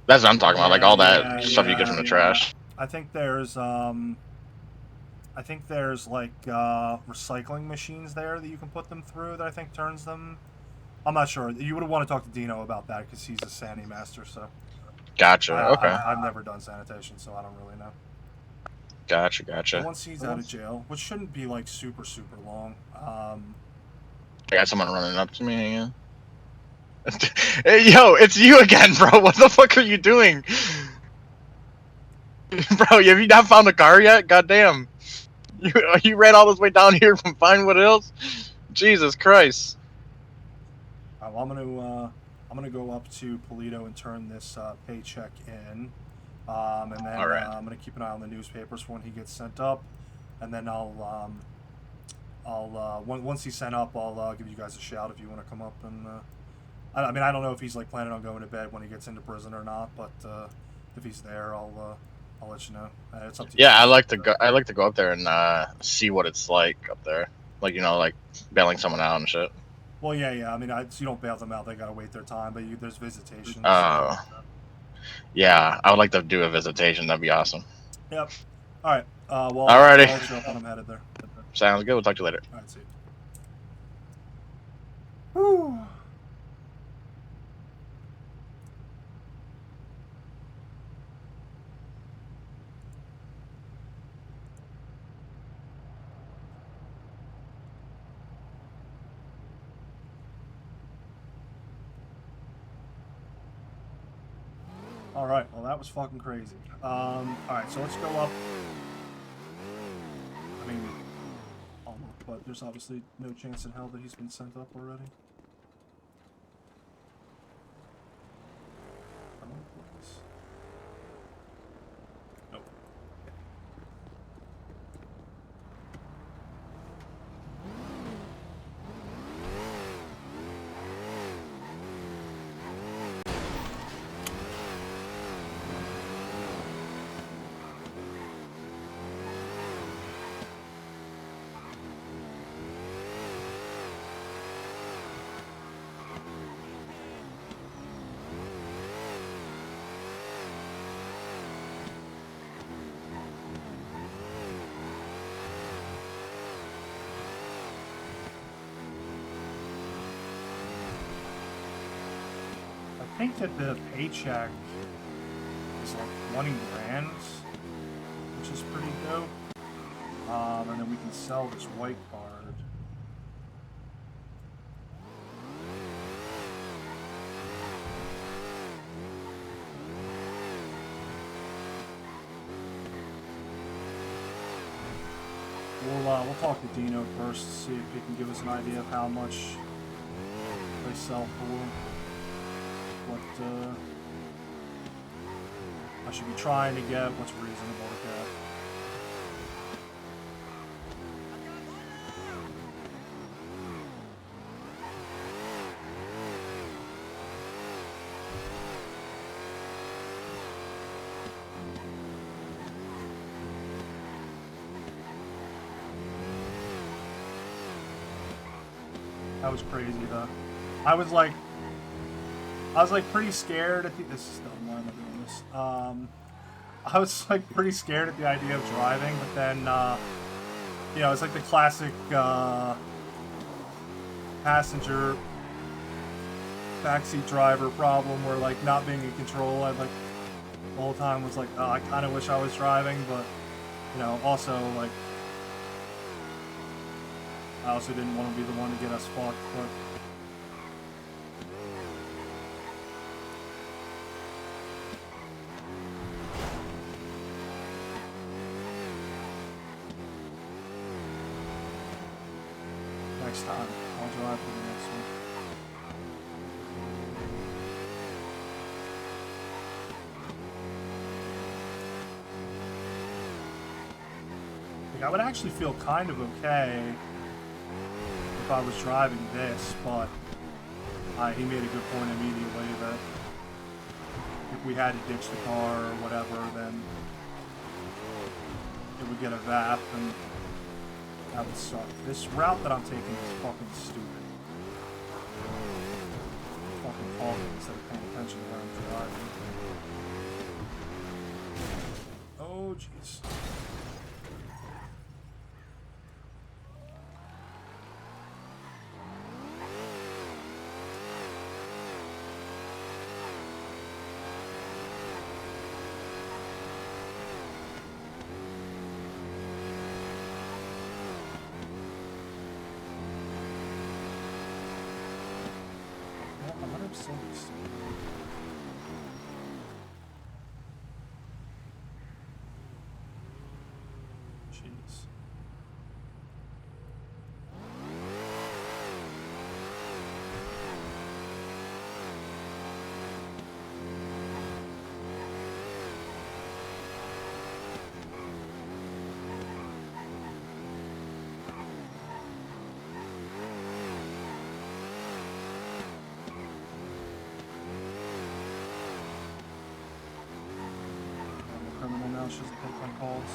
Speaker 17: That's what I'm talking about, like all that stuff you get from the trash.
Speaker 1: I think there's like recycling machines there that you can put them through that I think turns them. I'm not sure. You would want to talk to Dino about that because he's a sani master. So.
Speaker 17: Gotcha. Okay.
Speaker 1: I've never done sanitation, so I don't really know.
Speaker 17: Gotcha.
Speaker 1: But once he's out of jail, which shouldn't be like super long.
Speaker 17: I got someone running up to me. Hang on. Hey, yo, it's you again, bro. What the fuck are you doing? Bro, have you not found a car yet? Goddamn. You ran all this way down here from Vinewood Hills? Jesus Christ.
Speaker 1: I'm gonna go up to Polito and turn this paycheck in, and then I'm gonna keep an eye on the newspapers for when he gets sent up, and then once he's sent up, I'll give you guys a shout if you want to come up and. I mean, I don't know if he's like planning on going to bed when he gets into prison or not, but if he's there, I'll let you know. It's up to you.
Speaker 17: Yeah, I like to go up there and see what it's like up there, like like bailing someone out and shit.
Speaker 1: Well, yeah. I mean, you don't bail them out; they gotta wait their time. But there's visitations.
Speaker 17: Oh, yeah. I would like to do a visitation. That'd be awesome.
Speaker 1: Yep. All right. Well,
Speaker 17: alrighty.
Speaker 1: I'll let you know when I'm headed there.
Speaker 17: Sounds good. We'll talk to you later.
Speaker 1: All right. See you. Whew. Alright, well that was fucking crazy. Alright, so let's go up. I mean, almost, but there's obviously no chance in hell that he's been sent up already. Come on, please. Nope. I think that the paycheck is like 20 grand, which is pretty dope. And then we can sell this white card. We'll talk to Dino first to see if he can give us an idea of how much they sell for. What I should be trying to get, what's reasonable to get. That was crazy though. I was like pretty scared at the. This is dumb. Why am I doing this? I was like pretty scared at the idea of driving, but then, it's like the classic passenger backseat driver problem, where like not being in control. I like the whole time was like, oh, I kind of wish I was driving, but also like I also didn't want to be the one to get us fucked, but. Next time, I'll drive for the next one. I would actually feel kind of okay if I was driving this, but he made a good point immediately that if we had to ditch the car or whatever, then it would get a VAP, and that would suck. This route that I'm taking is fucking stupid. Fucking talking instead of paying attention to where I'm driving. Oh, jeez. Jeez. Criminal now, she doesn't take my calls.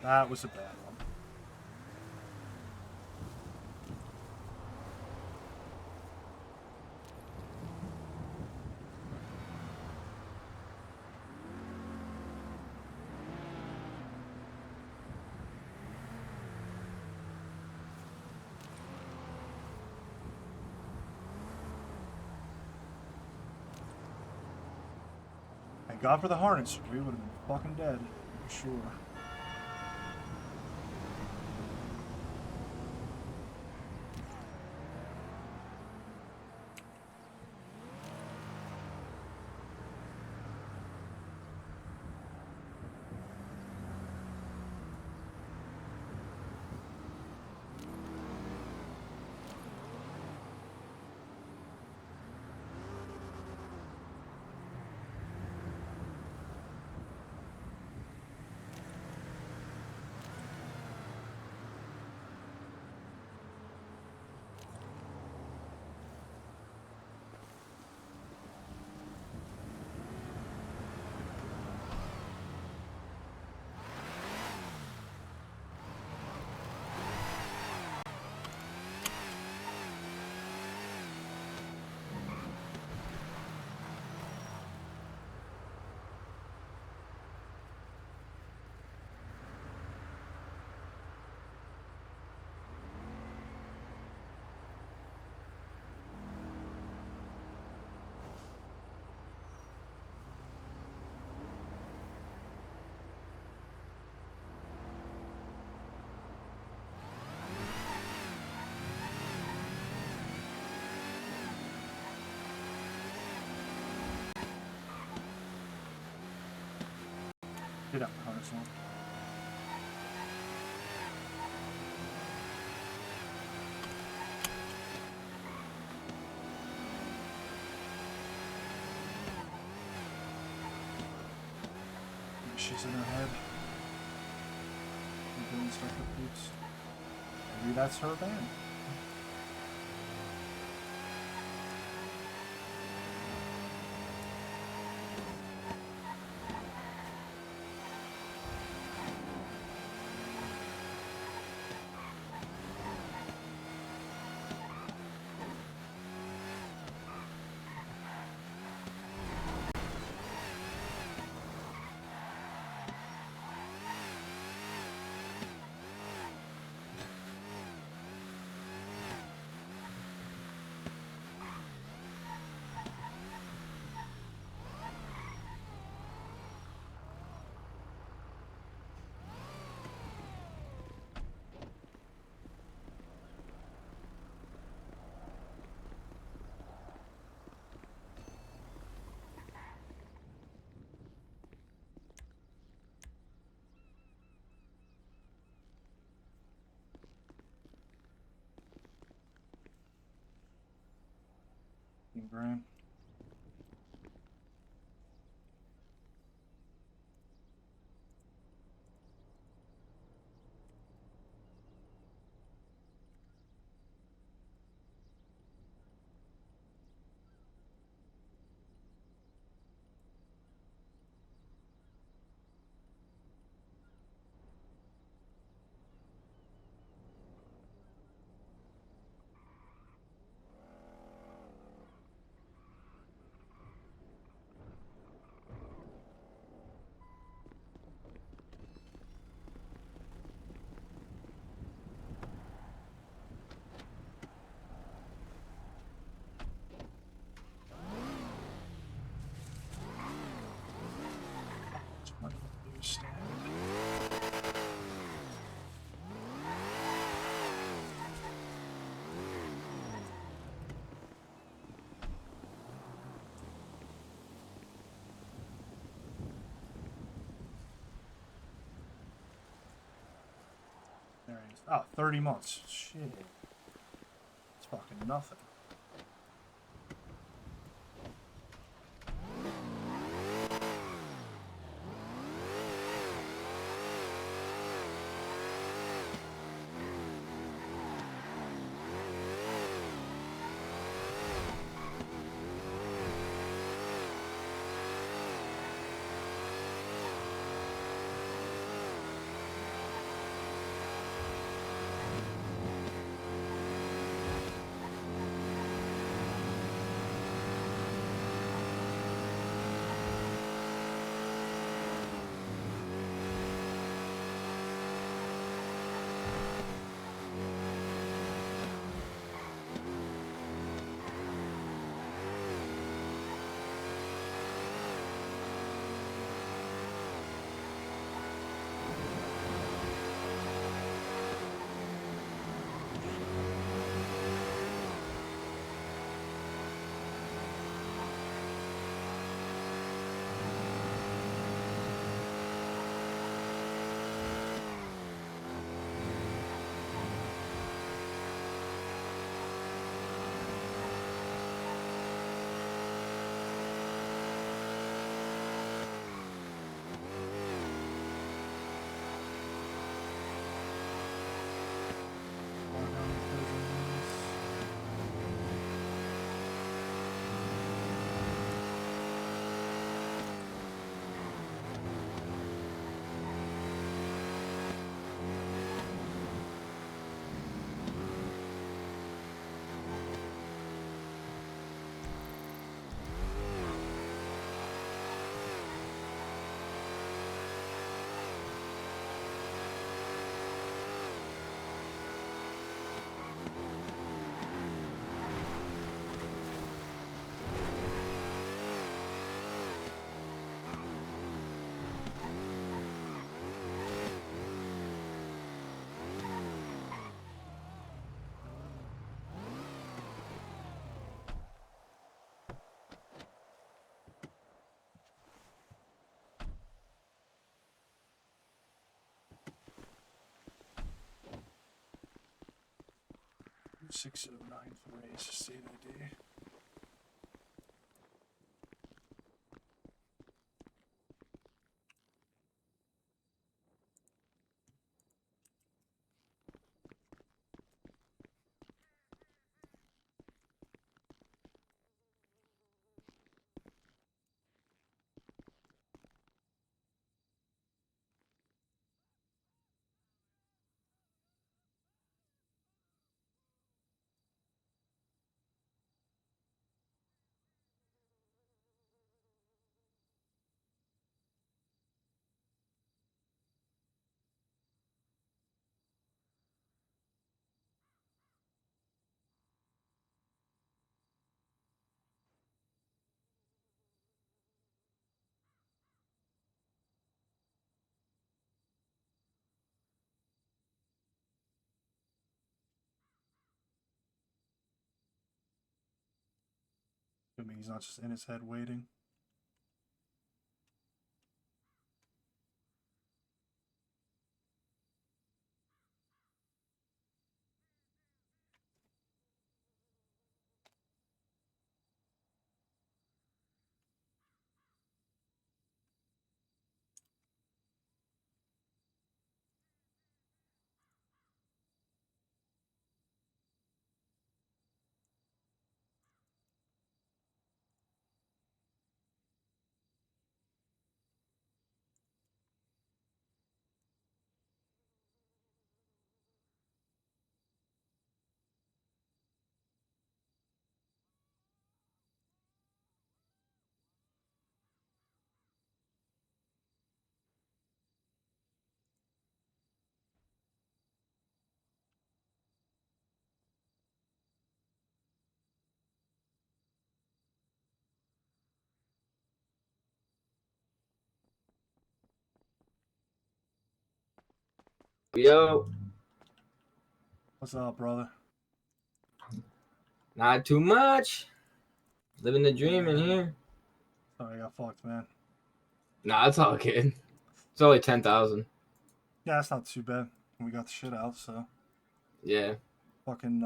Speaker 1: That was a bad one. Thank God for the harness. We would have been fucking dead, for sure. Get up, harness one. She's in her head. I'm doing stuff with boots. Maybe that's her band. 15 grand. There he is. Oh, 30 months. Shit. It's fucking nothing. Six of 9 for race state ID. I mean, he's not just in his head waiting.
Speaker 4: Yo,
Speaker 1: What's up, brother?
Speaker 4: not too much. Living the dream in here.
Speaker 1: Sorry, I got fucked, man.
Speaker 4: Nah, it's all good. It's only 10,000.
Speaker 1: Yeah, that's not too bad. We got the shit out, so.
Speaker 4: Yeah.
Speaker 1: Fucking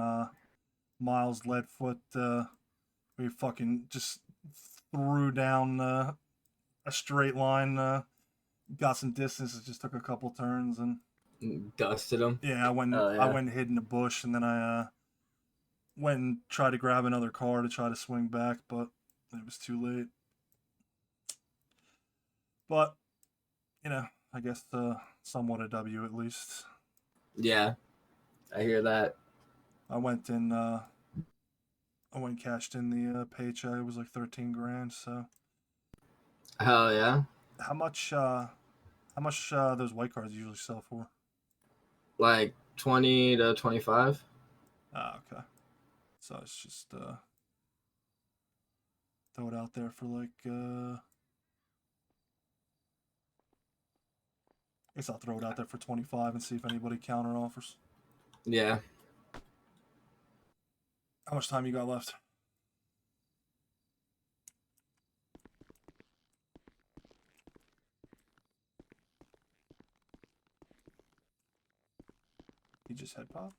Speaker 1: Miles Leadfoot, we fucking just threw down a straight line, got some distance. It just took a couple turns and
Speaker 4: Dusted him.
Speaker 1: yeah, I went and hid in the bush, and then I went and tried to grab another car to try to swing back, but it was too late. But you know, I guess somewhat a W at least.
Speaker 4: Yeah, I hear that.
Speaker 1: I went and cashed in the paycheck. It was like 13 grand. So.
Speaker 4: Hell yeah.
Speaker 1: How much those white cards usually sell for?
Speaker 4: Like 20 to 25.
Speaker 1: Ah, okay. So it's just throw it out there for like I guess I'll throw it out there for 25 and see if anybody counter offers.
Speaker 4: Yeah.
Speaker 1: How much time you got left? You just head pop?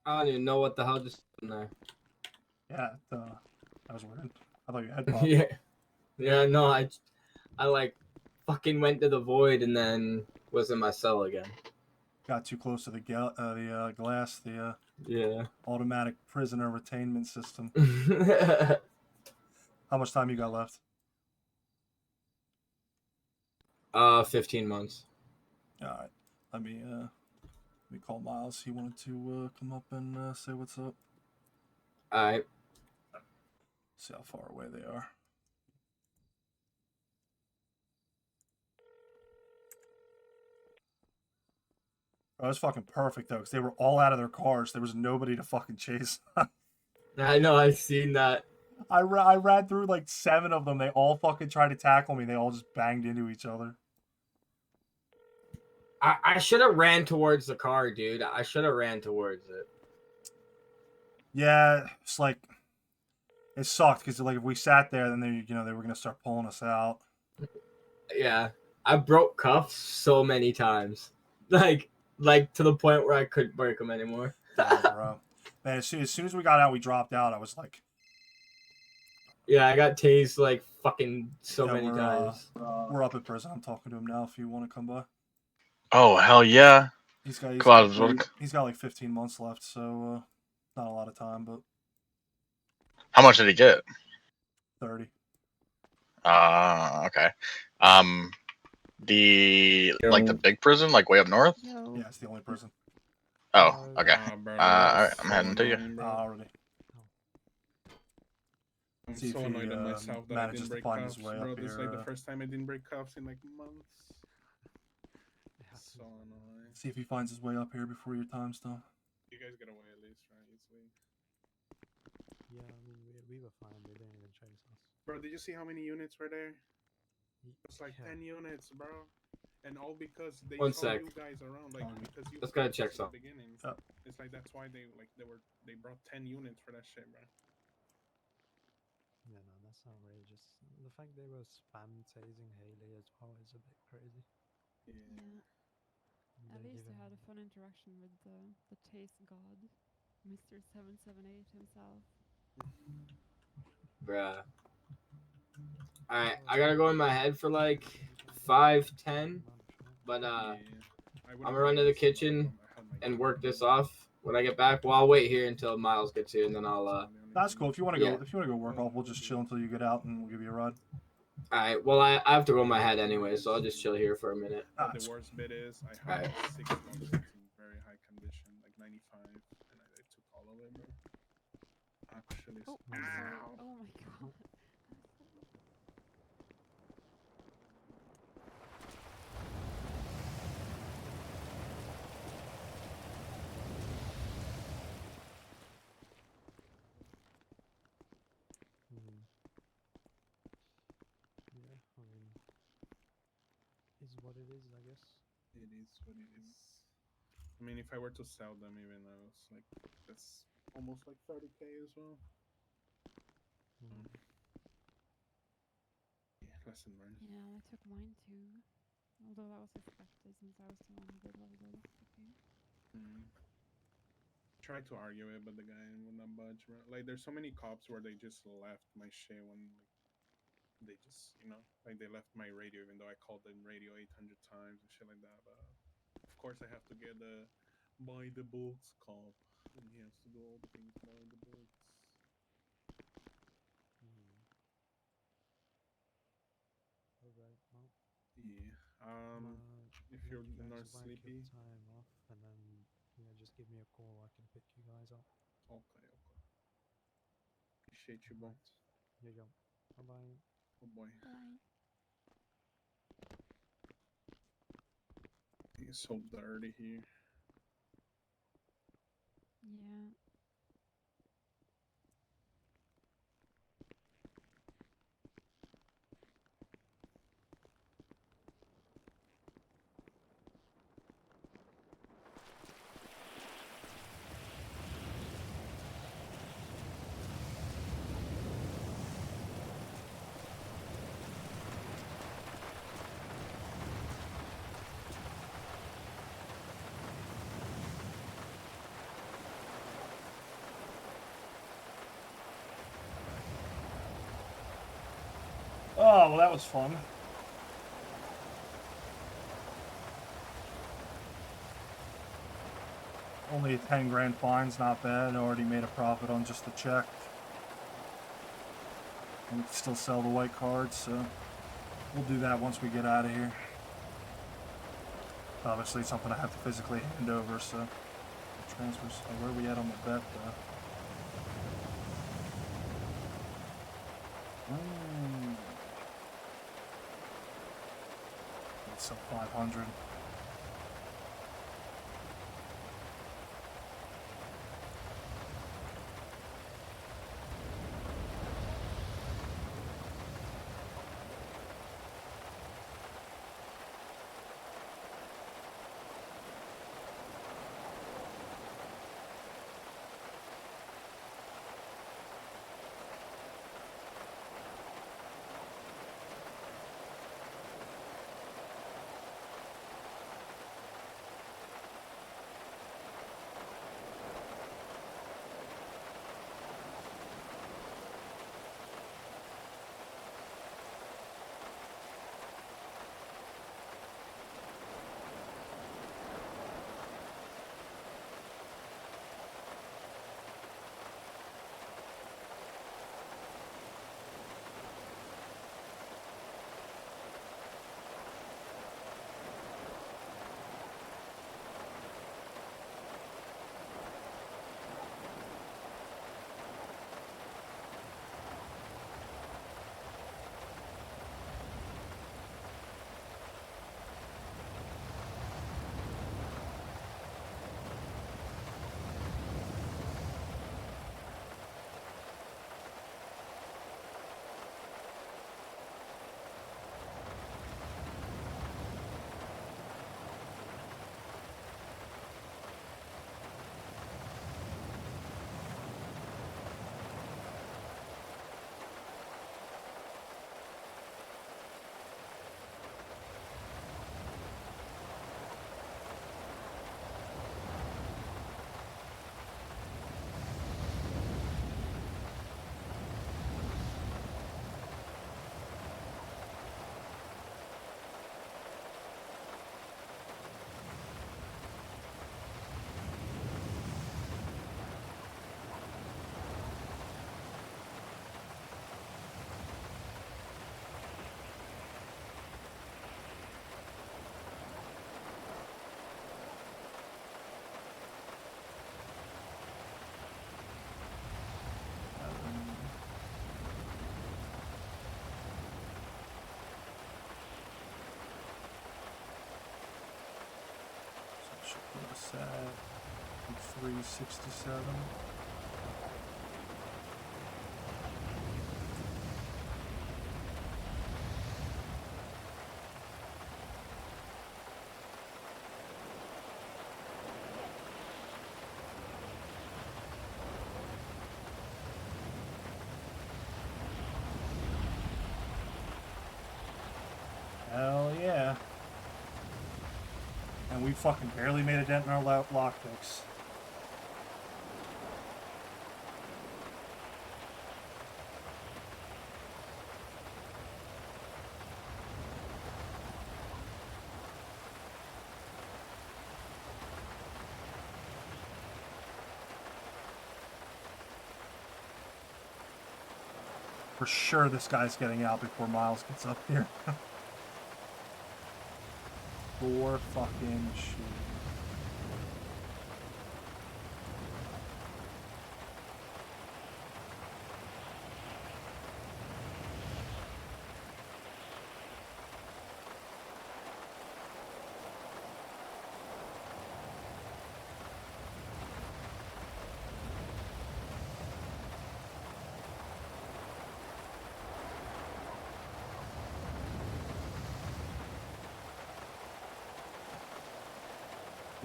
Speaker 4: I don't even know what the hell just happened there.
Speaker 1: Yeah, that was weird. I thought you head pop.
Speaker 4: Yeah. Yeah, no, I like fucking went to the void and then was in my cell again.
Speaker 1: Got too close to the glass, the
Speaker 4: yeah,
Speaker 1: automatic prisoner retainment system. How much time you got left?
Speaker 4: 15 months.
Speaker 1: All right. Let me call Miles. He wanted to come up and say what's up.
Speaker 4: All right.
Speaker 1: See how far away they are. Oh, it was fucking perfect though, because they were all out of their cars. There was nobody to fucking chase.
Speaker 4: I know. I've seen that.
Speaker 1: I ran through like 7 of them. They all fucking tried to tackle me. They all just banged into each other.
Speaker 4: I should have ran towards the car, dude. I should have ran towards it.
Speaker 1: Yeah, it's like it sucked because like if we sat there, then they were gonna start pulling us out.
Speaker 4: Yeah, I broke cuffs so many times, like to the point where I couldn't break them anymore.
Speaker 1: Yeah, bro. Man, as soon as we got out, we dropped out. I was like,
Speaker 4: yeah, I got tased like fucking so many
Speaker 1: we're,
Speaker 4: times.
Speaker 1: We're up at prison. I'm talking to him now. If you want to come by.
Speaker 17: Oh hell yeah!
Speaker 1: He's got like 15 months left, so not a lot of time, but.
Speaker 17: How much did he get?
Speaker 1: 30.
Speaker 17: Okay. The big prison, like way up north.
Speaker 1: Yeah, it's the only prison.
Speaker 17: Oh, okay. Alright, I'm heading to you.
Speaker 1: Already.
Speaker 16: I'm
Speaker 1: See
Speaker 16: so
Speaker 1: if he
Speaker 16: annoyed at myself that I
Speaker 1: manages
Speaker 16: didn't
Speaker 1: to
Speaker 16: break
Speaker 1: find
Speaker 16: cuffs,
Speaker 1: his way
Speaker 16: bro.
Speaker 1: up
Speaker 16: This is
Speaker 1: here.
Speaker 16: like the first time I didn't break cuffs in like months. So annoying.
Speaker 1: See if he finds his way up here before your time's done.
Speaker 16: You guys get away at least, right? Easily.
Speaker 13: Yeah, I mean, we were fine. They didn't even chase us.
Speaker 16: Bro, did you see how many units were there? It's like 10 units, bro. And all because they saw you guys around, like because you.
Speaker 4: Let's gotta check
Speaker 16: at the
Speaker 4: something.
Speaker 16: beginning. It's like that's why they brought 10 units for that shit, bro.
Speaker 13: Yeah, no, that's outrageous. The fact they were spam tasing Haley as well is a bit crazy.
Speaker 14: Yeah. At least I had a fun interaction with the taste god, Mr. 778 himself.
Speaker 4: Bruh. Alright, I gotta go in my head for like 5-10, but I'm gonna run to the kitchen and work this off when I get back. Well, I'll wait here until Miles gets here, and then I'll.
Speaker 1: That's cool. If you want to go work off, we'll just chill until you get out, and we'll give you a ride.
Speaker 4: Alright, well, I have to go in my head anyway, so I'll just chill here for a minute.
Speaker 16: The worst bit is I had 6 months in very high condition, like 95, and I took all of it, bro.
Speaker 13: what it is, I guess.
Speaker 16: It is what it is. I mean, if I were to sell them, even though it's like that's almost like 30K as well. Yeah, lesson learned.
Speaker 14: Yeah, I took mine too. Although that was expected since I was still on good level. Okay.
Speaker 16: Tried to argue it, but the guy would not budge. Right? Like, there's so many cops where they just left my shit when, like, they just, you know, like they left my radio, even though I called them radio 800 times and shit like that. But of course, I have to get the buy the books call, and he has to do all the things buy the books.
Speaker 13: Alright, well.
Speaker 16: Yeah. If
Speaker 13: Let
Speaker 16: you're
Speaker 13: you guys
Speaker 16: not
Speaker 13: whack
Speaker 16: sleepy.
Speaker 13: your time off, and then yeah, just give me a call. I can pick you guys up.
Speaker 16: Okay. Appreciate you, bro.
Speaker 13: Here you go. Bye bye.
Speaker 16: Oh boy.
Speaker 14: Bye.
Speaker 16: It's so dirty here.
Speaker 14: Yeah.
Speaker 1: Oh, well, that was fun. Only a 10 grand fine's not bad. I already made a profit on just the check. And we can still sell the white cards, so we'll do that once we get out of here. Obviously, it's something I have to physically hand over, so transfers. Where are we at on the bet, though? It's up 500. Should put us at 367. we fucking barely made a dent in our lockpicks. For sure this guy's getting out before Miles gets up here. For fucking shit.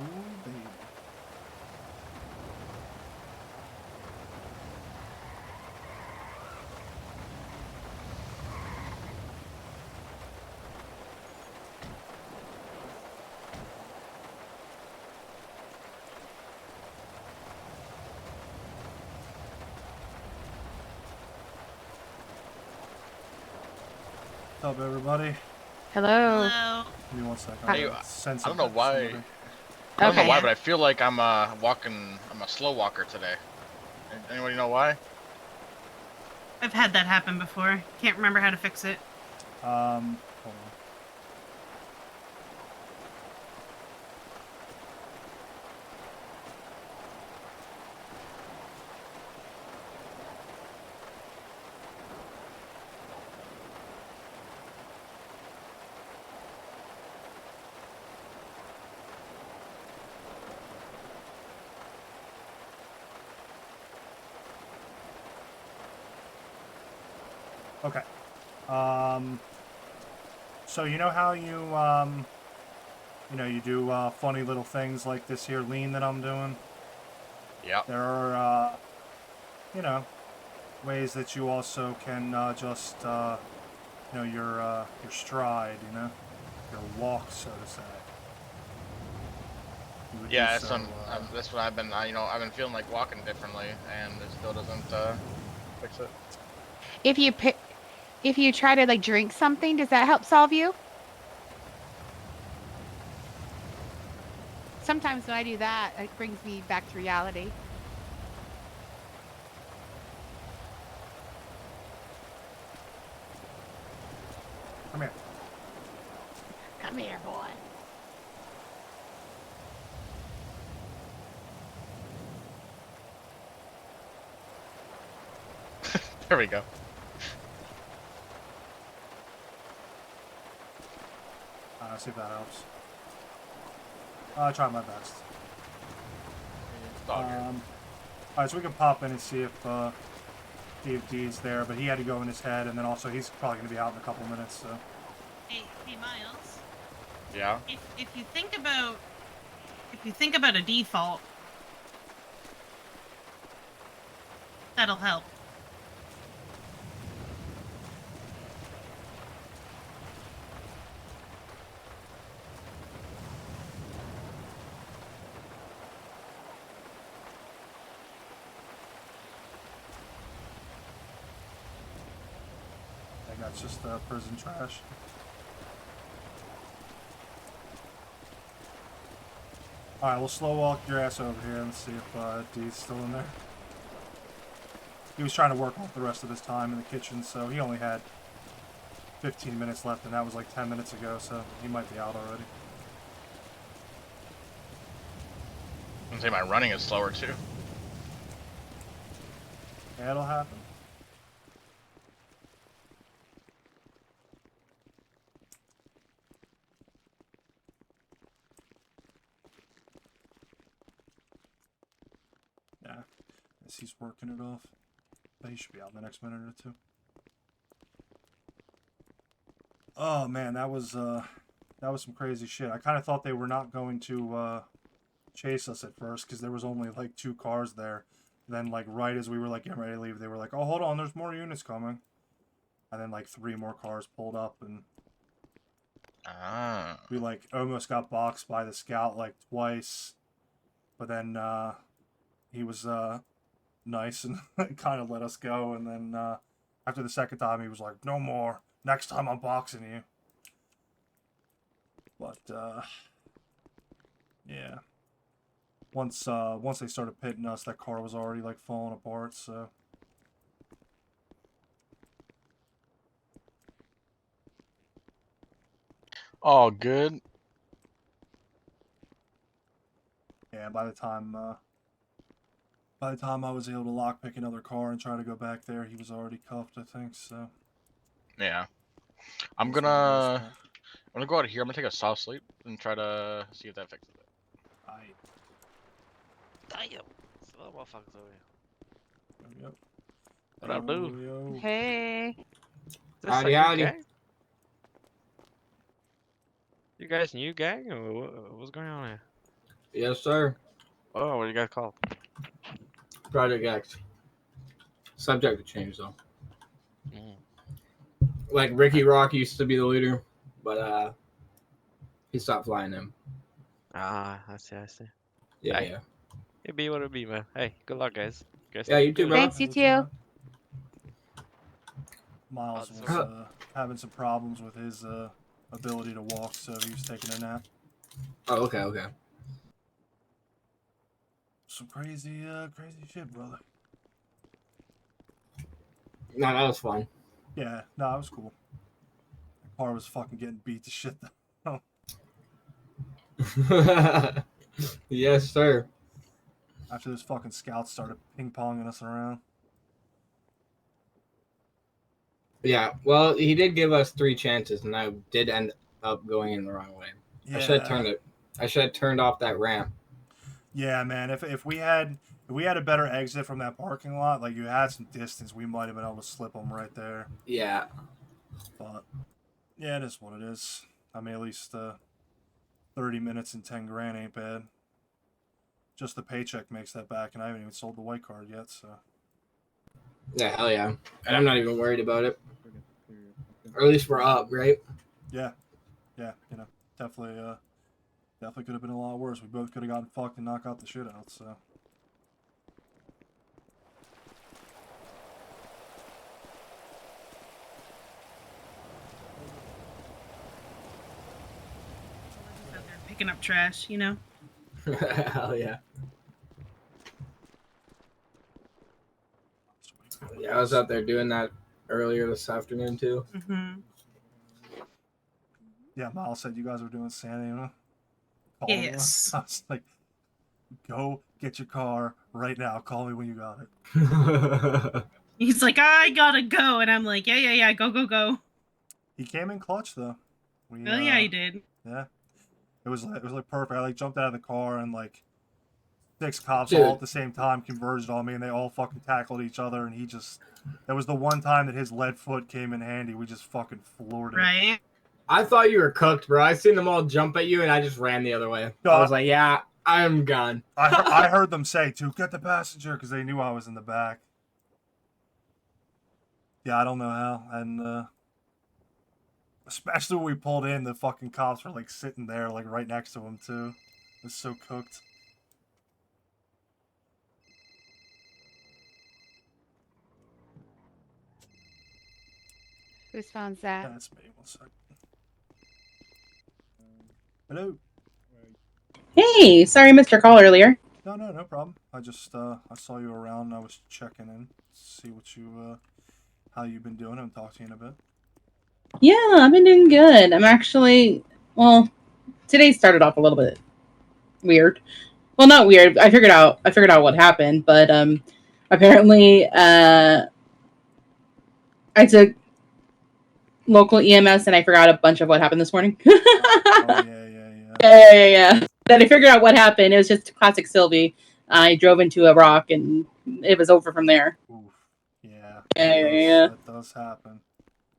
Speaker 1: Ooh, baby. What's up, everybody?
Speaker 19: Hello.
Speaker 7: Hello.
Speaker 1: Give me 1 second.
Speaker 17: Hey, I don't know why. I don't know
Speaker 19: Okay.
Speaker 17: why, but I feel like I'm walking. I'm a slow walker today. Anybody know why?
Speaker 19: I've had that happen before. Can't remember how to fix it.
Speaker 1: Hold on. Okay. So you know how you do funny little things like this here lean that I'm doing?
Speaker 17: Yeah.
Speaker 1: There are, ways that you also can just, your stride, your walk, so to say. You would do
Speaker 17: Yeah,
Speaker 1: so,
Speaker 17: that's what I've been. I've been feeling like walking differently, and it still doesn't fix it.
Speaker 19: If you try to like drink something, does that help solve you? Sometimes when I do that, it brings me back to reality.
Speaker 1: Come here.
Speaker 19: Come here, boy.
Speaker 17: There we go.
Speaker 1: See if that helps. I try my best. Alright, so we can pop in and see if D's there, but he had to go in his head, and then also he's probably going to be out in a couple minutes, so.
Speaker 19: Hey, Miles.
Speaker 17: Yeah.
Speaker 19: If you think about a default, that'll help.
Speaker 1: I think that's just prison trash. Alright, we'll slow walk your ass over here and see if D's still in there. He was trying to work off the rest of his time in the kitchen, so he only had 15 minutes left, and that was like 10 minutes ago, so he might be out already.
Speaker 17: I can say my running is slower too.
Speaker 1: Yeah, it'll happen. Yeah, guess he's working it off. But he should be out in the next minute or two. Oh man, that was some crazy shit. I kind of thought they were not going to chase us at first because there was only like 2 cars there. Then like right as we were like getting ready to leave, they were like, "Oh, hold on, there's more units coming." And then like 3 more cars pulled up, and
Speaker 17: Ah.
Speaker 1: We like almost got boxed by the scout like twice, but then he was nice and kind of let us go. And then after the second time, he was like, "No more. Next time, I'm boxing you." But yeah, once they started pitting us, that car was already like falling apart. So.
Speaker 17: All good.
Speaker 1: Yeah, by the time I was able to lockpick another car and try to go back there, he was already cuffed, I think. So.
Speaker 17: Yeah.
Speaker 1: That's what it is,
Speaker 17: I'm gonna go out of here. I'm gonna take a soft sleep and try to see if that fixes it.
Speaker 1: Aight.
Speaker 20: Damn. It's a little motherfuckers over here.
Speaker 1: Yep.
Speaker 20: What up, dude?
Speaker 1: Yo.
Speaker 20: Hey. Is this
Speaker 4: Howdy,
Speaker 20: like your
Speaker 4: howdy.
Speaker 20: gang? You guys new gang? Or what's going on here?
Speaker 4: Yes, sir.
Speaker 20: Oh, what do you guys call?
Speaker 4: Project X. Subject to change though.
Speaker 20: Mm.
Speaker 4: Like Ricky Rock used to be the leader, but he stopped flying him.
Speaker 20: Ah, I see, I see.
Speaker 4: Yeah,
Speaker 20: Hey.
Speaker 4: yeah.
Speaker 20: It be what it be, man. Hey, good luck, guys. You guys
Speaker 4: Yeah,
Speaker 20: take
Speaker 4: you too,
Speaker 20: good.
Speaker 4: bro.
Speaker 6: Thanks, you too.
Speaker 1: Miles
Speaker 20: Oh,
Speaker 1: was
Speaker 20: so-
Speaker 1: having some problems with his ability to walk, so he was taking a nap.
Speaker 4: Oh, okay, okay.
Speaker 1: Some crazy shit, brother.
Speaker 4: No, that was fun.
Speaker 1: Yeah, no, it was cool. The car was fucking getting beat to shit though.
Speaker 4: Yes, sir.
Speaker 1: After those fucking scouts started ping-ponging us around.
Speaker 4: Yeah, well, he did give us 3 chances, and I did end up going in the wrong way.
Speaker 1: Yeah.
Speaker 4: I should have turned off that ramp.
Speaker 1: Yeah, man. If we had a better exit from that parking lot, like you had some distance, we might have been able to slip them right there.
Speaker 4: Yeah.
Speaker 1: But yeah, it is what it is. I mean, at least 30 minutes and 10 grand ain't bad. Just the paycheck makes that back, and I haven't even sold the white card yet. So.
Speaker 4: Yeah, hell yeah. And I'm not even worried about it. Or at least we're up, right?
Speaker 1: Yeah, yeah. You know, definitely could have been a lot worse. We both could have gotten fucked and knocked out the shit out. So.
Speaker 19: Out there picking up trash, you know?
Speaker 4: Hell yeah. Yeah, I was out there doing that earlier this afternoon too.
Speaker 19: Mm-hmm.
Speaker 1: Yeah, Miles said you guys were doing Santa Ana.
Speaker 19: Yes.
Speaker 1: I was like, go get your car right now. Call me when you got it.
Speaker 19: He's like, I gotta go. And I'm like, yeah, go, go, go.
Speaker 1: He came in clutch though.
Speaker 19: Oh, yeah, he did.
Speaker 1: Yeah. It was like perfect. I like jumped out of the car and like 6 cops
Speaker 4: Dude.
Speaker 1: all at the same time converged on me and they all fucking tackled each other and he just that was the one time that his lead foot came in handy. We just fucking floored it.
Speaker 19: Right.
Speaker 4: I thought you were cooked, bro. I seen them all jump at you, and I just ran the other way. I was like, yeah, I'm gone.
Speaker 1: I heard them say too, get the passenger, because they knew I was in the back. Yeah, I don't know how. And especially when we pulled in, the fucking cops were like sitting there, like right next to him too. It was so cooked.
Speaker 6: Whose phone's that?
Speaker 1: That's me. One sec. Hello.
Speaker 21: Hey, sorry I missed your call earlier.
Speaker 1: No problem. I just I saw you around. And I was checking in, see what you how you've been doing, and talk to you in a bit.
Speaker 21: Yeah, I've been doing good. I'm actually, well, today started off a little bit weird. Well, not weird. I figured out what happened, but apparently I took local EMS and I forgot a bunch of what happened this morning. Yeah. Then I figured out what happened. It was just classic Sylvie. I drove into a rock and it was over from there.
Speaker 1: Yeah.
Speaker 21: Yeah.
Speaker 1: That does happen.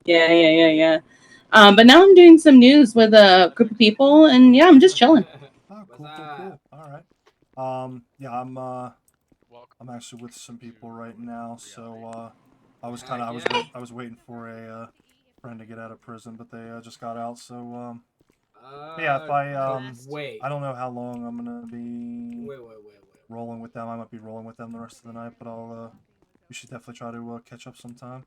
Speaker 21: Yeah. But now I'm doing some news with a group of people, and yeah, I'm just chilling.
Speaker 1: Oh, cool. All right. Yeah, I'm actually with some people right now, so I was waiting for a friend to get out of prison, but they just got out, so Yeah, if I
Speaker 4: wait.
Speaker 1: I don't know how long I'm gonna be
Speaker 4: Wait.
Speaker 1: rolling with them. I might be rolling with them the rest of the night, but I'll we should definitely try to catch up sometime.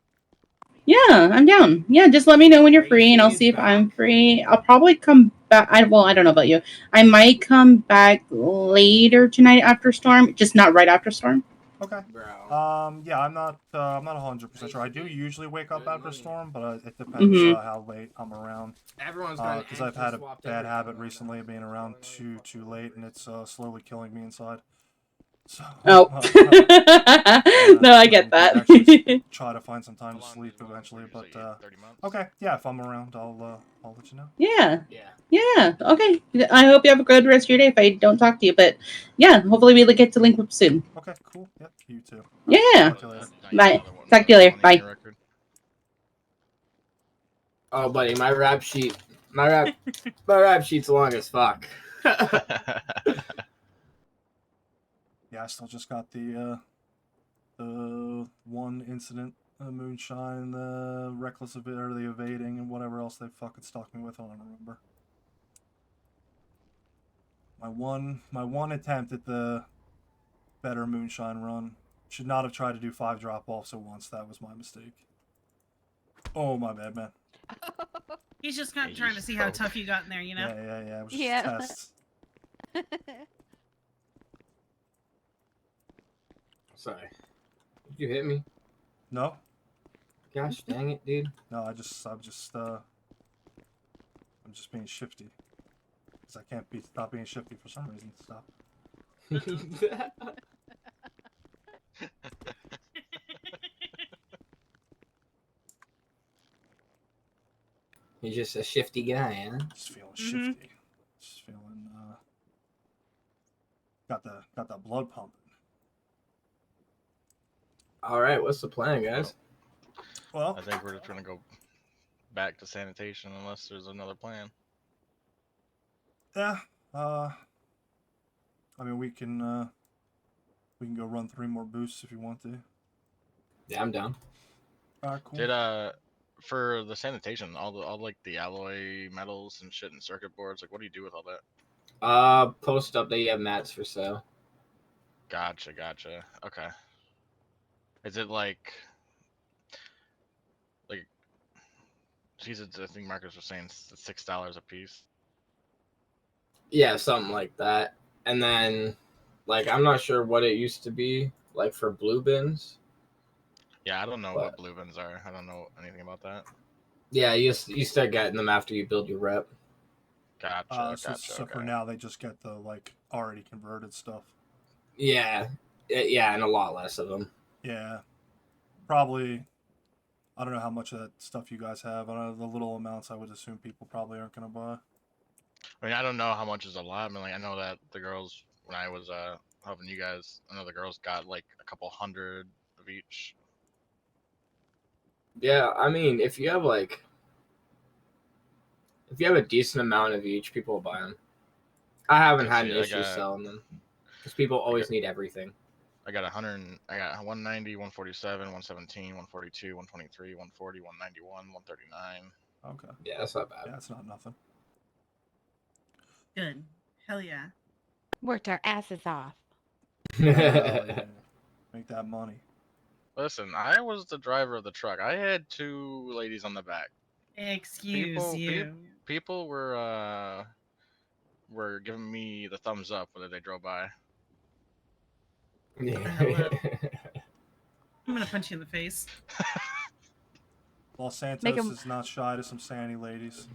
Speaker 21: Yeah, I'm down. Yeah, just let me know when you're free, and I'll see if I'm free. I'll probably come back. I don't know about you. I might come back later tonight after Storm, just not right after Storm.
Speaker 1: Okay. Yeah, I'm not 100% sure. I do usually wake up after Storm, but it depends how late I'm around.
Speaker 4: Everyone's got
Speaker 1: Because I've had a bad habit recently of being around too late, and it's slowly killing me inside. So,
Speaker 21: no, I get that.
Speaker 1: actually try to find some time to sleep eventually, but okay, yeah, if I'm around, I'll let you know.
Speaker 21: Yeah. Okay. I hope you have a good rest of your day. If I don't talk to you, but yeah, hopefully we'll get to link up soon.
Speaker 1: Okay, cool. Yep, you too.
Speaker 21: Yeah.
Speaker 1: Talk to you later.
Speaker 21: Bye. Talk to you later. Bye.
Speaker 4: Oh, buddy, my rap sheet's long as fuck.
Speaker 1: Yeah, I still just got the one incident, moonshine, the reckless or the evading, and whatever else they fucking stalked me with. I don't remember. My one attempt at the better moonshine run. Should not have tried to do 5 drop-offs at once. That was my mistake. Oh, my bad, man.
Speaker 19: He's just not trying to see how tough you got in there, you know?
Speaker 1: Yeah. It was just tests.
Speaker 4: Sorry. Did you hit me?
Speaker 1: No.
Speaker 4: Gosh dang it, dude.
Speaker 1: No, I'm just being shifty. Because I can't stop being shifty for some reason. Stop.
Speaker 4: He's just a shifty guy, huh?
Speaker 1: Just feeling shifty. Just feeling got that blood pumping.
Speaker 4: All right, what's the plan, guys?
Speaker 1: Well,
Speaker 17: I think we're just gonna go back to sanitation unless there's another plan.
Speaker 1: Yeah. I mean, we can go run 3 more boosts if you want to.
Speaker 4: Yeah, I'm down.
Speaker 1: Alright, cool.
Speaker 17: Did for the sanitation, all like the alloy metals and shit and circuit boards, like what do you do with all that?
Speaker 4: Post up that you have mats for sale.
Speaker 17: Gotcha. Okay. Is it like Jesus? I think Marcus was saying it's $6 a piece.
Speaker 4: Yeah, something like that. And then, like, I'm not sure what it used to be, like, for blue bins.
Speaker 17: Yeah, I don't know what blue bins are. I don't know anything about that.
Speaker 4: Yeah, you start getting them after you build your rep.
Speaker 17: Gotcha.
Speaker 1: So for now, they just get the already converted stuff.
Speaker 4: Yeah, and a lot less of them.
Speaker 1: Yeah, probably. I don't know how much of that stuff you guys have. I don't know the little amounts. I would assume people probably aren't gonna buy.
Speaker 17: I mean, I don't know how much is a lot. I mean, I know that the girls, when I was helping you guys, I know the girls got like a couple hundred of each.
Speaker 4: Yeah, I mean, if you have a decent amount of each, people will buy them. I haven't had an issue selling them because people always need everything.
Speaker 17: I got 100. I got 190, 147, 117, 142, 123, 140, 191, 139.
Speaker 1: Okay.
Speaker 4: Yeah, that's not bad.
Speaker 1: Yeah, that's not nothing.
Speaker 19: Good. Hell yeah.
Speaker 6: Worked our asses off.
Speaker 1: Yeah. Make that money.
Speaker 17: Listen, I was the driver of the truck. I had 2 ladies on the back.
Speaker 19: Excuse you.
Speaker 17: People were giving me the thumbs up when they drove by.
Speaker 19: I'm gonna punch you in the face.
Speaker 1: Los Santos is not shy to some sandy ladies.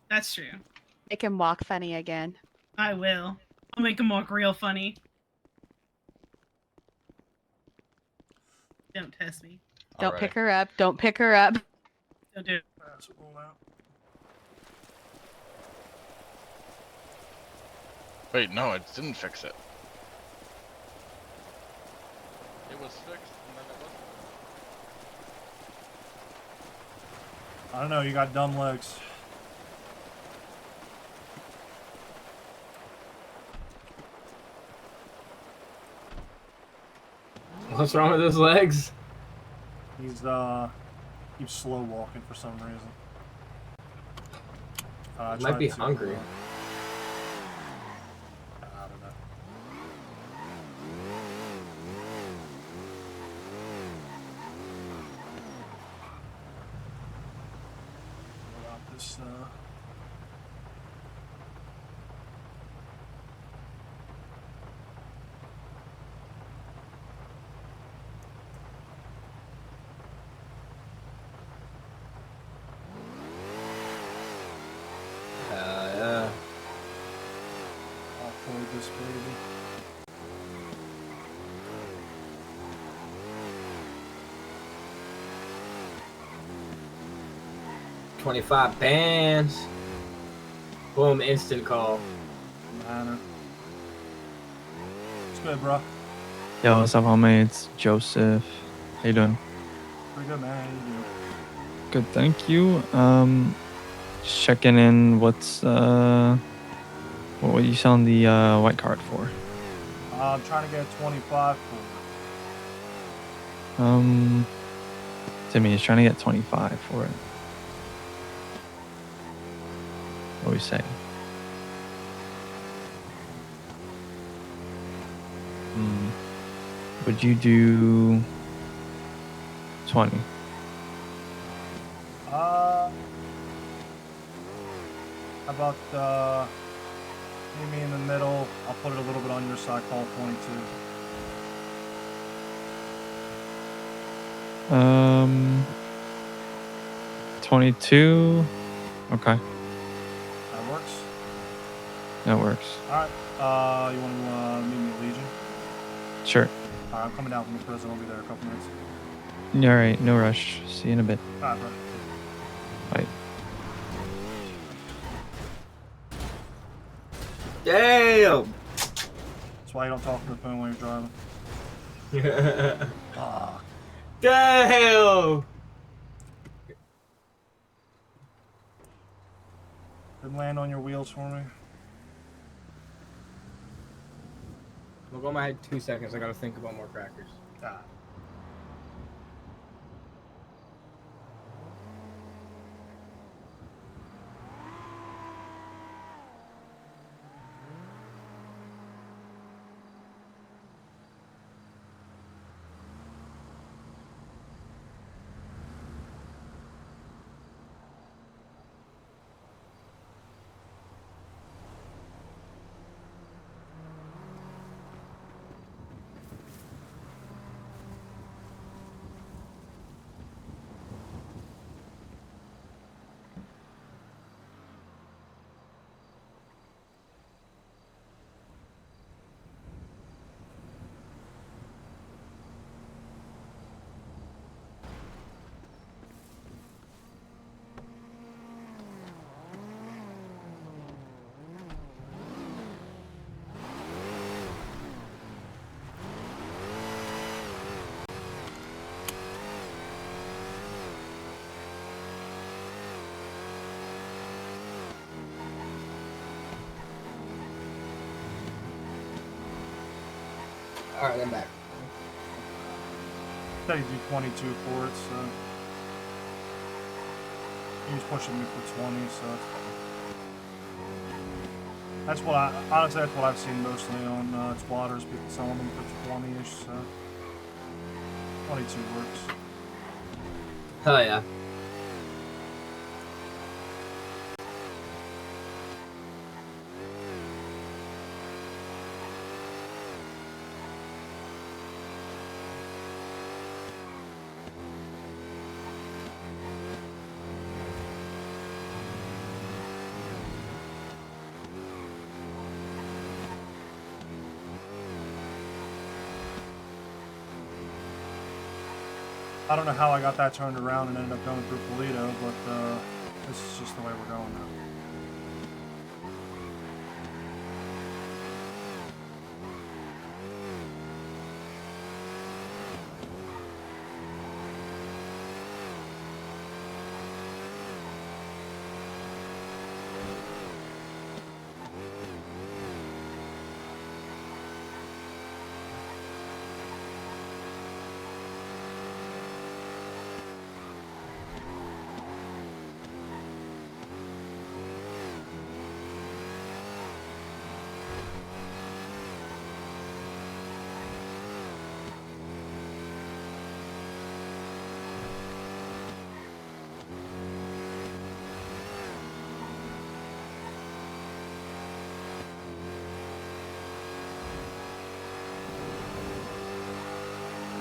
Speaker 19: That's true.
Speaker 14: Make him walk funny again.
Speaker 19: I will. I'll make him walk real funny. Don't test me.
Speaker 14: Don't pick her up. Don't pick her up.
Speaker 19: Don't do it.
Speaker 1: Let's roll out.
Speaker 17: Wait, no, it didn't fix it. It was fixed, and then it wasn't.
Speaker 1: I don't know. You got dumb legs.
Speaker 4: What's wrong with his legs?
Speaker 1: He's keeps slow walking for some reason.
Speaker 4: Might be
Speaker 1: tried to,
Speaker 4: hungry.
Speaker 1: I don't know. What about this?
Speaker 4: Yeah.
Speaker 1: I'll play this baby.
Speaker 4: $25 bands. Boom, instant call.
Speaker 1: Manner. It's good, bro.
Speaker 2: Yo, what's up, homie? It's Joseph. How you doing?
Speaker 1: Pretty good, man. How you doing?
Speaker 2: Good, thank you. Just checking in. What were you selling the white card for?
Speaker 1: I'm trying to get 25 for
Speaker 2: Timmy is trying to get 25 for it. What we say? Would you do 20?
Speaker 1: How about meet me in the middle? I'll put it a little bit on your side. Call it 22.
Speaker 2: 22. Okay,
Speaker 1: That works.
Speaker 2: that works.
Speaker 1: All right. You want to meet me at Legion?
Speaker 2: Sure.
Speaker 1: All right, I'm coming down from the prison. I'll be there in a couple minutes.
Speaker 2: All right, no rush. See you in a bit.
Speaker 1: All right, bro.
Speaker 2: Bye.
Speaker 4: Damn.
Speaker 1: That's why you don't talk to the phone when you're driving. Fuck.
Speaker 4: Damn.
Speaker 1: Didn't land on your wheels for me.
Speaker 4: We'll go my 2 seconds. I gotta think about more crackers.
Speaker 1: Ah.
Speaker 4: All right, I'm back.
Speaker 1: Said you do 22 for it, so he was pushing me for 20, so that's what honestly that's what I've seen mostly on Squatters, people selling them for 20-ish, so 22 works.
Speaker 4: Hell yeah.
Speaker 1: I don't know how I got that turned around and ended up going through Polito, but this is just the way we're going now.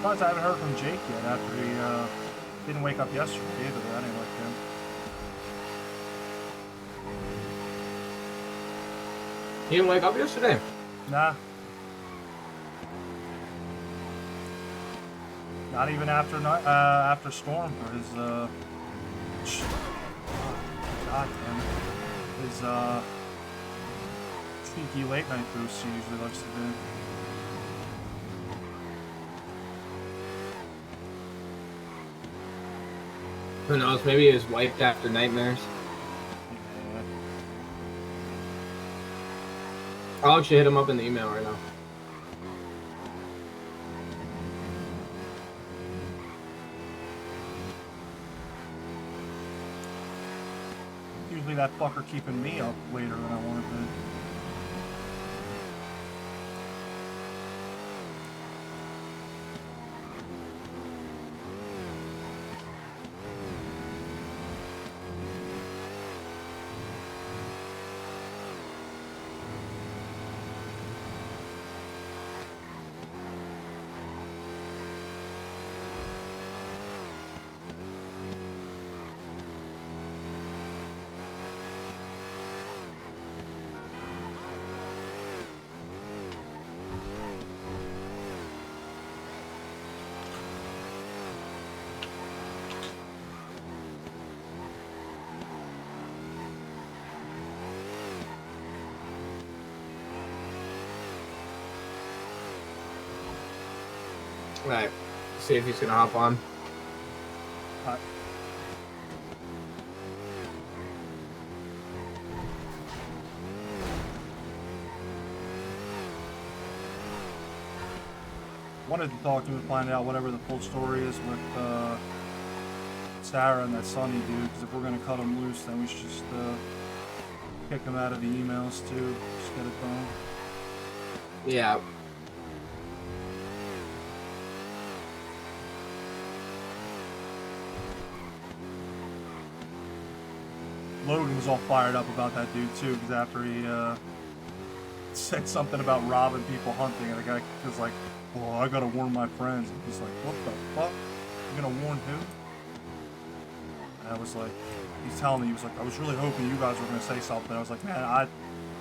Speaker 1: Plus, I haven't heard from Jake yet after he didn't wake up yesterday either. That ain't like him.
Speaker 4: He didn't wake up yesterday?
Speaker 1: Nah. Not even after after Storm for his God damn it. His cheeky late night boost he usually likes to do.
Speaker 4: Who knows? Maybe he was wiped after nightmares.
Speaker 1: Yeah.
Speaker 4: I'll actually hit him up in the email right now.
Speaker 1: Usually that fucker keeping me up later than I wanted to.
Speaker 4: Right. See if he's gonna hop on.
Speaker 1: Wanted to talk to him and find out whatever the full story is with Sarah and that Sonny dude, because if we're going to cut him loose, then we should just kick him out of the emails too. Just get it done.
Speaker 4: Yeah.
Speaker 1: Logan was all fired up about that dude too, because after he said something about robbing people hunting, and the guy was like, "Well, I gotta warn my friends." And he's like, "What the fuck? You gonna warn who?" And I was like, he's telling me, he was like, "I was really hoping you guys were gonna say something." I was like, "Man,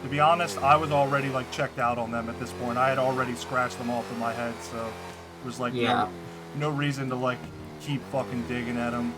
Speaker 1: to be honest, I was already like checked out on them at this point. I had already scratched them off in my head, so it was like no reason to like keep fucking digging at them."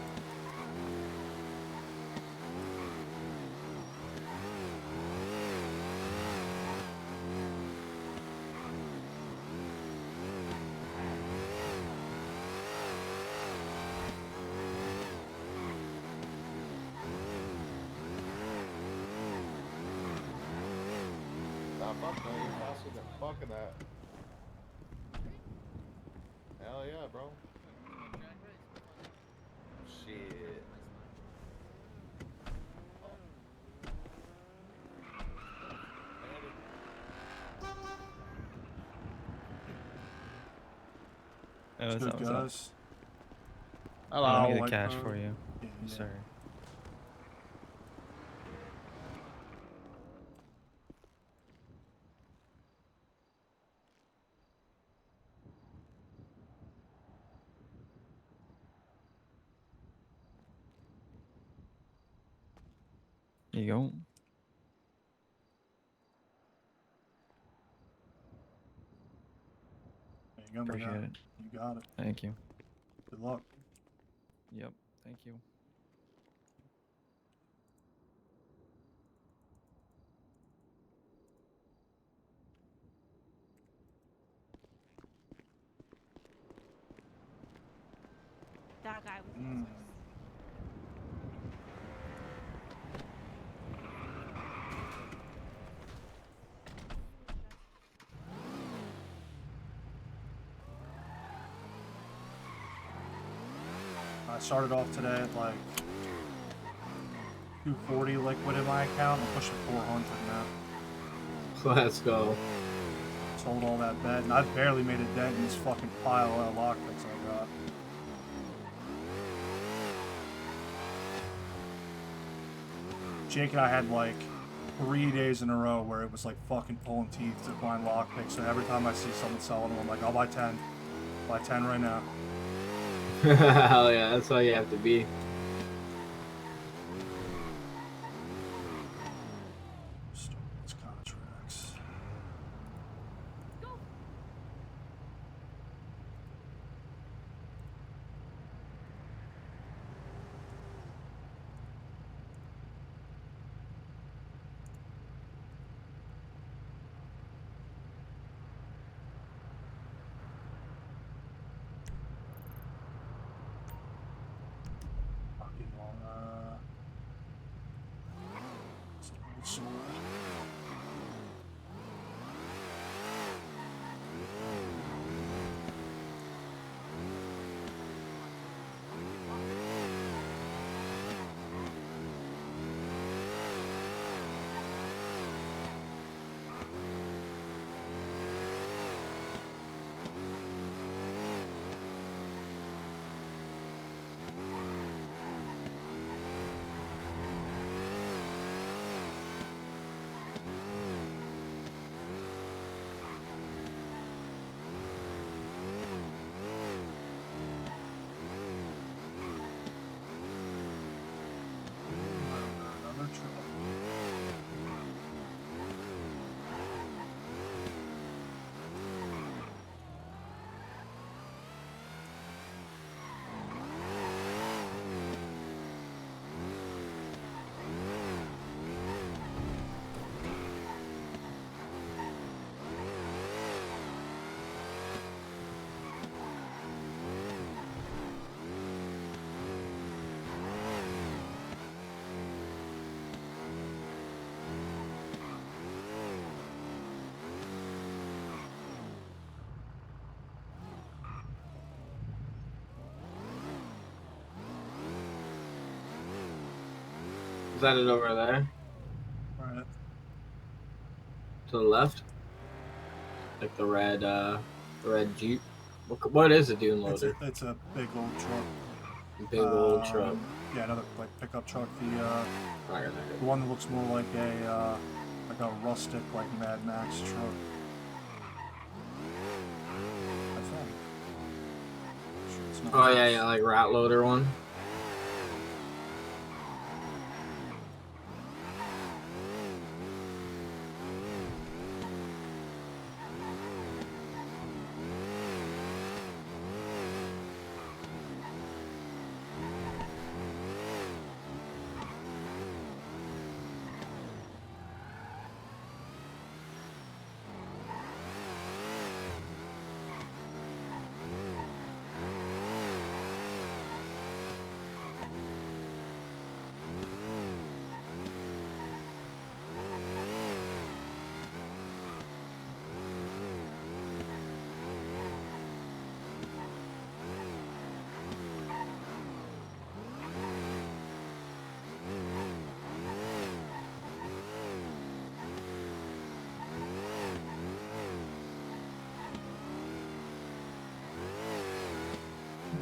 Speaker 13: Faster than fucking that. Hell yeah, bro. Shit.
Speaker 2: Oh, what's
Speaker 1: Good
Speaker 2: up, what's up?
Speaker 1: guys.
Speaker 2: Let me get the cash for you.
Speaker 1: Yeah.
Speaker 2: Sorry. There you go.
Speaker 1: There you go, my
Speaker 2: Appreciate
Speaker 1: guy.
Speaker 2: it.
Speaker 1: You got it.
Speaker 2: Thank you.
Speaker 1: Good luck.
Speaker 2: Yep. Thank you.
Speaker 6: That guy was useless.
Speaker 1: I started off today at like 240 liquid in my account. I'm pushing 400 now.
Speaker 4: Let's go.
Speaker 1: Sold all that bet, and I barely made a dent in this fucking pile of lockpicks I got. Jake and I had like 3 days in a row where it was like fucking pulling teeth to find lockpicks, and every time I see someone selling them, I'm like, I'll buy 10. Fly 10 right now.
Speaker 4: Hell yeah, that's all you have to be.
Speaker 1: Starbucks contracts. Fucking long, Starbucks. Another truck.
Speaker 4: Is that it over there?
Speaker 1: Right.
Speaker 4: To the left? Like the red Jeep? What is a dune loader?
Speaker 1: It's a big old truck.
Speaker 4: Big old truck.
Speaker 1: Yeah, another like pickup truck. The one that looks more like a rustic like Mad Max truck. I think. Sure it's not
Speaker 4: Oh
Speaker 1: this.
Speaker 4: yeah, like rat loader one.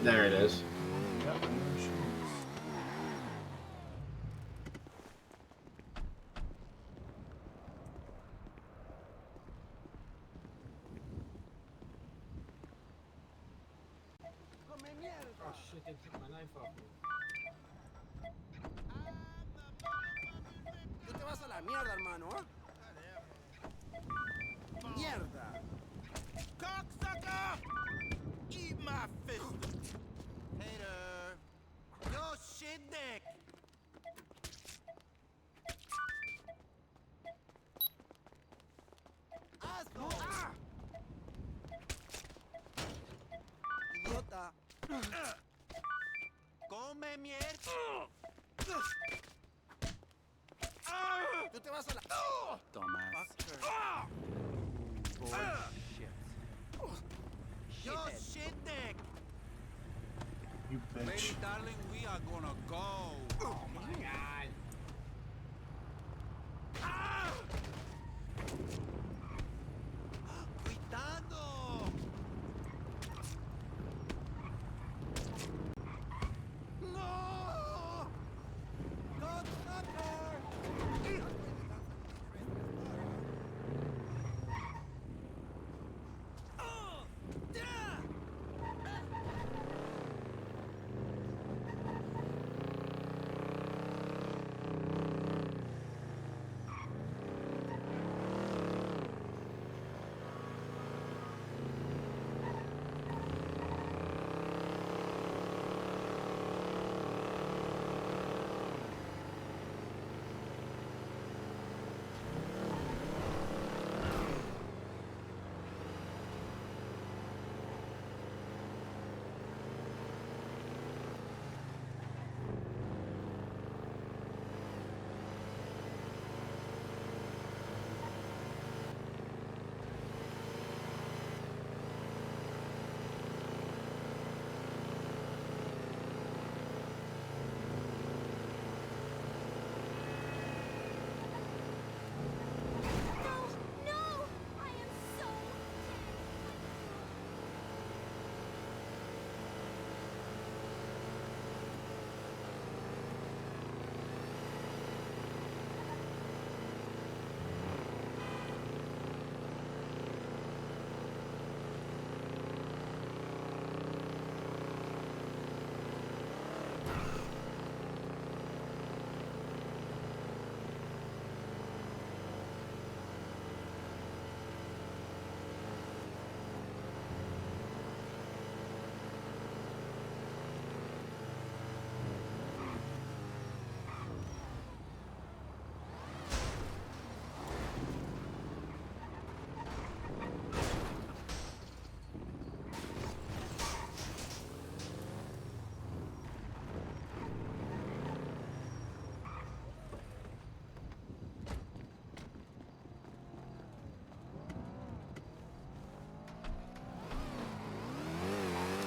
Speaker 4: There it is.
Speaker 1: Yep, there she is.
Speaker 4: Oh shit, they took my knife off me.
Speaker 5: Tú te vas a la mierda, hermano, ¿eh? Mierda. Cocksucker! Eat my fist. Hater. Yo, shit dick. Asshole. Ah! Idiota. Come mierda. Tú te vas a la... Dumbass. Bullshit. Yo, shit dick.
Speaker 1: You bitch.
Speaker 5: Lady darling, we are gonna go. Oh my god. Ah! Cuidado. No! Godsucker!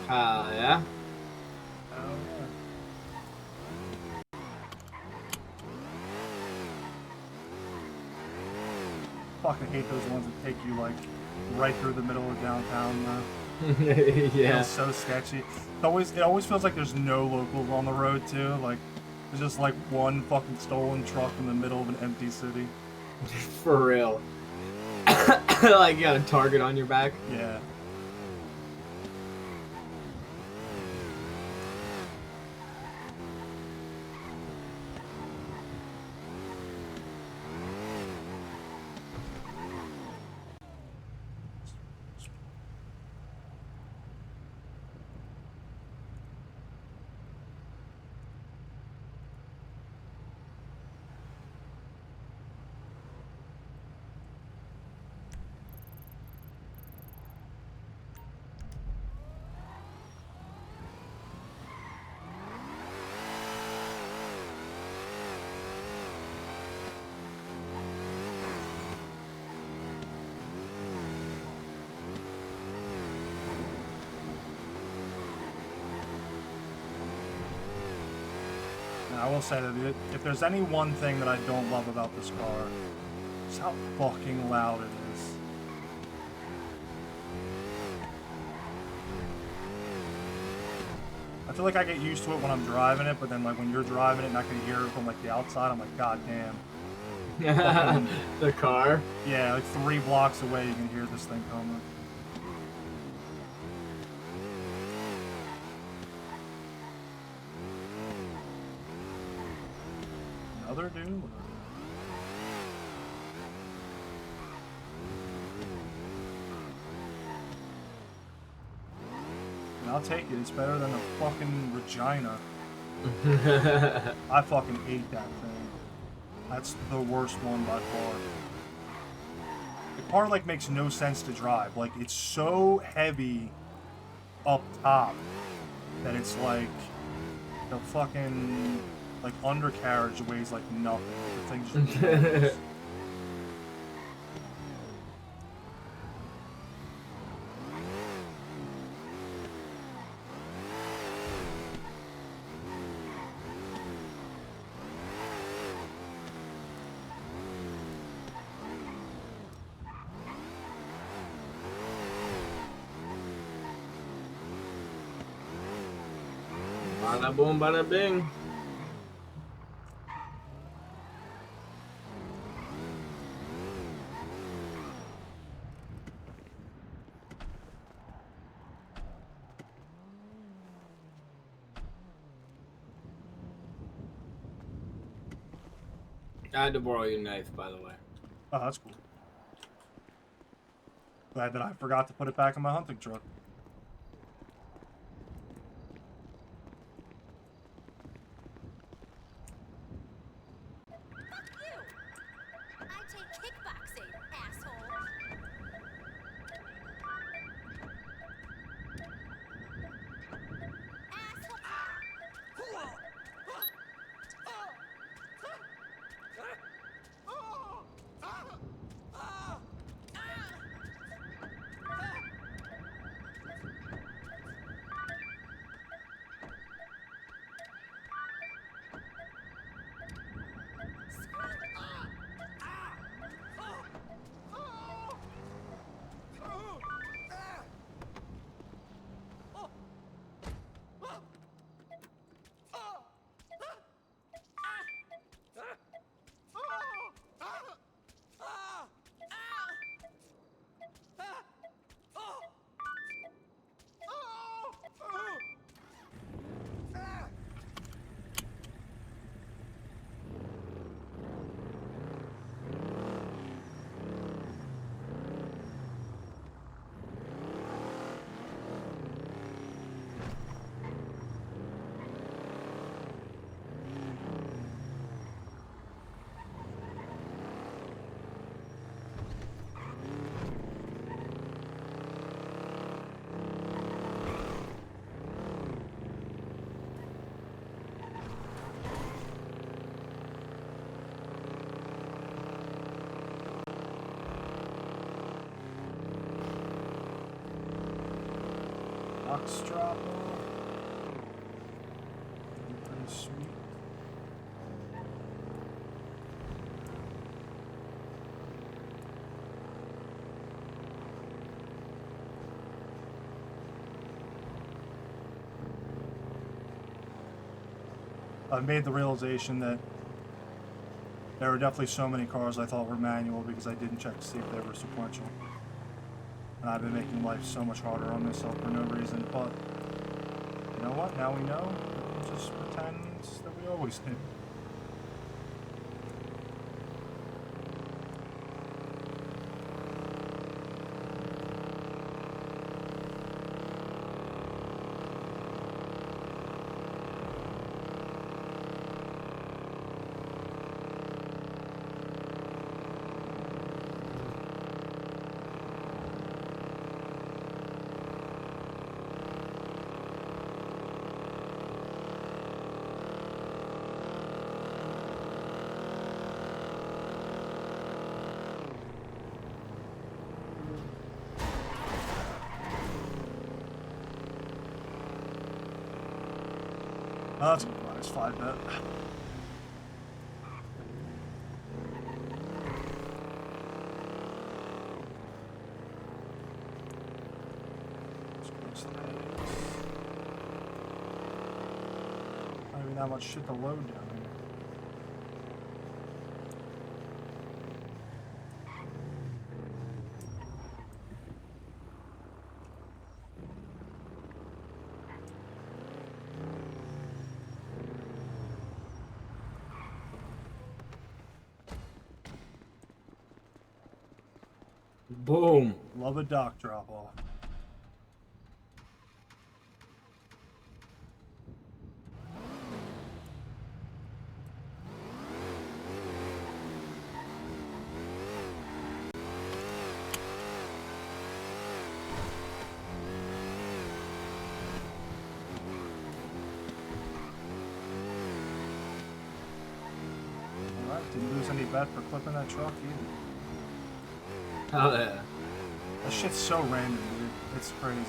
Speaker 4: Yeah.
Speaker 1: Fucking hate those ones that take you like right through the middle of downtown.
Speaker 4: Yeah.
Speaker 1: Feels so sketchy. It always feels like there's no locals on the road too. Like there's just like one fucking stolen truck in the middle of an empty city.
Speaker 4: For real. Like you got a target on your back.
Speaker 1: Yeah. I will say that if there's any one thing that I don't love about this car, it's how fucking loud it is. I feel like I get used to it when I'm driving it, but then like when you're driving it and I can hear it from like the outside, I'm like, god damn. Fucking,
Speaker 4: the car?
Speaker 1: Yeah, like 3 blocks away you can hear this thing coming. Another dude? I'll take it. It's better than a fucking Regina. I fucking hate that thing. That's the worst one by far. The car like makes no sense to drive. Like it's so heavy up top that it's like the fucking like undercarriage weighs like nothing. The thing's just enormous.
Speaker 4: Bada boom, bada bing. I had to borrow your knife, by the way.
Speaker 1: Oh, that's cool. Glad that I forgot to put it back in my hunting truck. Box drop off. Pretty sweet. I've made the realization that there are definitely so many cars I thought were manual because I didn't check to see if they were sequential. And I've been making life so much harder on myself for no reason, but you know what? Now we know. We'll just pretend that we always knew. Oh, that's gonna be minus 5 bet. Not even that much shit to load down here.
Speaker 4: Boom.
Speaker 1: Love a dock drop off. Alright, didn't lose any bet for clipping that truck either.
Speaker 4: Oh yeah.
Speaker 1: That shit's so random, dude. It's crazy.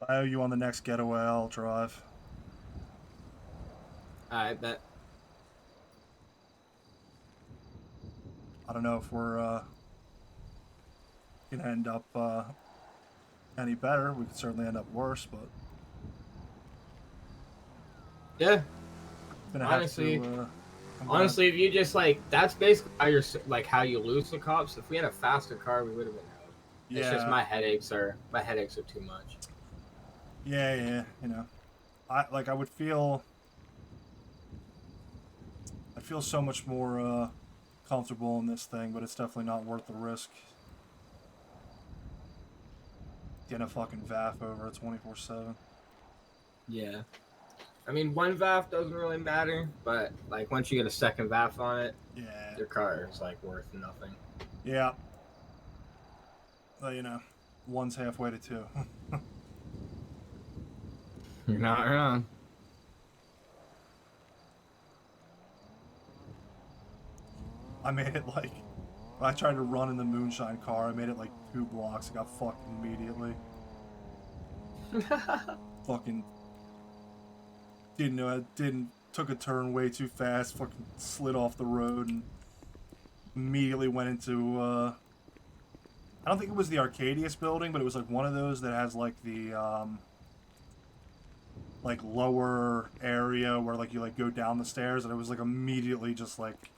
Speaker 1: I owe you on the next getaway. I'll drive.
Speaker 4: Alright, bet.
Speaker 1: I don't know if we're gonna end up any better. We could certainly end up worse, but
Speaker 4: Yeah.
Speaker 1: gonna
Speaker 4: Honestly,
Speaker 1: have to.
Speaker 4: honestly, if you just like, that's basically how you're like how you lose the cops. If we had a faster car, we would have been out. It's just
Speaker 1: Yeah.
Speaker 4: my headaches are too much.
Speaker 1: Yeah, you know, I would feel. I feel so much more comfortable in this thing, but it's definitely not worth the risk. Getting a fucking VAF over it 24/7.
Speaker 4: Yeah. I mean, one VAF doesn't really matter, but like once you get a second VAF on it,
Speaker 1: yeah,
Speaker 4: your car is like worth nothing.
Speaker 1: Yeah. Well, you know, one's halfway to two.
Speaker 4: You're not wrong.
Speaker 1: I made it like, I tried to run in the moonshine car. I made it like 2 blocks. I got fucked immediately. Fucking didn't know. Took a turn way too fast. Fucking slid off the road and immediately went into. I don't think it was the Arcadius building, but it was like one of those that has like the like lower area where like you like go down the stairs, and it was like immediately just like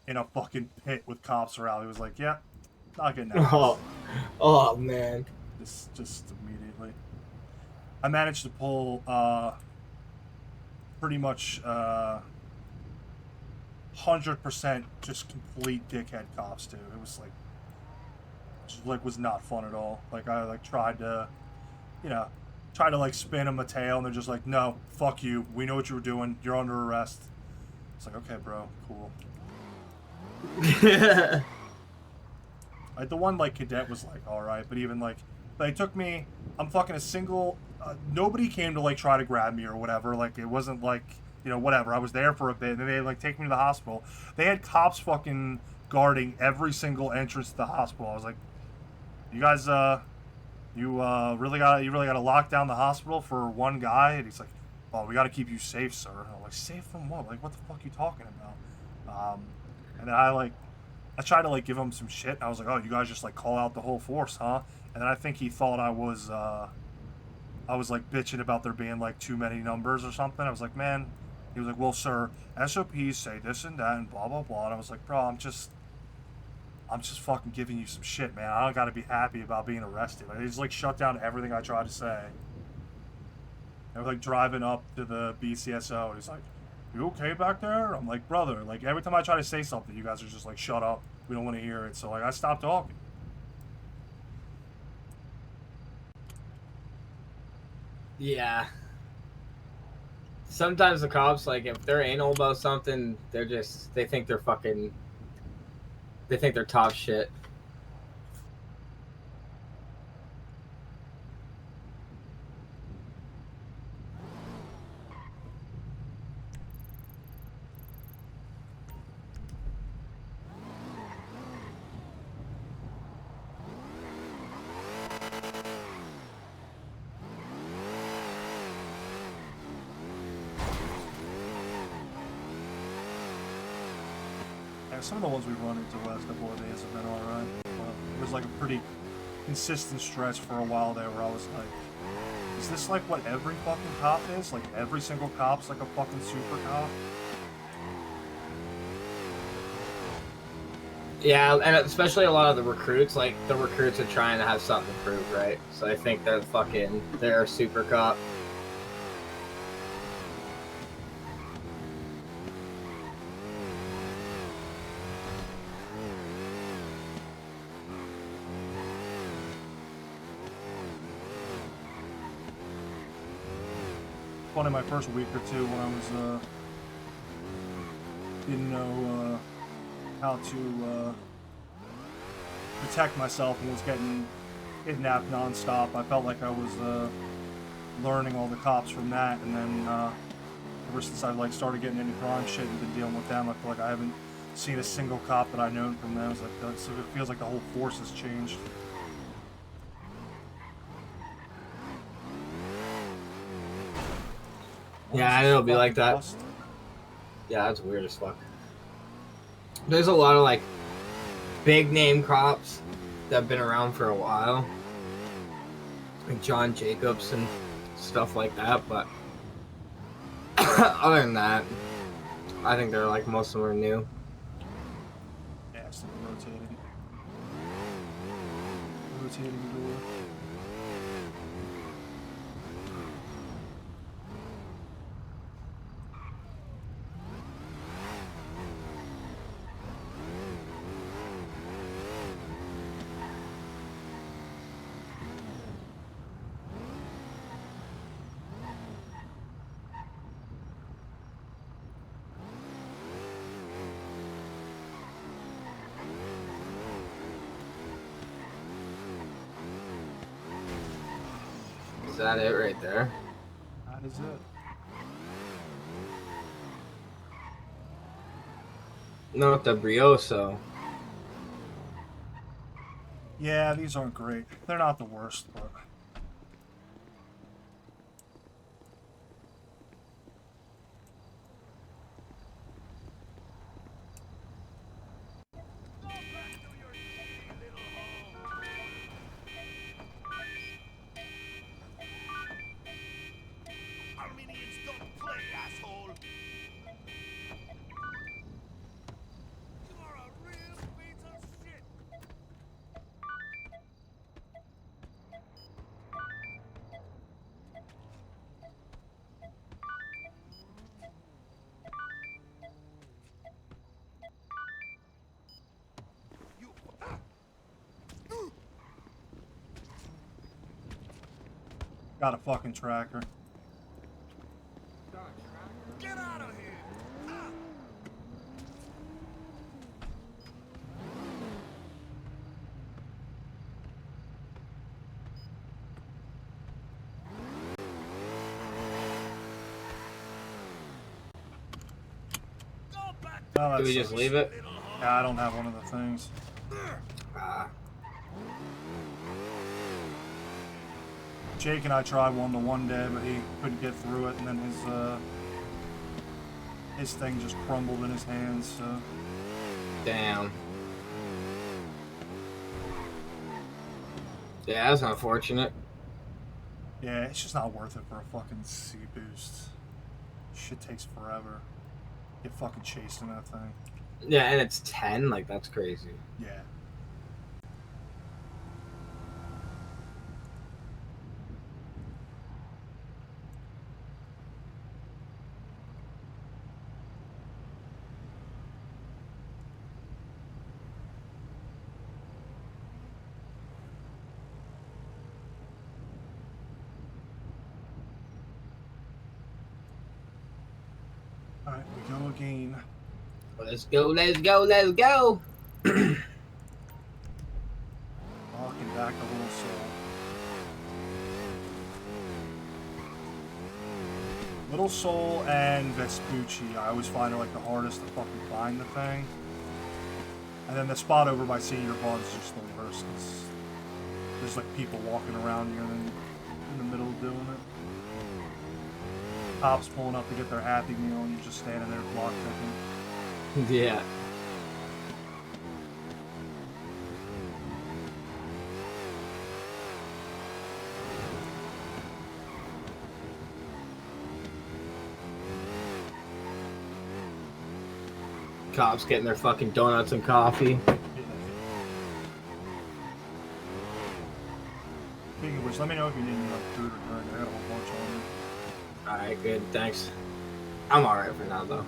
Speaker 1: in a fucking pit with cops around. It was like, yeah, not getting out.
Speaker 4: Oh man.
Speaker 1: Just immediately. I managed to pull pretty much 100% just complete dickhead cops too. It was like just like was not fun at all. Like I like tried to, you know, try to like spin them a tail, and they're just like, no, fuck you. We know what you were doing. You're under arrest. It's like, okay, bro, cool. Like the one like cadet was like, all right, but even like they took me. I'm fucking a single. Nobody came to like try to grab me or whatever. Like it wasn't like, you know, whatever. I was there for a bit, and then they like take me to the hospital. They had cops fucking guarding every single entrance to the hospital. I was like, you guys, you really gotta lock down the hospital for one guy? And he's like, oh, we gotta keep you safe, sir. And I'm like, safe from what? Like, what the fuck are you talking about? And then I tried to like give him some shit. I was like, oh, you guys just like call out the whole force, huh? And then I think he thought I was like bitching about there being like too many numbers or something. I was like, man. He was like, well, sir, SOPs say this and that and blah blah blah. And I was like, bro, I'm just fucking giving you some shit, man. I don't gotta be happy about being arrested. Like, they just like shut down everything I tried to say. I was like driving up to the BCSO, and he's like, you okay back there? I'm like, brother, like every time I try to say something, you guys are just like, shut up. We don't want to hear it. So like I stopped talking.
Speaker 4: Yeah. Sometimes the cops, like, if they're anal about something, they think they're top shit.
Speaker 1: Some of the ones we've run into the last couple of days have been alright. It was like a pretty consistent stretch for a while there where I was like, is this like what every fucking cop is? Like every single cop's like a fucking super cop?
Speaker 4: Yeah, and especially a lot of the recruits, like the recruits are trying to have something to prove, right? So they think they're a super cop.
Speaker 1: Fun in my first week or two when I was didn't know how to protect myself and was getting kidnapped nonstop. I felt like I was learning all the cops from that, and then ever since I like started getting into crime shit and been dealing with them, I feel like I haven't seen a single cop that I've known from them. It's like it feels like the whole force has changed.
Speaker 4: Yeah, I know it'll be like that. Yeah, that's weird as fuck. There's a lot of like big name cops that have been around for a while, like John Jacobs and stuff like that. But other than that, I think they're like most of them are new.
Speaker 1: Yeah, it's still rotating. Rotating door.
Speaker 4: Is that it right there?
Speaker 1: That is it.
Speaker 4: No, the Brioso.
Speaker 1: Yeah, these aren't great. They're not the worst, but...
Speaker 5: Armenians don't play, asshole. You are a real piece of shit.
Speaker 1: Got a fucking tracker.
Speaker 5: Get out of here.
Speaker 1: Oh, that
Speaker 4: Do we just
Speaker 1: sucks.
Speaker 4: leave it?
Speaker 1: Yeah, I don't have one of the things.
Speaker 4: Ah.
Speaker 1: Jake and I tried one the one day, but he couldn't get through it, and then his thing just crumbled in his hands, so...
Speaker 4: Damn. Yeah, that's unfortunate.
Speaker 1: Yeah, it's just not worth it for a fucking C boost. Shit takes forever. Get fucking chased in that thing.
Speaker 4: Yeah, and it's 10? Like, that's crazy.
Speaker 1: Yeah. Alright, we go again.
Speaker 4: Let's go, let's go, let's go!
Speaker 1: Walking back a little soul. Little Soul and Vespucci, I always find are like the hardest to fucking find the thing. And then the spot over by Senior Bond is just the worst, because there's like people walking around here in the middle of doing it. Cops pulling up to get their Happy Meal and you're just standing there block picking.
Speaker 4: Yeah. Cops getting their fucking donuts and coffee.
Speaker 1: Speaking of which, let me know if you need any like food or drink. I got a whole bunch on me.
Speaker 4: Alright, good, thanks. I'm alright for now, though.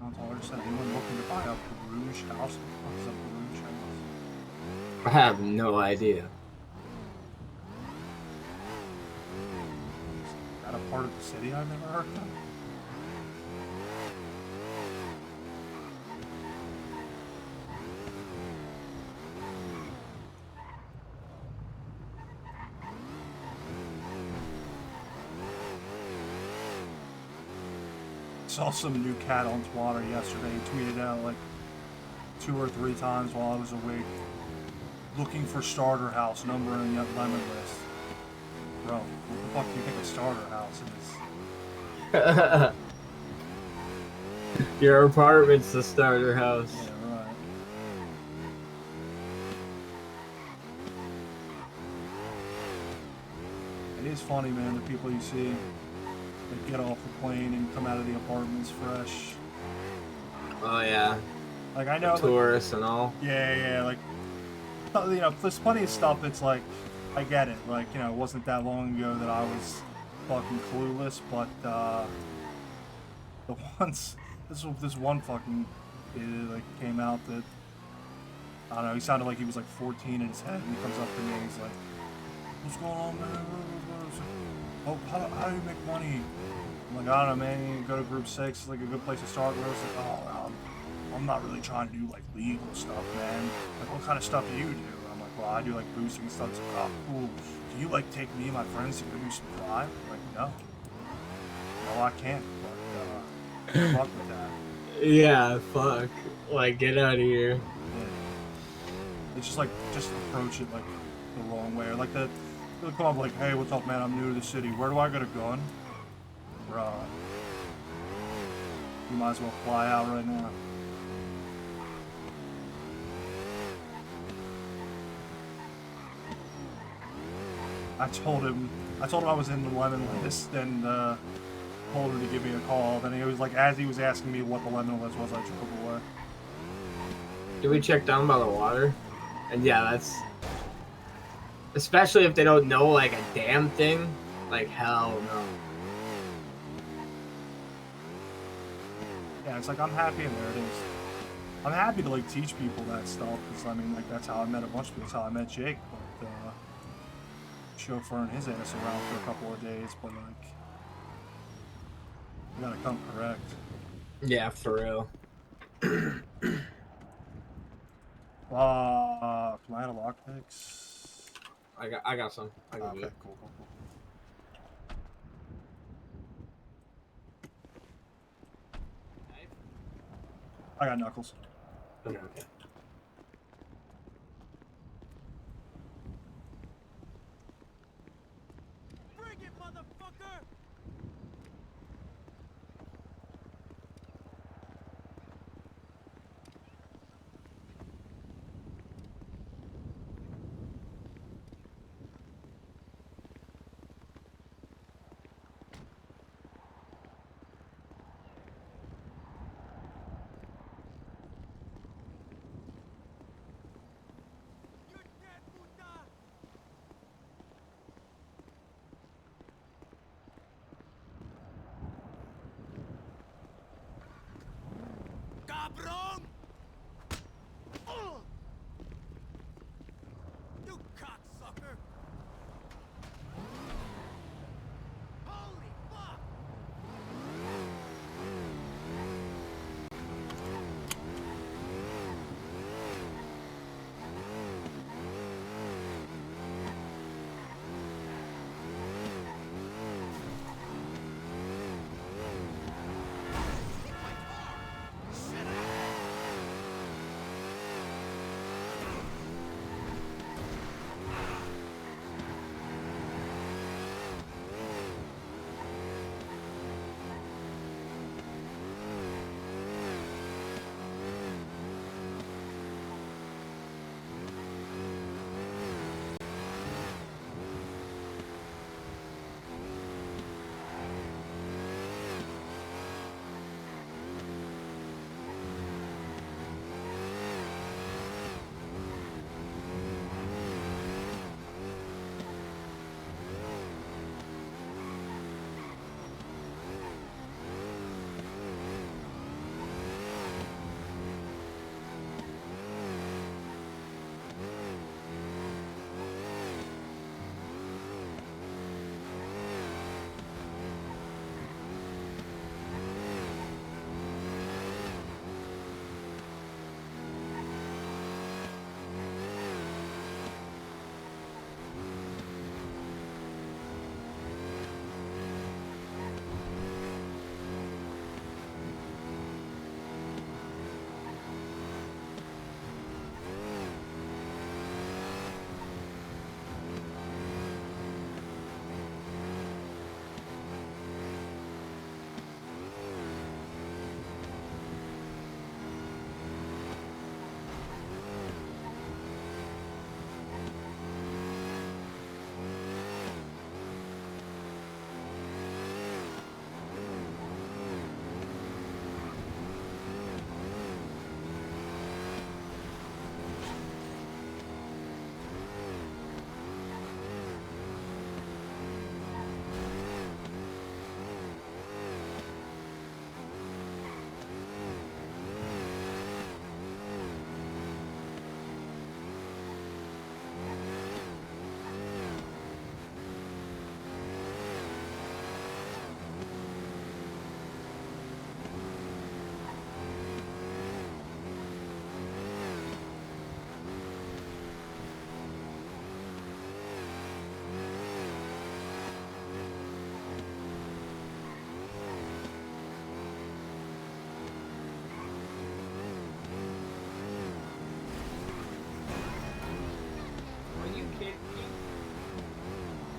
Speaker 1: That's all I just said. Anyone looking to buy a Bruges house? What is a Bruges house?
Speaker 4: I have no idea.
Speaker 1: Is that a part of the city I've never heard of? Saw some new cat on Twitter yesterday. He tweeted out like 2 or 3 times while I was awake. Looking for starter house, number in the lemon list. Bro, what the fuck do you think a starter house is?
Speaker 4: Your apartment's the starter house.
Speaker 1: Yeah, right. It is funny, man, the people you see that get off the plane and come out of the apartments fresh.
Speaker 4: Oh yeah.
Speaker 1: Like I know
Speaker 4: tourists and all.
Speaker 1: Yeah, like you know, there's plenty of stuff that's like I get it. Like, you know, it wasn't that long ago that I was fucking clueless, but the ones this one fucking kid like came out that I don't know, he sounded like he was like 14 in his head, and he comes up to me and he's like, "What's going on, man? Oh, how do you make money?" I'm like, "I don't know, man. You go to Group 6, it's like a good place to start." Where I was like, "Oh, I'm not really trying to do like legal stuff, man. Like, what kind of stuff do you do?" I'm like, "Well, I do like boosting and stuff." It's like, "Oh, cool. Do you like take me and my friends to go do some crime?" I'm like, "No. No, I can't. But fuck with that."
Speaker 4: Yeah, fuck. Like, get out of here.
Speaker 1: Yeah. It's just like, just approach it like the wrong way. Or like they'll come up like, "Hey, what's up, man? I'm new to the city. Where do I get a gun?" Bruh. You might as well fly out right now. I told him I was in the lemon list and told him to give me a call. Then he was like, as he was asking me what the lemon list was, I drove away.
Speaker 4: Did we check down by the water? And yeah, that's... Especially if they don't know, like, a damn thing. Like, hell no.
Speaker 1: Yeah, it's like, I'm happy and there it is. I'm happy to, like, teach people that stuff, because, I mean, like, that's how I met a bunch of people. That's how I met Jake, but, chauffeuring his ass around for a couple of days, but, like, you gotta come correct.
Speaker 4: Yeah, for real.
Speaker 1: Can I add a lockpicks?
Speaker 4: I got some. I can do
Speaker 1: Okay,
Speaker 4: it.
Speaker 1: cool. I got knuckles.
Speaker 4: Okay.
Speaker 5: Bring it, motherfucker!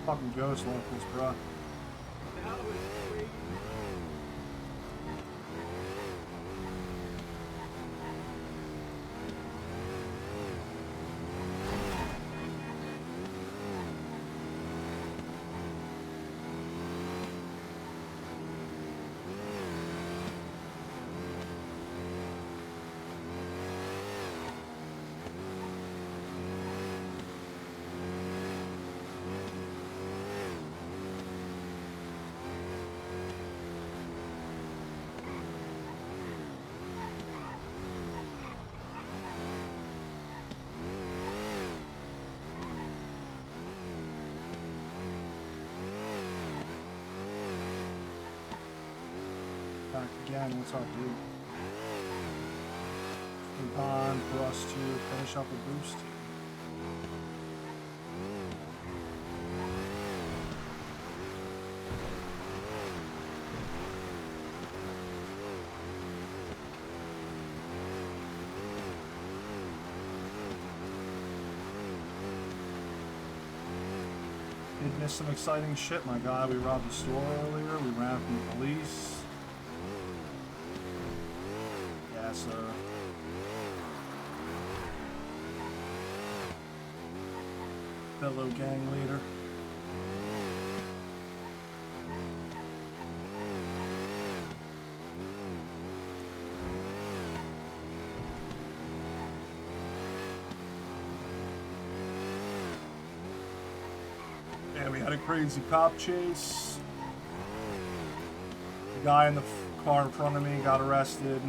Speaker 1: Fucking ghost locals, bro. Back again, what's up, dude? Time for us to finish up a boost. Did miss some exciting shit, my guy. We robbed the store earlier. We ran from the police. Yeah, sir. Fellow gang leader. Yeah, we had a crazy cop chase. The guy in the car in front of me got arrested.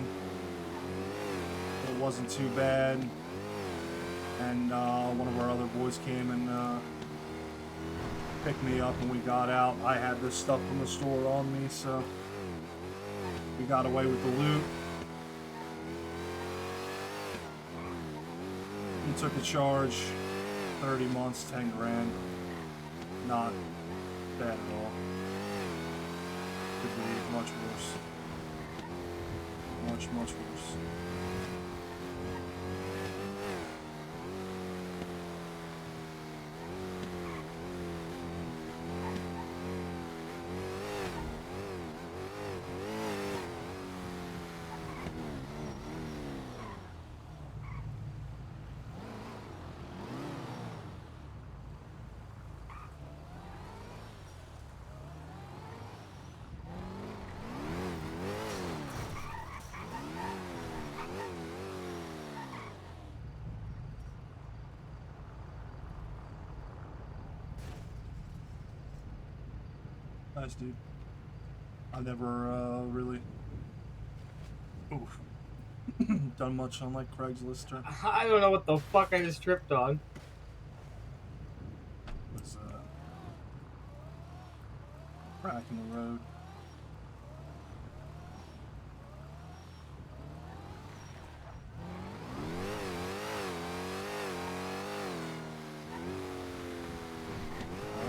Speaker 1: It wasn't too bad. And one of our other boys came and picked me up when we got out. I had this stuff from the store on me, so we got away with the loot. He took a charge, 30 months, 10 grand. Not bad at all. Could be much worse. Much, much worse. Nice, dude. I've never really done much on like Craigslist or
Speaker 4: I don't know what the fuck I just tripped on.
Speaker 1: was crack in the road.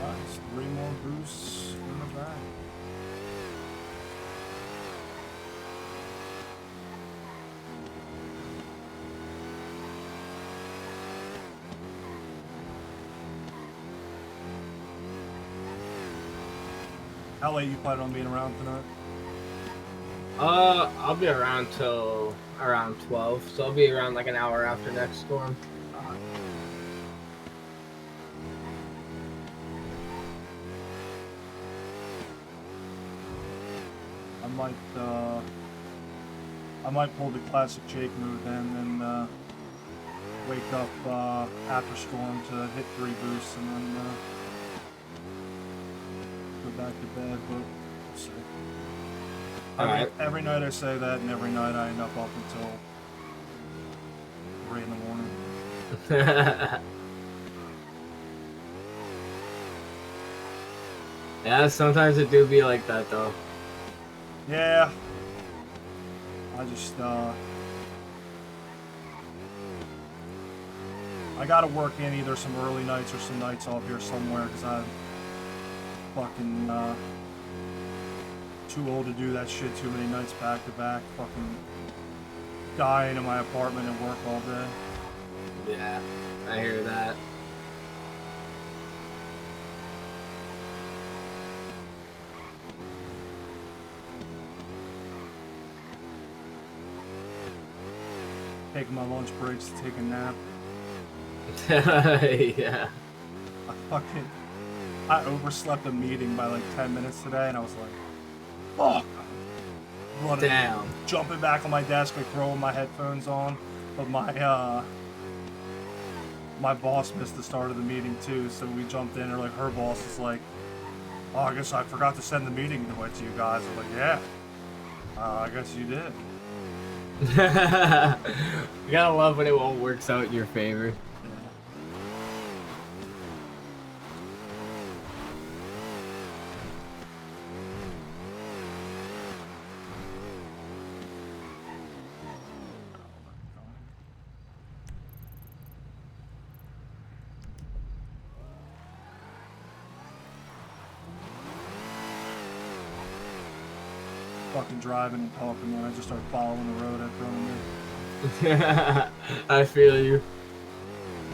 Speaker 1: Alright, it's 3 more boosts in the bag. How late you plan on being around tonight?
Speaker 4: I'll be around till around 12, so I'll be around like an hour after next storm.
Speaker 1: I might pull the classic Jake move then and wake up after storm to hit 3 boosts and then go back to bed, but we'll see. Every night I say that, and every night I end up until 3 in the morning.
Speaker 4: Yeah, sometimes it do be like that though.
Speaker 1: Yeah. I just I gotta work in either some early nights or some nights off here somewhere because I'm fucking too old to do that shit too many nights back to back. Fucking dying in my apartment and work all day.
Speaker 4: Yeah, I hear that.
Speaker 1: taking my lunch breaks to take a nap.
Speaker 4: Yeah.
Speaker 1: I overslept a meeting by like 10 minutes today, and I was like, fuck. Running,
Speaker 4: Damn.
Speaker 1: Jumping back on my desk, like throwing my headphones on, but my boss missed the start of the meeting too, so we jumped in, or like her boss is like, oh, I guess I forgot to send the meeting invite to you guys. I'm like, yeah, I guess you did.
Speaker 4: You gotta love when it all works out in your favor.
Speaker 1: Fucking driving and talking, man. I just started following the road in front of me.
Speaker 4: I feel you.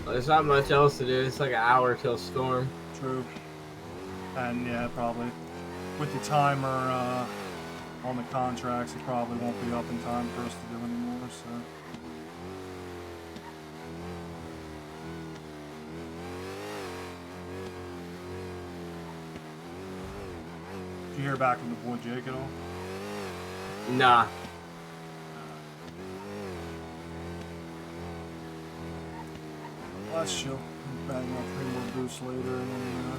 Speaker 4: Well, there's not much else to do. It's like an hour till storm.
Speaker 1: True. And yeah, probably with the timer on the contracts, it probably won't be up in time for us to do anymore. So. Did you hear back from the boy Jake at all?
Speaker 4: Nah.
Speaker 1: Let's chill. Bang out 3 more boosts later and then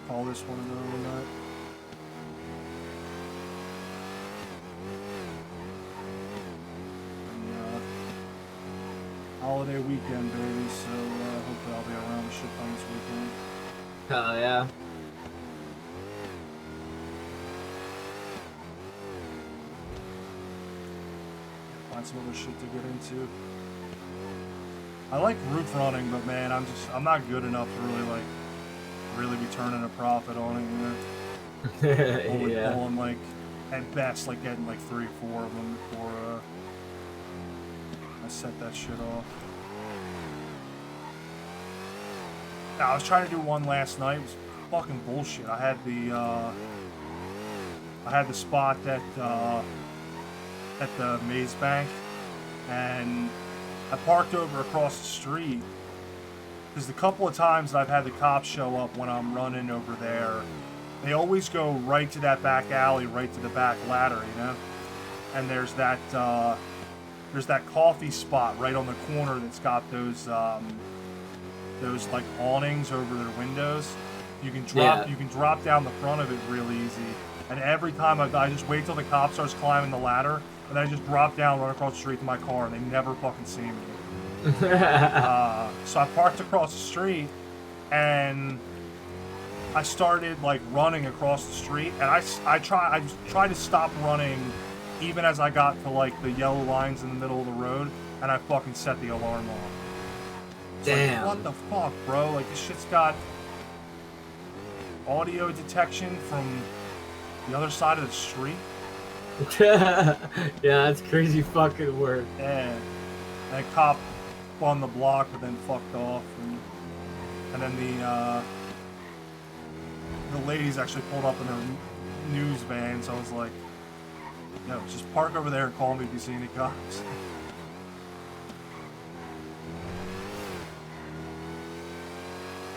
Speaker 1: call this one an early night. And, holiday weekend, baby, so hopefully I'll be around a shit ton this weekend.
Speaker 4: Hell yeah.
Speaker 1: Find some other shit to get into. I like roof running, but man, I'm not good enough to really be turning a profit on it, you know? Only
Speaker 4: Yeah.
Speaker 1: pulling like, at best, like getting like 3 or 4 of them before I set that shit off. Now, I was trying to do one last night. It was fucking bullshit. I had the spot at the Maze Bank, and I parked over across the street because the couple of times that I've had the cops show up when I'm running over there, they always go right to that back alley, right to the back ladder, you know? And there's that coffee spot right on the corner that's got those like awnings over their windows. You can drop down the front of it real easy. And every time I just wait till the cop starts climbing the ladder, and I just drop down, run across the street to my car, and they never fucking see me. So I parked across the street, and I started like running across the street, and I tried to stop running, even as I got to like the yellow lines in the middle of the road, and I fucking set the alarm off. It's
Speaker 4: Damn.
Speaker 1: like, what the fuck, bro? Like, this shit's got audio detection from the other side of the street.
Speaker 4: Yeah, that's crazy fucking work.
Speaker 1: Yeah. And a cop on the block, but then fucked off. And then the ladies actually pulled up in their news van, so I was like, no, just park over there and call me if you see any cops.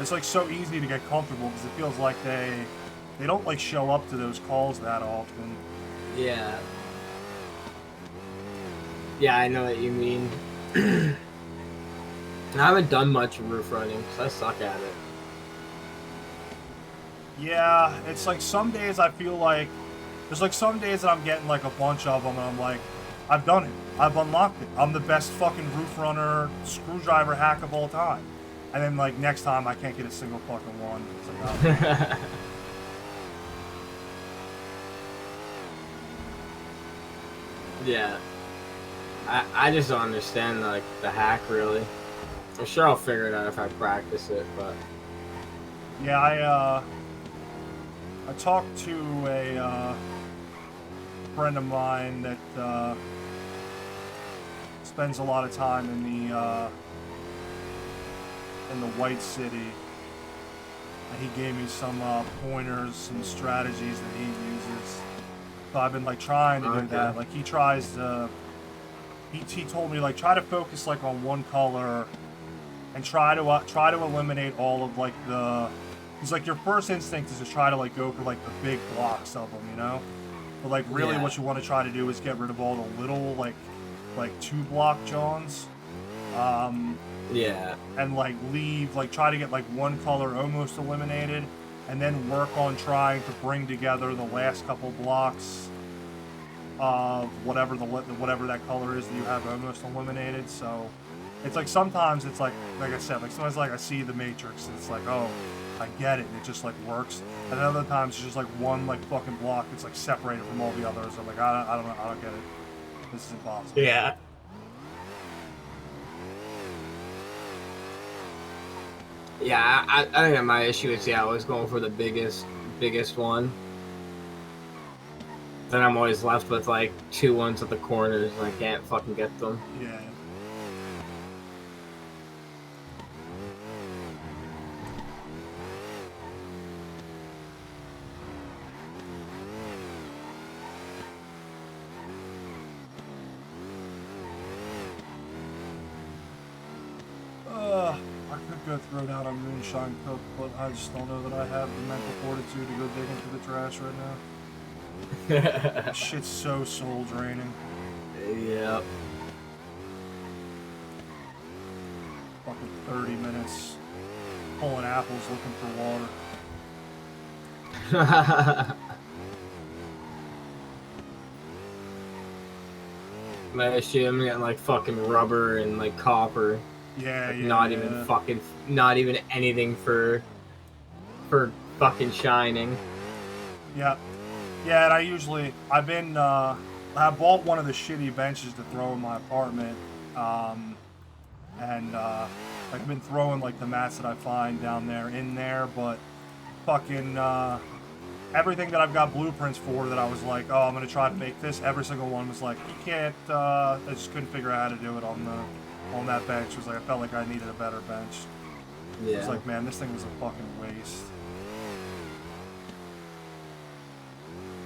Speaker 1: It's like so easy to get comfortable because it feels like they don't like show up to those calls that often.
Speaker 4: Yeah. Yeah, I know what you mean. I haven't done much roof running because I suck at it.
Speaker 1: Yeah, it's like some days I feel like there's like some days that I'm getting like a bunch of them and I'm like, I've done it. I've unlocked it. I'm the best fucking roof runner, screwdriver hack of all time. And then like next time I can't get a single fucking one. It's like, oh.
Speaker 4: Yeah. I just don't understand like the hack really. I'm sure I'll figure it out if I practice it, but
Speaker 1: Yeah, I talked to a friend of mine that spends a lot of time in the White City, and he gave me some pointers, some strategies that he uses. So I've been like trying to do that. Like he tries to he told me like try to focus like on one color, and try to eliminate all of like the. He's like your first instinct is to try to like go for like the big blocks of them, you know. But like really, what you want to try to do is get rid of all the little like 2-block Johns.
Speaker 4: Yeah.
Speaker 1: And like try to get like one color almost eliminated, and then work on trying to bring together the last couple blocks of whatever that color is that you have almost eliminated. So it's like sometimes it's like I said, like sometimes like I see the matrix and it's like, oh, I get it, and it just like works. And then other times it's just like one like fucking block that's like separated from all the others. I'm like, I don't know, I don't get it. This is impossible.
Speaker 4: Yeah. Yeah, I think my issue is always going for the biggest one. Then I'm always left with like 2 ones at the corners and I can't fucking get them.
Speaker 1: Yeah. I could go throw down a moonshine cook, but I just don't know that I have the mental fortitude to go dig into the trash right now. That shit's so soul draining.
Speaker 4: Yep.
Speaker 1: Fucking 30 minutes pulling apples looking for water.
Speaker 4: My issue, I'm getting like fucking rubber and like copper.
Speaker 1: Yeah,
Speaker 4: like,
Speaker 1: yeah.
Speaker 4: not even anything for fucking shining.
Speaker 1: Yeah. Yeah, and I bought one of the shitty benches to throw in my apartment, and I've been throwing like the mats that I find down there in there, but fucking everything that I've got blueprints for that I was like, oh, I'm gonna try to make this, every single one was like, you can't, I just couldn't figure out how to do it on that bench. It was like, I felt like I needed a better bench.
Speaker 4: Yeah.
Speaker 1: It was like, man, this thing was a fucking waste.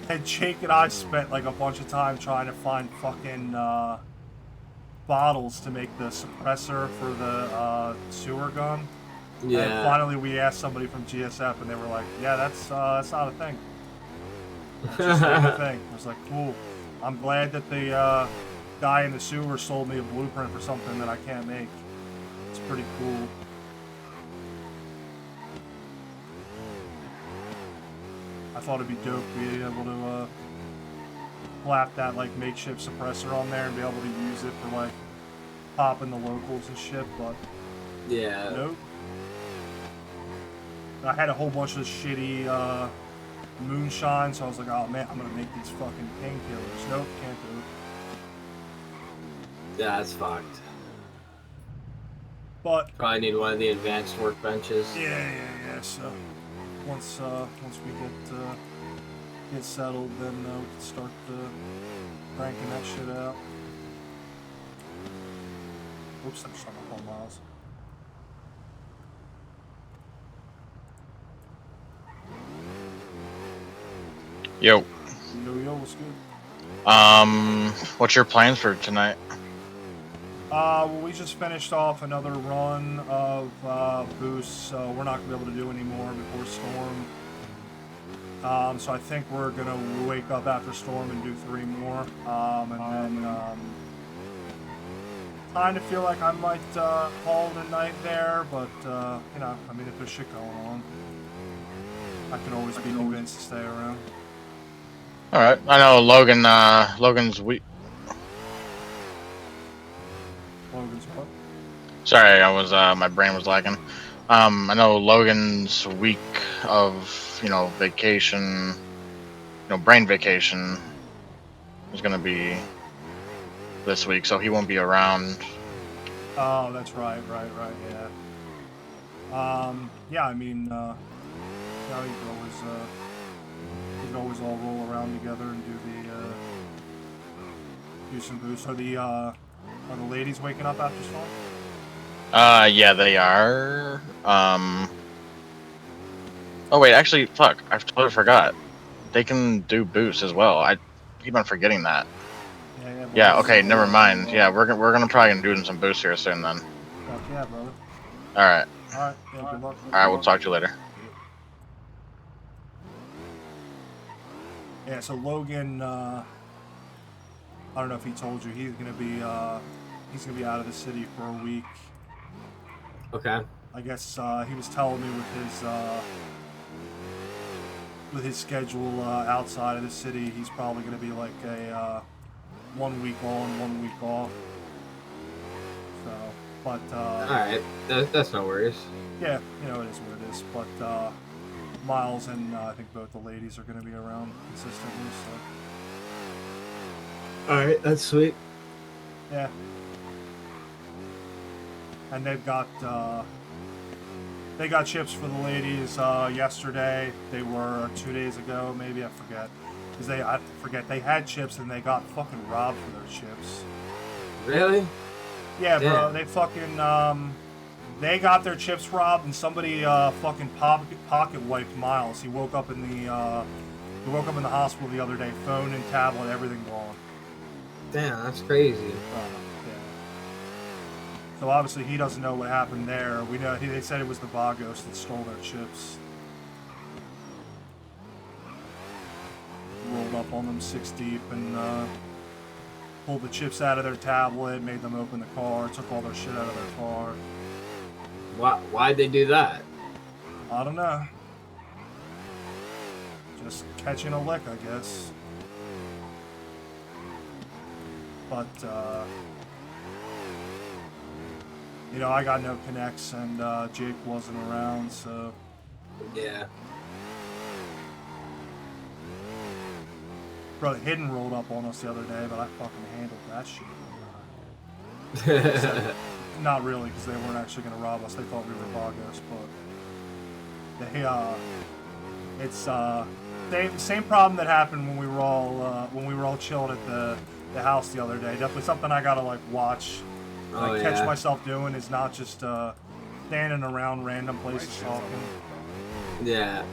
Speaker 1: And Jake and I spent like a bunch of time trying to find fucking bottles to make the suppressor for the sewer gun.
Speaker 4: Yeah.
Speaker 1: And finally we asked somebody from GSF and they were like, yeah, that's not a thing. It's just not a thing. I was like, cool. I'm glad that the guy in the sewer sold me a blueprint for something that I can't make. It's pretty cool. I thought it'd be dope being able to slap that like makeshift suppressor on there and be able to use it for like popping the locals and shit, but
Speaker 4: yeah,
Speaker 1: nope. I had a whole bunch of shitty moonshine, so I was like, oh man, I'm gonna make these fucking painkillers. Nope, can't do it.
Speaker 4: Yeah, that's fucked.
Speaker 1: But
Speaker 4: probably need one of the advanced workbenches.
Speaker 1: Yeah. So once we get settled, then we can start cranking that shit out. Oops, I'm just on my phone, Miles.
Speaker 17: Yo.
Speaker 1: Yo, what's good?
Speaker 17: What's your plans for tonight?
Speaker 1: Well, we just finished off another run of boosts, so we're not gonna be able to do any more before Storm. So I think we're gonna wake up after Storm and do 3 more, and then kind of feel like I might call it a night there, but you know, I mean, if there's shit going on, I can always be convinced to stay around.
Speaker 17: All right, I know Logan's week.
Speaker 1: Logan's what?
Speaker 17: Sorry, I was my brain was lagging. I know Logan's week of vacation, brain vacation is gonna be this week, so he won't be around.
Speaker 1: Oh, that's right, yeah. Yeah, I mean, you know, you can always all roll around together and do some boosts. Are the ladies waking up after Storm?
Speaker 17: Yeah, they are. Oh wait, actually, fuck, I totally forgot. They can do boosts as well. I keep on forgetting that. Yeah. Okay. Never mind. Yeah, we're gonna probably do some boosts here soon then.
Speaker 1: Fuck yeah, brother.
Speaker 17: All right.
Speaker 1: All right. Yeah. Good luck.
Speaker 17: All right. We'll talk to you later.
Speaker 1: Yeah. So Logan, I don't know if he told you, he's gonna be out of the city for a week.
Speaker 4: Okay.
Speaker 1: I guess he was telling me with his schedule outside of the city, he's probably gonna be like a 1 week on, 1 week off. So, but
Speaker 4: all right, that's no worries.
Speaker 1: Yeah, you know, it is what it is. But Miles and I think both the ladies are gonna be around consistently. So.
Speaker 4: All right, that's sweet.
Speaker 1: Yeah. And they've got chips for the ladies yesterday. They were 2 days ago, maybe, I forget. They had chips and they got fucking robbed for their chips.
Speaker 4: Really?
Speaker 1: Yeah,
Speaker 4: Damn.
Speaker 1: bro. They fucking they got their chips robbed and somebody fucking pocket wiped Miles. He woke up in the hospital the other day, phone and tablet, everything gone.
Speaker 4: Damn, that's crazy.
Speaker 1: Yeah. So obviously he doesn't know what happened there. We know they said it was the Vagos that stole their chips. Rolled up on them 6 deep and pulled the chips out of their tablet, made them open the car, took all their shit out of their car.
Speaker 4: Why'd they do that?
Speaker 1: I don't know. Just catching a lick, I guess. But you know, I got no connects, and Jake wasn't around, so...
Speaker 4: Yeah.
Speaker 1: Bro, Hidden rolled up on us the other day, but I fucking handled that shit. So, not really, because they weren't actually going to rob us. They thought we were Vagos, but... They, it's, same problem that happened when we were all chilling at the house the other day. Definitely something I gotta, like, watch. Catch myself doing is not just standing around random places talking.
Speaker 4: Yeah.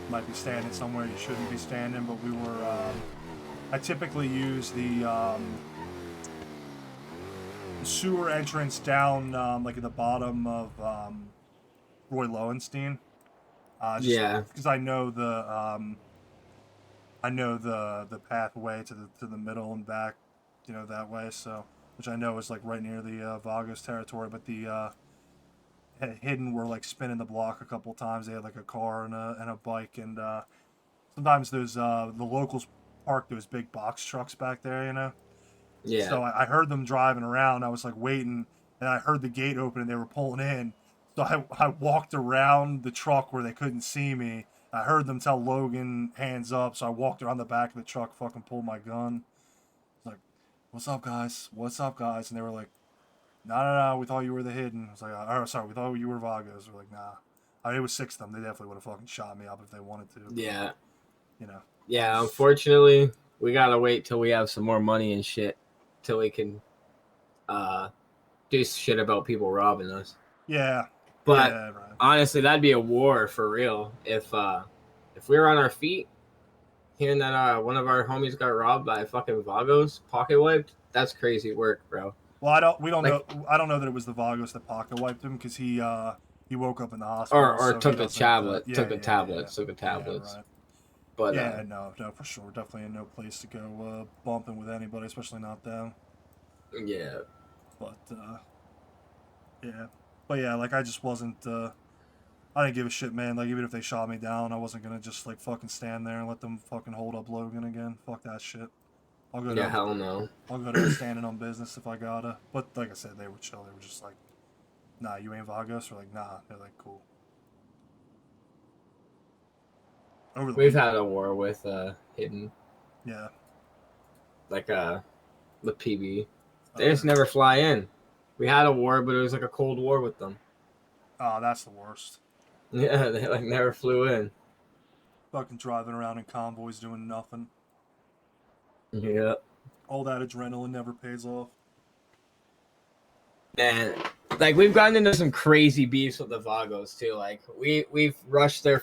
Speaker 1: Might be standing somewhere you shouldn't be standing, but we were. I typically use the sewer entrance down, like at the bottom of Roy Lowenstein.
Speaker 4: Yeah.
Speaker 1: Because I know the pathway to the middle and back. You know, that way, so, which I know is like right near the Vagos territory, but the Hidden were like spinning the block a couple times. They had like a car and a bike, and sometimes those the locals park those big box trucks back there, you know.
Speaker 4: Yeah.
Speaker 1: So I heard them driving around. I was like waiting, and I heard the gate open, and they were pulling in. So I walked around the truck where they couldn't see me. I heard them tell Logan hands up, so I walked around the back of the truck, fucking pulled my gun. What's up, guys? What's up, guys? And they were like, no, we thought you were the Hidden. I was like, oh, sorry, we thought you were Vagos. We're like, nah. I mean, it was 6 of them. They definitely would have fucking shot me up if they wanted to.
Speaker 4: Yeah.
Speaker 1: You know.
Speaker 4: Yeah, unfortunately, we gotta wait till we have some more money and shit, till we can do shit about people robbing us.
Speaker 1: Yeah.
Speaker 4: But
Speaker 1: yeah, right.
Speaker 4: Honestly, that'd be a war for real. If we were on our feet, hearing that one of our homies got robbed by fucking Vagos, pocket wiped, that's crazy work, bro.
Speaker 1: Well, I don't know that it was the Vagos that pocket wiped him, because he woke up in the hospital.
Speaker 4: Or
Speaker 1: so
Speaker 4: took a tablet,
Speaker 1: took the tablets.
Speaker 4: Right.
Speaker 1: But no, for sure, definitely in no place to go bumping with anybody, especially not them.
Speaker 4: Yeah.
Speaker 1: But yeah, like I just wasn't. I didn't give a shit, man. Like, even if they shot me down, I wasn't gonna just like fucking stand there and let them fucking hold up Logan again. Fuck that shit. I'll go.
Speaker 4: Yeah, hell no.
Speaker 1: I'll go to standing on business if I gotta. But like I said, they were chill. They were just like, nah, you ain't Vagos. We're like, nah. They're like, cool.
Speaker 4: We've had a war with Hidden.
Speaker 1: Yeah.
Speaker 4: Like the PB. They just never fly in. We had a war, but it was like a cold war with them.
Speaker 1: Oh, that's the worst.
Speaker 4: Yeah, they like never flew in.
Speaker 1: Fucking driving around in convoys doing nothing.
Speaker 4: Yeah.
Speaker 1: All that adrenaline never pays off.
Speaker 4: Man, Like we've gotten into some crazy beefs with the Vagos too. Like we've rushed them,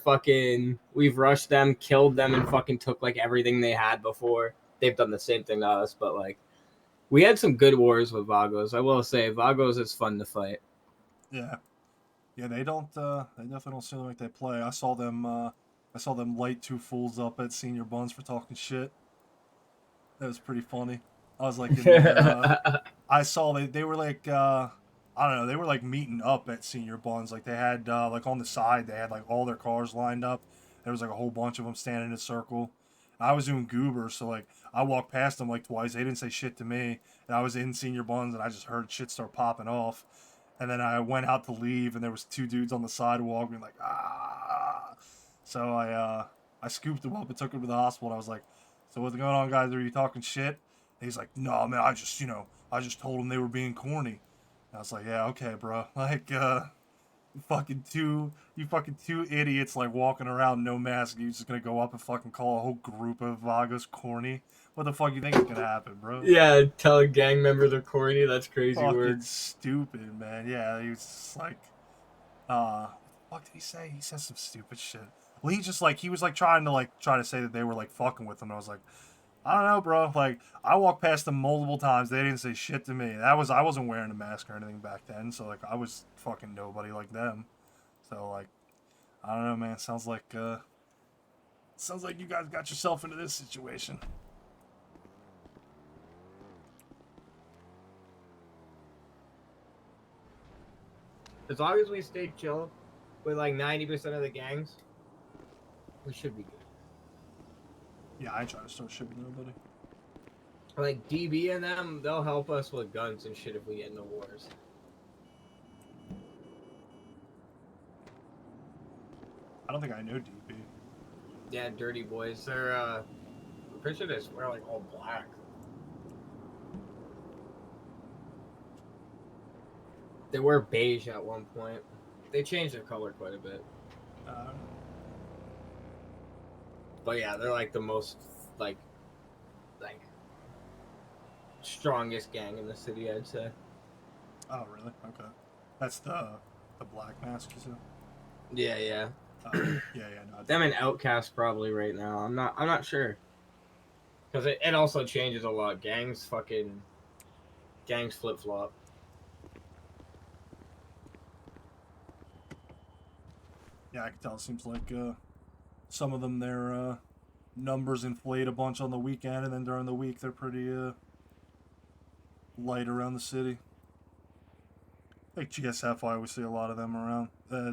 Speaker 4: killed them, and fucking took like everything they had before. They've done the same thing to us, but like we had some good wars with Vagos. I will say, Vagos is fun to fight.
Speaker 1: Yeah, yeah. They definitely don't seem like they play. I saw them light two fools up at Senior Buns for talking shit. That was pretty funny. I was like in there. I saw they were like I don't know, they were like meeting up at Senior Buns. Like they had like on the side they had like all their cars lined up. There was like a whole bunch of them standing in a circle. I was doing goober, so like I walked past them like twice. They didn't say shit to me, and I was in Senior Buns and I just heard shit start popping off. And then I went out to leave, and there was two dudes on the sidewalk being like ah. So I scooped them up and took them to the hospital. And I was like, so what's going on, guys? Are you talking shit? And he's like, no, man, I just told them they were being corny. And I was like, yeah, okay, bro. Like, you fucking two idiots like walking around no mask. You just gonna go up and fucking call a whole group of Vagos corny? What the fuck you think is gonna happen, bro?
Speaker 4: Yeah, telling gang members are corny. That's crazy
Speaker 1: Fucking
Speaker 4: word.
Speaker 1: stupid, man. Yeah, he was just like, what the fuck did he say? He said some stupid shit. Well, he was trying to say that they were like fucking with him. And I was like, I don't know, bro. Like, I walked past them multiple times. They didn't say shit to me. I wasn't wearing a mask or anything back then, so like I was fucking nobody like them. So like, I don't know, man. Sounds like you guys got yourself into this situation.
Speaker 4: As long as we stay chill with like 90% of the gangs, we should be good.
Speaker 1: Yeah, I ain't trying to start shit with nobody.
Speaker 4: Like DB and them, they'll help us with guns and shit if we get into wars.
Speaker 1: I don't think I know DB.
Speaker 4: Yeah, dirty boys. They're I'm pretty sure they wear like all black. They were beige at one point. They changed their color quite a bit. But yeah, they're like the most like strongest gang in the city, I'd say.
Speaker 1: Oh really? Okay. That's the black mask, you said?
Speaker 4: Yeah, yeah.
Speaker 1: Yeah. No,
Speaker 4: Them and Outcast probably right now. I'm not sure. Because it also changes a lot. Gangs flip flop.
Speaker 1: Yeah, I can tell. It seems like some of them their numbers inflate a bunch on the weekend, and then during the week they're pretty light around the city. Like GSF, I always see a lot of them around.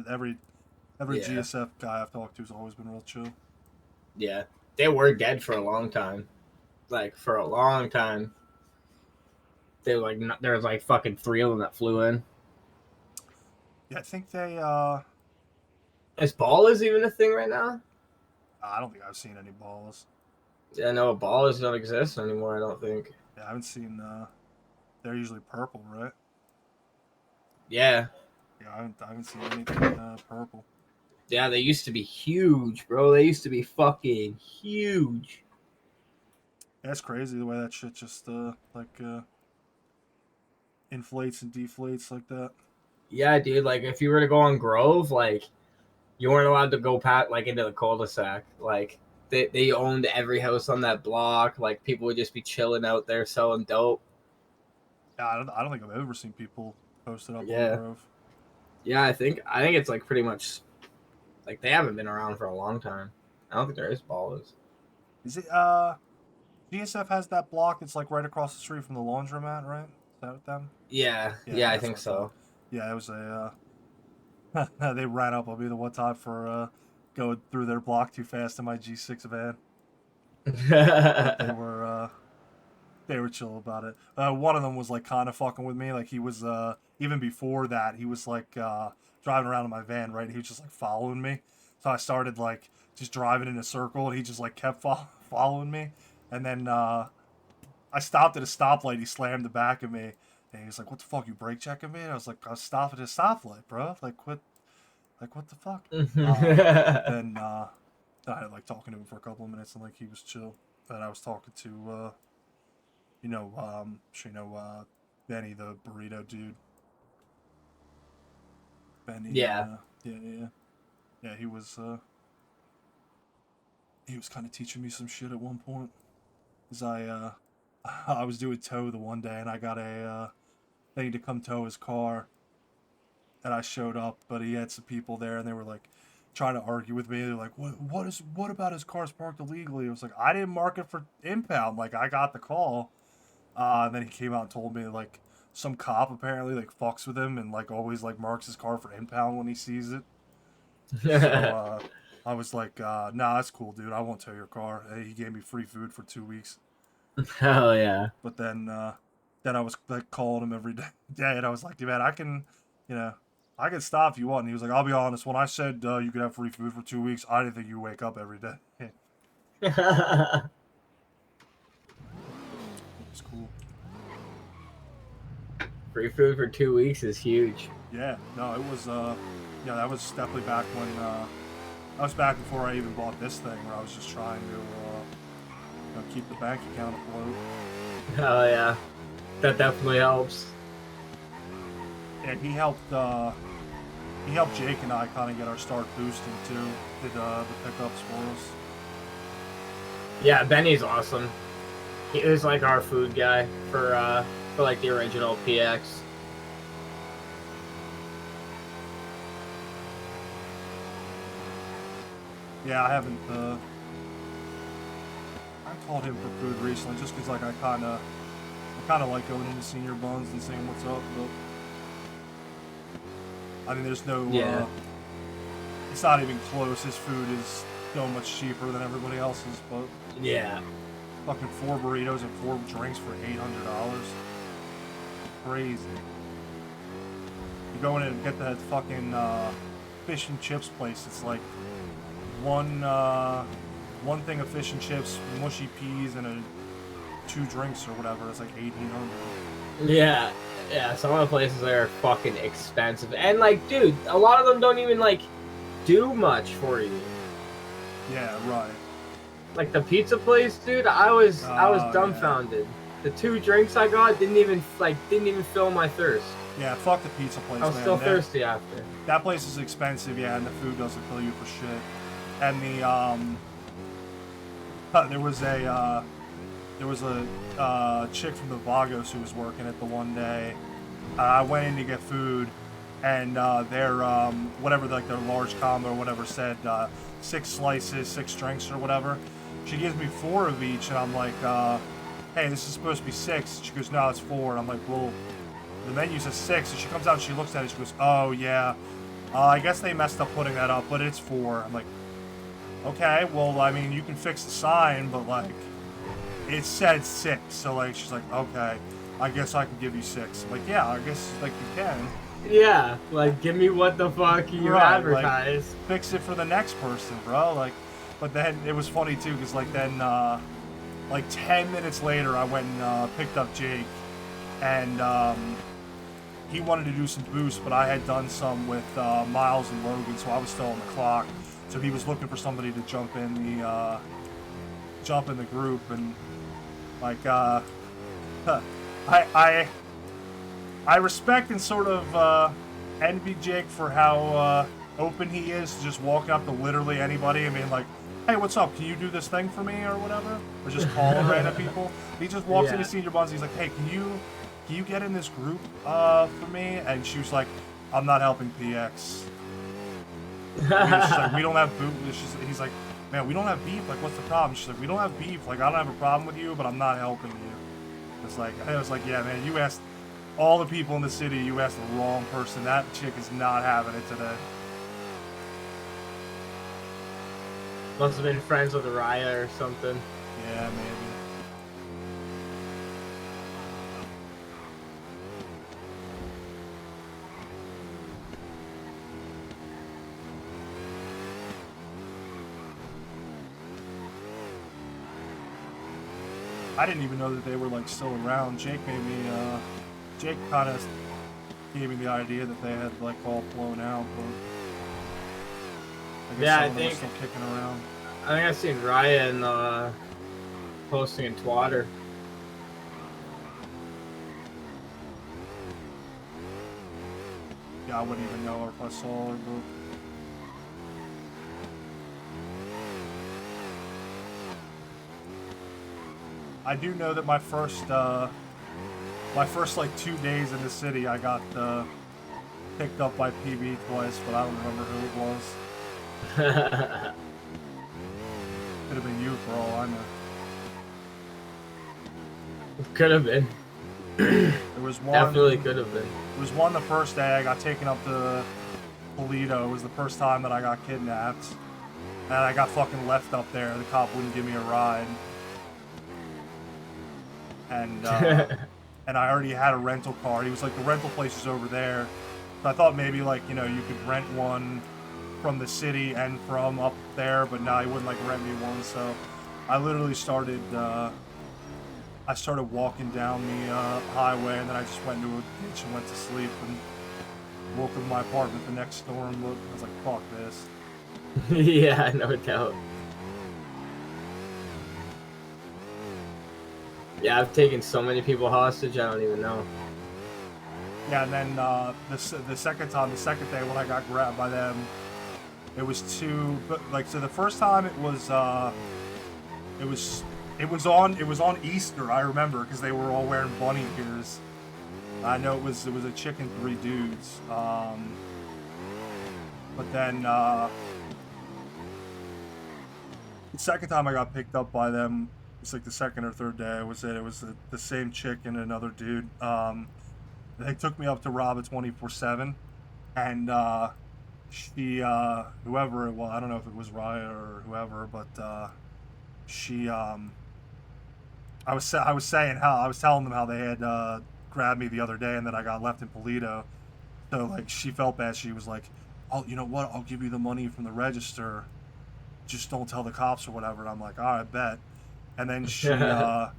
Speaker 1: Every
Speaker 4: Yeah.
Speaker 1: GSF guy I've talked to has always been real chill.
Speaker 4: Yeah. They were dead for a long time. Like, for a long time. They were like, there was like fucking 3 of them that flew in.
Speaker 1: Yeah, I think they,
Speaker 4: Is ballers even a thing right now?
Speaker 1: I don't think I've seen any balls.
Speaker 4: Yeah, no, ballers don't exist anymore, I don't think.
Speaker 1: Yeah, I haven't seen, they're usually purple, right?
Speaker 4: Yeah.
Speaker 1: Yeah, I haven't seen anything purple.
Speaker 4: Yeah, they used to be huge, bro. They used to be fucking huge.
Speaker 1: That's crazy the way that shit just, inflates and deflates like that.
Speaker 4: Yeah, dude, like, if you were to go on Grove, like, you weren't allowed to go like into the cul-de-sac. Like, they owned every house on that block. Like, people would just be chilling out there selling dope.
Speaker 1: Yeah, I don't think I've ever seen people posted up
Speaker 4: Yeah.
Speaker 1: on Grove.
Speaker 4: Yeah, I think it's like pretty much like they haven't been around for a long time. I don't think there is ballers.
Speaker 1: Is it GSF has that block that's like right across the street from the laundromat, right? Is that them?
Speaker 4: Yeah, I think so.
Speaker 1: Yeah, it was a they ran up on me the one time for going through their block too fast in my G6 van. But they were chill about it. One of them was like kind of fucking with me. Like he was even before that, he was like driving around in my van, right? And he was just like following me. So I started like just driving in a circle, and he just like kept following me. And then I stopped at a stoplight. He slammed the back of me, and he was like, "What the fuck? You brake checking me?" And I was like, "I was stopping at a stoplight, bro. Like what the fuck?" Then I had like talking to him for a couple of minutes, and like he was chill. And I was talking to Benny, the burrito dude. Benny.
Speaker 4: Yeah.
Speaker 1: Yeah, he was kind of teaching me some shit at one point. Cause I was doing tow the one day and I got a thing to come tow his car, and I showed up, but he had some people there and they were like trying to argue with me. They're like, what about his car's parked illegally? I was like, I didn't mark it for impound. Like, I got the call. And then he came out and told me like some cop apparently like fucks with him and like always like marks his car for impound when he sees it. So I was like, nah, that's cool, dude. I won't tow your car. Hey, he gave me free food for 2 weeks.
Speaker 4: Hell yeah.
Speaker 1: But then I was like calling him every day, and I was like, dude, man, I can stop if you want. And he was like, I'll be honest, when I said you could have free food for 2 weeks, I didn't think you wake up every day. It's cool.
Speaker 4: Free food for 2 weeks is huge.
Speaker 1: Yeah, no, it was that was definitely back when that was back before I even bought this thing, where I was just trying to keep the bank account afloat.
Speaker 4: Hell yeah, that definitely helps.
Speaker 1: And he helped Jake and I kind of get our start boosting too. Did the pickups for us.
Speaker 4: Yeah, Benny's awesome. He was like our food guy for like the original PX.
Speaker 1: Yeah, I haven't called him for food recently, just because like I kind of like going into Senior Buns and seeing what's up. But I mean, there's no it's not even close. His food is so much cheaper than everybody else's. But
Speaker 4: yeah,
Speaker 1: fucking 4 burritos and 4 drinks for $800. Crazy. You go in and get that fucking fish and chips place. It's like one thing of fish and chips, mushy peas, and 2 drinks or whatever. It's like $1,800.
Speaker 4: Yeah, some of the places there are fucking expensive. And like, dude, a lot of them don't even like do much for you.
Speaker 1: Yeah, right.
Speaker 4: Like the pizza place, dude, I was dumbfounded. The 2 drinks I got didn't even fill my thirst.
Speaker 1: Yeah, fuck the pizza place,
Speaker 4: I was
Speaker 1: man.
Speaker 4: still thirsty after.
Speaker 1: That place is expensive, yeah, and the food doesn't fill you for shit. And the there was a chick from the Vagos who was working it the one day. I went in to get food, and their whatever, like their large combo or whatever said 6 slices, 6 drinks or whatever. She gives me 4 of each, and I'm like, hey, this is supposed to be 6. She goes, no, it's 4. And I'm like, well, the menu says 6. And she comes out and she looks at it. She goes, oh yeah, I guess they messed up putting that up, but it's 4. I'm like, okay, well, I mean, you can fix the sign, but like, it said 6. So like, she's like, okay, I guess I can give you 6. I'm like, yeah, I guess like you can.
Speaker 4: Yeah, like, give me what the fuck you advertise.
Speaker 1: Like, fix it for the next person, bro. Like, but then it was funny too, because like then like 10 minutes later, I went and picked up Jake, and he wanted to do some boosts, but I had done some with Miles and Logan, so I was still on the clock. So he was looking for somebody to jump in the group, and like I respect and sort of envy Jake for how open he is to just walking up to literally anybody and being like, hey, what's up? Can you do this thing for me or whatever? Or just calling random people. He just walks into Senior Buns. He's like, hey, can you get in this group for me? And she was like, I'm not helping PX. She's like, we don't have he's like, man, we don't have beef. Like, what's the problem? She's like, we don't have beef. Like, I don't have a problem with you, but I'm not helping you. It's like, I was like, yeah, man, you asked all the people in the city, you asked the wrong person. That chick is not having it today.
Speaker 4: Must have been friends with Raya or something.
Speaker 1: Yeah, maybe. I didn't even know that they were like still around. Jake kind of gave me the idea that they had like all blown out, but I guess some of them are still kicking around.
Speaker 4: I think I've seen Ryan posting in Twitter.
Speaker 1: Yeah, I wouldn't even know her if I saw her, but... I do know that my first like 2 days in the city, I got picked up by PB twice, but I don't remember who it was. Could have been you for all I know.
Speaker 4: Could have been.
Speaker 1: There was one.
Speaker 4: Definitely could have been.
Speaker 1: There was one the first day I got taken up to Toledo. It was the first time that I got kidnapped. And I got fucking left up there. The cop wouldn't give me a ride. And and I already had a rental car. He was like, the rental place is over there. So I thought maybe like, you know, you could rent one from the city and from up there, but now he wouldn't like rent me one. So I literally started walking down the highway, and then I just went into a ditch and went to sleep and woke up in my apartment the next storm. I was like, fuck this.
Speaker 4: Yeah, no doubt. Yeah, I've taken so many people hostage, I don't even know.
Speaker 1: Yeah, and then the second day when I got grabbed by them, it was so the first time it was on Easter, I remember, because they were all wearing bunny ears. I know it was a chick and 3 dudes. But then the second time I got picked up by them, it's like the second or third day. It was the same chick and another dude. They took me up to rob a 24/7, and she whoever it was, I don't know if it was Raya or whoever, but she I was telling them how they had grabbed me the other day and that I got left in Toledo. So like she felt bad. She was like, "Oh, you know what? I'll give you the money from the register. Just don't tell the cops or whatever." And I'm like, "All right, bet." And then so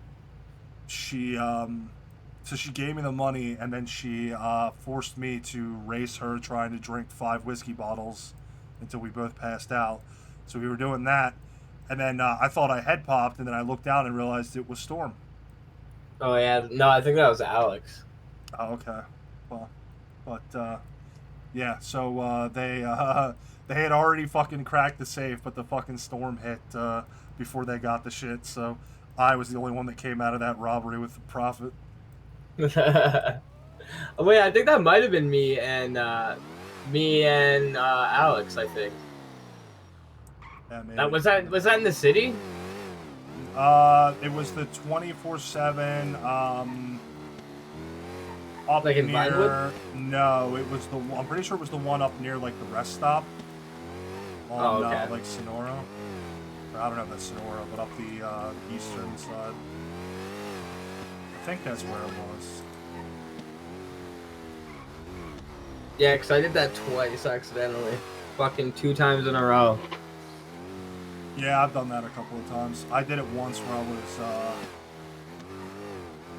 Speaker 1: she gave me the money, and then she forced me to race her trying to drink 5 whiskey bottles until we both passed out. So we were doing that, and then I thought I head popped, and then I looked down and realized it was Storm.
Speaker 4: Oh yeah, no, I think that was Alex.
Speaker 1: Oh, okay. Well, but yeah. So they had already fucking cracked the safe, but the fucking Storm hit before they got the shit. So I was the only one that came out of that robbery with the profit.
Speaker 4: Wait, I think that might have been me and Alex, I think.
Speaker 1: Yeah, maybe.
Speaker 4: Was that in the city?
Speaker 1: It was the 24/7 up
Speaker 4: like in
Speaker 1: near.
Speaker 4: Vinewood?
Speaker 1: No, it was I'm pretty sure it was the one up near like the rest stop on
Speaker 4: okay.
Speaker 1: like Sonora. Or, I don't know if that's Sonora, but up the eastern side. I think that's where it was.
Speaker 4: Yeah, because I did that twice accidentally. Fucking 2 times in a row.
Speaker 1: Yeah, I've done that a couple of times. I did it once where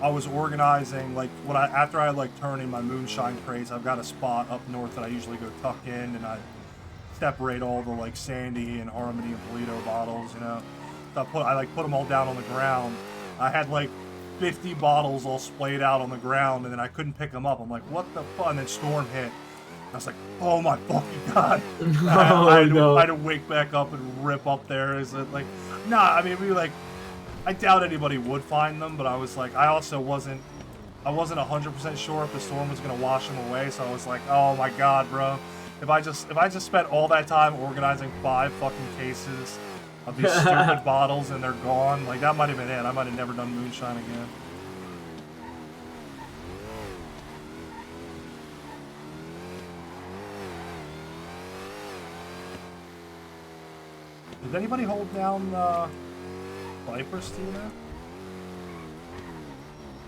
Speaker 1: I was organizing, like, after I like turn in my moonshine crates, I've got a spot up north that I usually go tuck in, and I separate all the like Sandy and Harmony and Polito bottles, you know. So I put them all down on the ground. I had like 50 bottles all splayed out on the ground, and then I couldn't pick them up. I'm like, what the fuck? And then Storm hit. I was like, oh my fucking god. I had to wake back up and rip up there. Is it like, nah, I mean, I doubt anybody would find them, but I was like, I wasn't 100% sure if the Storm was going to wash them away, so I was like, oh my god, bro. If I just spent all that time organizing 5 fucking cases of these stupid bottles and they're gone, like, that might have been it. I might have never done moonshine again. Did anybody hold down Cypress, do you know?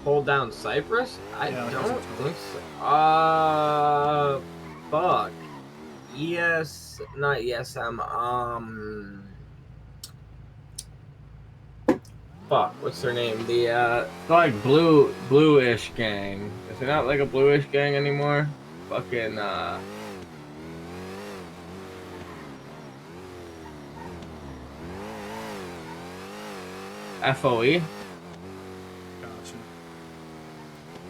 Speaker 4: Hold down Cypress? I
Speaker 1: Yeah,
Speaker 4: don't think so. Fuck. Yes, not ESM. Fuck, what's their name? The like bluish gang. Is it not like a bluish gang anymore? Fucking FOE.
Speaker 1: Gotcha.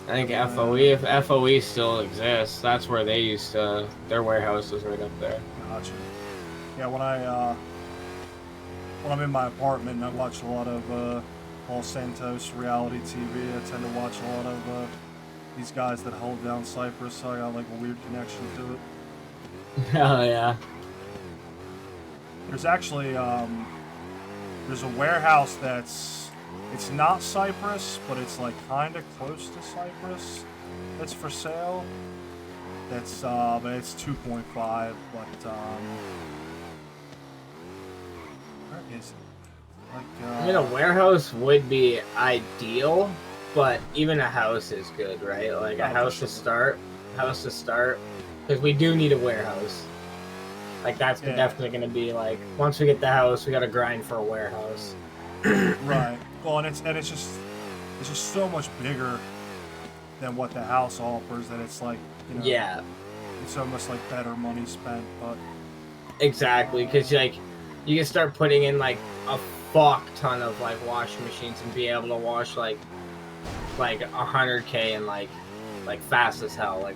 Speaker 4: I think FOE, if FOE still exists, that's where they used to, their warehouse is right up there.
Speaker 1: Gotcha. Yeah, when I'm in my apartment and I watch a lot of Los Santos reality TV, I tend to watch a lot of these guys that hold down Cyprus, so I got like a weird connection to it.
Speaker 4: Oh yeah.
Speaker 1: There's actually there's a warehouse it's not Cyprus, but it's like kind of close to Cyprus. That's for sale. That's but it's 2.5. But where is it? Like
Speaker 4: I mean, a warehouse would be ideal, but even a house is good, right? Like a house to start, because we do need a warehouse. Like that's definitely going to be like once we get the house, we got to grind for a warehouse.
Speaker 1: Right. Well, and it's just so much bigger than what the house offers that it's like, you know.
Speaker 4: Yeah.
Speaker 1: It's almost like better money spent, but.
Speaker 4: Exactly, because like you can start putting in like a fuck ton of like washing machines and be able to wash like 100K and like fast as hell,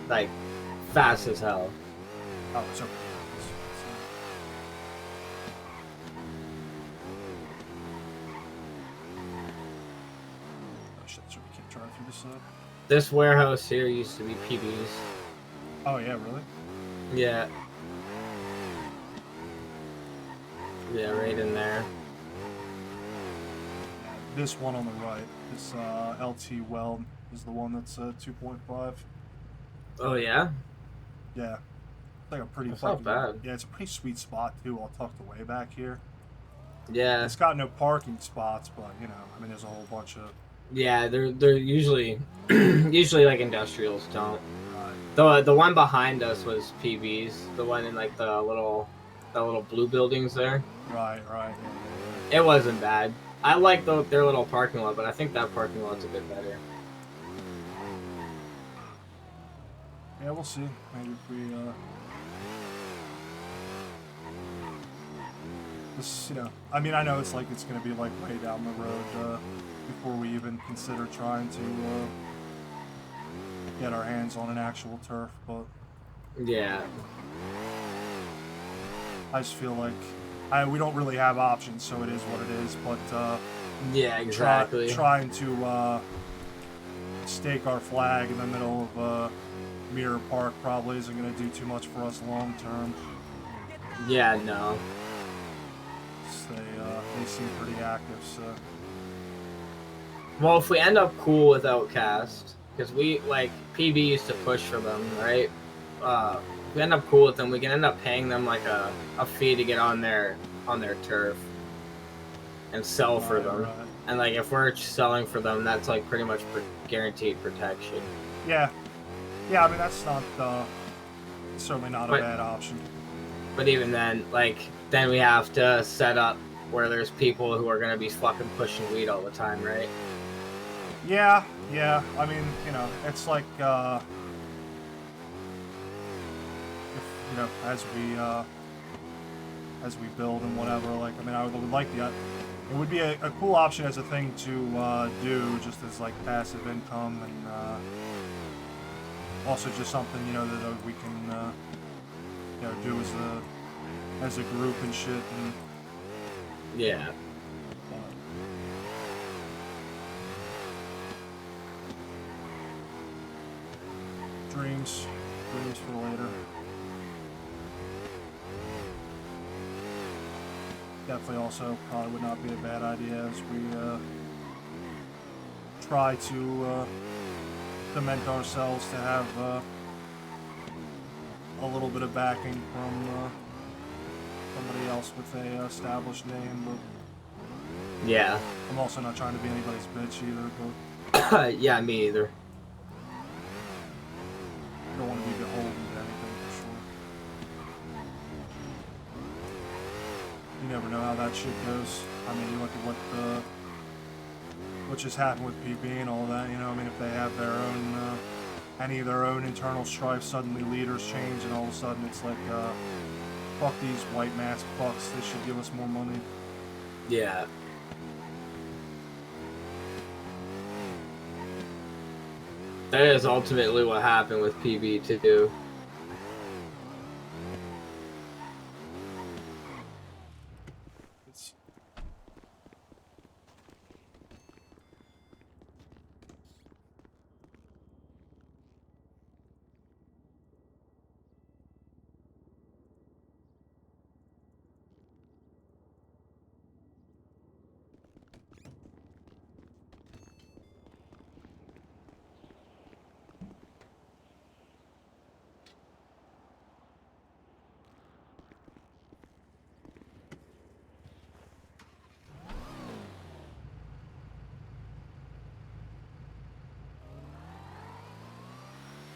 Speaker 4: like fast as hell.
Speaker 1: Oh, so. Oh shit! So we can't drive through this side.
Speaker 4: This warehouse here used to be PB's.
Speaker 1: Oh yeah, really?
Speaker 4: Yeah. Yeah, right in there.
Speaker 1: This one on the right, this LT Weld is the one that's 2.5.
Speaker 4: Oh yeah?
Speaker 1: Yeah. It's like a pretty
Speaker 4: That's not bad.
Speaker 1: Yeah, it's a pretty sweet spot too, all tucked away back here.
Speaker 4: Yeah.
Speaker 1: It's got no parking spots, but you know, I mean there's a whole bunch of
Speaker 4: Yeah, they're usually usually like industrials don't. The one behind us was PB's, the one in like the little blue buildings there.
Speaker 1: Right.
Speaker 4: It wasn't bad. I like their little parking lot, but I think that parking lot's a bit better.
Speaker 1: Yeah, we'll see. Maybe if we this, you know, I mean, I know it's like it's gonna be like way down the road before we even consider trying to get our hands on an actual turf, but
Speaker 4: yeah,
Speaker 1: I just feel like we don't really have options, so it is what it is. But
Speaker 4: yeah, exactly.
Speaker 1: Trying to stake our flag in the middle of Mirror Park probably isn't going to do too much for us long term.
Speaker 4: Yeah, no.
Speaker 1: They seem pretty active, so.
Speaker 4: Well, if we end up cool with Outcast, because we like PB used to push for them, right? If we end up cool with them, we can end up paying them like a fee to get on their turf and sell for them. Right. And like if we're selling for them, that's like pretty much guaranteed protection.
Speaker 1: Yeah. I mean that's not certainly not a bad option.
Speaker 4: But even then, like then we have to set up where there's people who are gonna be fucking pushing weed all the time, right?
Speaker 1: Yeah. I mean, you know, it's like if you know, as we build and whatever. Like, I mean, I would like it would be a cool option as a thing to do, just as like passive income, and also just something, you know, that we can you know, do as a group and shit. And
Speaker 4: yeah.
Speaker 1: Dreams for later. Definitely also probably would not be a bad idea as we try to cement ourselves to have a little bit of backing from somebody else with a established name, but
Speaker 4: yeah,
Speaker 1: I'm also not trying to be anybody's bitch either,
Speaker 4: but yeah, me either.
Speaker 1: I don't want to be beholden to anything for sure. You never know how that shit goes. I mean, you look at what just happened with PB and all that, you know, I mean, if they have their own, any of their own internal strife, suddenly leaders change, and all of a sudden it's like, fuck these white mask fucks, they should give us more money.
Speaker 4: Yeah. That is ultimately what happened with PB too.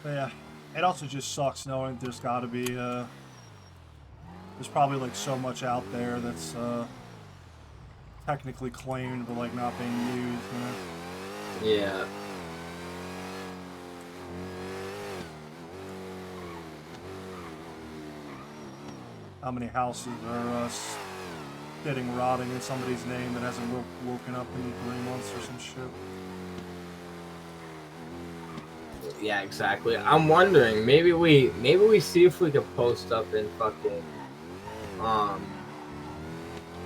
Speaker 1: But yeah, it also just sucks knowing there's got to be, there's probably like so much out there that's technically claimed but like not being used, you know?
Speaker 4: Yeah.
Speaker 1: How many houses are sitting rotting in somebody's name that hasn't woken up in 3 months or some shit?
Speaker 4: Yeah, exactly. I'm wondering, maybe we see if we could post up in fucking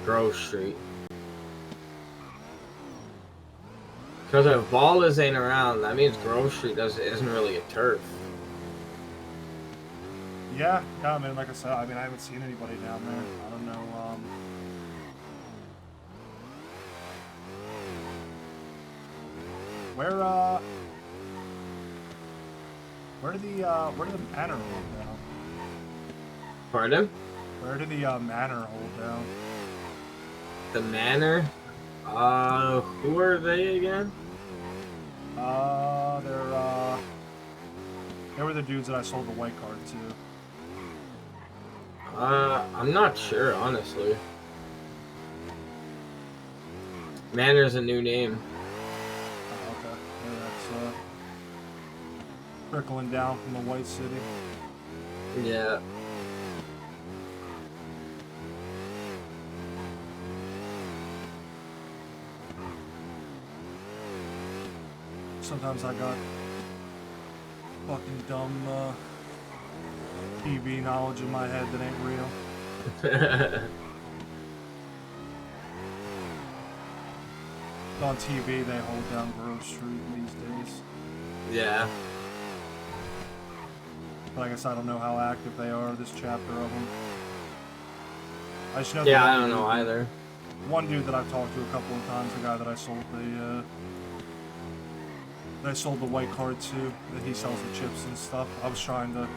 Speaker 4: Grove Street. Because if Ballas ain't around, that means Grove Street isn't really a turf.
Speaker 1: Yeah, I mean, like I said, I haven't seen anybody down there. I don't know, where did the manor hold down?
Speaker 4: Pardon?
Speaker 1: Where did the manor hold down?
Speaker 4: The manor? Who are they again?
Speaker 1: They were the dudes that I sold the white card to.
Speaker 4: I'm not sure, honestly. Manor's a new name.
Speaker 1: Oh, okay. Yeah, that's trickling down from the White City.
Speaker 4: Yeah.
Speaker 1: Sometimes I got fucking dumb TV knowledge in my head that ain't real. On TV, they hold down Grove Street these days.
Speaker 4: Yeah.
Speaker 1: But I guess I don't know how active they are, this chapter of them. I just know
Speaker 4: yeah, I don't know either.
Speaker 1: One dude that I've talked to a couple of times, the guy that I sold the white card to, that he sells the chips and stuff. I was trying to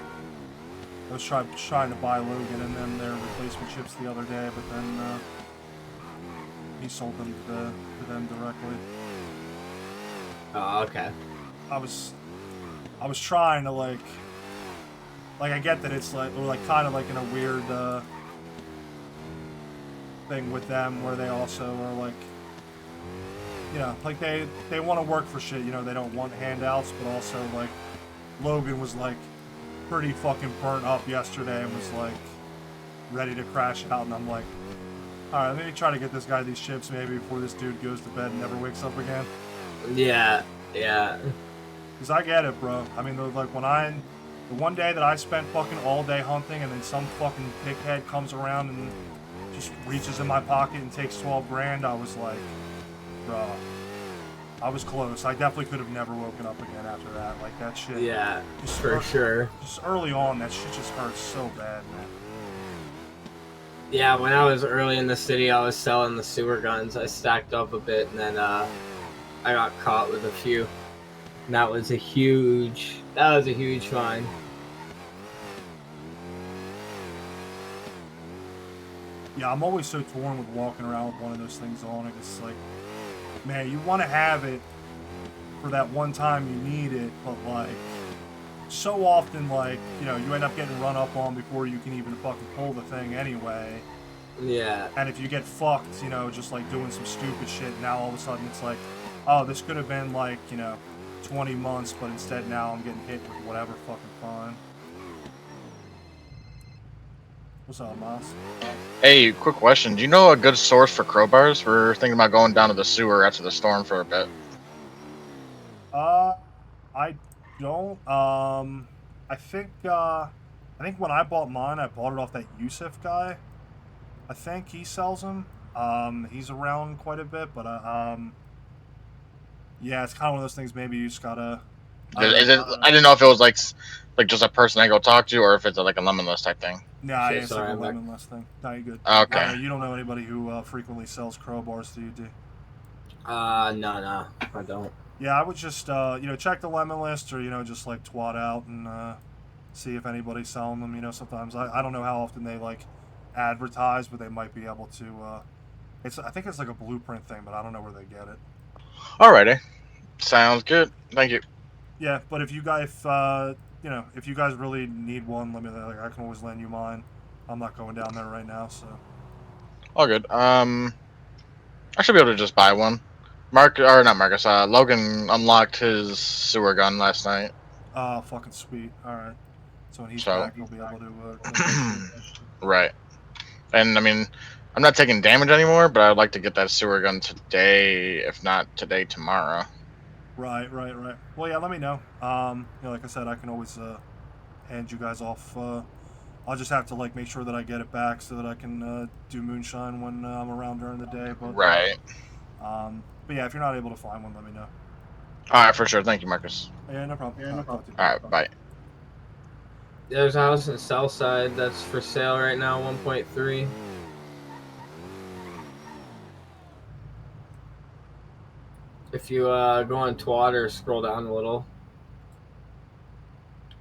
Speaker 1: buy Logan and them their replacement chips the other day, but then he sold them to them directly.
Speaker 4: Oh, okay.
Speaker 1: I was trying to like I get that it's like kind of like in a weird thing with them where they also are like, you know, like they want to work for shit, you know, they don't want handouts, but also like Logan was like pretty fucking burnt up yesterday and was like ready to crash out, and I'm like, alright, let me try to get this guy these chips maybe before this dude goes to bed and never wakes up again.
Speaker 4: Yeah, yeah.
Speaker 1: Because I get it, bro. I mean, like the one day that I spent fucking all day hunting and then some fucking dickhead comes around and just reaches in my pocket and takes 12 grand, I was like, bro, I was close. I definitely could have never woken up again after that. Like, that shit.
Speaker 4: Yeah, for sure.
Speaker 1: Just early on, that shit just hurts so bad, man.
Speaker 4: Yeah, when I was early in the city, I was selling the sewer guns. I stacked up a bit, and then I got caught with a few. And that was a huge find.
Speaker 1: Yeah, I'm always so torn with walking around with one of those things on. It's like, man, you want to have it for that one time you need it, but like, so often, like, you know, you end up getting run up on before you can even fucking pull the thing anyway.
Speaker 4: Yeah.
Speaker 1: And if you get fucked, you know, just like doing some stupid shit, now all of a sudden it's like, oh, this could have been like, you know, 20 months, but instead now I'm getting hit with whatever fucking fine. What's up, Miles?
Speaker 17: Hey, quick question. Do you know a good source for crowbars? We're thinking about going down to the sewer after the storm for a bit.
Speaker 1: I don't. I think when I bought mine, I bought it off that Yusuf guy. I think he sells them. He's around quite a bit, but yeah, it's kind of one of those things. Maybe you just gotta.
Speaker 17: Is it? I didn't know if it was like just a person I go talk to, or if it's like a lemon list type thing.
Speaker 1: Nah,
Speaker 4: Shit,
Speaker 1: it's
Speaker 4: sorry,
Speaker 1: like a
Speaker 4: I'm back.
Speaker 1: lemon list thing. No, you're good.
Speaker 17: Okay.
Speaker 1: You don't know anybody who frequently sells crowbars, do you? D?
Speaker 4: No, I don't.
Speaker 1: Yeah, I would just check the lemon list, or just like twat out and see if anybody's selling them. Sometimes I don't know how often they like advertise, but they might be able to. I think it's like a blueprint thing, but I don't know where they get it.
Speaker 17: Alrighty, sounds good. Thank you.
Speaker 1: Yeah, but if you guys if you guys really need one, let me know. Like I can always lend you mine. I'm not going down there right now, so.
Speaker 17: All good. I should be able to just buy one. Not Marcus. Logan unlocked his sewer gun last night.
Speaker 1: Fucking sweet. All right. So when he's
Speaker 17: So.
Speaker 1: back, he'll be able to.
Speaker 17: Right. And I mean, I'm not taking damage anymore, but I'd like to get that sewer gun today, if not today, tomorrow.
Speaker 1: Right. Well, yeah. Let me know. Like I said, I can always hand you guys off. I'll just have to like make sure that I get it back so that I can do moonshine when I'm around during the day. But
Speaker 17: right.
Speaker 1: But yeah, if you're not able to find one, let me know.
Speaker 17: All right, for sure. Thank you, Marcus.
Speaker 1: Yeah, no problem.
Speaker 17: All right, bye.
Speaker 4: There's a house in Southside that's for sale right now, 1.3. If you go on Twitter, scroll down a little.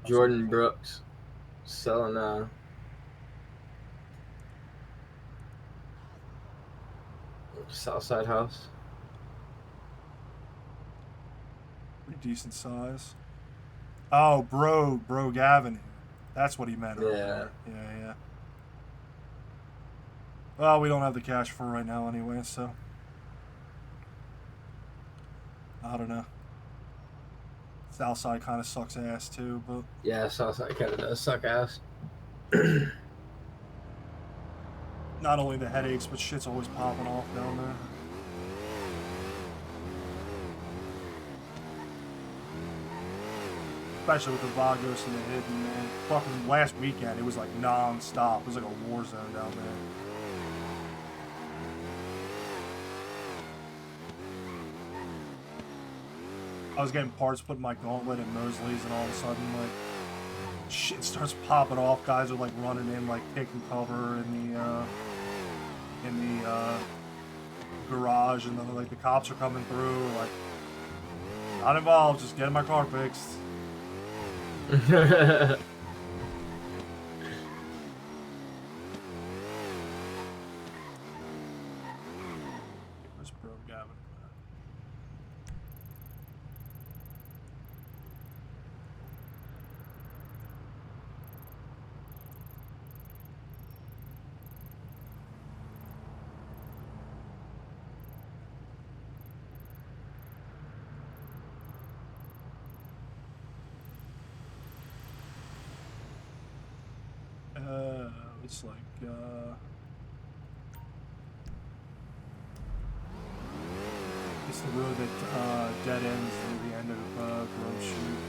Speaker 4: Jordan Brooks selling Southside house.
Speaker 1: Pretty decent size. Oh, Brogue Avenue. That's what he meant.
Speaker 4: Yeah.
Speaker 1: Yeah. Well, we don't have the cash for right now anyway, so. I don't know. Southside kind of sucks ass too, but.
Speaker 4: Yeah, Southside kind of does suck ass.
Speaker 1: Not only the headaches, but shit's always popping off down there. Especially with the Vagos and the Hidden, man. Fucking last weekend, it was like non-stop. It was like a war zone down there. I was getting parts put in my gauntlet at Mosley's, and all of a sudden, like, shit starts popping off. Guys are like running in, like taking cover in the garage, and then like the cops are coming through. Like, not involved, just getting my car fixed. Where's Bro Gavin? It's like, it's the road that dead ends near the end of Grove Street.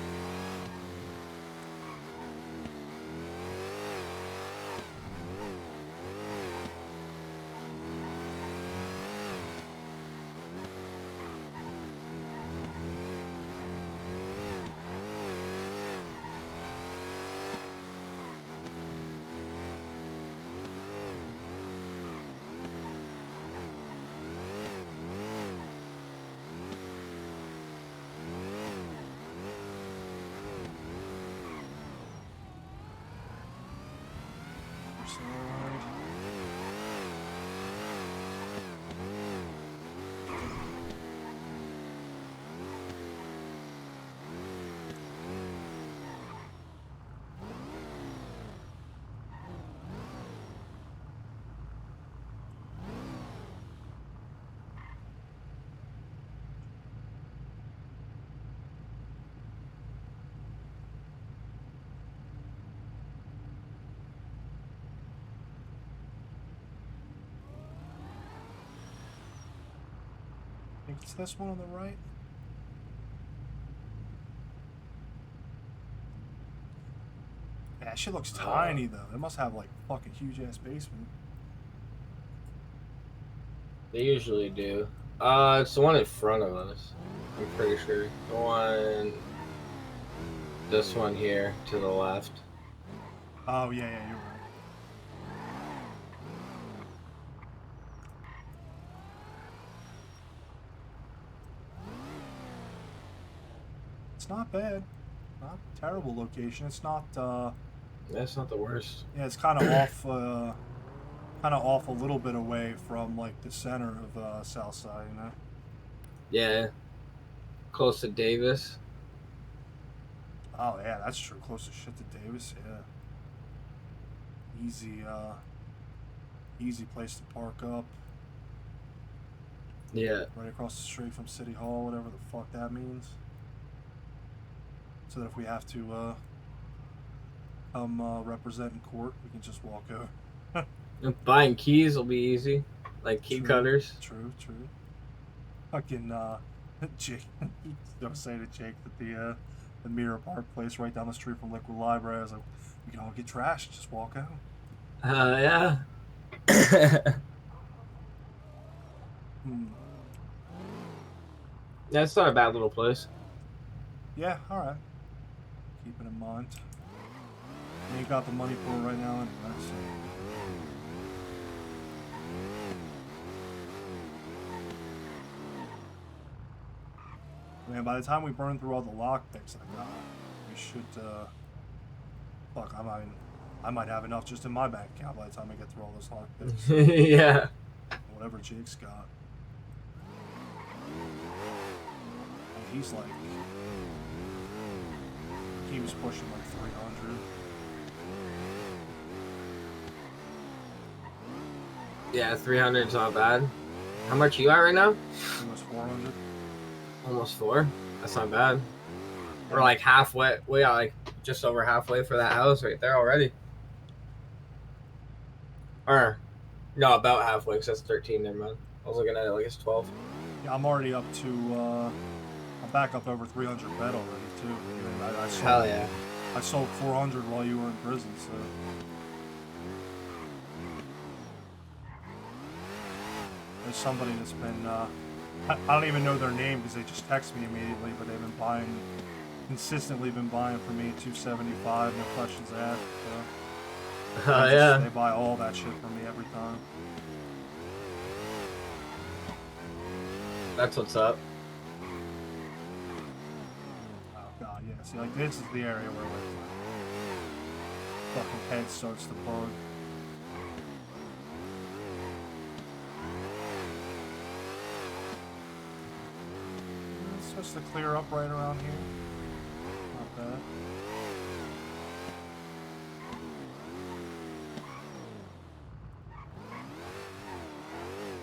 Speaker 1: I think it's this one on the right. That shit looks tiny though. They must have like fucking huge ass basement.
Speaker 4: They usually do. It's the one in front of us. I'm pretty sure. The one... This one here, to the left.
Speaker 1: Oh, yeah, you're right. It's not bad. Not a terrible location. It's not,
Speaker 4: That's not the worst.
Speaker 1: Yeah, it's kind of off a little bit away from, like, the center of, Southside, you know?
Speaker 4: Yeah. Close to Davis.
Speaker 1: Oh, yeah, that's true. Close as shit to Davis, yeah. Easy place to park up.
Speaker 4: Yeah.
Speaker 1: Right across the street from City Hall, whatever the fuck that means. So that if we have to, come, represent in court, we can just walk over.
Speaker 4: Buying keys will be easy. Like key cutters.
Speaker 1: True. Fucking, Jake, don't say to Jake that the Mirror Park place right down the street from Liquid Library, I was like, we can all get trashed, just walk out.
Speaker 4: Yeah. That's not a bad little place.
Speaker 1: Yeah, alright. Keep it in mind. You ain't got the money for it right now anyway, so. Man, by the time we burn through all the lockpicks I got, we should, fuck, I might have enough just in my bank account by the time I get through all those lockpicks.
Speaker 4: Yeah.
Speaker 1: Whatever Jake's got. And he's like, he was pushing like 300.
Speaker 4: Yeah, 300's not bad. How much you at right now?
Speaker 1: Almost 400.
Speaker 4: Almost 4? That's not bad. We're like halfway. We got like just over halfway for that house right there already. Or, no, about halfway because that's 13 there, man. I was looking at it like it's 12.
Speaker 1: Yeah, I'm already up to, I'm back up over 300 bed already too. I sold,
Speaker 4: Hell yeah.
Speaker 1: I sold 400 while you were in prison, so. There's somebody that's been, I don't even know their name because they just text me immediately, but they've been consistently been buying for me 275, no questions asked. So
Speaker 4: Yeah.
Speaker 1: They buy all that shit from me every time.
Speaker 4: That's what's up.
Speaker 1: Oh god, yeah. See, like this is the area where like fucking head starts to bug. It starts to clear up right around here. Not bad.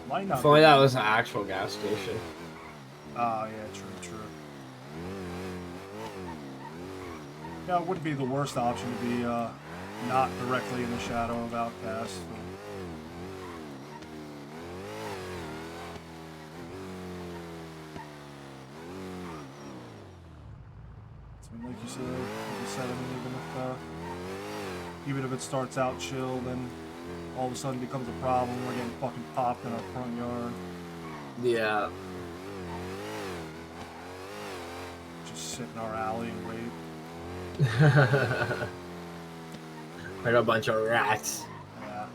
Speaker 1: Might not
Speaker 4: If only
Speaker 1: be.
Speaker 4: that was an actual gas station.
Speaker 1: Oh, yeah, true. Yeah, it wouldn't be the worst option to be not directly in the shadow of Outcast. Like you said, I mean, even if it starts out chill, then all of a sudden becomes a problem. We're getting fucking popped in our front yard.
Speaker 4: Yeah.
Speaker 1: Just sit in our alley and wait.
Speaker 4: Like a bunch of rats.
Speaker 1: Yeah.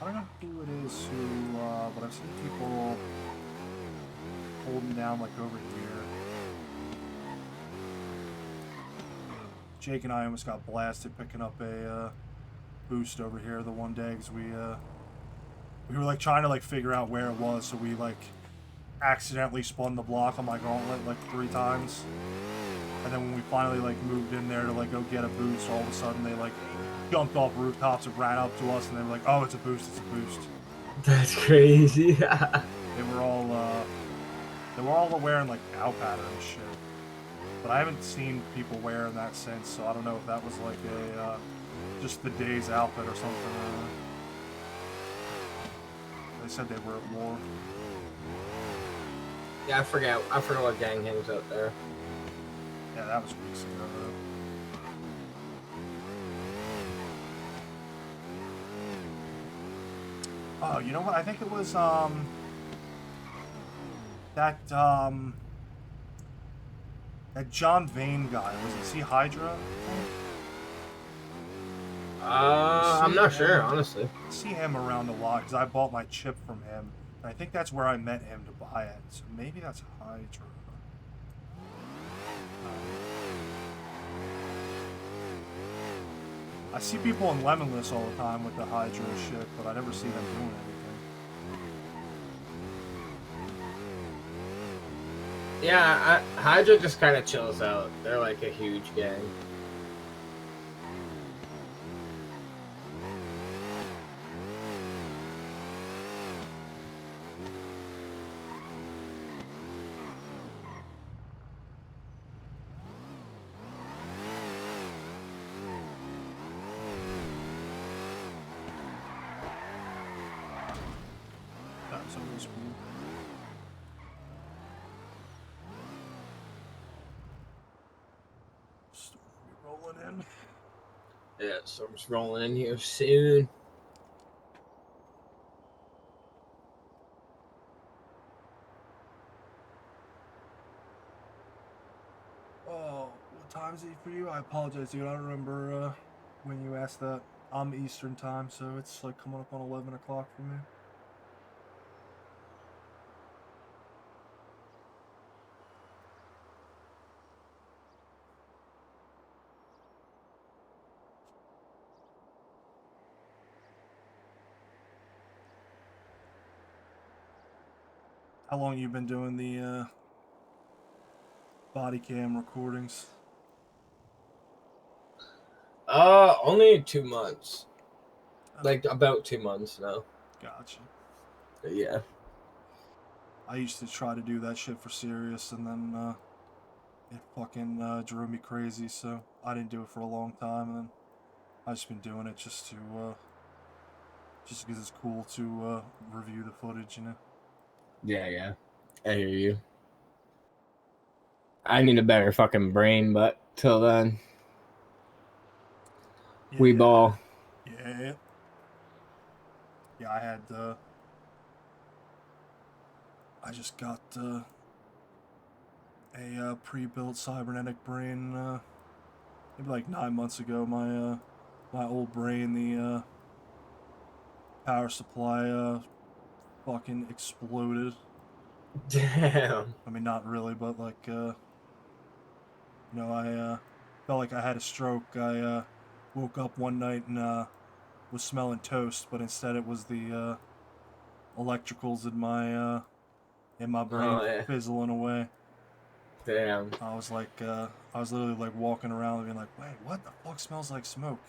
Speaker 1: I don't know who it is who, but I've seen people holding down like over here. Jake and I almost got blasted picking up a boost over here the one day because we were like trying to like figure out where it was, so we like accidentally spun the block on my gauntlet like 3 times, and then when we finally like moved in there to like go get a boost, all of a sudden they like jumped off rooftops and ran up to us, and they were like, "Oh, it's a boost! It's a boost!"
Speaker 4: That's crazy.
Speaker 1: They were all wearing like cow pattern and shit, but I haven't seen people wearing that since, so I don't know if that was like a just the day's outfit or something. They said they were at war.
Speaker 4: Yeah, I forgot what gang hangs out there.
Speaker 1: Yeah, that was weeks ago. Oh, you know what? I think it was that John Vane guy. Was he Hydra?
Speaker 4: I'm not sure, honestly.
Speaker 1: I see him around a lot because I bought my chip from him. And I think that's where I met him to buy it. So maybe that's Hydra. I see people in Lemonless all the time with the Hydra shit, but I never see them doing anything.
Speaker 4: Yeah, Hydra just kind of chills out. They're like a huge gang.
Speaker 1: That's always cool. Storm will be rolling in.
Speaker 4: Yeah, Storm's rolling in here soon.
Speaker 1: Oh, what time is it for you? I apologize, dude. I don't remember when you asked that. I'm Eastern time, so it's like coming up on 11 o'clock for me. How long you been doing the body cam recordings?
Speaker 4: Only 2 months. Like about 2 months now.
Speaker 1: Gotcha.
Speaker 4: Yeah.
Speaker 1: I used to try to do that shit for serious, and then it fucking drove me crazy, so I didn't do it for a long time, and then I've just been doing it just to, just because it's cool to review the footage, you know?
Speaker 4: Yeah. I hear you. I need a better fucking brain, but till then, we ball.
Speaker 1: Yeah. Yeah, I had, I just got, a pre-built cybernetic brain, maybe like 9 months ago. My old brain, the, power supply, fucking exploded.
Speaker 4: Damn.
Speaker 1: I mean, not really, but like, you know, I, felt like I had a stroke. I, woke up one night and, was smelling toast, but instead it was the, electricals in my brain fizzling away.
Speaker 4: Damn.
Speaker 1: I was like, I was literally like walking around and being like, wait, what the fuck smells like smoke?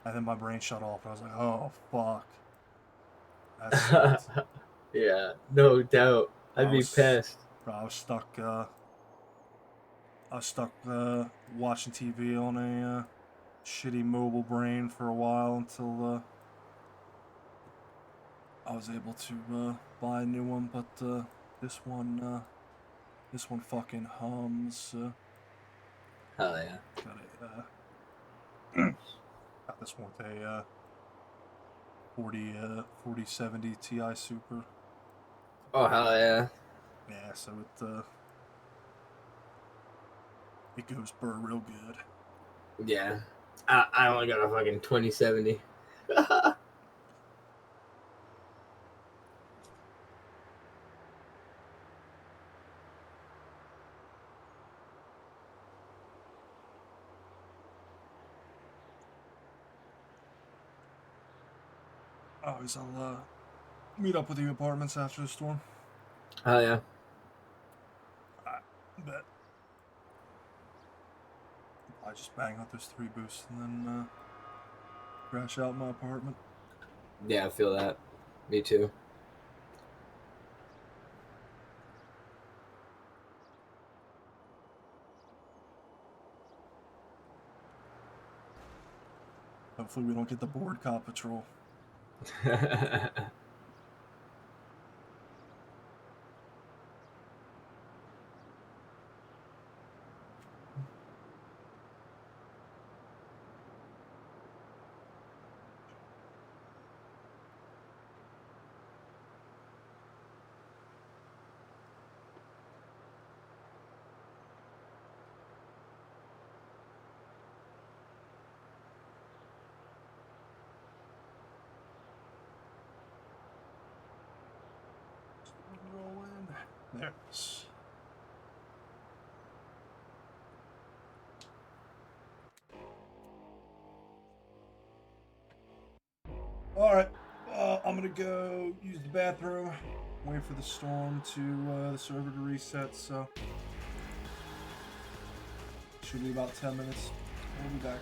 Speaker 1: And then my brain shut off. And I was like, oh, fuck. That sucked.
Speaker 4: Yeah, no doubt. I'd be pissed.
Speaker 1: Bro, I was stuck watching TV on a shitty mobile brain for a while until I was able to buy a new one. But this one fucking hums.
Speaker 4: Hell yeah.
Speaker 1: Got this one with a 4070 Ti Super.
Speaker 4: Oh hell yeah.
Speaker 1: Yeah, so it goes burr real good.
Speaker 4: Yeah. I only got a fucking 2070.
Speaker 1: Always, I'll meet up with you apartments after the storm.
Speaker 4: Hell yeah.
Speaker 1: I bet. I just bang out those 3 boosts and then crash out in my apartment.
Speaker 4: Yeah, I feel that. Me too.
Speaker 1: Hopefully we don't get the board cop patrol. There it is. All right, I'm gonna go use the bathroom. Wait for the storm to the server to reset. So should be about 10 minutes. We'll be back.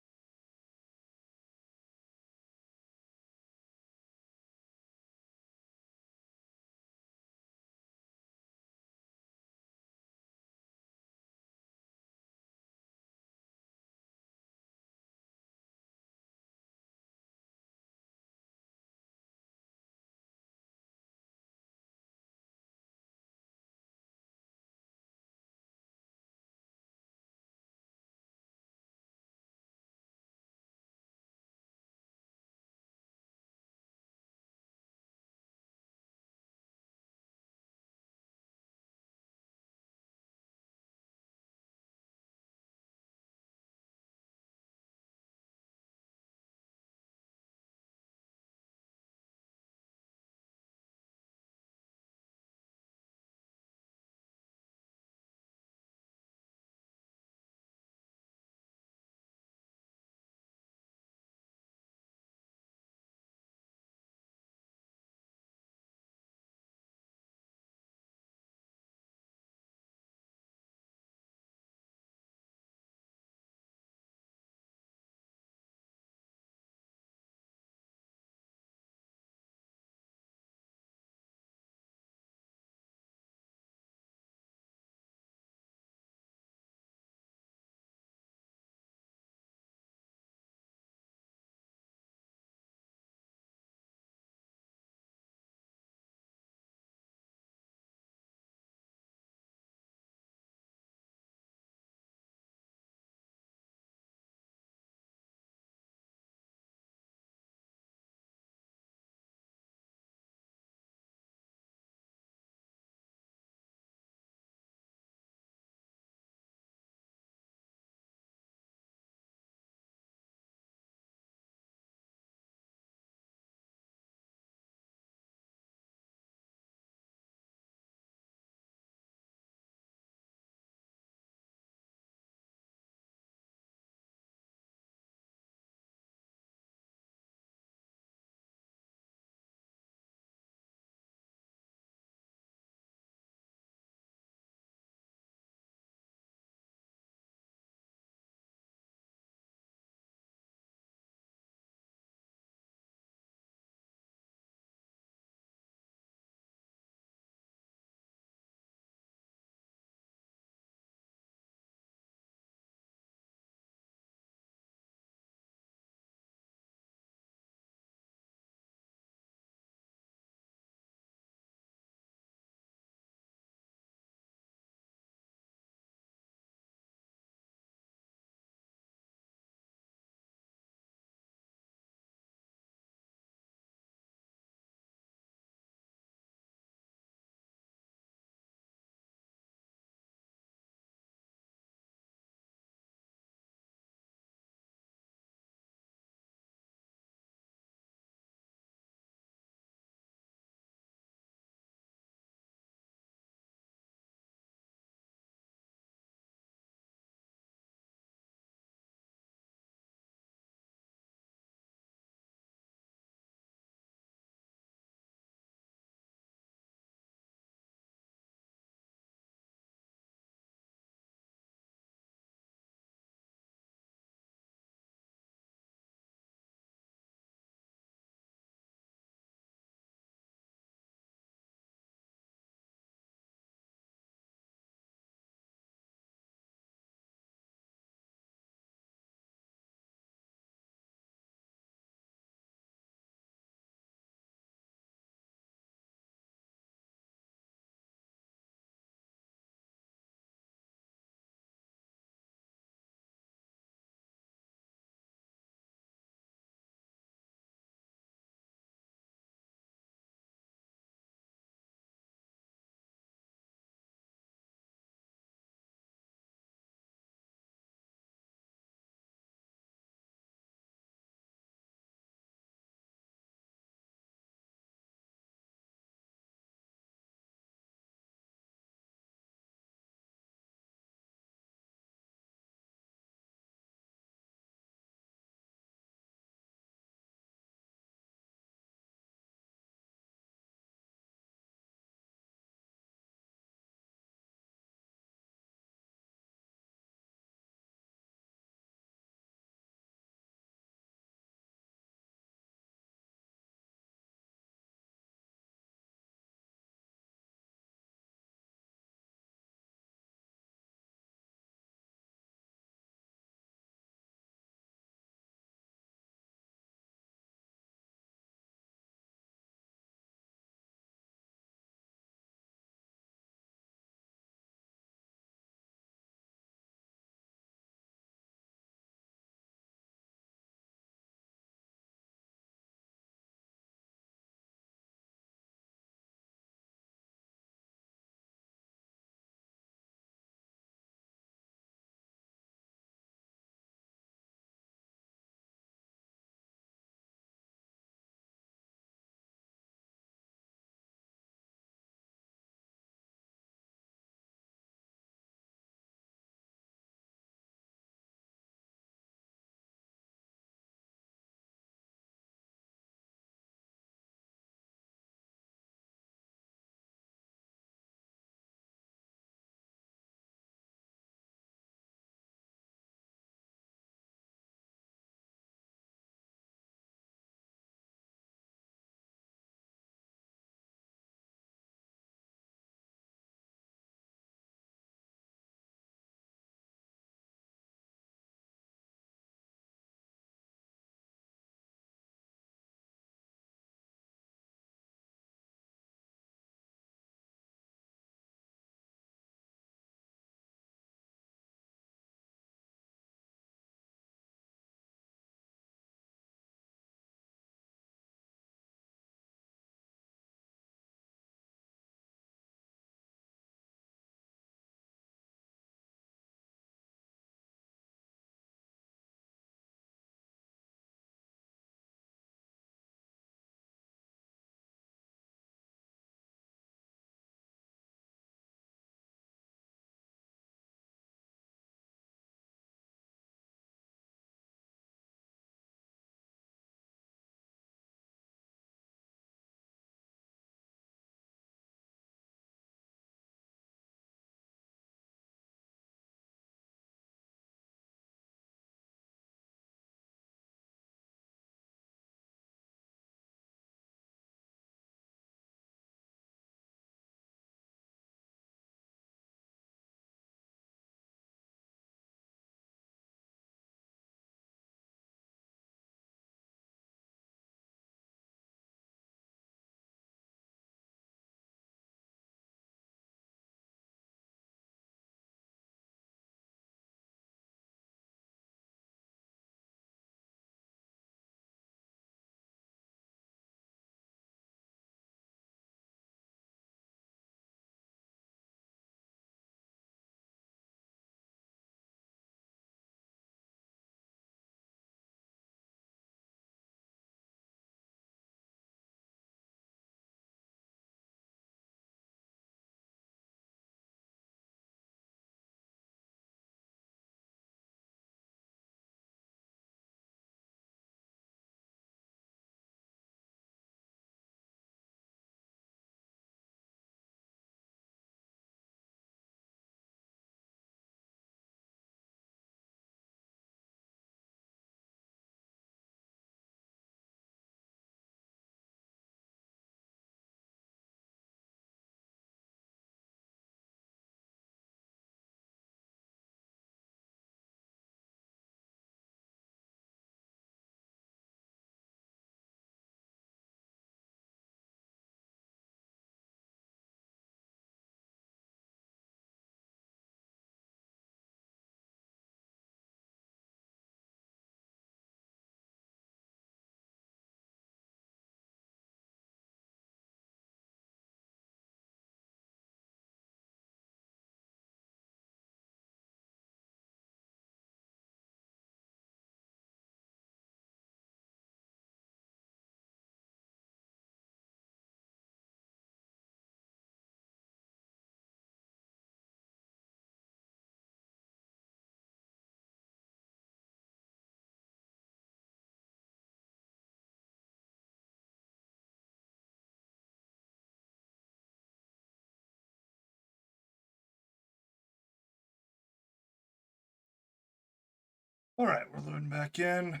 Speaker 1: All right, we're loading back in.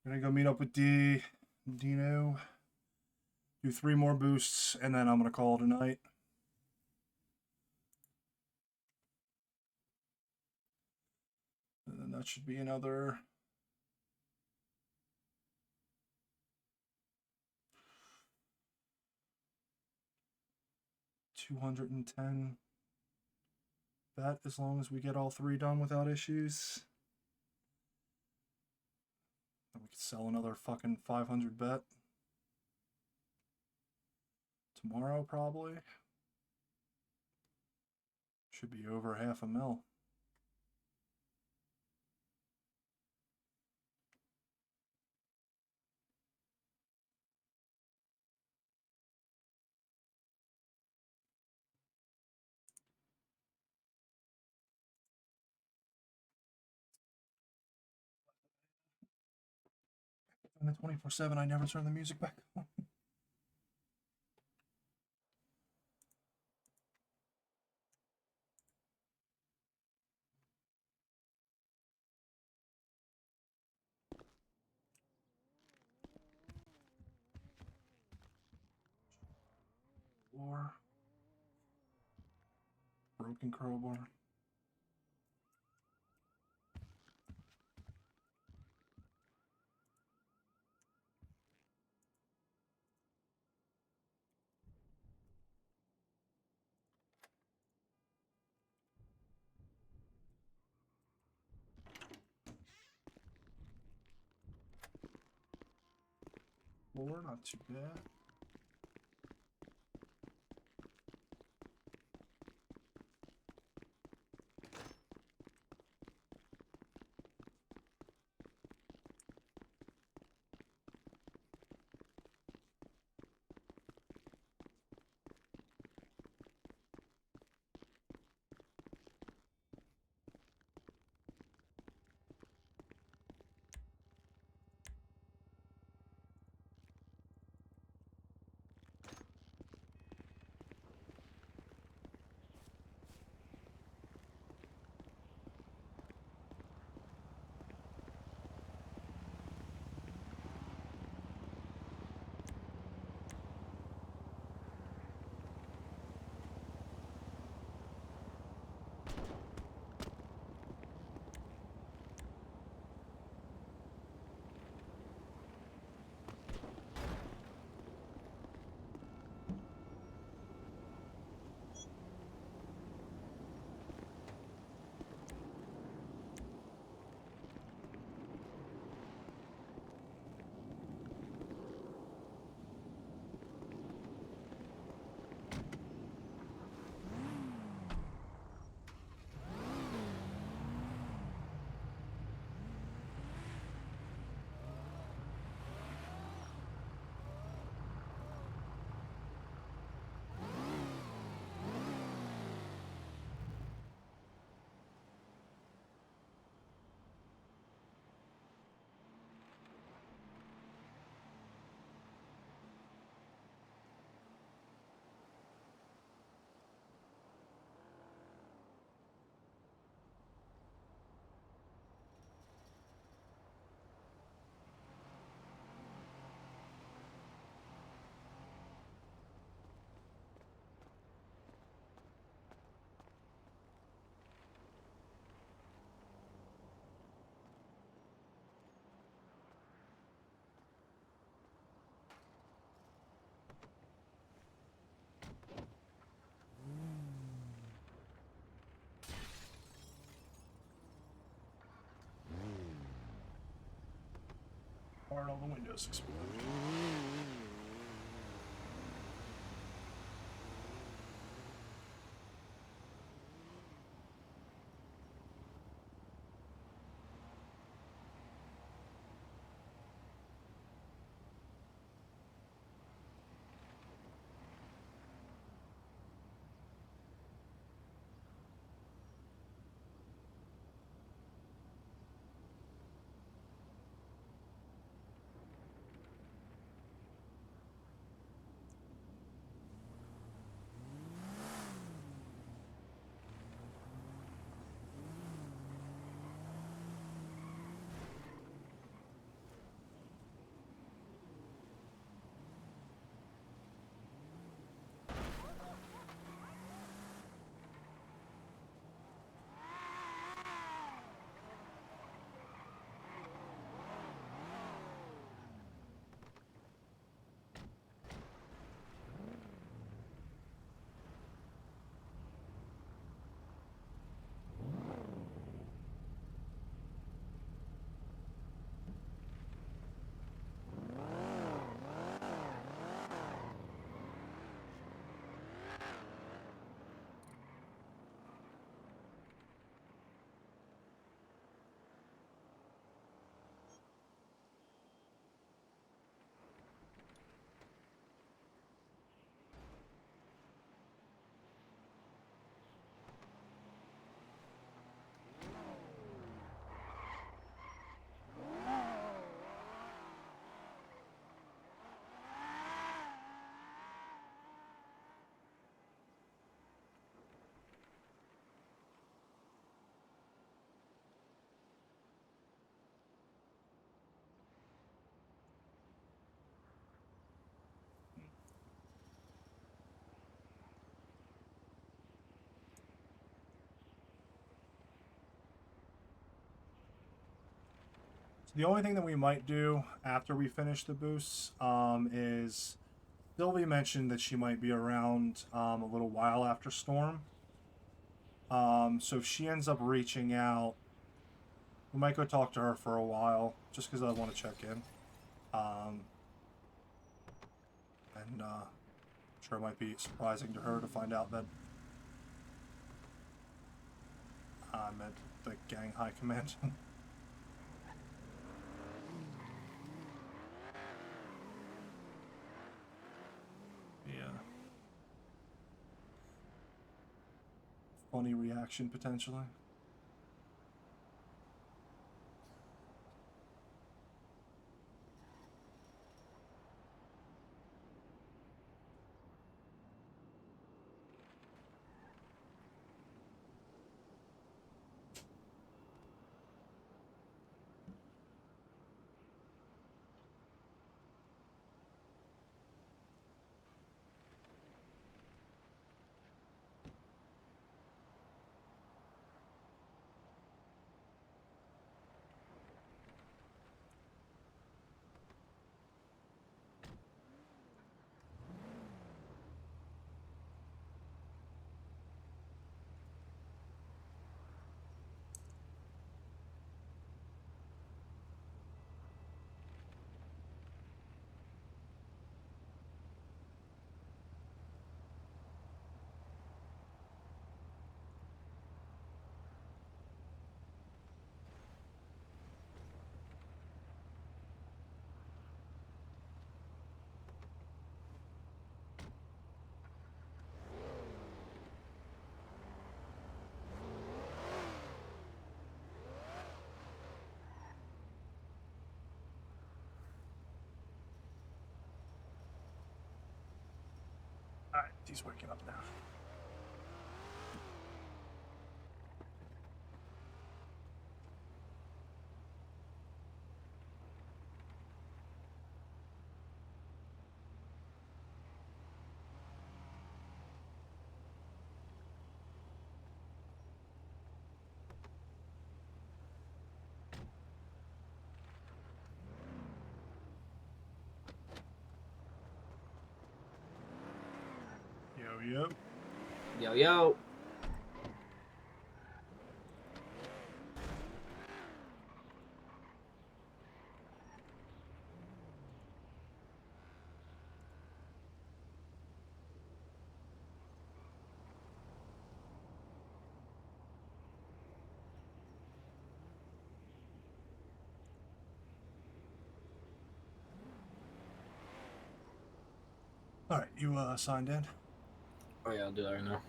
Speaker 1: We're gonna go meet up with Dino. Do 3 more boosts, and then I'm gonna call it a night. And then that should be another 210. That as long as we get all 3 done without issues. Then we could sell another fucking 500 bet. Tomorrow, probably. Should be over $500,000. And the 24/7, I never turn the music back on. Or broken crowbar. Floor, not too bad. Part all the windows exploded. So the only thing that we might do after we finish the boosts is Sylvie mentioned that she might be around a little while after Storm. So if she ends up reaching out, we might go talk to her for a while, just because I want to check in. I'm sure it might be surprising to her to find out that I'm at the gang high command. Yeah. Funny reaction, potentially. Alright, he's waking up now. Yo.
Speaker 4: Yo, yo.
Speaker 1: Alright, you signed in?
Speaker 4: Oh yeah, I'll do that right now.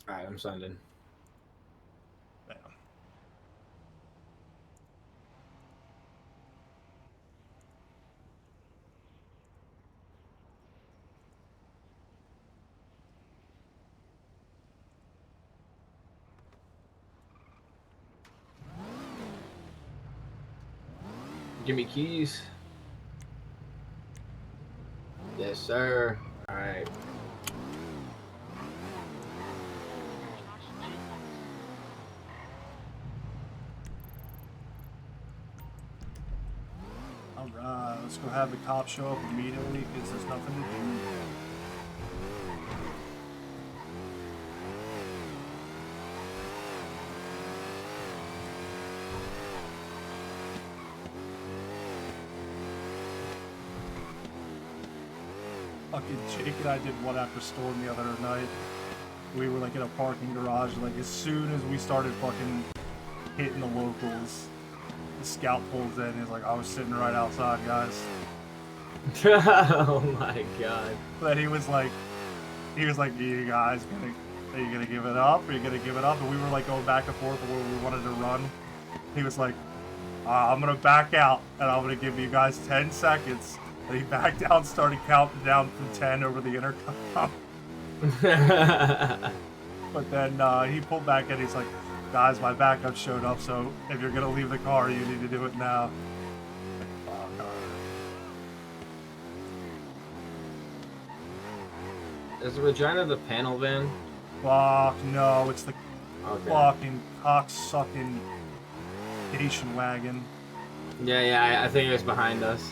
Speaker 4: Alright, I'm signed in.
Speaker 1: Bam.
Speaker 4: Give me keys. Yes, sir. All right.
Speaker 1: Alright, let's go have the cops show up immediately because there's nothing to do. Fucking Jake and I did one after Storm the other night. We were like in a parking garage, like as soon as we started fucking hitting the locals, the scout pulls in. He's like, I was sitting right outside, guys.
Speaker 4: Oh my god.
Speaker 1: But he was like, you guys are you gonna give it up? Are you gonna give it up? And we were like going back and forth where we wanted to run. He was like, I'm gonna back out and I'm gonna give you guys 10 seconds. And he backed out, started counting down from 10 over the intercom. But then he pulled back and he's like, guys, my backup showed up, so if you're gonna leave the car, you need to do it now.
Speaker 4: Is Regina the panel van?
Speaker 1: Fuck, no, it's the
Speaker 4: Okay.
Speaker 1: fucking cocksucking station wagon.
Speaker 4: Yeah, I think it's behind us.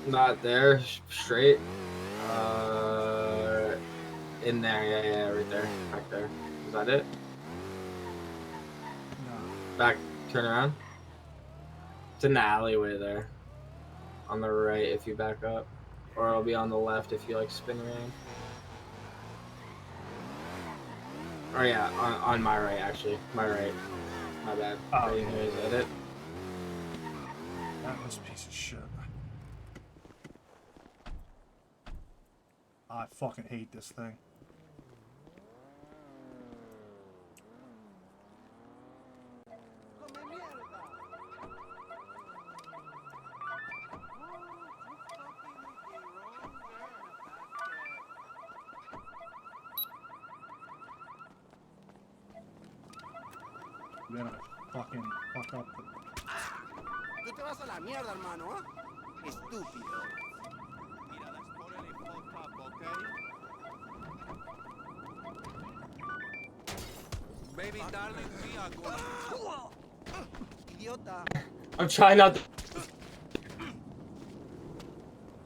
Speaker 4: Not there, straight. In there, yeah, right there, back there. Is that it?
Speaker 1: No.
Speaker 4: Back, turn around. It's in the alleyway there. On the right if you back up. Or it'll be on the left if you like spin around. Or yeah, on my right actually. My right. My bad.
Speaker 1: Oh.
Speaker 4: Right in here, is that it?
Speaker 1: That was a piece of shit. I fucking hate this thing. You're gonna fucking fuck up the...
Speaker 5: Tú te vas a la mierda, hermano, ¿eh? Estúpido. Mira, that's totally fucked up, okay? Baby darling, we are going. Idiota.
Speaker 4: I'm trying not to.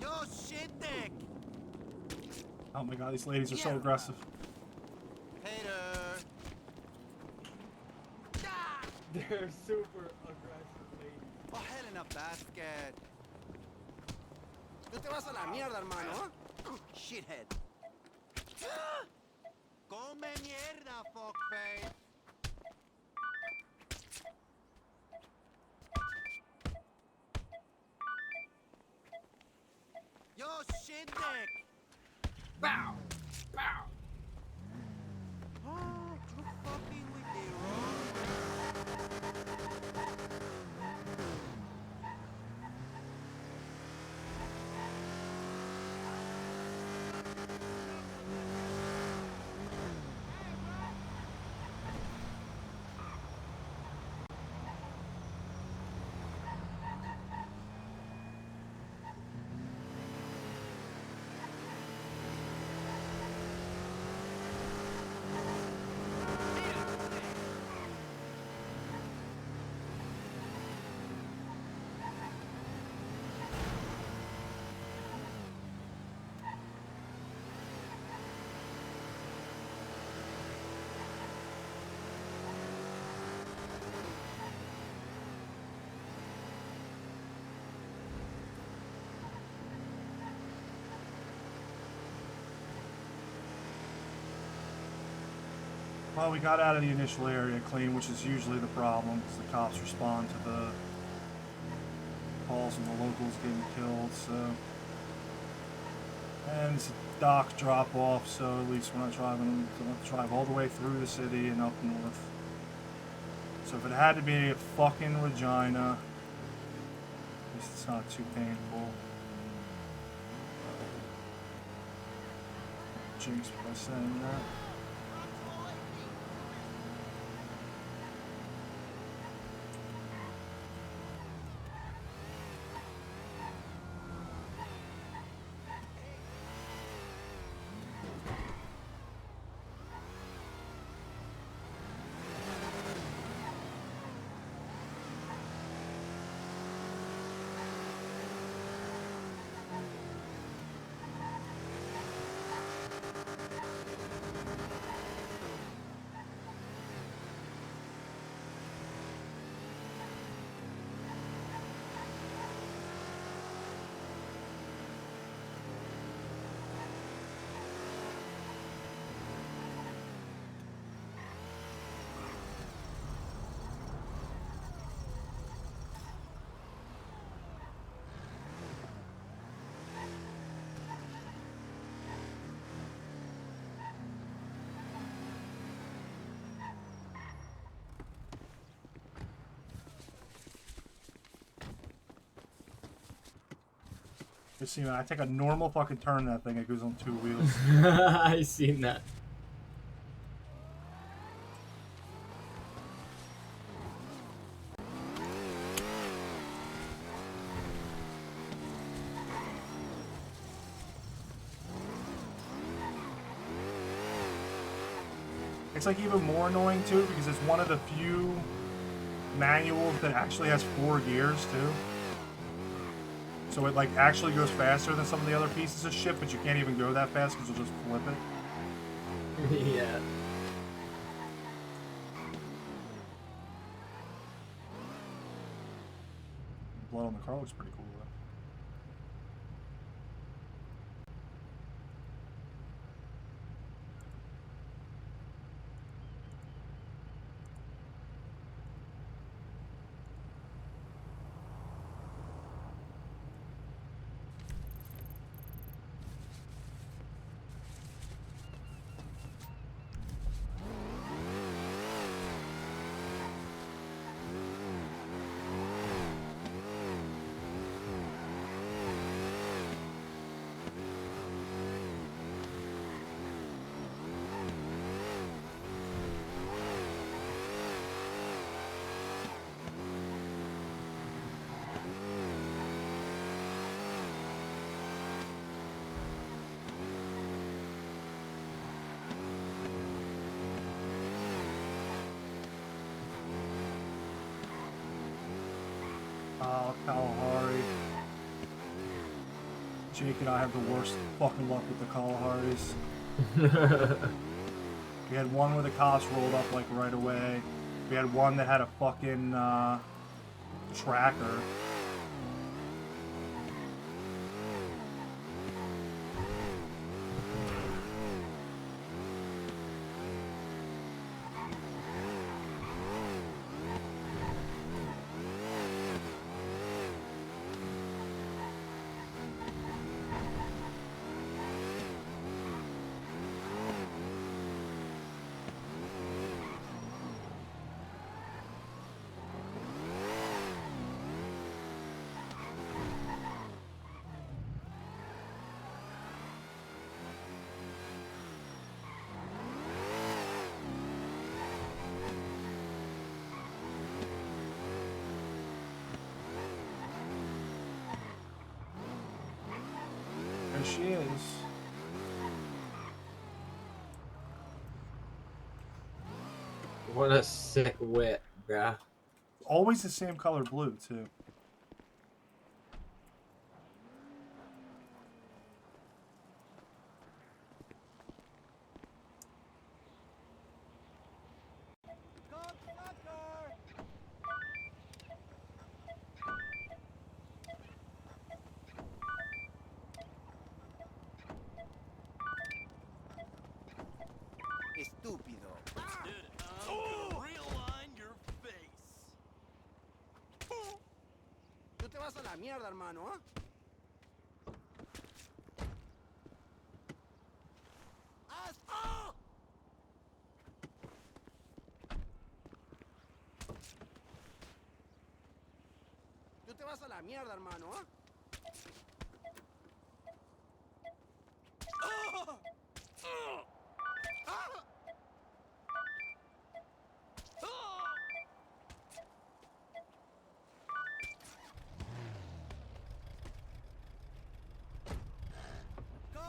Speaker 5: Yo, shit, dick.
Speaker 1: Oh my god, these ladies are so aggressive.
Speaker 5: Hater.
Speaker 4: They're super aggressive ladies.
Speaker 5: Oh, hell in a basket. Tú te vas a la mierda, hermano, ¿eh? Shithead. Come mierda, fuckface. Yo, shit, dick.
Speaker 4: Bow! Bow!
Speaker 5: Oh, you fucking with the wrong.
Speaker 1: Well, we got out of the initial area clean, which is usually the problem, because the cops respond to the calls from the locals getting killed, so... And it's a dock drop-off, so at least we're not driving, we don't have to drive all the way through the city and up north. So if it had to be a fucking Regina, at least it's not too painful. Jinx by saying that. You see, man, I take a normal fucking turn that thing, it goes on two wheels.
Speaker 4: I seen that.
Speaker 1: It's like even more annoying too because it's one of the few manuals that actually has 4 gears too. So it like actually goes faster than some of the other pieces of shit, but you can't even go that fast because you'll just flip it.
Speaker 4: Yeah.
Speaker 1: Blood on the car looks pretty cool though. Kalahari. Jake and I have the worst fucking luck with the Kalaharis. We had one where the cops rolled up like right away. We had one that had a fucking tracker. There she is.
Speaker 4: What a sick whip, bruh.
Speaker 1: Always the same color blue too.
Speaker 5: Estúpido. I'm gonna realign your face. Tú te vas a la mierda, hermano, ¿ah? Tú te vas a la mierda, hermano, ¿ah?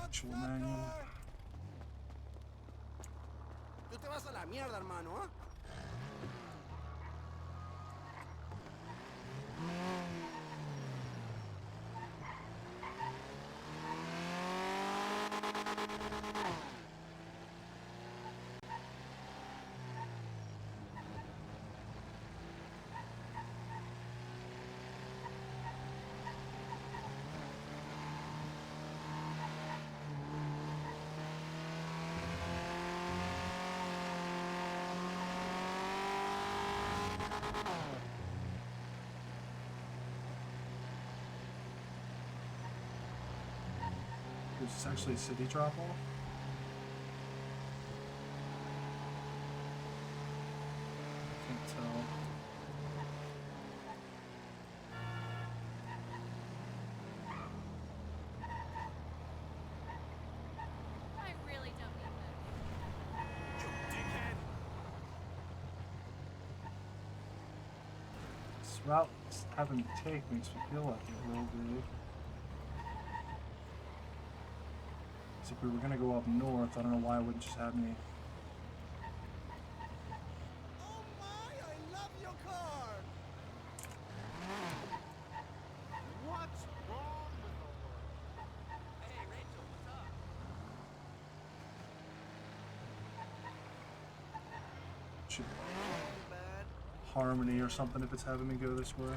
Speaker 1: Actual manual.
Speaker 5: Tú te vas a la mierda, hermano, ¿ah?
Speaker 1: Is this actually a city drop off? Can't tell.
Speaker 7: I really don't need this.
Speaker 5: You dickhead.
Speaker 1: This route having to take makes me feel like it will be. So if we were gonna go up north, I don't know why it wouldn't just have me should Harmony or something if it's having me go this way.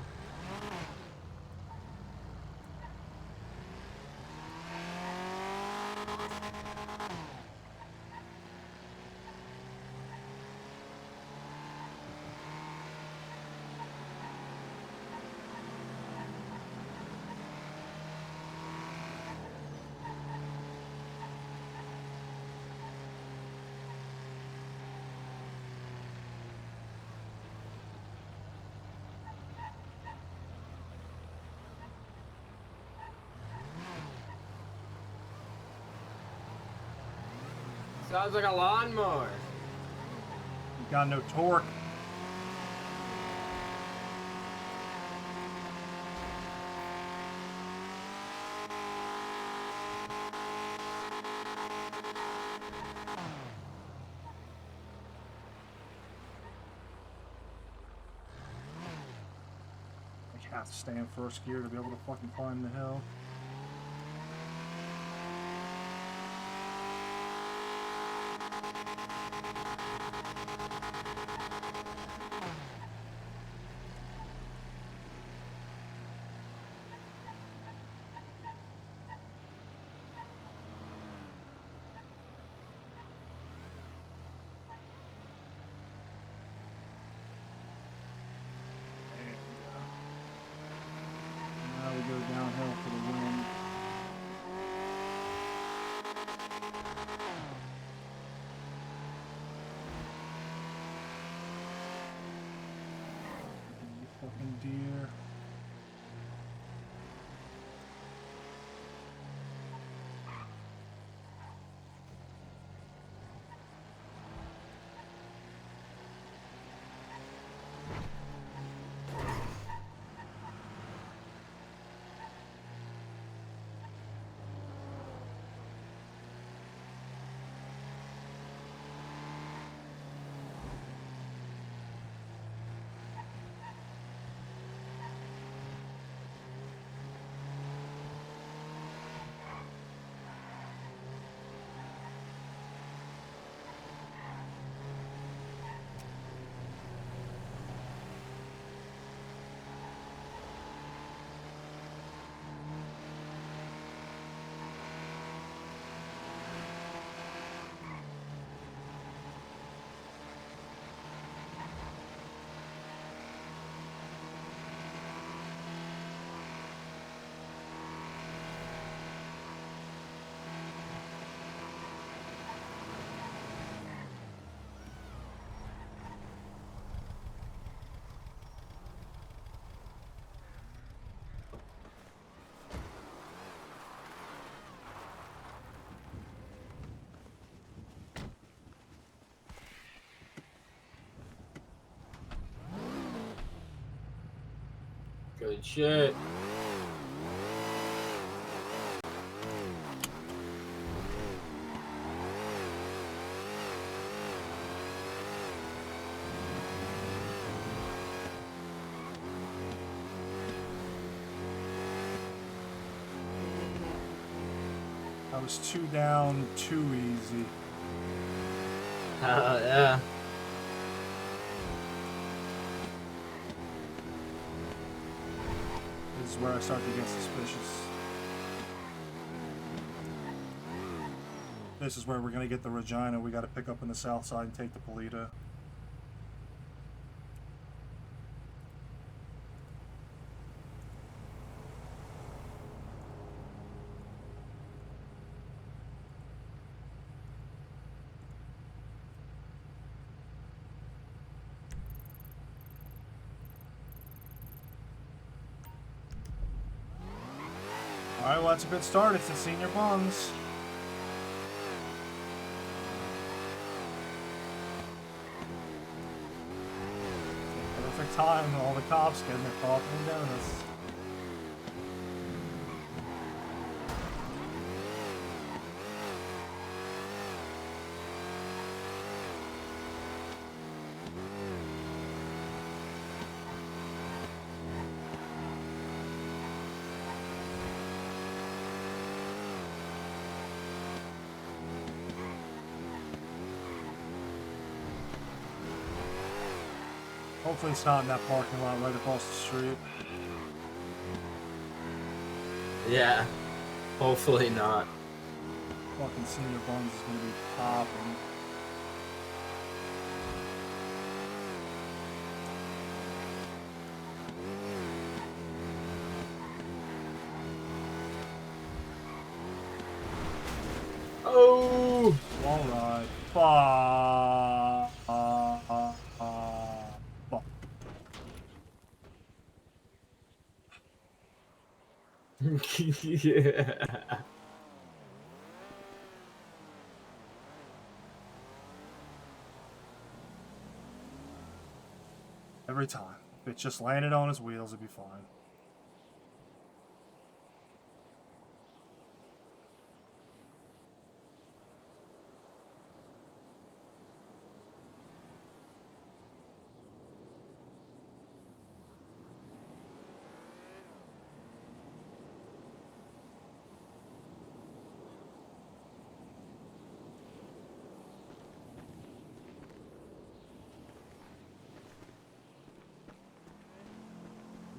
Speaker 4: Sounds like a lawnmower.
Speaker 1: You got no torque. I have to stay in first gear to be able to fucking climb the hill. Now we go downhill for the win. You fucking deer.
Speaker 4: Good shit.
Speaker 1: I was 2 down, too easy.
Speaker 4: Yeah.
Speaker 1: This is where I start to get suspicious. This is where we're gonna get the Regina. We gotta pick up on the south side and take the Polita. Alright, well that's a good start. It's the senior buns. Perfect time, all the cops getting their coffee and donuts. Hopefully it's not in that parking lot right across the street.
Speaker 4: Yeah. Hopefully not.
Speaker 1: Fucking Senior Buns is gonna be popping.
Speaker 4: Oh!
Speaker 1: All right. Fuck.
Speaker 4: Yeah.
Speaker 1: Every time. If it just landed on his wheels, it'd be fine.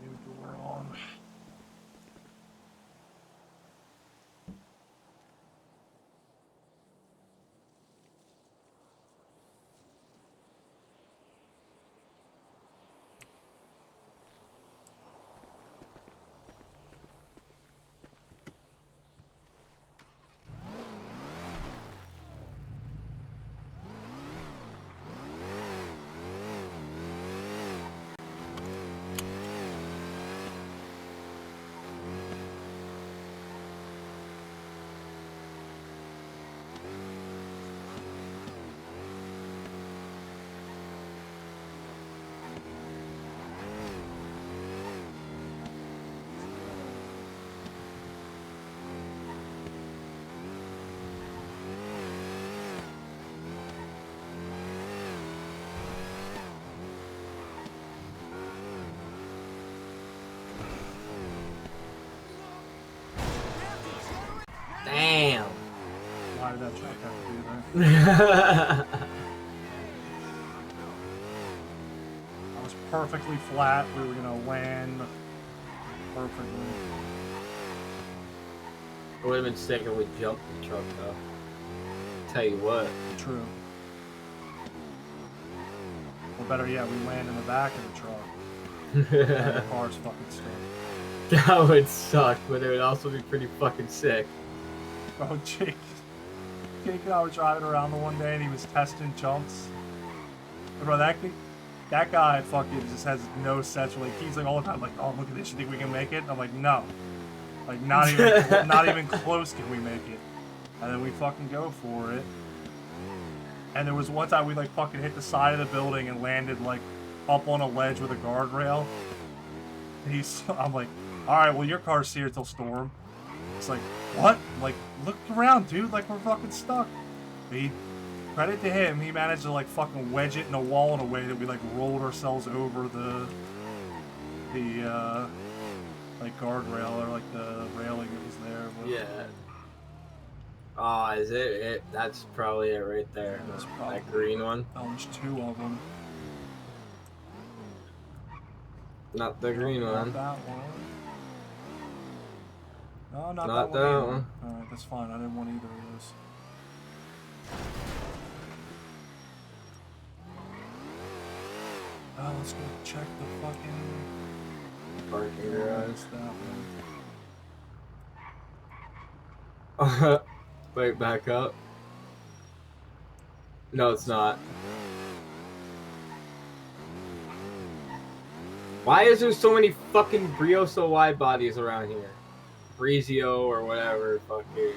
Speaker 1: New door on.
Speaker 4: Damn.
Speaker 1: Why did that truck have to be there? I was perfectly flat. We were gonna land perfectly.
Speaker 4: It would have been sick if we jumped the truck, though. Tell you what.
Speaker 1: True. Or better yet, we land in the back of the truck. And the car's fucking stuck.
Speaker 4: That would suck, but it would also be pretty fucking sick.
Speaker 1: Bro, Jake and I were driving around the one day and he was testing jumps. Bro, that guy fucking just has no sense. Like, he's like all the time, like, oh, look at this, you think we can make it? And I'm like, no. Like, not even close can we make it. And then we fucking go for it. And there was one time we like fucking hit the side of the building and landed like up on a ledge with a guardrail. And I'm like, alright, well your car's here till storm. It's like, what? Like, look around, dude, like we're fucking stuck. Credit to him, he managed to like fucking wedge it in a wall in a way that we like rolled ourselves over the like guardrail or like the railing that was there.
Speaker 4: Yeah. Oh, is it? That's probably it right there.
Speaker 1: That's probably
Speaker 4: that green one.
Speaker 1: Oh, there's two of them.
Speaker 4: Not the green
Speaker 1: Not
Speaker 4: one.
Speaker 1: that one. No, not
Speaker 4: Not
Speaker 1: that
Speaker 4: that
Speaker 1: one.
Speaker 4: one.
Speaker 1: Alright, that's fine. I didn't want either of those. Let's go check the fucking
Speaker 4: parking garage.
Speaker 1: That one.
Speaker 4: Wait, back up. No, it's not. Why is there so many fucking Brioso wide bodies around here? Brizio or whatever, fuck you.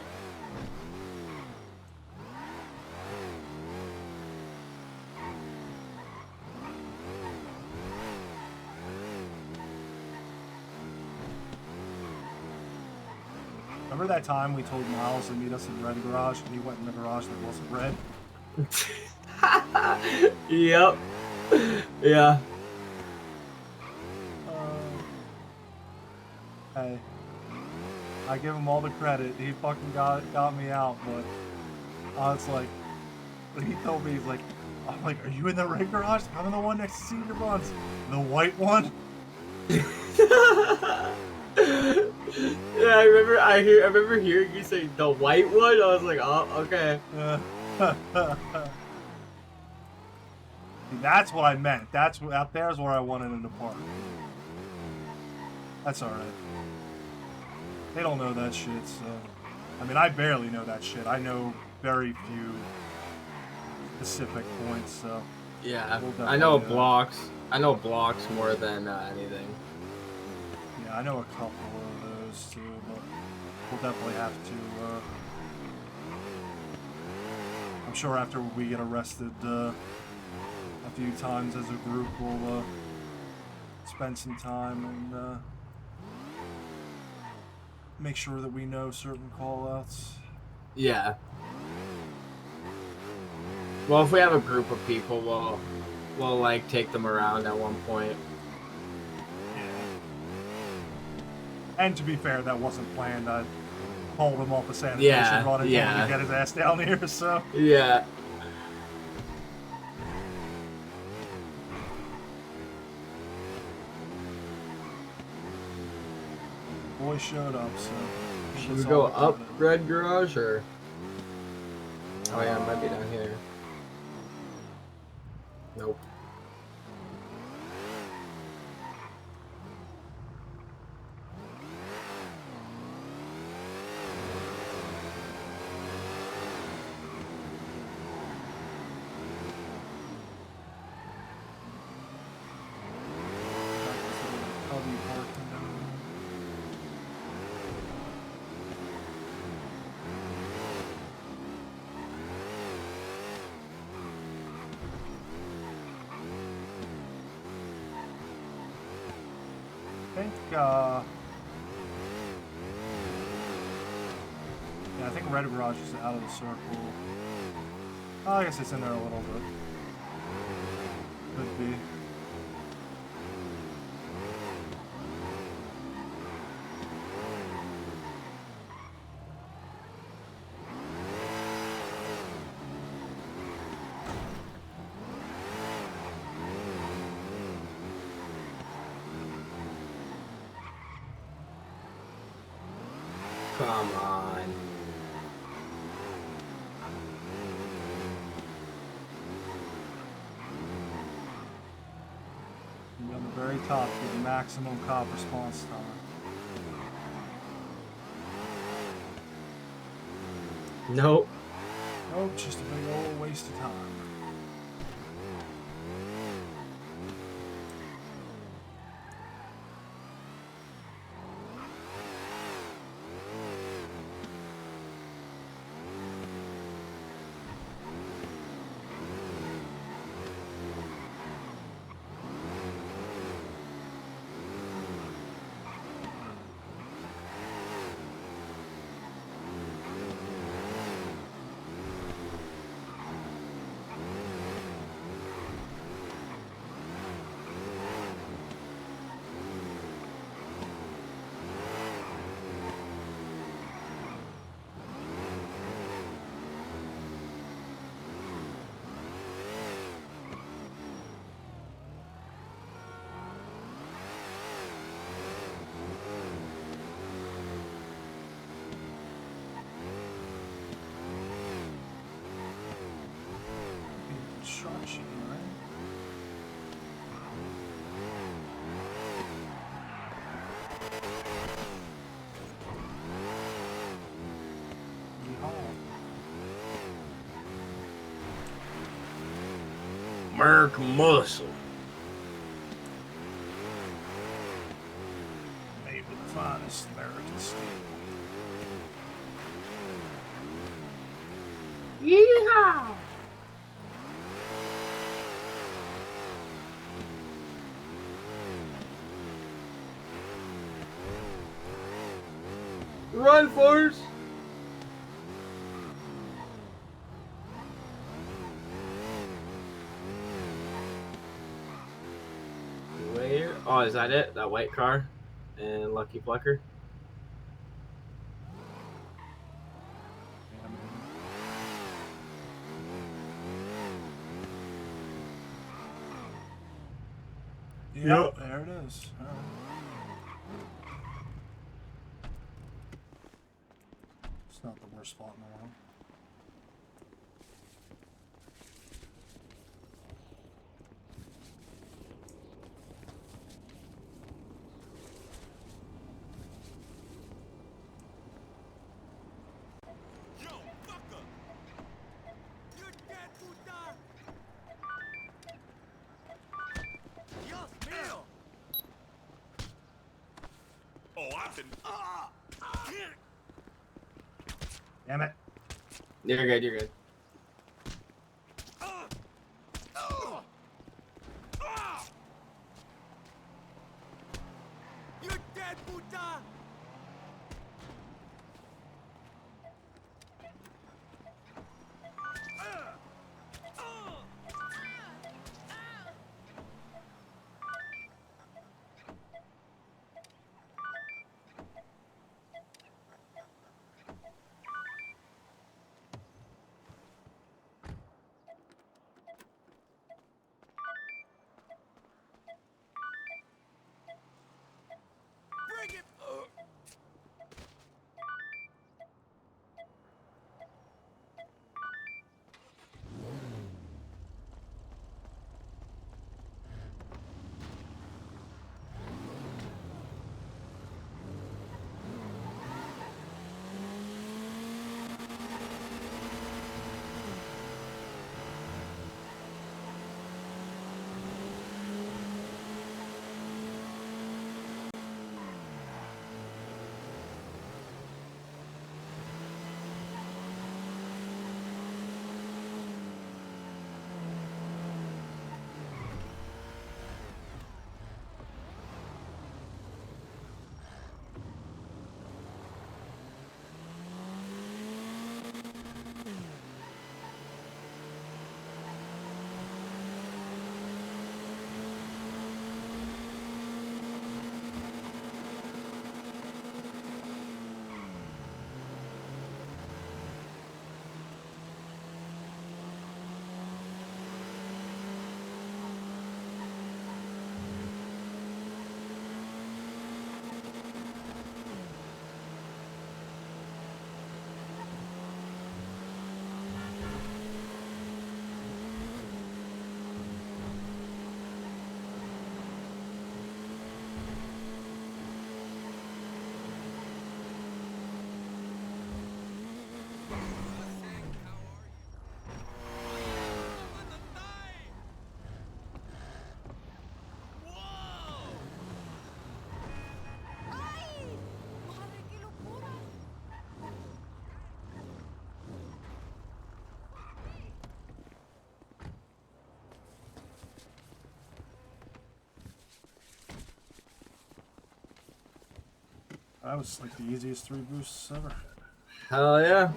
Speaker 1: Remember that time we told Miles to meet us in the red garage and he went in the garage that wasn't red?
Speaker 4: Yep. Yeah.
Speaker 1: Hey, I give him all the credit. He fucking got me out, but I was like, he told me, he's like, I'm like, are you in the red garage? I'm in the one next to Senior Buns. The white one?
Speaker 4: Yeah, I remember hearing you say the white one. I was like, oh, okay.
Speaker 1: See, that's what I meant. That's out there is where I wanted him to park. That's all right. They don't know that shit, so I mean, I barely know that shit. I know very few specific points, so
Speaker 4: Yeah,
Speaker 1: we'll
Speaker 4: I know
Speaker 1: definitely,
Speaker 4: blocks. I know blocks more than anything.
Speaker 1: Yeah, I know a couple of those too, but we'll definitely have to. I'm sure after we get arrested a few times as a group, we'll spend some time and make sure that we know certain call-outs.
Speaker 4: Yeah. Well, if we have a group of people, we'll like take them around at one point.
Speaker 1: And to be fair, that wasn't planned. I pulled him off a sanitation
Speaker 4: Yeah,
Speaker 1: run and
Speaker 4: yeah.
Speaker 1: told him to get his ass down here, so.
Speaker 4: Yeah.
Speaker 1: Boy showed up, so.
Speaker 4: Should we go up Red Garage or? Oh yeah, it might be down here. Nope.
Speaker 1: Yeah, I think Red Garage is out of the circle. Oh, I guess it's in there a little bit. Could be.
Speaker 4: Come on.
Speaker 1: Be on the very top for the maximum cop response time.
Speaker 4: Nope.
Speaker 1: Nope, just a big old waste of time. Construction, right?
Speaker 4: Merc Muscle.
Speaker 1: Made with the finest American steel.
Speaker 4: Yeehaw! Run, Force! Where? Oh, is that it? That white car? And Lucky Plucker?
Speaker 1: Yep, there it is. All right. It's not the worst spot in the world.
Speaker 5: Oh, I've been.
Speaker 1: Damn it.
Speaker 4: You're good. You're good.
Speaker 5: You're dead, puta! Bring it!
Speaker 1: That was like the easiest 3 boosts ever.
Speaker 4: Hell yeah.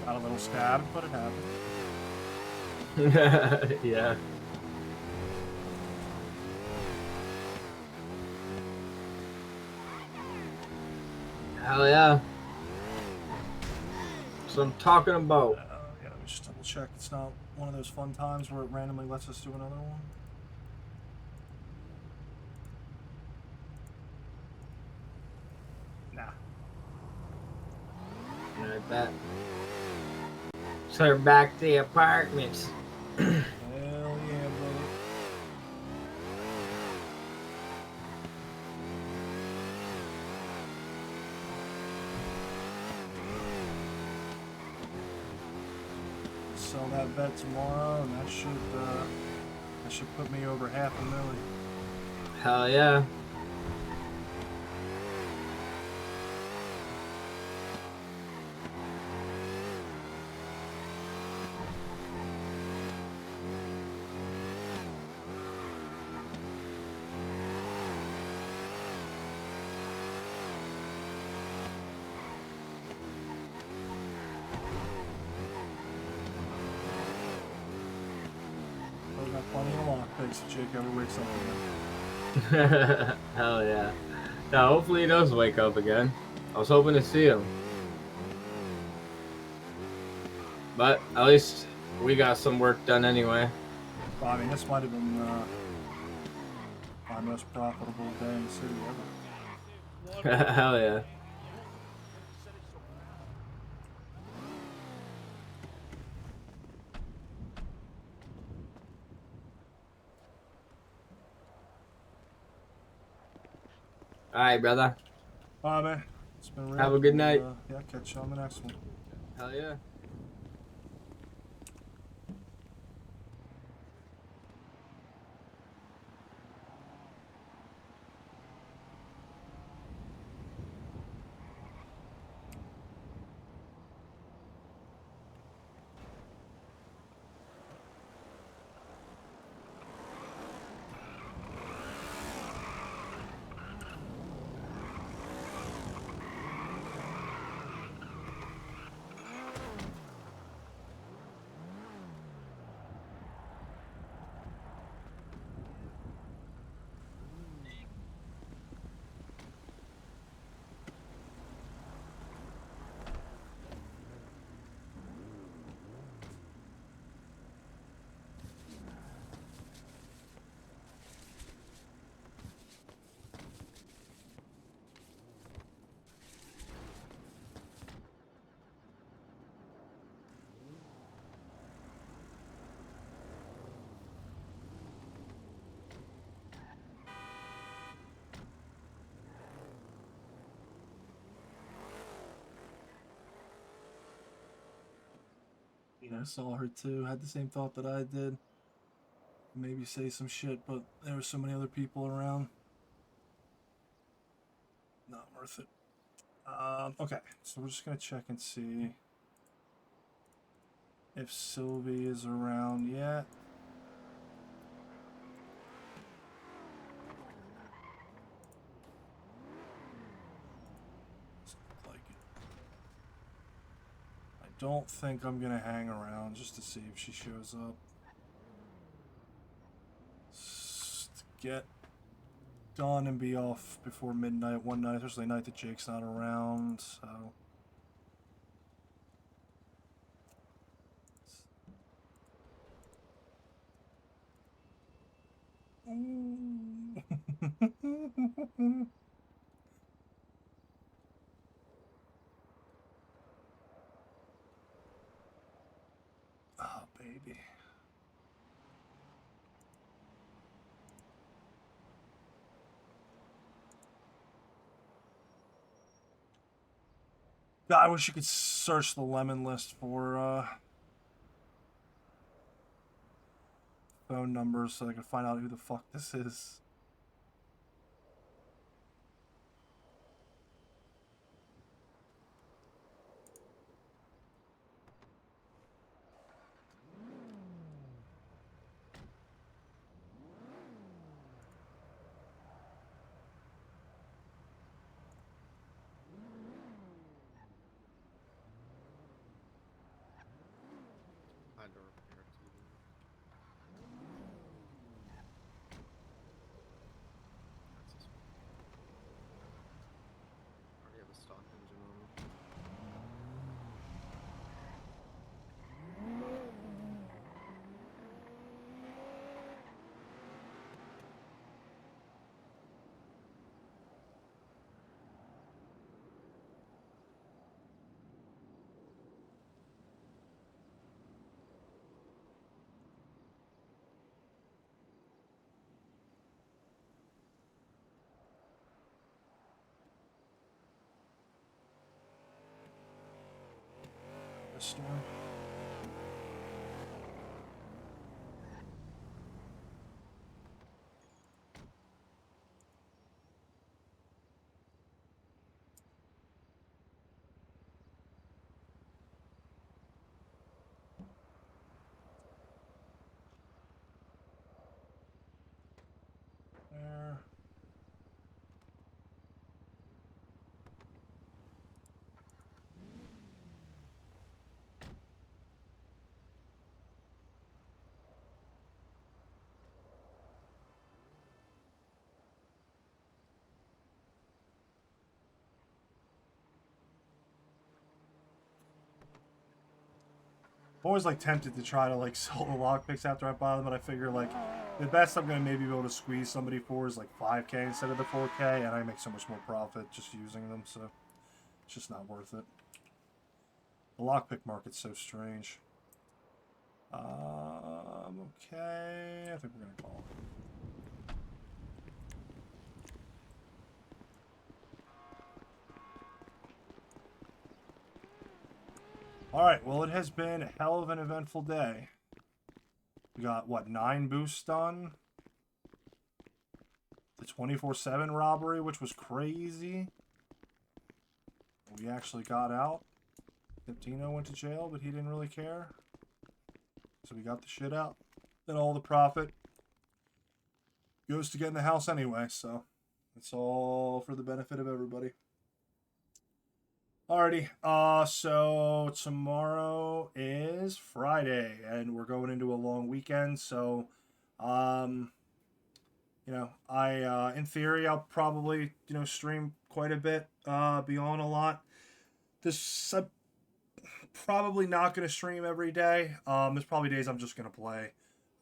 Speaker 1: Got a little stab, but it happened.
Speaker 4: Yeah. Hell yeah. That's what I'm talking about.
Speaker 1: Yeah, let me just double check. It's not one of those fun times where it randomly lets us do another one. Nah.
Speaker 4: Like that. So we're back to the apartments.
Speaker 1: Hell yeah, brother. Sell that bet tomorrow, and that should put me over $500,000.
Speaker 4: Hell yeah.
Speaker 1: I've got plenty of lockpicks if Jake ever wakes up again.
Speaker 4: Hell yeah. Now, hopefully he does wake up again. I was hoping to see him. But at least we got some work done anyway.
Speaker 1: Well, I mean, this might have been my most profitable day in the city ever.
Speaker 4: Hell yeah. Alright, brother.
Speaker 1: Alright, man. It's been real.
Speaker 4: Have a good night.
Speaker 1: Yeah, catch you on the next one.
Speaker 4: Hell yeah.
Speaker 1: I saw her too. Had the same thought that I did. Maybe say some shit, but there were so many other people around. Not worth it. Okay, so we're just gonna check and see if Sylvie is around yet. Doesn't look like it. I don't think I'm gonna hang around just to see if she shows up. Just get done and be off before midnight one night, especially a night that Jake's not around, so. Oh, baby. God, I wish you could search the lemon list for phone numbers so I could find out who the fuck this is.
Speaker 13: I don't repair TV. That's this one. Already have a stock engine on it.
Speaker 1: This store. There. always like tempted to try to like sell the lockpicks after I buy them, but I figure like the best I'm gonna maybe be able to squeeze somebody for is like 5K instead of the 4K, and I make so much more profit just using them, so it's just not worth it. The lockpick market's so strange. Okay, I think we're gonna call it. Alright, well, it has been a hell of an eventful day. We got, what, 9 boosts done? The 24/7 robbery, which was crazy. We actually got out. Dino went to jail, but he didn't really care. So we got the shit out. Then all the profit goes to get in the house anyway, so it's all for the benefit of everybody. Alrighty, so tomorrow is Friday, and we're going into a long weekend, so, you know, in theory, I'll probably, you know, stream quite a bit, be on a lot. I'm probably not going to stream every day. There's probably days I'm just going to play,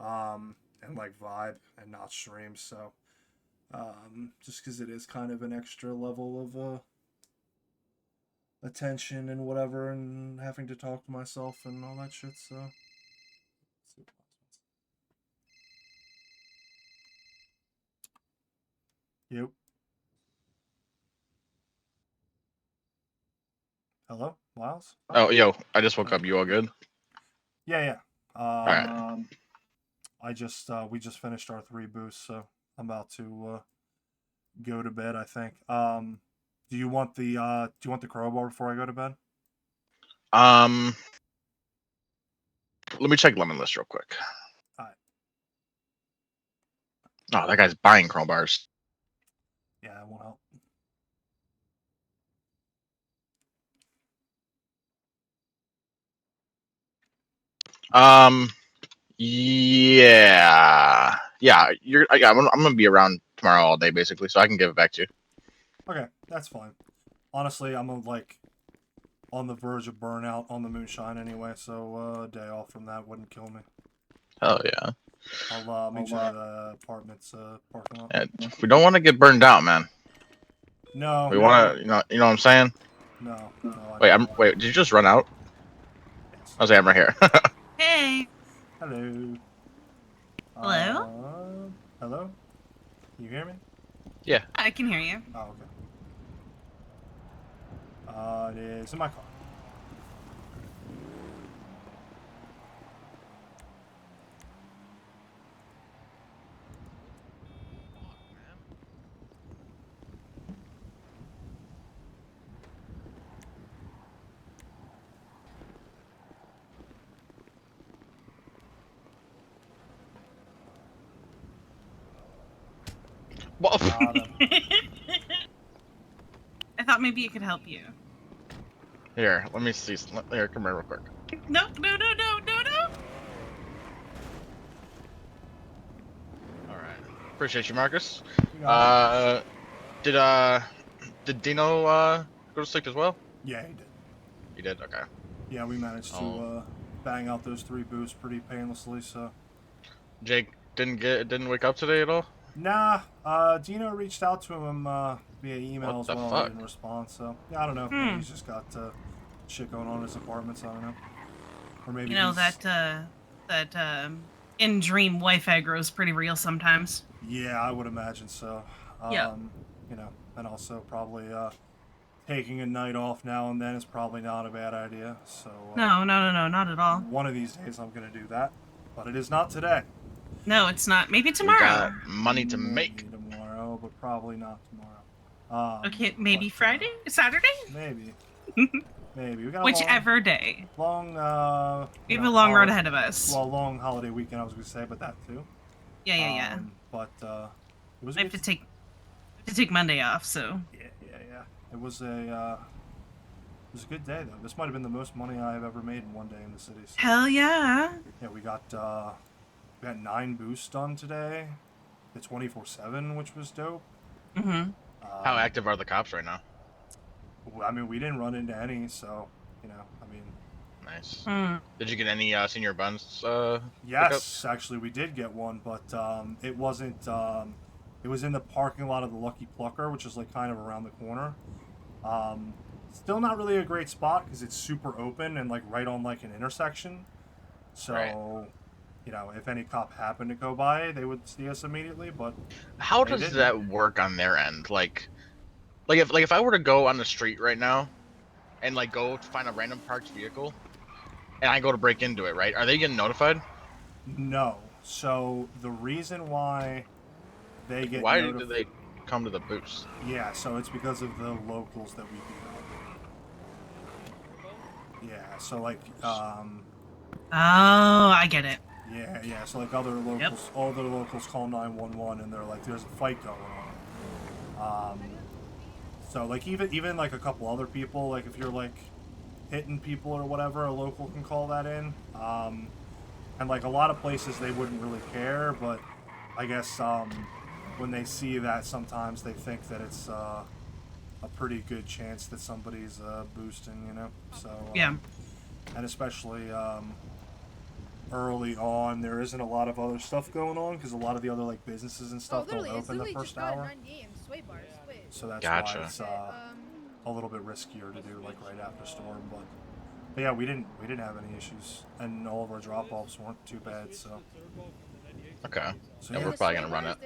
Speaker 1: and, like, vibe and not stream, so, just because it is kind of an extra level of, attention and whatever, and having to talk to myself and all that shit, so. Yep. Hello, Miles?
Speaker 17: Oh, yo, I just woke up. You all good?
Speaker 1: Yeah.
Speaker 17: Alright.
Speaker 1: We just finished our 3 boosts, so I'm about to go to bed, I think. Do you want the crowbar before I go to bed?
Speaker 17: Let me check lemon list real quick.
Speaker 1: Alright.
Speaker 17: Oh, that guy's buying crowbars.
Speaker 1: Yeah, that won't help.
Speaker 17: Yeah. I'm gonna be around tomorrow all day basically, so I can give it back to you.
Speaker 1: Okay, that's fine. Honestly, I'm like on the verge of burnout on the moonshine anyway, so a day off from that wouldn't kill me.
Speaker 17: Hell yeah.
Speaker 1: I'll meet you at the apartment's parking lot.
Speaker 17: Yeah, we don't want to get burned out, man.
Speaker 1: No.
Speaker 17: We want to, you know what I'm saying?
Speaker 1: No.
Speaker 17: Wait, did you just run out? I was like, I'm right here.
Speaker 19: Hey.
Speaker 1: Hello.
Speaker 19: Hello?
Speaker 1: Hello? Can you hear me?
Speaker 17: Yeah.
Speaker 19: I can hear you.
Speaker 1: Oh, okay. It is in my car.
Speaker 19: I thought maybe it could help you.
Speaker 17: Here, let me see. Here, come here real quick.
Speaker 19: No.
Speaker 17: Alright. Appreciate you, Marcus.
Speaker 1: You
Speaker 17: Did Dino go to sleep as well?
Speaker 1: Yeah, he did.
Speaker 17: He did? Okay.
Speaker 1: Yeah, we managed to bang out those 3 boosts pretty painlessly, so.
Speaker 17: Jake didn't wake up today at all?
Speaker 1: Nah, Dino reached out to him via email as well. He didn't respond, so yeah, I don't know. Maybe he's just got shit going on in his apartment, so I don't know. Or maybe
Speaker 19: You know that in-dream wife aggro is pretty real sometimes.
Speaker 1: Yeah, I would imagine so.
Speaker 19: Yeah.
Speaker 1: You know, and also probably taking a night off now and then is probably not a bad idea. So
Speaker 19: No, not at all.
Speaker 1: One of these days I'm gonna do that, but it is not today.
Speaker 19: No, it's not. Maybe tomorrow.
Speaker 17: We got money to make.
Speaker 1: Tomorrow, but probably not tomorrow.
Speaker 19: Okay, maybe Friday? Saturday?
Speaker 1: Maybe. Maybe. We got
Speaker 19: Whichever day.
Speaker 1: Long,
Speaker 19: we have a long road ahead of us.
Speaker 1: Well, long holiday weekend, I was going to say, but that too.
Speaker 19: Yeah.
Speaker 1: But, it was
Speaker 19: I have to take Monday off, so.
Speaker 1: Yeah. It was a good day, though. This might have been the most money I've ever made in one day in the city. So.
Speaker 19: Hell yeah.
Speaker 1: Yeah, we got 9 boosts done today. The 24/7, which was dope.
Speaker 19: Mm-hmm.
Speaker 17: How active are the cops right now?
Speaker 1: I mean, we didn't run into any, so, you know, I mean,
Speaker 17: Nice.
Speaker 19: Mm.
Speaker 17: Did you get any senior buns?
Speaker 1: Yes,
Speaker 17: pickups?
Speaker 1: actually, we did get one, but it wasn't. It was in the parking lot of the Lucky Plucker, which is like kind of around the corner. Still not really a great spot because it's super open and like right on like an intersection. So,
Speaker 17: Right.
Speaker 1: you know, if any cop happened to go by, they would see us immediately. But
Speaker 17: How
Speaker 1: they
Speaker 17: does
Speaker 1: didn't.
Speaker 17: that work on their end? Like if I were to go on the street right now and like go to find a random parked vehicle and I go to break into it, right? Are they getting notified?
Speaker 1: No. So the reason why they get
Speaker 17: Why do
Speaker 1: notified.
Speaker 17: they come to the boost?
Speaker 1: Yeah, so it's because of the locals that we beat up. Yeah, so like,
Speaker 19: Oh, I get it.
Speaker 1: yeah, so like other locals, all the locals call 911 and they're like, there's a fight going on. So like even like a couple other people, like if you're like hitting people or whatever, a local can call that in. And like a lot of places they wouldn't really care, but I guess when they see that, sometimes they think that it's a pretty good chance that somebody's boosting, you know. So
Speaker 19: Yeah.
Speaker 1: and especially early on, there isn't a lot of other stuff going on because a lot of the other like businesses and stuff don't open the first hour. So that's
Speaker 17: Gotcha.
Speaker 1: why it's a little bit riskier to do like right after storm. But yeah, we didn't have any issues, and all of our drop-offs weren't too bad. So
Speaker 17: Okay.
Speaker 1: So
Speaker 17: yeah,
Speaker 1: yeah.
Speaker 17: we're probably gonna run it.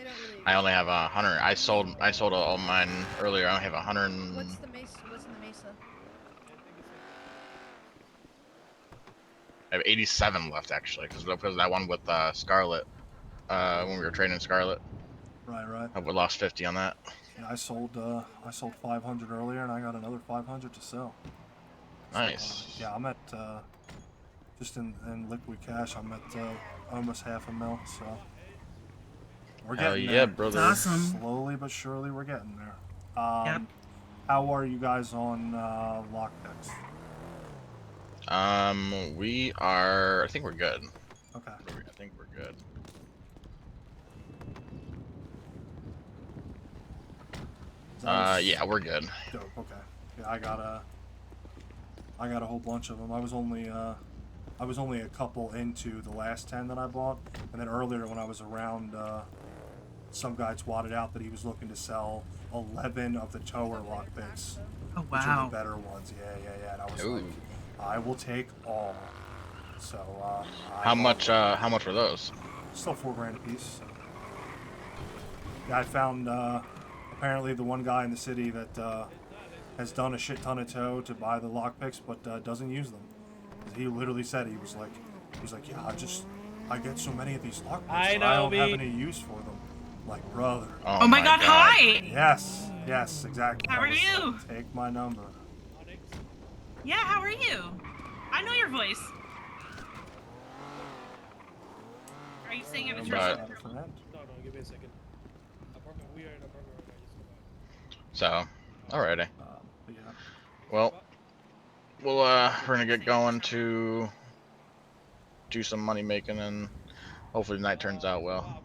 Speaker 17: I only have 100. I sold all mine earlier. I only have 100.
Speaker 6: What's the Mesa? What's in the Mesa?
Speaker 17: I have 87 left actually, because that one with Scarlet, when we were trading Scarlet.
Speaker 1: Right.
Speaker 17: We lost 50 on that.
Speaker 1: Yeah, I sold 500 earlier, and I got another 500 to sell.
Speaker 17: Nice.
Speaker 1: So, yeah, I'm at just in liquid cash. I'm at almost $500,000. So we're
Speaker 17: Hell
Speaker 1: getting
Speaker 17: yeah,
Speaker 1: there.
Speaker 17: brother.
Speaker 19: Awesome.
Speaker 1: Slowly but surely, we're getting there.
Speaker 19: Yep.
Speaker 1: How are you guys on lockpicks?
Speaker 17: We are. I think we're good.
Speaker 1: Okay.
Speaker 17: I think we're good. Yeah, we're good.
Speaker 1: Dope. Okay. Yeah, I got a whole bunch of them. I was only a couple into the last 10 that I bought, and then earlier when I was around, some guy twatted out that he was looking to sell 11 of the tower lockpicks,
Speaker 19: Oh,
Speaker 1: which are
Speaker 19: wow.
Speaker 1: the better ones. Yeah. And I was like, I will take all. So
Speaker 17: How much were those?
Speaker 1: Still $4,000 a piece. Yeah, I found apparently the one guy in the city that has done a shit ton of tow to buy the lockpicks, but doesn't use them. He literally said he was like, yeah, I get so many of these lockpicks, but I don't have any use for them. Like, brother.
Speaker 19: Oh my God, hi!
Speaker 1: Yes, exactly.
Speaker 19: How are you?
Speaker 1: Like, take my number.
Speaker 19: Yeah, how are you? I know your voice. Are you saying it, Patricia?
Speaker 16: No, give me a second. We are in apartment right now.
Speaker 17: So, alrighty.
Speaker 1: Yeah.
Speaker 17: Well, we're gonna get going to do some money making, and hopefully the night turns out well.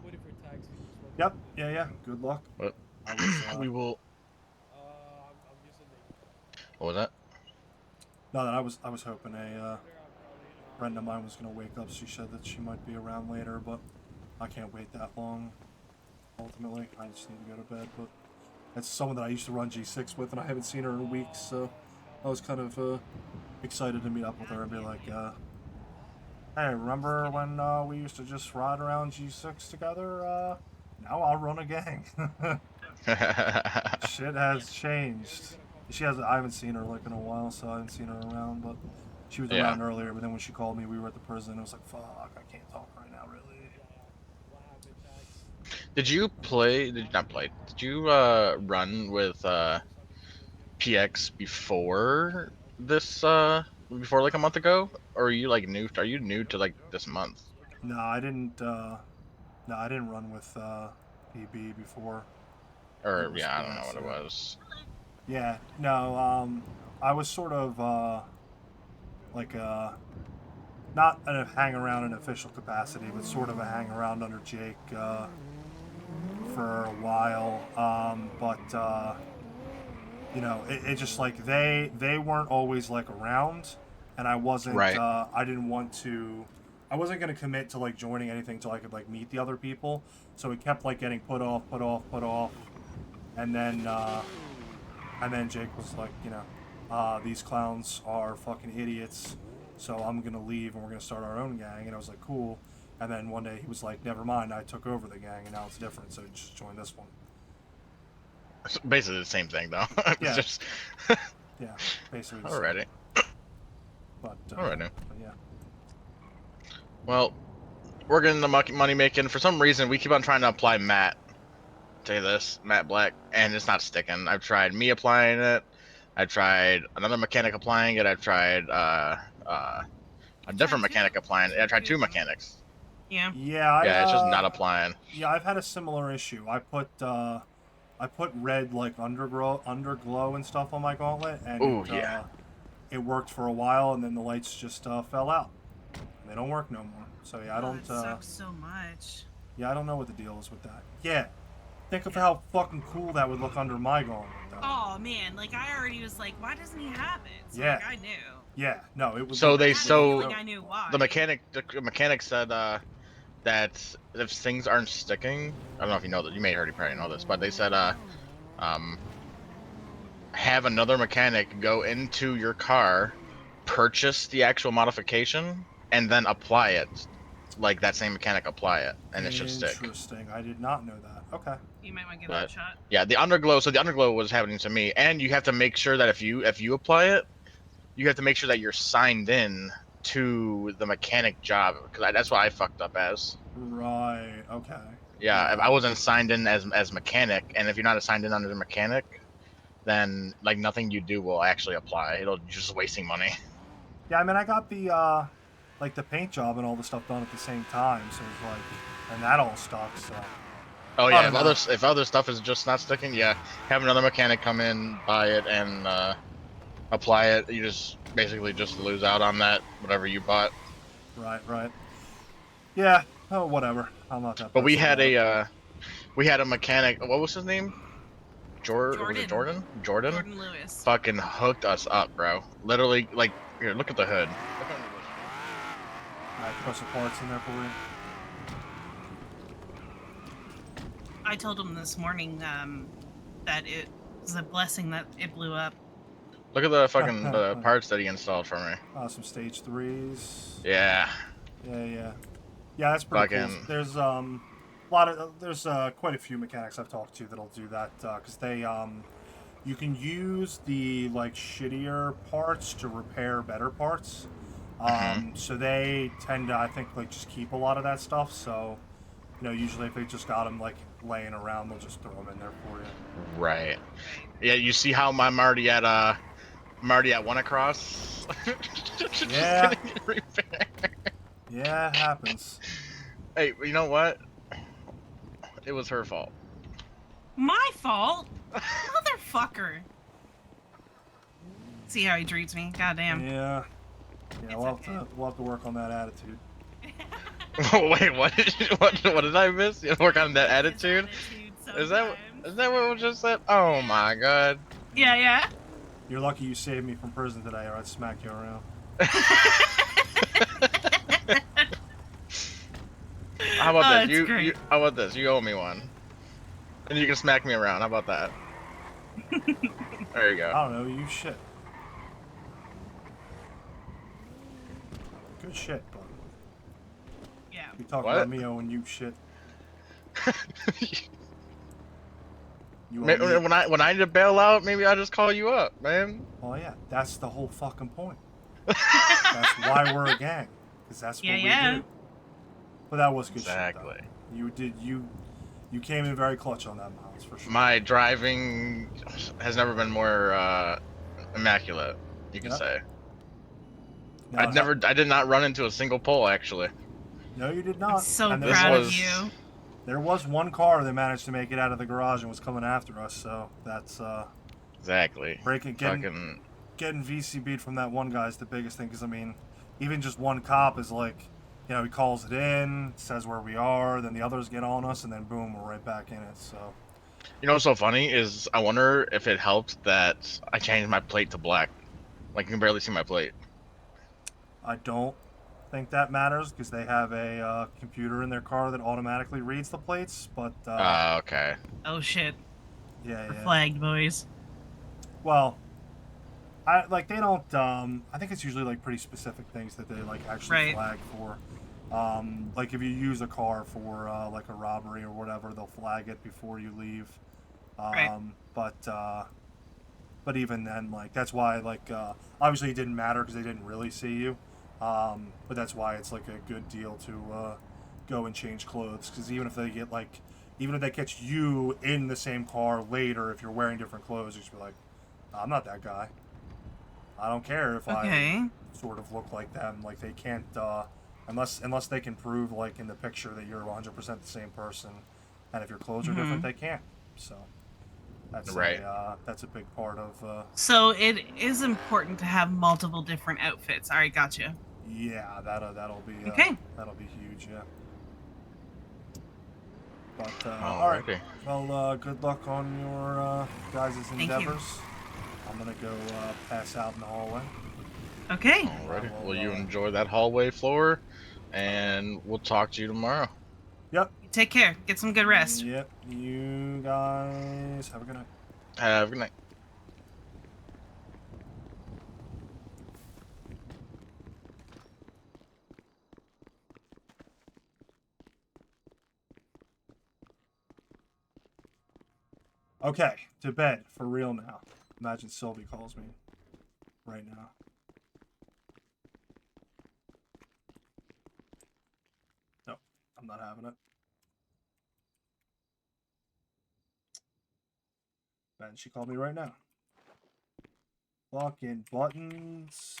Speaker 1: Yep. Yeah. Good luck.
Speaker 17: But we will. What was that?
Speaker 1: No, that I was hoping a friend of mine was gonna wake up. She said that she might be around later, but I can't wait that long. Ultimately, I just need to go to bed. But it's someone that I used to run G6 with, and I haven't seen her in weeks, so I was kind of excited to meet up with her and be like, hey, remember when we used to just ride around G6 together? Now I'll run a gang. Shit has changed. I haven't seen her like in a while, so I haven't seen her around, but she was around earlier, but then when she called me, we were at the prison. It was like, fuck, I can't talk right now, really.
Speaker 17: Did you run with PX before this before like a month ago, or are you like new? Are you new to like this month?
Speaker 1: No, I didn't run with PB before.
Speaker 17: Or yeah, I don't know what it was.
Speaker 1: Yeah, no, I was sort of like not a hang around in official capacity, but sort of a hang around under Jake for a while. But you know, it just like they weren't always like around, and I wasn't.
Speaker 17: Right.
Speaker 1: I didn't want to. I wasn't gonna commit to like joining anything till I could like meet the other people. So it kept like getting put off, and then Jake was like, you know, these clowns are fucking idiots. So I'm gonna leave and we're gonna start our own gang. And I was like, cool. And then one day he was like, never mind, I took over the gang and now it's different. So just join this one.
Speaker 17: It's basically the same thing, though. It's
Speaker 1: Yeah.
Speaker 17: just...
Speaker 1: Yeah, basically. The same.
Speaker 17: Alrighty.
Speaker 1: But
Speaker 17: Alrighty.
Speaker 1: But yeah.
Speaker 17: Well, we're getting the money making. For some reason, we keep on trying to apply Matt. Say this, Matt Black, and it's not sticking. I've tried me applying it. I've tried another mechanic applying it. I've tried a different mechanic applying it. I tried 2 mechanics.
Speaker 19: Yeah.
Speaker 1: Yeah.
Speaker 17: Yeah, it's just not applying.
Speaker 1: Yeah, I've had a similar issue. I put red like underglow and stuff on my gauntlet, and
Speaker 17: Ooh, yeah.
Speaker 1: It worked for a while, and then the lights just fell out. They don't work no more. So yeah, I don't.
Speaker 19: It sucks so much.
Speaker 1: Yeah, I don't know what the deal is with that. Yeah, think of how fucking cool that would look under my gauntlet, though.
Speaker 19: Oh man, like I already was like, why doesn't he have it? So,
Speaker 1: Yeah.
Speaker 19: like, I knew.
Speaker 1: Yeah, no, it was.
Speaker 17: So they
Speaker 19: I knew why.
Speaker 17: the mechanic said that if things aren't sticking, I don't know if you know that. You may already probably know this, but they said have another mechanic go into your car, purchase the actual modification, and then apply it. Like that same mechanic apply it, and it should stick.
Speaker 1: Interesting. I did not know that. Okay.
Speaker 19: You might want to give that a shot.
Speaker 17: Yeah, the underglow. So the underglow was happening to me, and you have to make sure that if you apply it, you have to make sure that you're signed in to the mechanic job, because that's what I fucked up as.
Speaker 1: Right. Okay.
Speaker 17: Yeah, I wasn't signed in as mechanic, and if you're not assigned in under the mechanic, then like nothing you do will actually apply. It'll just wasting money.
Speaker 1: Yeah, I mean, I got the like the paint job and all the stuff done at the same time, so it's like, and that all stuck. So.
Speaker 17: Oh yeah, if other stuff is just not sticking, yeah, have another mechanic come in, buy it, and apply it. You just basically just lose out on that whatever you bought.
Speaker 1: Right. Yeah. Oh, whatever. I'm not that.
Speaker 17: But we had a mechanic. What was his name? Jordan.
Speaker 19: Jordan Lewis.
Speaker 17: Fucking hooked us up, bro. Literally, like, here, look at the hood.
Speaker 1: Alright, put some parts in there for you.
Speaker 19: I told him this morning that it was a blessing that it blew up.
Speaker 17: Look at the fucking the parts that he installed for me.
Speaker 1: Some stage 3s.
Speaker 17: Yeah.
Speaker 1: Yeah, that's pretty cool. There's there's quite a few mechanics I've talked to that'll do that because they you can use the like shittier parts to repair better parts. So they tend to, I think, like just keep a lot of that stuff. So, you know, usually if they just got them like laying around, they'll just throw them in there for you.
Speaker 17: Right. Yeah, you see how I'm already at one across.
Speaker 1: Yeah. Yeah, it happens.
Speaker 17: Hey, you know what? It was her fault.
Speaker 19: My fault? Motherfucker. See how he treats me? Goddamn.
Speaker 1: Yeah, we'll have to work on that attitude.
Speaker 17: Wait, what did I miss? You work on that attitude? Is that what was just said? Oh my god.
Speaker 19: Yeah.
Speaker 1: You're lucky you saved me from prison today, or I'd smack you around.
Speaker 17: How about this? How about this? You owe me one, and you can smack me around. How about that? There you go.
Speaker 1: I don't know, you shit. Good shit, bud.
Speaker 19: Yeah.
Speaker 1: You talk about me owing you shit.
Speaker 17: When I need to bail out, maybe I just call you up, man.
Speaker 1: Oh yeah, that's the whole fucking point. That's why we're a gang, because that's what we do. But that was good shit, though. You came in very clutch on that, Miles, for sure.
Speaker 17: My driving has never been more immaculate, you could say.
Speaker 1: No,
Speaker 17: I did not run into a single pole, actually.
Speaker 1: No, you did not.
Speaker 19: I'm so proud of you.
Speaker 1: There was one car that managed to make it out of the garage and was coming after us, so that's
Speaker 17: exactly
Speaker 1: getting VCB'd from that one guy is the biggest thing, because I mean, even just one cop is like, you know, he calls it in, says where we are, then the others get on us, and then boom, we're right back in it. So,
Speaker 17: you know what's so funny is I wonder if it helped that I changed my plate to black. Like, you can barely see my plate.
Speaker 1: I don't think that matters because they have a computer in their car that automatically reads the plates. But
Speaker 17: okay.
Speaker 19: Oh shit.
Speaker 1: Yeah,
Speaker 19: We're
Speaker 1: yeah.
Speaker 19: flagged, boys.
Speaker 1: Well, they don't. I think it's usually like pretty specific things that they like actually
Speaker 19: Right.
Speaker 1: flag for. Like if you use a car for like a robbery or whatever, they'll flag it before you leave.
Speaker 19: Right.
Speaker 1: But even then, like that's why like obviously it didn't matter because they didn't really see you. But that's why it's like a good deal to go and change clothes because even if they catch you in the same car later, if you're wearing different clothes, you just be like, I'm not that guy. I don't care if I sort of look like them. Like they can't unless they can prove like in the picture that you're 100% the same person, and if your clothes are different, they can't. So that's that's a big part of.
Speaker 19: So it is important to have multiple different outfits. All right, gotcha.
Speaker 1: Yeah, that'll be
Speaker 19: Okay.
Speaker 1: That'll be huge. Yeah. But all right.
Speaker 17: Alrighty.
Speaker 1: Well, good luck on your guys'
Speaker 19: Thank
Speaker 1: endeavors. I'm gonna go pass out in the hallway.
Speaker 19: Okay.
Speaker 17: Alrighty. Well, you enjoy that hallway floor, and we'll talk to you tomorrow.
Speaker 1: Yep.
Speaker 19: Take care. Get some good rest.
Speaker 1: Yep. You guys have a good night.
Speaker 17: Have a good night.
Speaker 1: Okay, to bed for real now. Imagine Sylvie calls me right now. Nope, I'm not having it. And she called me right now. Fucking buttons.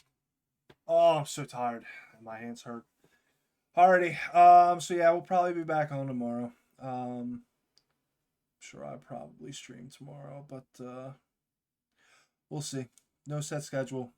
Speaker 1: Oh, I'm so tired. My hands hurt. Alrighty. So yeah, we'll probably be back on tomorrow. Sure, I'll probably stream tomorrow, but we'll see. No set schedule.